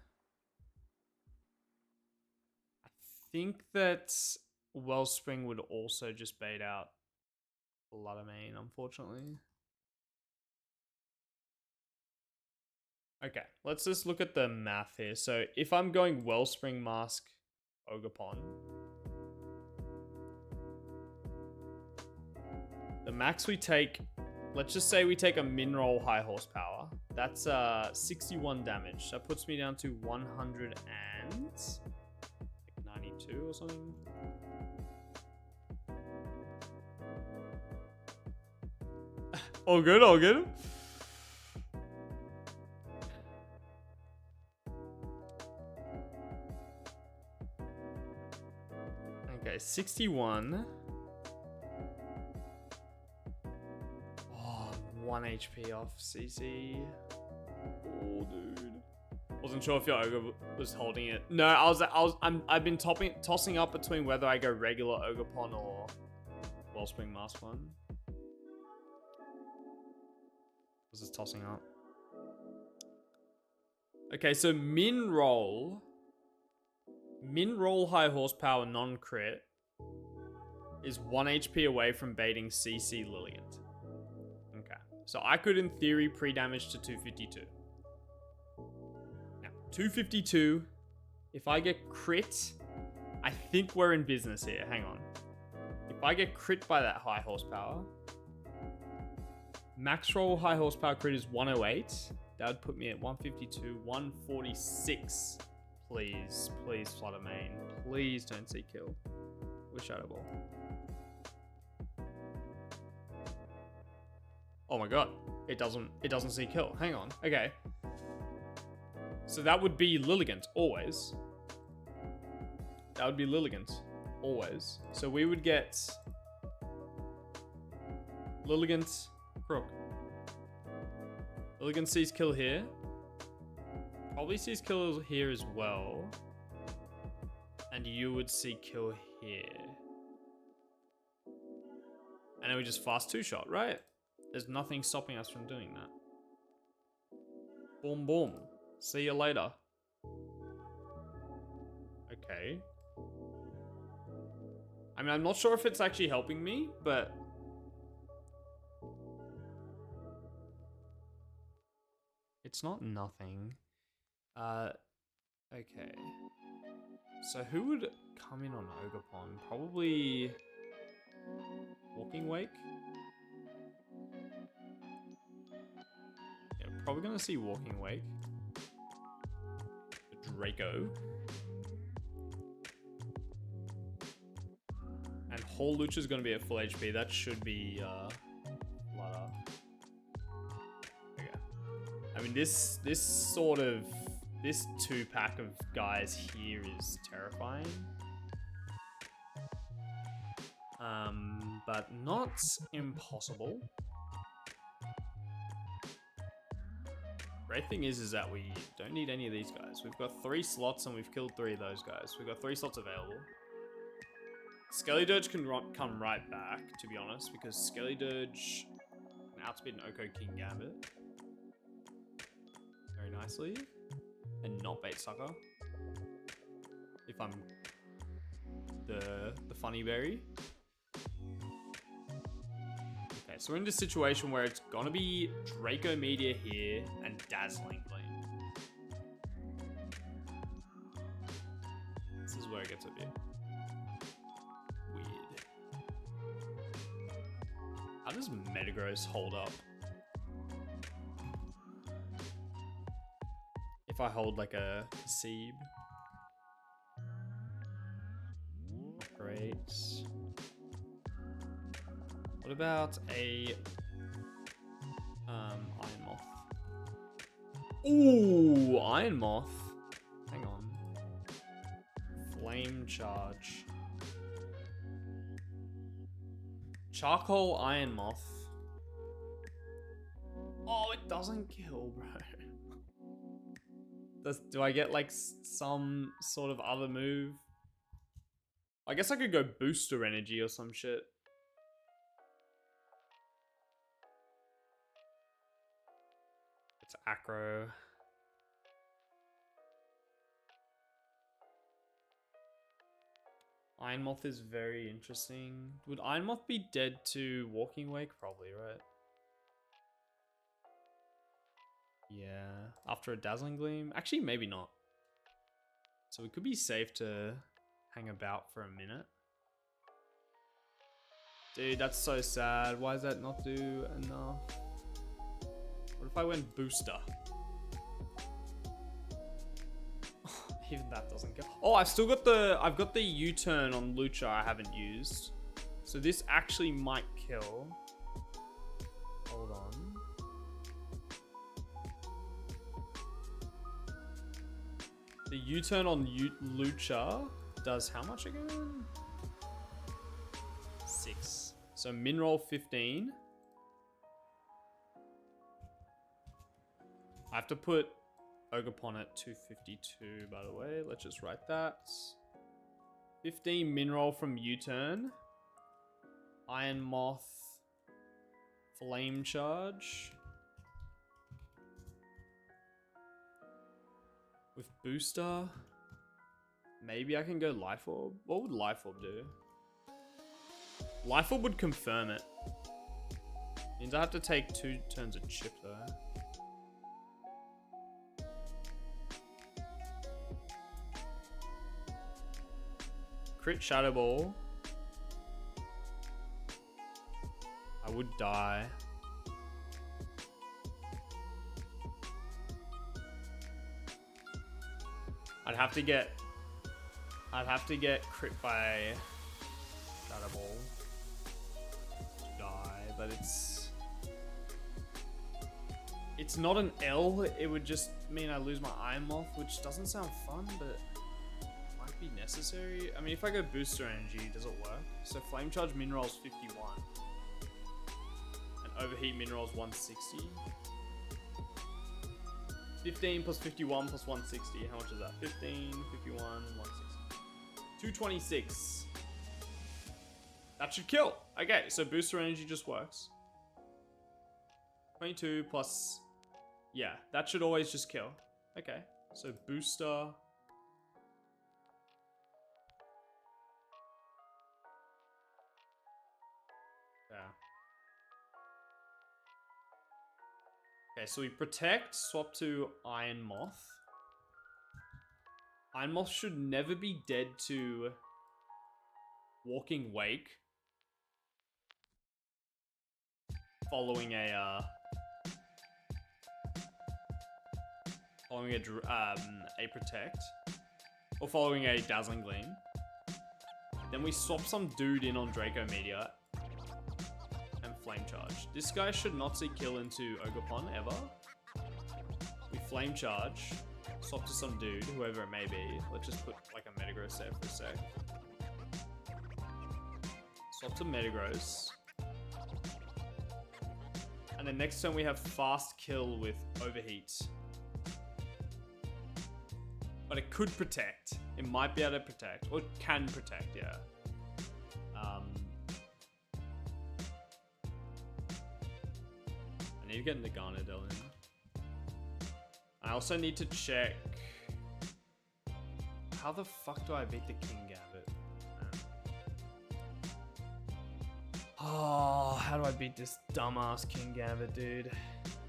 I think that Wellspring would also just bait out Bloodamane, unfortunately. Okay, let's just look at the math here. So if I'm going Wellspring Mask Ogerpon, the max we take, let's just say we take a min roll high horsepower. That's 61 damage. That puts me down to 192 or something. All good, all good. Okay, 61. Oh, 1 HP off CC. Oh, dude. Wasn't sure if your ogre was holding it. No, I've been tossing up between whether I go regular Ogerpon or Wellspring Mask one. Was this tossing up? Okay, so min roll high horsepower non-crit is 1 HP away from baiting CC Lilligant. Okay, so I could in theory pre-damage to 252. Now, 252, if I get crit, I think we're in business here. Hang on. If I get crit by that high horsepower, max roll high horsepower crit is 108. That would put me at 152, 146. Please, please, Bloodamane. Please don't see kill with Shadow Ball. Oh my god, it doesn't see kill. Hang on. Okay. So that would be Lilligant always. That would be Lilligant always. So we would get Lilligant Crook. Lilligant sees kill here. Probably sees kill here as well. And you would see kill here. And then we just fast 2-shot, right? There's nothing stopping us from doing that. Boom, boom. See you later. Okay. I mean, I'm not sure if it's actually helping me, but it's not nothing. Okay. So who would come in on Ogerpon? Probably Walking Wake? probably going to see Walking Wake. Draco. And Hall Lucha is going to be at full HP. That should be blood up. Okay. I mean, this two-pack of guys here is terrifying. But not impossible. Great thing is that we don't need any of these guys. We've got 3 slots and we've killed 3 of those guys. We've got 3 slots available. Skelly Dirge can come right back, to be honest, because Skelly Dirge can outspeed an Oko King Gambit very nicely and not bait sucker. If I'm the funny berry. Okay, so we're in this situation where it's gonna be Draco Meteor here and Dazzling Gleam. This is where it gets a bit weird. How does Metagross hold up? If I hold like a Seeb. Great. What about a Iron Moth? Ooh, Iron Moth. Hang on. Flame Charge. Charcoal Iron Moth. Oh, it doesn't kill, bro. Do I get like some sort of other move? I guess I could go Booster Energy or some shit. It's Acro. Iron Moth is very interesting. Would Iron Moth be dead to Walking Wake? Probably, right? Yeah. After a Dazzling Gleam? Actually, maybe not. So we could be safe to hang about for a minute. Dude, that's so sad. Why does that not do enough? What if I went Booster? Even that doesn't go. Oh, I've got the U-turn on Lucha I haven't used. So this actually might kill. Hold on. The U-turn on Lucha does how much again? 6. So min roll 15. I have to put Ogerpon at 252, by the way. Let's just write that. 15 min roll from U-turn. Iron Moth. Flame Charge. With Booster. Maybe I can go Life Orb. What would Life Orb do? Life Orb would confirm it. Means I have to take 2 turns of chip though. Crit Shadow Ball. I would die. I'd have to get crit by Shadow Ball to die, but it's not an L. It would just mean I lose my Iron Moth, which doesn't sound fun, but might be necessary. I mean, if I go Booster Energy, does it work? So Flame Charge min rolls 51. And Overheat min rolls 160. 15 plus 51 plus 160. How much is that? 15, 51, 160. 226. That should kill. Okay, so Booster Energy just works. 22 plus... Yeah, that should always just kill. Okay, so Booster... Yeah. Okay, so we protect, swap to Iron Moth. Iron Moth should never be dead to Walking Wake. Following a following a protect, or following a dazzling gleam. Then we swap some dude in on Draco Meteor and flame charge. This guy should not see kill into Ogerpon ever. We flame charge, swap to some dude, whoever it may be. Let's just put like a Metagross there for a sec. Swap to Metagross. And then next turn we have fast kill with overheat. But it could protect. It might be able to protect. Or it can protect, yeah. I need to get Naganadel in. I also need to check... How the fuck do I beat the King Gambit? Oh, how do I beat this dumbass King Gambit, dude?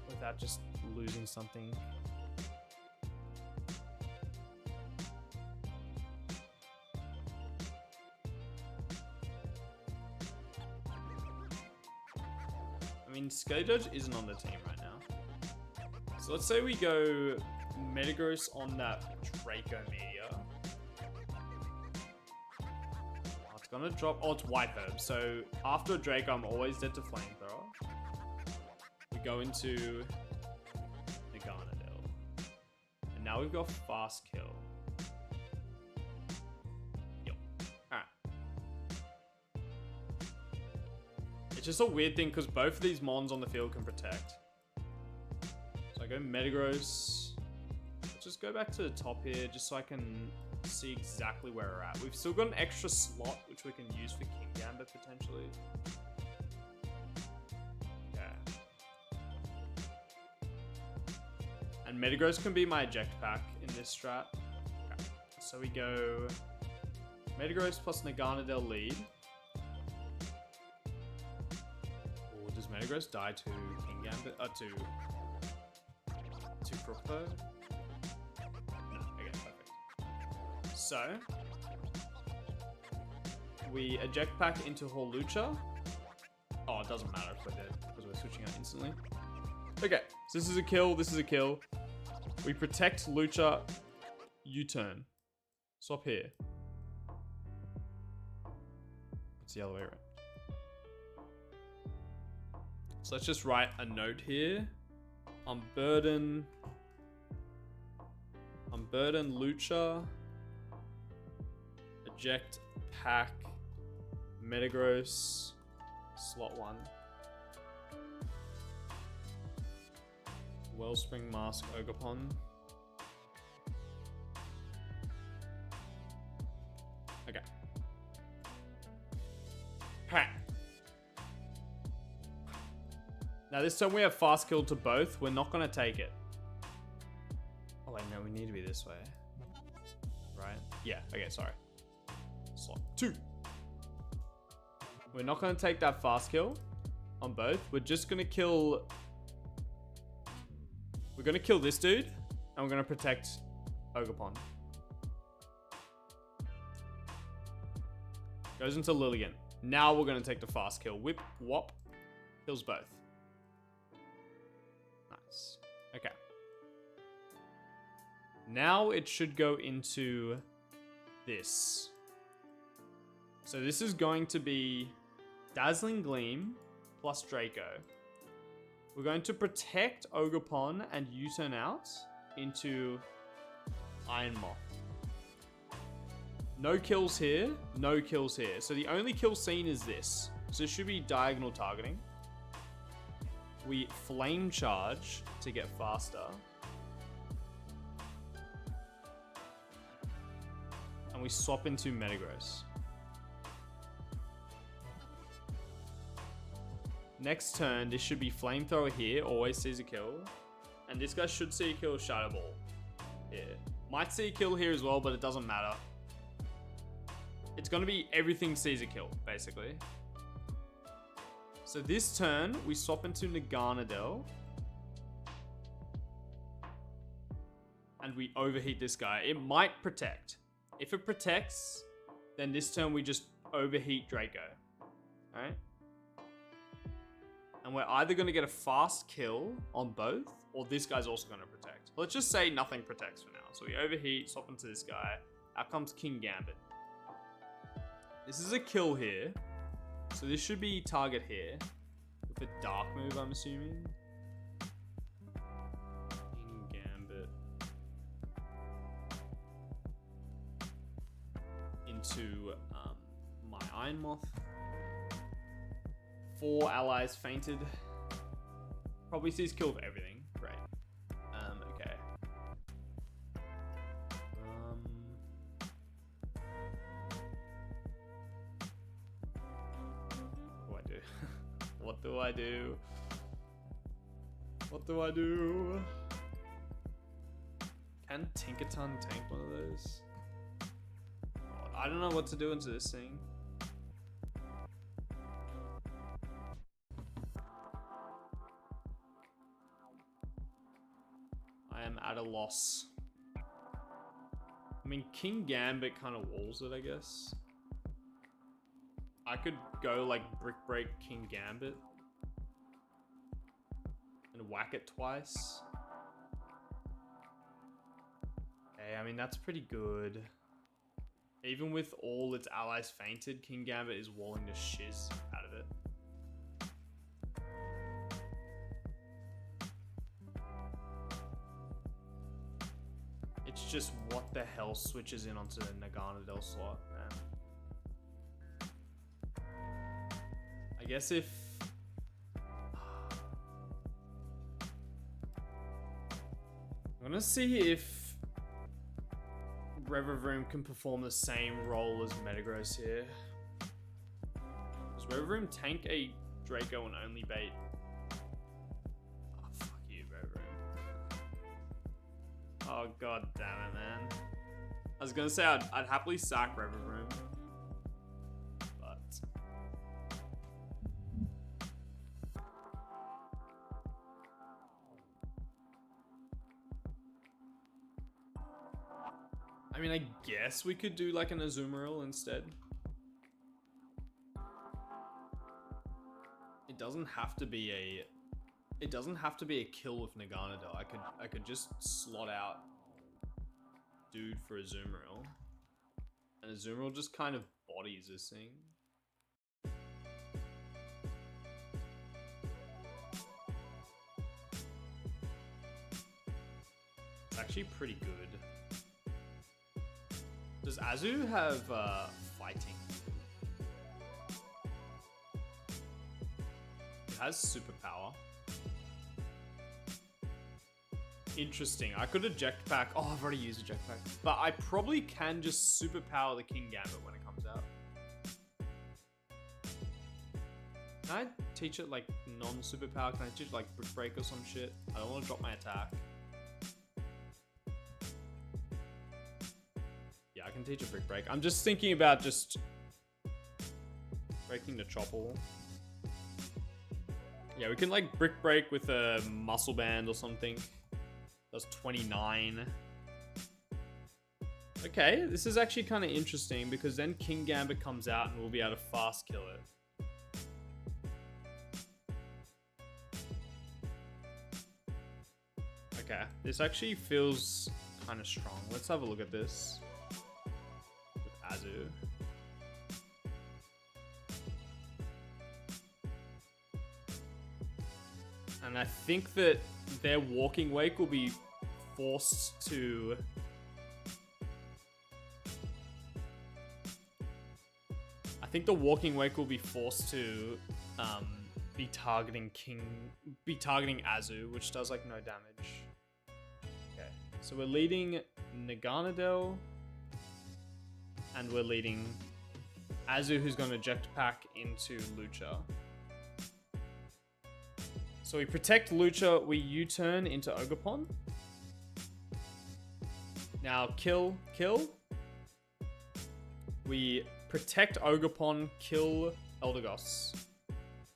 Without just losing something. I mean, Skydodge isn't on the team right now. So let's say we go Metagross on that Draco Meteor. Oh, it's gonna drop. Oh, it's White Herb. So after Draco, I'm always dead to Flamethrower. We go into Naganadel. And now we've got Fast Kill. Yep. Alright. It's just a weird thing because both of these mons on the field can protect. So I go Metagross. Let's just go back to the top here just so I can see exactly where we're at. We've still got an extra slot which we can use for King Gambit potentially. Okay. And Metagross can be my eject pack in this strat. Okay. So we go Metagross plus Naganadel lead. Does Metagross die to King Gambit? To Crookpo? No, okay, perfect. So, we eject pack into Hawlucha. Oh, it doesn't matter if we're dead because we're switching out instantly. Okay, so this is a kill, this is a kill. We protect Lucha, U-turn. Swap here. It's the other way around. So let's just write a note here. Unburden Lucha. Eject pack Metagross slot 1. Wellspring Mask Ogerpon. Okay. Alright. Now this time we have fast kill to both. We're not going to take it. Oh wait, no, we need to be this way. Right? Yeah, okay, sorry. Slot 2. We're not going to take that fast kill on both. We're just going to kill... We're going to kill this dude. And we're going to protect Ogerpon. Goes into Lilligant. Now we're going to take the fast kill. Whip, whop. Kills both. Nice. Okay. Now it should go into this. So this is going to be Dazzling Gleam plus Draco. We're going to protect Ogerpon and U-turn out into Iron Moth. No kills here, no kills here. So the only kill seen is this. So it should be diagonal targeting. We flame charge to get faster. And we swap into Metagross. Next turn, this should be Flamethrower here, always sees a kill. And this guy should see a kill with Shadow Ball here. Might see a kill here as well, but it doesn't matter. It's going to be everything sees a kill, basically. So this turn, we swap into Naganadel. And we overheat this guy. It might protect. If it protects, then this turn we just overheat Draco. Alright? And And we're either going to get a fast kill on both, or this guy's also going to protect. Let's just say nothing protects for now. So we overheat, swap into this guy. Out comes King Gambit. This is a kill here. So this should be target here. With a dark move, I'm assuming. King Gambit. Into my Iron Moth. 4 allies fainted. Probably sees kill for everything. Great. Okay. What do I do? What do I do? Can Tinkerton tank one of those? God, I don't know what to do into this thing. I am at a loss. I mean, King Gambit kind of walls it, I guess. I could go like Brick Break King Gambit and whack it twice. Okay, I mean, that's pretty good. Even with all its allies fainted, King Gambit is walling the shiz out of it. It's just what the hell switches in onto the Naganadel slot, man. I guess if... I'm gonna see if Revavroom can perform the same role as Metagross here. Does Revavroom tank a Draco and only bait? Oh, fuck you, Revavroom. Oh, god damn it, man. I was gonna say I'd happily sack Revavroom. I mean, I guess we could do like an Azumarill instead. It doesn't have to be a kill with Naganadel. I could just slot out dude for Azumarill. And Azumarill just kind of bodies this thing. It's actually pretty good. Does Azu have fighting? It has superpower. Interesting. I could eject pack. Oh, I've already used eject pack. But I probably can just superpower the King Gambit when it comes out. Can I teach it like non-superpower? Can I teach it like Brick Break or some shit? I don't want to drop my attack. I can teach a Brick Break. I'm just thinking about just breaking the Chople. Yeah, we can like Brick Break with a Muscle Band or something. That's 29. Okay, this is actually kind of interesting because then King Gambit comes out and we'll be able to fast kill it. Okay, this actually feels kind of strong. Let's have a look at this. Azu. And I think that their Walking Wake will be forced to... I think the Walking Wake will be forced to be targeting Azu, which does like no damage. Okay, so we're leading Naganadel. And we're leading Azu, who's going to eject pack into Lucha. So we protect Lucha, we U-turn into Ogerpon. Now kill. We protect Ogerpon, kill Eldegoss.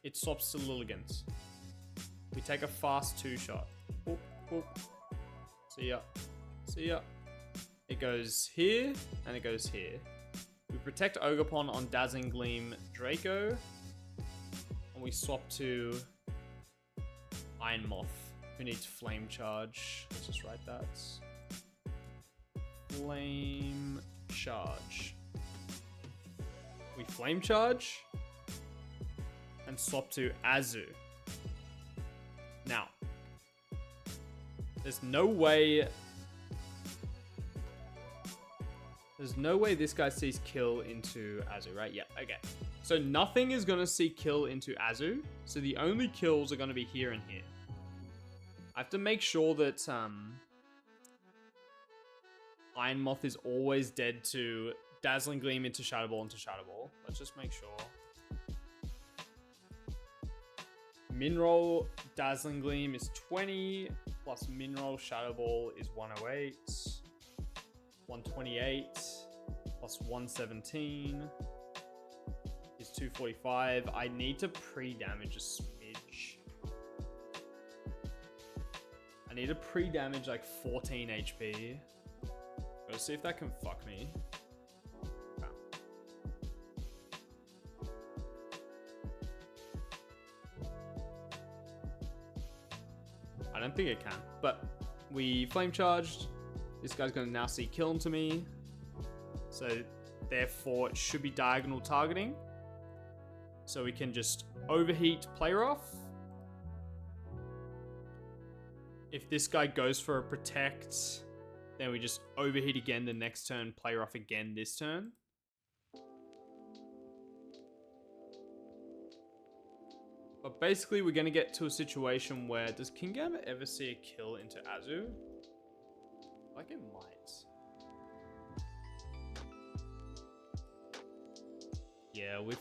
It swaps to Lilligant. We take a fast 2-shot. Boop, boop. See ya. It goes here, and it goes here. We protect Ogerpon on Dazzling Gleam Draco. And we swap to Iron Moth, who needs Flame Charge. Let's just write that. Flame Charge. We Flame Charge and swap to Azu. Now, there's no way this guy sees kill into Azu, right? Yeah, okay. So nothing is going to see kill into Azu. So the only kills are going to be here and here. I have to make sure that Iron Moth is always dead to Dazzling Gleam into Shadow Ball into Shadow Ball. Let's just make sure. Minroll Dazzling Gleam is 20, plus Minroll Shadow Ball is 108. 128 plus 117 is 245. I need to pre-damage a smidge. I need to pre-damage like 14 HP. Gotta see if that can fuck me. I don't think it can, but we flame charged. This guy's going to now see kill into me. So therefore it should be diagonal targeting. So we can just overheat player off. If this guy goes for a protect, then we just overheat again the next turn, player off again this turn. But basically we're going to get to a situation where, does Kingambit ever see a kill into Azu? Like it might. Yeah, with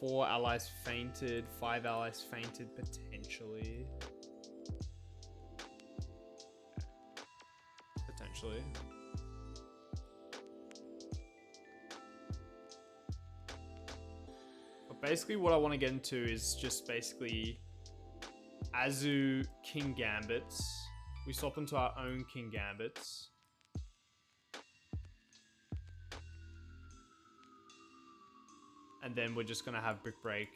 4 allies fainted, 5 allies fainted potentially. Potentially. But basically what I want to get into is just basically Azu King Gambits. We swap into our own King Gambits. And then we're just going to have Brick Break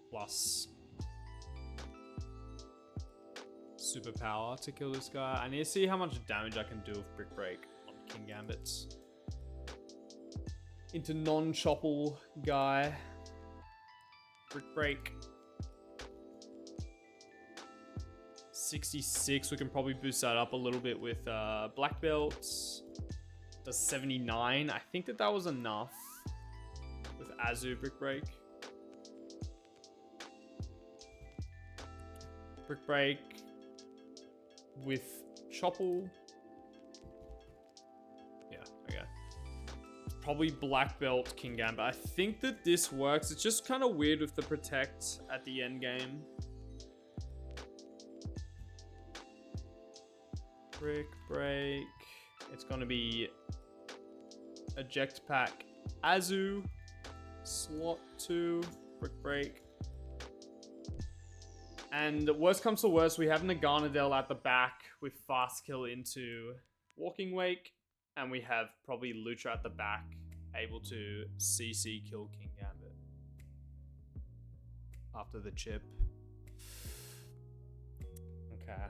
plus Superpower to kill this guy. I need to see how much damage I can do with Brick Break on King Gambits. Into non-chopple guy. Brick Break. 66, we can probably boost that up a little bit with Black Belts. Does 79. I think that was enough with Azu Brick Break. Brick Break with Chopple. Yeah, okay. Probably Black Belt King Gambit. I think that this works. It's just kind of weird with the Protect at the end game. Brick Break. It's going to be Eject Pack Azu. Slot 2. Brick Break. And worst comes to worst, we have Naganadel at the back with Fast Kill into Walking Wake. And we have probably Lucha at the back, able to CC kill King Gambit. After the chip. Okay.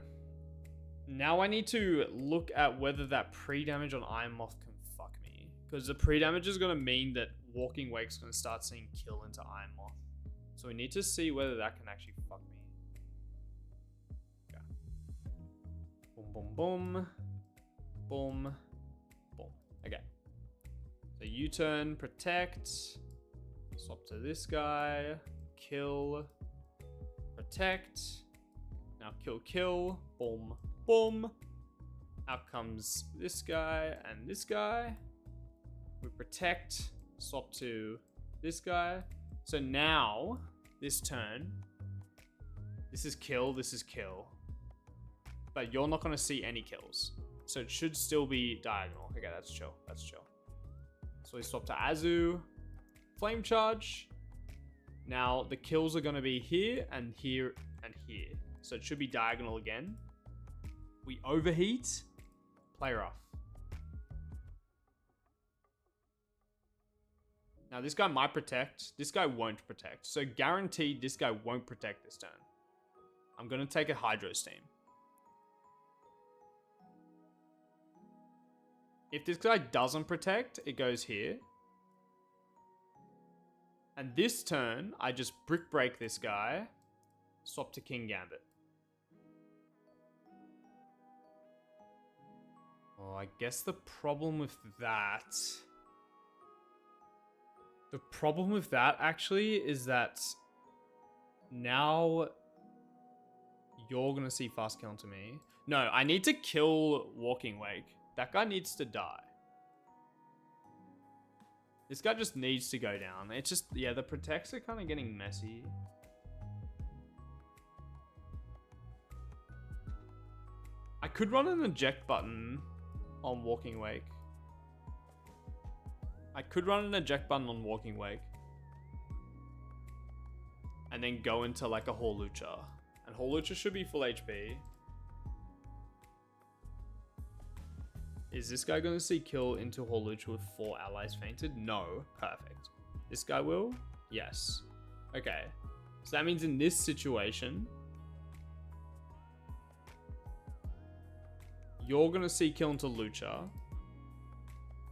Now I need to look at whether that pre-damage on Iron Moth can fuck me. Because the pre-damage is going to mean that Walking Wake's going to start seeing kill into Iron Moth. So we need to see whether that can actually fuck me. Okay. Boom, boom, boom. Boom. Boom. Okay. So U-turn, protect. Swap to this guy. Kill. Protect. Now kill, kill. Boom. Boom. Out comes this guy and this guy. We protect. Swap to this guy. So now, this turn, this is kill, this is kill. But you're not going to see any kills. So it should still be diagonal. Okay, that's chill. That's chill. So we swap to Azu. Flame Charge. Now, the kills are going to be here and here and here. So it should be diagonal again. We overheat. Player off. Now, this guy might protect. This guy won't protect. So guaranteed this guy won't protect this turn. I'm going to take a Hydro Steam. If this guy doesn't protect, it goes here. And this turn, I just Brick Break this guy. Swap to King Gambit. Oh, I guess the problem with that... The problem with that, actually, is that... Now... You're gonna see fast kill into me. No, I need to kill Walking Wake. That guy needs to die. This guy just needs to go down. It's just, yeah, the protects are kind of getting messy. I could run an eject button on Walking Wake. I could run an eject button on Walking Wake. And then go into like a Hawlucha. And Hawlucha should be full HP. Is this guy going to see kill into Hawlucha with 4 allies fainted? No. Perfect. This guy will? Yes. Okay. So that means in this situation, you're going to see kill into Lucha.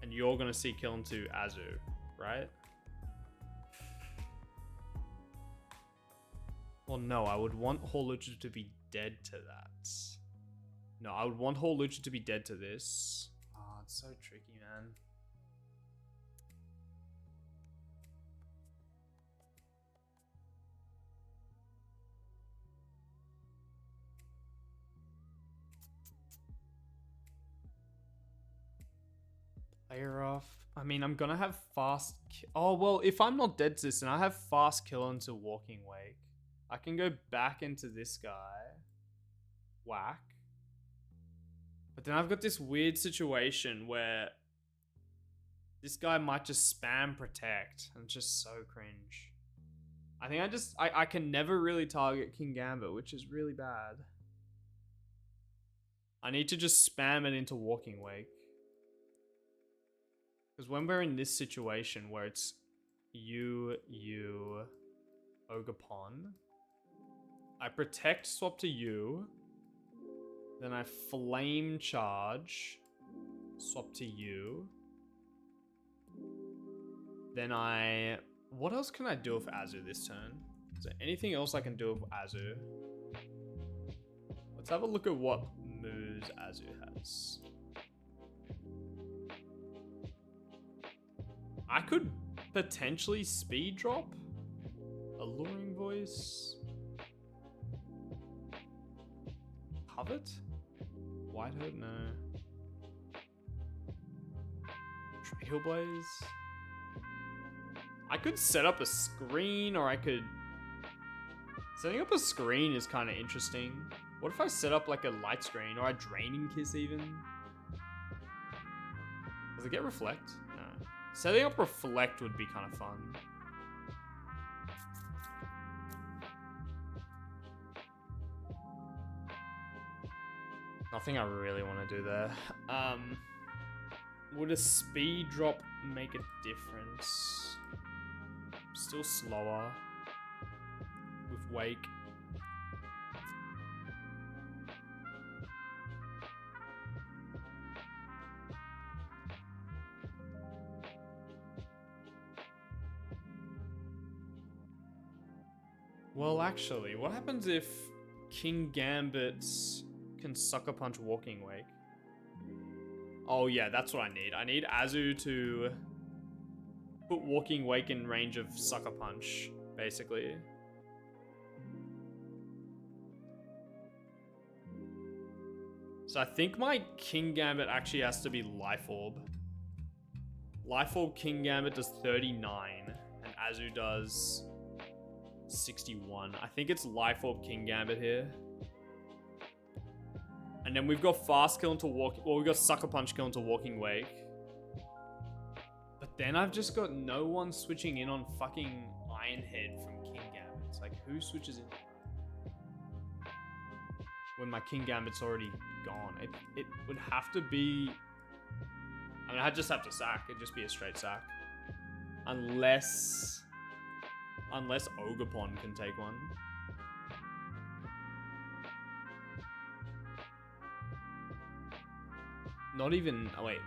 And you're going to see kill into Azu, right? Well, no, I would want Hawlucha to be dead to that. No, I would want Hawlucha to be dead to this. Oh, it's so tricky, man. Player off. I mean, I'm gonna have fast... Oh, well, if I'm not dead to this, then I have fast kill into Walking Wake. I can go back into this guy. Whack. But then I've got this weird situation where this guy might just spam protect. And it's just so cringe. I think I can never really target King Gambit, which is really bad. I need to just spam it into Walking Wake. Because when we're in this situation where it's you, Ogerpon, I protect swap to you, then I flame charge, swap to you, then I... What else can I do with Azu this turn? Is there anything else I can do with Azu? Let's have a look at what moves Azu has. I could potentially speed drop. Alluring Voice. Covet? Whitehead? No. Trailblaze? I could set up a screen, or I could... Setting up a screen is kind of interesting. What if I set up like a light screen, or a Draining Kiss even? Does it get Reflect? No. Setting up Reflect would be kind of fun. Nothing I really want to do there. Would a speed drop make a difference? Still slower with Wake. Well, actually, what happens if King Gambit can Sucker Punch Walking Wake? Oh yeah, that's what I need. I need Azu to put Walking Wake in range of Sucker Punch, basically. So I think my King Gambit actually has to be Life Orb. Life Orb King Gambit does 39, and Azu does 61. I think it's Life Orb King Gambit here. And then we've got Fast Kill into we've got Sucker Punch Kill into Walking Wake. But then I've just got no one switching in on fucking Ironhead from King Gambit. It's like, who switches in when my King Gambit's already gone? It would have to be... I mean, I'd just have to sack. It'd just be a straight sack. Unless Ogerpon can take one. Not even... Oh, wait.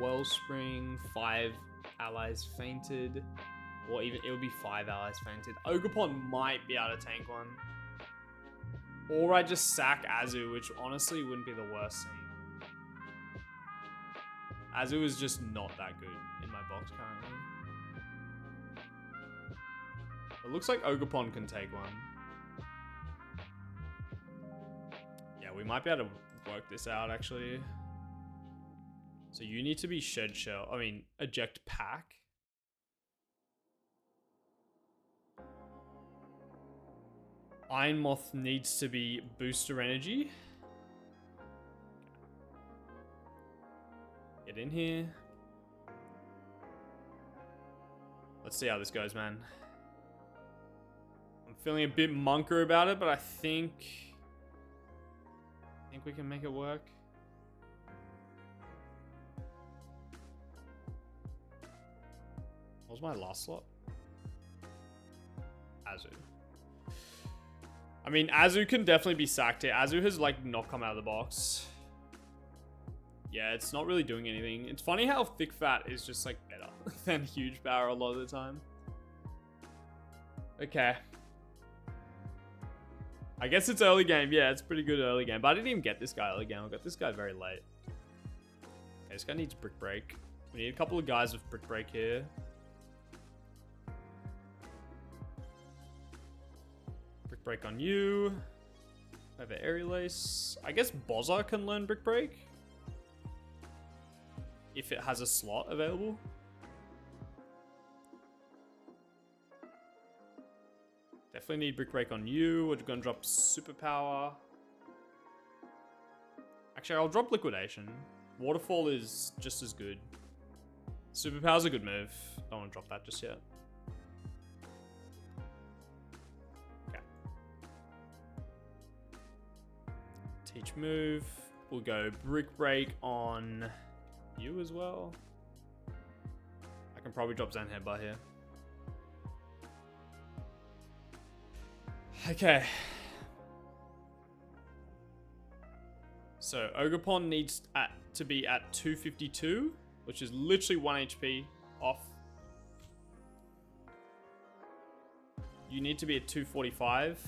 Wellspring, 5 allies fainted. Or even... It would be 5 allies fainted. Ogerpon might be able to tank one. Or I just sack Azu, which honestly wouldn't be the worst thing. Azu is just not that good in my box currently. It looks like Ogerpon can take one. Yeah, we might be able to work this out actually. So you need to be eject pack. Iron Moth needs to be booster energy. Get in here. Let's see how this goes, man. I'm feeling a bit monker about it, but I think we can make it work. What was my last slot? Azu. I mean, Azu can definitely be sacked here. Azu has like not come out of the box. Yeah, it's not really doing anything. It's funny how Thick Fat is just like better than Huge Power a lot of the time. Okay. I guess it's early game. Yeah, it's pretty good early game. But I didn't even get this guy early game. I got this guy very late. Okay, this guy needs Brick Break. We need a couple of guys with Brick Break here. Brick Break on you. I have an Aerial Ace. I guess Bozza can learn Brick Break. If it has a slot available. Definitely need Brick Break on you. We're gonna drop Superpower. Actually, I'll drop Liquidation. Waterfall is just as good. Superpower's a good move. Don't want to drop that just yet. Okay. Teach move. We'll go Brick Break on you as well. I can probably drop Zen Headbutt here. Okay. So Ogerpon needs to be at 252, which is literally 1 HP off. You need to be at 245.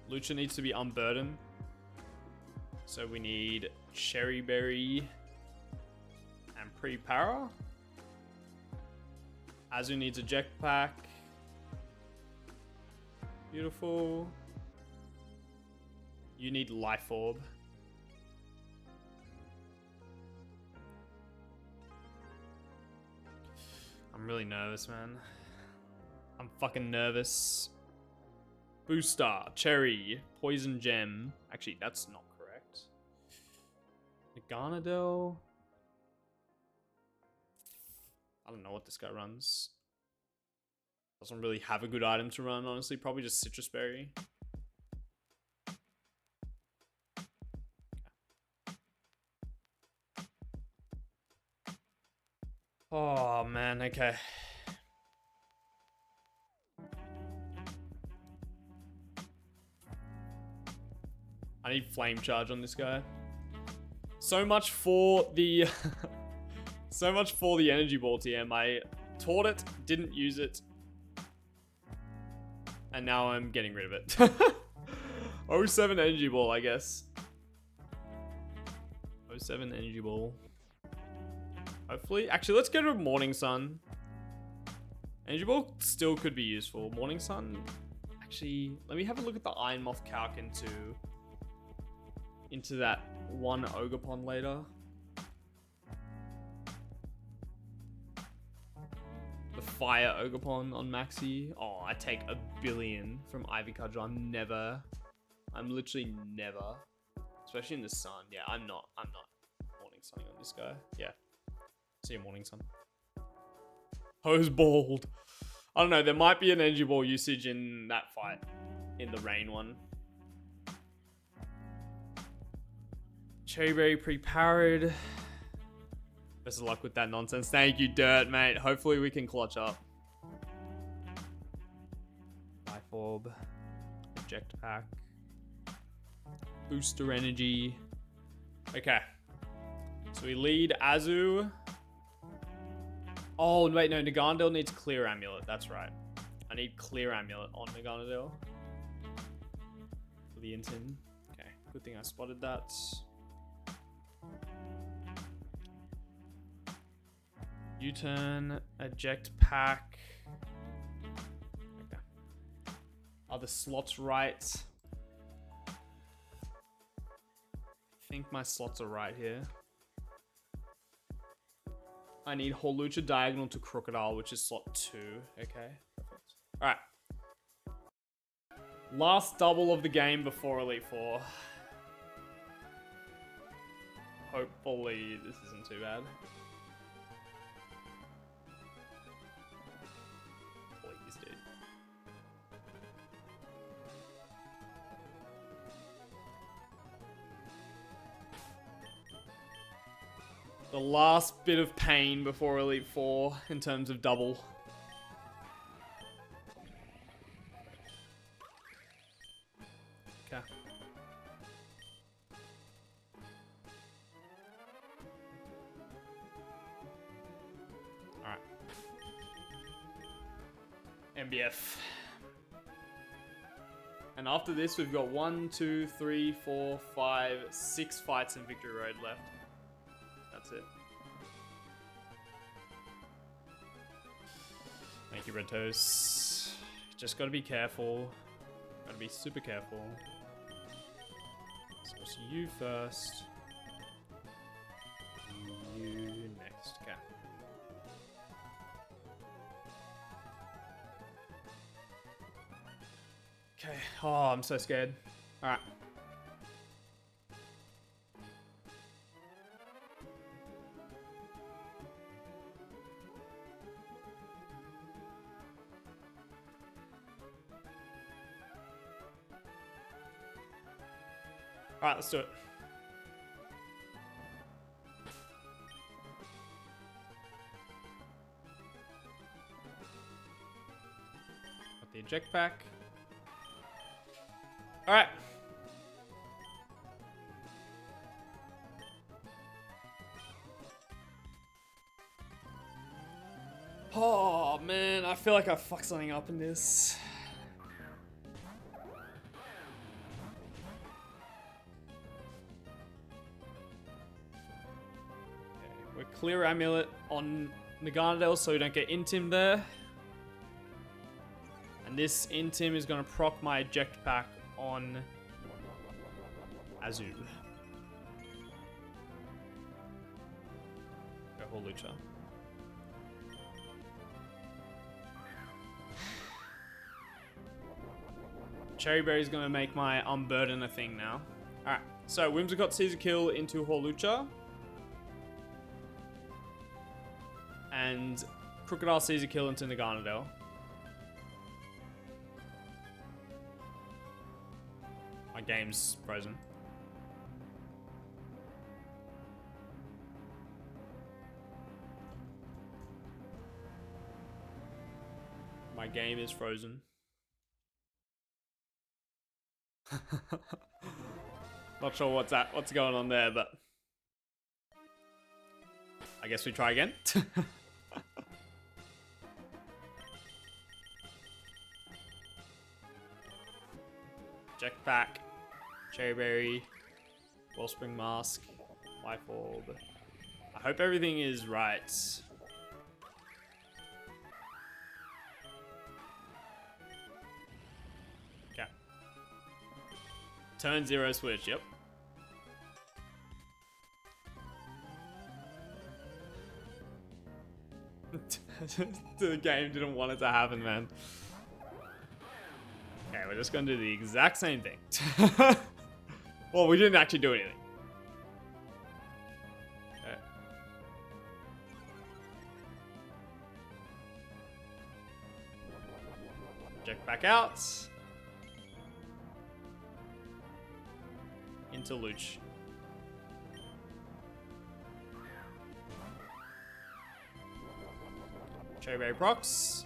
Lucha needs to be unburdened. So we need Cherry Berry and Pre-Para. Azu needs a Jetpack. Beautiful. You need Life Orb. I'm really nervous, man. I'm fucking nervous. Booster, Cherry, Poison Gem. Actually, that's not correct. Naganadel. I don't know what this guy runs. Doesn't really have a good item to run, honestly. Probably just Citrus Berry. Oh, man, okay. I need Flame Charge on this guy. So much for the... so much for the Energy Ball TM. I taught it, didn't use it. And now I'm getting rid of it. 07 Energy Ball, I guess. 07 Energy Ball. Hopefully. Actually, let's go to Morning Sun. Energy Ball still could be useful. Morning Sun. Actually, let me have a look at the Iron Moth calc into that one Ogerpon later. The Fire Ogerpon on Maxi. Oh, I take 1 billion from Ivy Cudgel. I'm literally never. Especially in the sun. Yeah, I'm not Morning Sunning on this guy. Yeah. See you, Morning Sun. Hose Balled. I don't know, there might be an Energy Ball usage in that fight. In the rain one. Cherry Berry Pre-Powered. Best of luck with that nonsense. Thank you, Dirt, mate. Hopefully we can clutch up. Life Orb. eject pack. Booster energy. Okay. So we lead Azu. Oh, wait, no. Nagandil needs clear amulet. That's right. I need clear amulet on Nagandil. For the Intim. Okay. Good thing I spotted that. U-turn. Eject pack. Okay. Are the slots right? I think my slots are right here. I need Hawlucha diagonal to Crocodile, which is slot 2. Okay, perfect. Alright. Last double of the game before Elite Four. Hopefully this isn't too bad. Please, dude. The last bit of pain before Elite Four in terms of double. Okay. Alright. MBF. And after this, we've got 1, 2, 3, 4, 5, 6 fights in Victory Road left. That's it. Thank you, Red Toast. Just gotta be careful. Gotta be super careful. So it's you first. You next. Okay. Okay. Oh, I'm so scared. Alright. Alright, let's do it. Got the eject pack. Alright. Oh man, I feel like I fucked something up in this. Clear amulet on Nagandil so we don't get Intim there. And this Intim is going to proc my eject pack on Azu. Go Hawlucha. Cherry Berry's going to make my Unburden a thing now. Alright, so Whimsicott Caesar Kill into Hawlucha. And Crocodile Caesar Kill into Nagandil. My game's frozen. My game is frozen. Not sure what's going on there, but I guess we try again. Jetpack, Cherry Berry, Wellspring Mask, Life Orb. I hope everything is right. Okay. Turn 0 switch, yep. The game didn't want it to happen, man. Okay, we're just gonna do the exact same thing. Well, we didn't actually do anything. Okay. Check back out. Into Luch. Cherry Berry procs.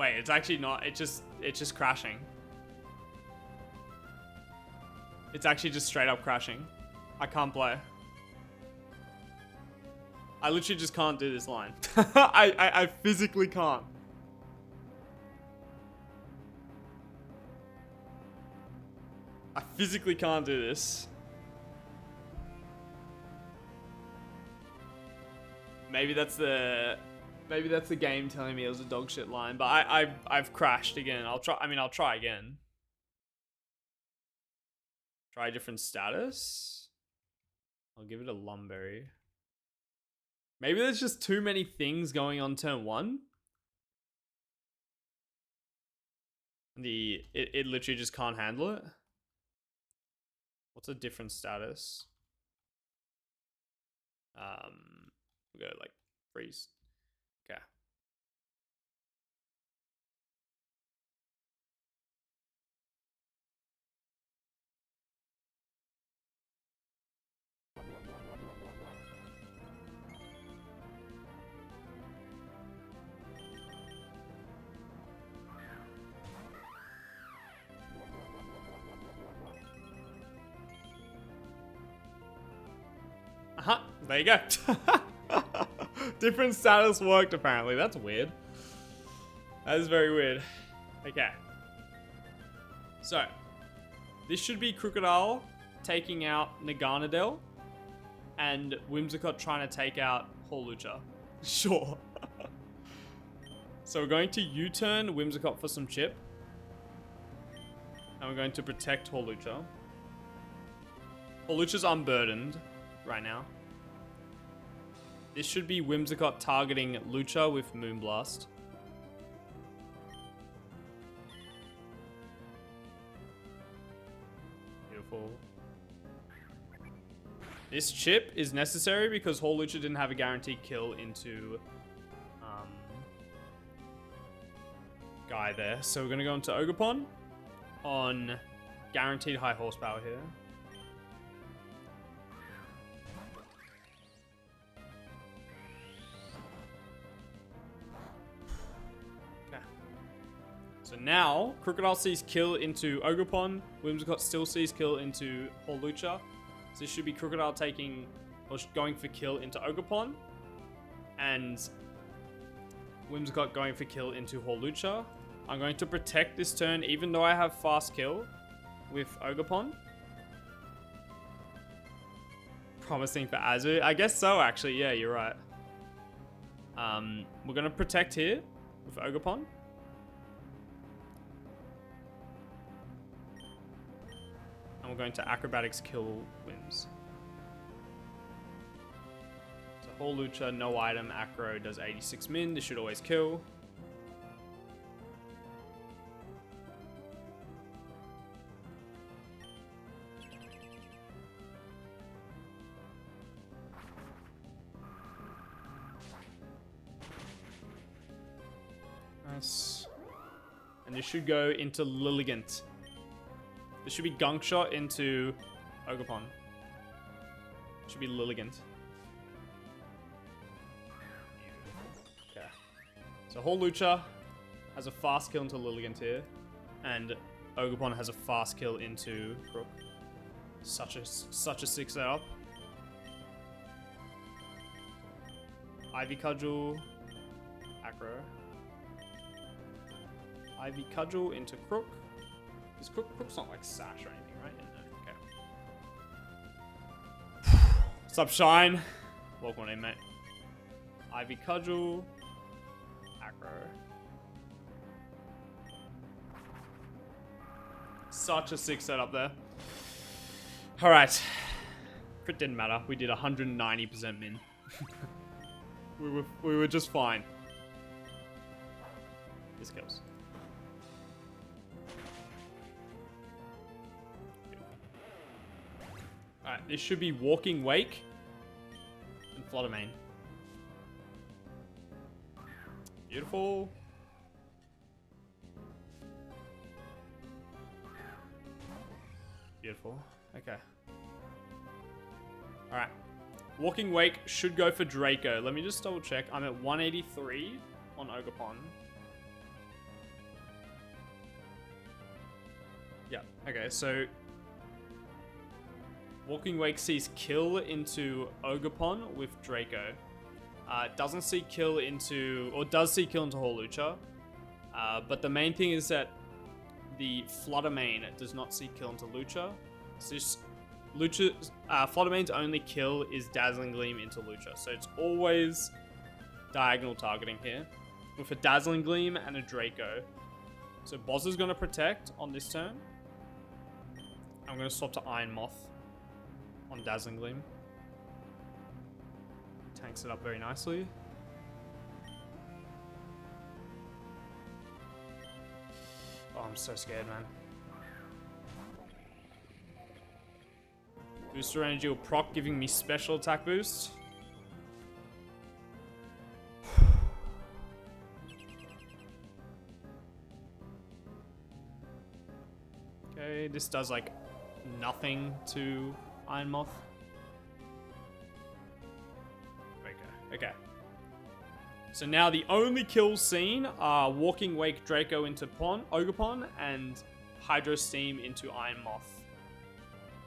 Wait, it's actually not. It's just crashing. It's actually just straight up crashing. I can't play. I literally just can't do this line. I physically can't. I physically can't do this. Maybe that's the game telling me it was a dog shit line, but I've crashed again. I'll try again. Try a different status. I'll give it a lumberry. Maybe there's just too many things going on turn 1. It literally just can't handle it. What's a different status? We'll go like freeze. Okay. There you go. Different status worked apparently. That's weird. That is very weird. Okay. So, this should be Crocodile taking out Naganadel and Whimsicott trying to take out Horlucha. Sure. So we're going to U-turn Whimsicott for some chip. And we're going to protect Horlucha. Horlucha's unburdened right now. This should be Whimsicott targeting Lucha with Moonblast. Beautiful. This chip is necessary because Horlucha didn't have a guaranteed kill into Guy there. So we're going to go into Ogerpon on guaranteed high horsepower here. So now, Crocodile sees kill into Ogerpon. Whimsicott still sees kill into Horlucha. So this should be Crocodile taking, or going for kill into Ogerpon. And Whimsicott going for kill into Horlucha. I'm going to protect this turn, even though I have fast kill with Ogerpon. Promising for Azu. I guess so, actually. Yeah, you're right. We're going to protect here with Ogerpon. And we're going to Acrobatics kill Whims. So Horlucha, no item, Acro does 86 min. This should always kill. Nice. And this should go into Lilligant. This should be Gunk Shot into Ogerpon. Should be Lilligant. Okay. So Horlucha has a fast kill into Lilligant here. And Ogerpon has a fast kill into Crook. Such a sick setup. Ivy Cudgel. Acro. Ivy Cudgel into Crook. This Crook's not like Sash or anything, right? Yeah, no. Okay. What's up, Shine? Welcome in, mate. Ivy Cudgel. Acro. Such a sick setup there. Alright. Crit didn't matter. We did 190% min. we were just fine. This kills. Alright, this should be Walking Wake and Flutter Mane. Beautiful. Beautiful. Okay. Alright. Walking Wake should go for Draco. Let me just double check. I'm at 183 on Ogerpon. Okay, so Walking Wake sees kill into Ogerpon with Draco. Doesn't see kill into, or does see kill into Hawlucha. But the main thing is that the Fluttermane does not see kill into Lucha. So Fluttermane's only kill is Dazzling Gleam into Lucha. So it's always diagonal targeting here with a Dazzling Gleam and a Draco. So Boz is going to protect on this turn. I'm going to swap to Iron Moth on Dazzling Gleam. Tanks it up very nicely. Oh, I'm so scared, man. Booster Energy will proc, giving me special attack boost. Okay, this does like nothing to Iron Moth. Okay. So now the only kills seen are Walking Wake Draco into Ogerpon and Hydro Steam into Iron Moth.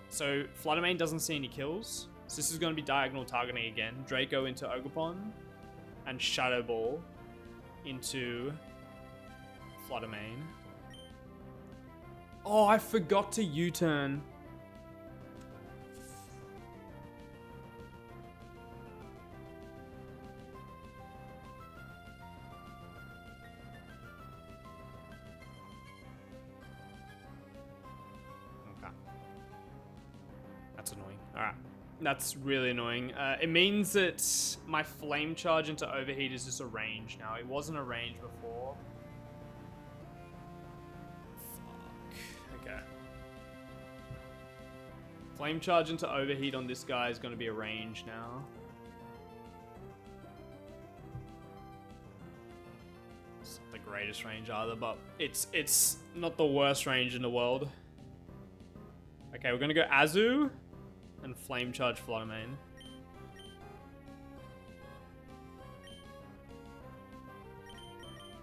So Fluttermane doesn't see any kills. So this is going to be diagonal targeting again. Draco into Ogerpon and Shadow Ball into Fluttermane. Oh, I forgot to U-turn. Alright, that's really annoying. It means that my Flame Charge into Overheat is just a range now. It wasn't a range before. Fuck. Okay. Flame Charge into Overheat on this guy is going to be a range now. It's not the greatest range either, but it's not the worst range in the world. Okay, we're going to go Azu and Flame Charge Fluttermane.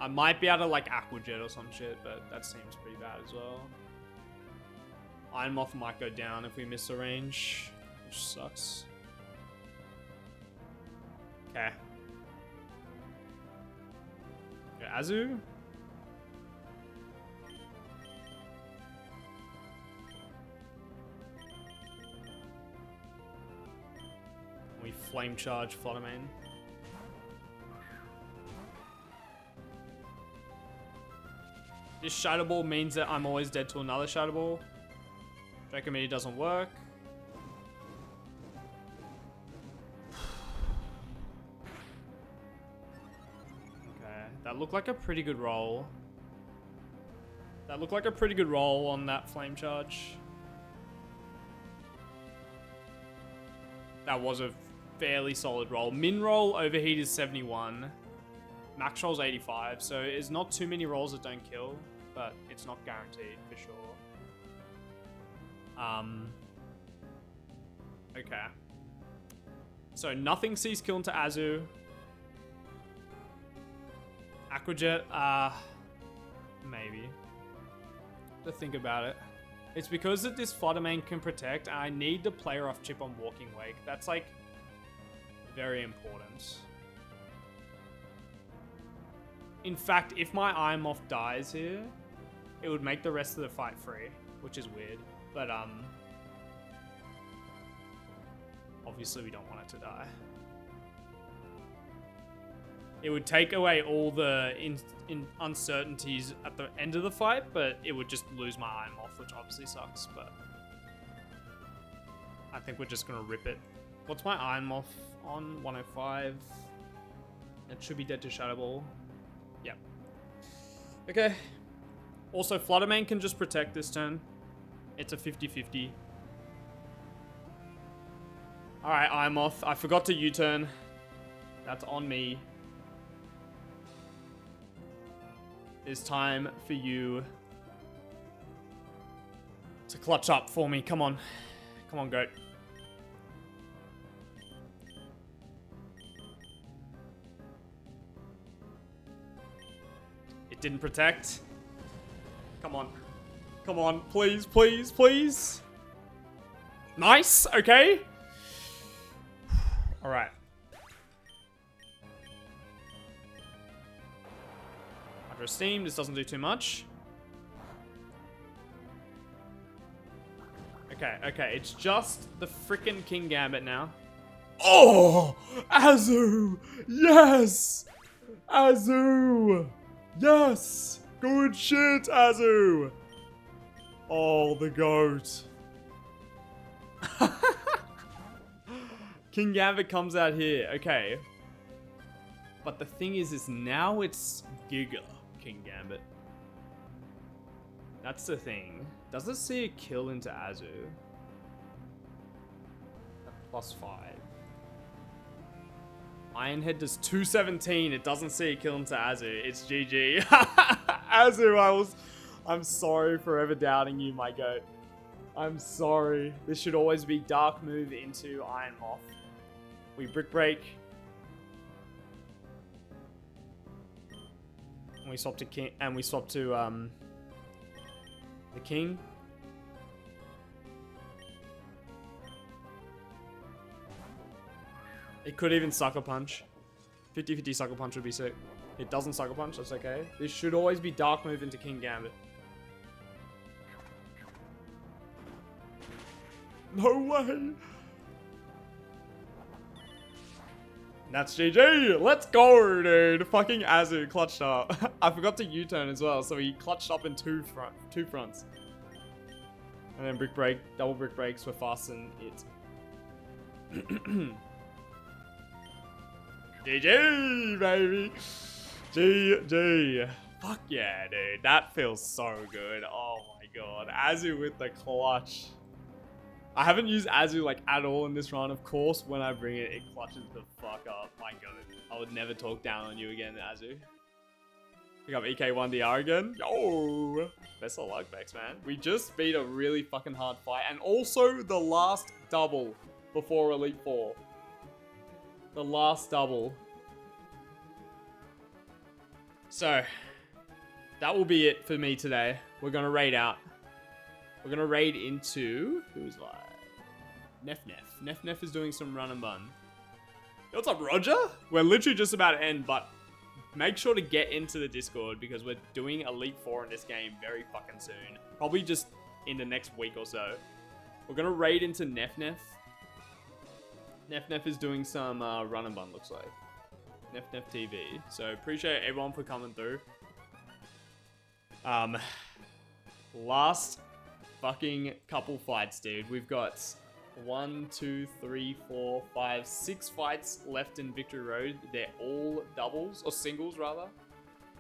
I might be able to like Aqua Jet or some shit, but that seems pretty bad as well. Iron Moth might go down if we miss a range, which sucks. Okay. Go Azu. We Flame Charge Fluttermane. This Shadow Ball means that I'm always dead to another Shadow Ball. Draco Meteor doesn't work. Okay, that looked like a pretty good roll. That looked like a pretty good roll on that Flame Charge. That was a fairly solid roll. Min roll Overheat is 71. Max roll is 85. So it's not too many rolls that don't kill, but it's not guaranteed for sure. Okay. So nothing sees kill into Azu. Aqua Jet, maybe. To think about it. It's because that this Fluttermane can protect, and I need the player off chip on Walking Wake. That's like very important. In fact, if my Iron Moth dies here, it would make the rest of the fight free, which is weird. But obviously we don't want it to die. It would take away all the uncertainties at the end of the fight, but it would just lose my Iron Moth, which obviously sucks, but I think we're just gonna rip it. What's my Iron Moth on? 105. It should be dead to Shadow Ball. Yep. Okay. Also, Fluttermane can just protect this turn. It's a 50-50. Alright, Iron Moth. I forgot to U-turn. That's on me. It's time for you to clutch up for me. Come on. Come on, goat. It didn't protect. Come on. Come on, please, please, please. Nice, okay. All right. Hydro Steam, this doesn't do too much. Okay, okay, it's just the frickin' King Gambit now. Oh, Azu, yes, Azu, yes, good shit, Azu. Oh, the goat. King Gambit comes out here, okay. But the thing is now it's Giga King Gambit. That's the thing. Does it see a kill into Azu? At +5. Ironhead does 217. It doesn't see a kill into Azu. It's GG. Azu, I'm sorry for ever doubting you, my goat. I'm sorry. This should always be Dark Move into Iron Moth. We Brick Break. And we swap to King, and we swap to the King. It could even Sucker Punch. 50-50 Sucker Punch would be sick. It doesn't Sucker Punch, that's okay. This should always be Dark Move into King Gambit. No way! That's GG! Let's go, dude! Fucking Azu clutched up. I forgot to U-turn as well, so he clutched up in two fronts. And then Brick Break, double Brick Breaks were faster than it. GG, baby! GG. Fuck yeah, dude. That feels so good. Oh my god. Azu with the clutch. I haven't used Azu like at all in this run. Of course, when I bring it, it clutches the fuck up. My god. I would never talk down on you again, Azu. Pick up EK1DR again. Yo! Best of luck, Bex, man. We just beat a really fucking hard fight. And also the last double before Elite 4. The last double. So, that will be it for me today. We're going to raid out. We're going to raid into... Who's like... Nef. Nef is doing some run and bun. Yo, what's up, Roger? We're literally just about to end, but make sure to get into the Discord because we're doing Elite 4 in this game very fucking soon. Probably just in the next week or so. We're going to raid into Nef. Nef is doing some run and bun, looks like. Nef TV. So appreciate everyone for coming through. Last fucking couple fights, dude. We've got 1, 2, 3, 4, 5, 6 fights left in Victory Road. They're all doubles, or singles rather.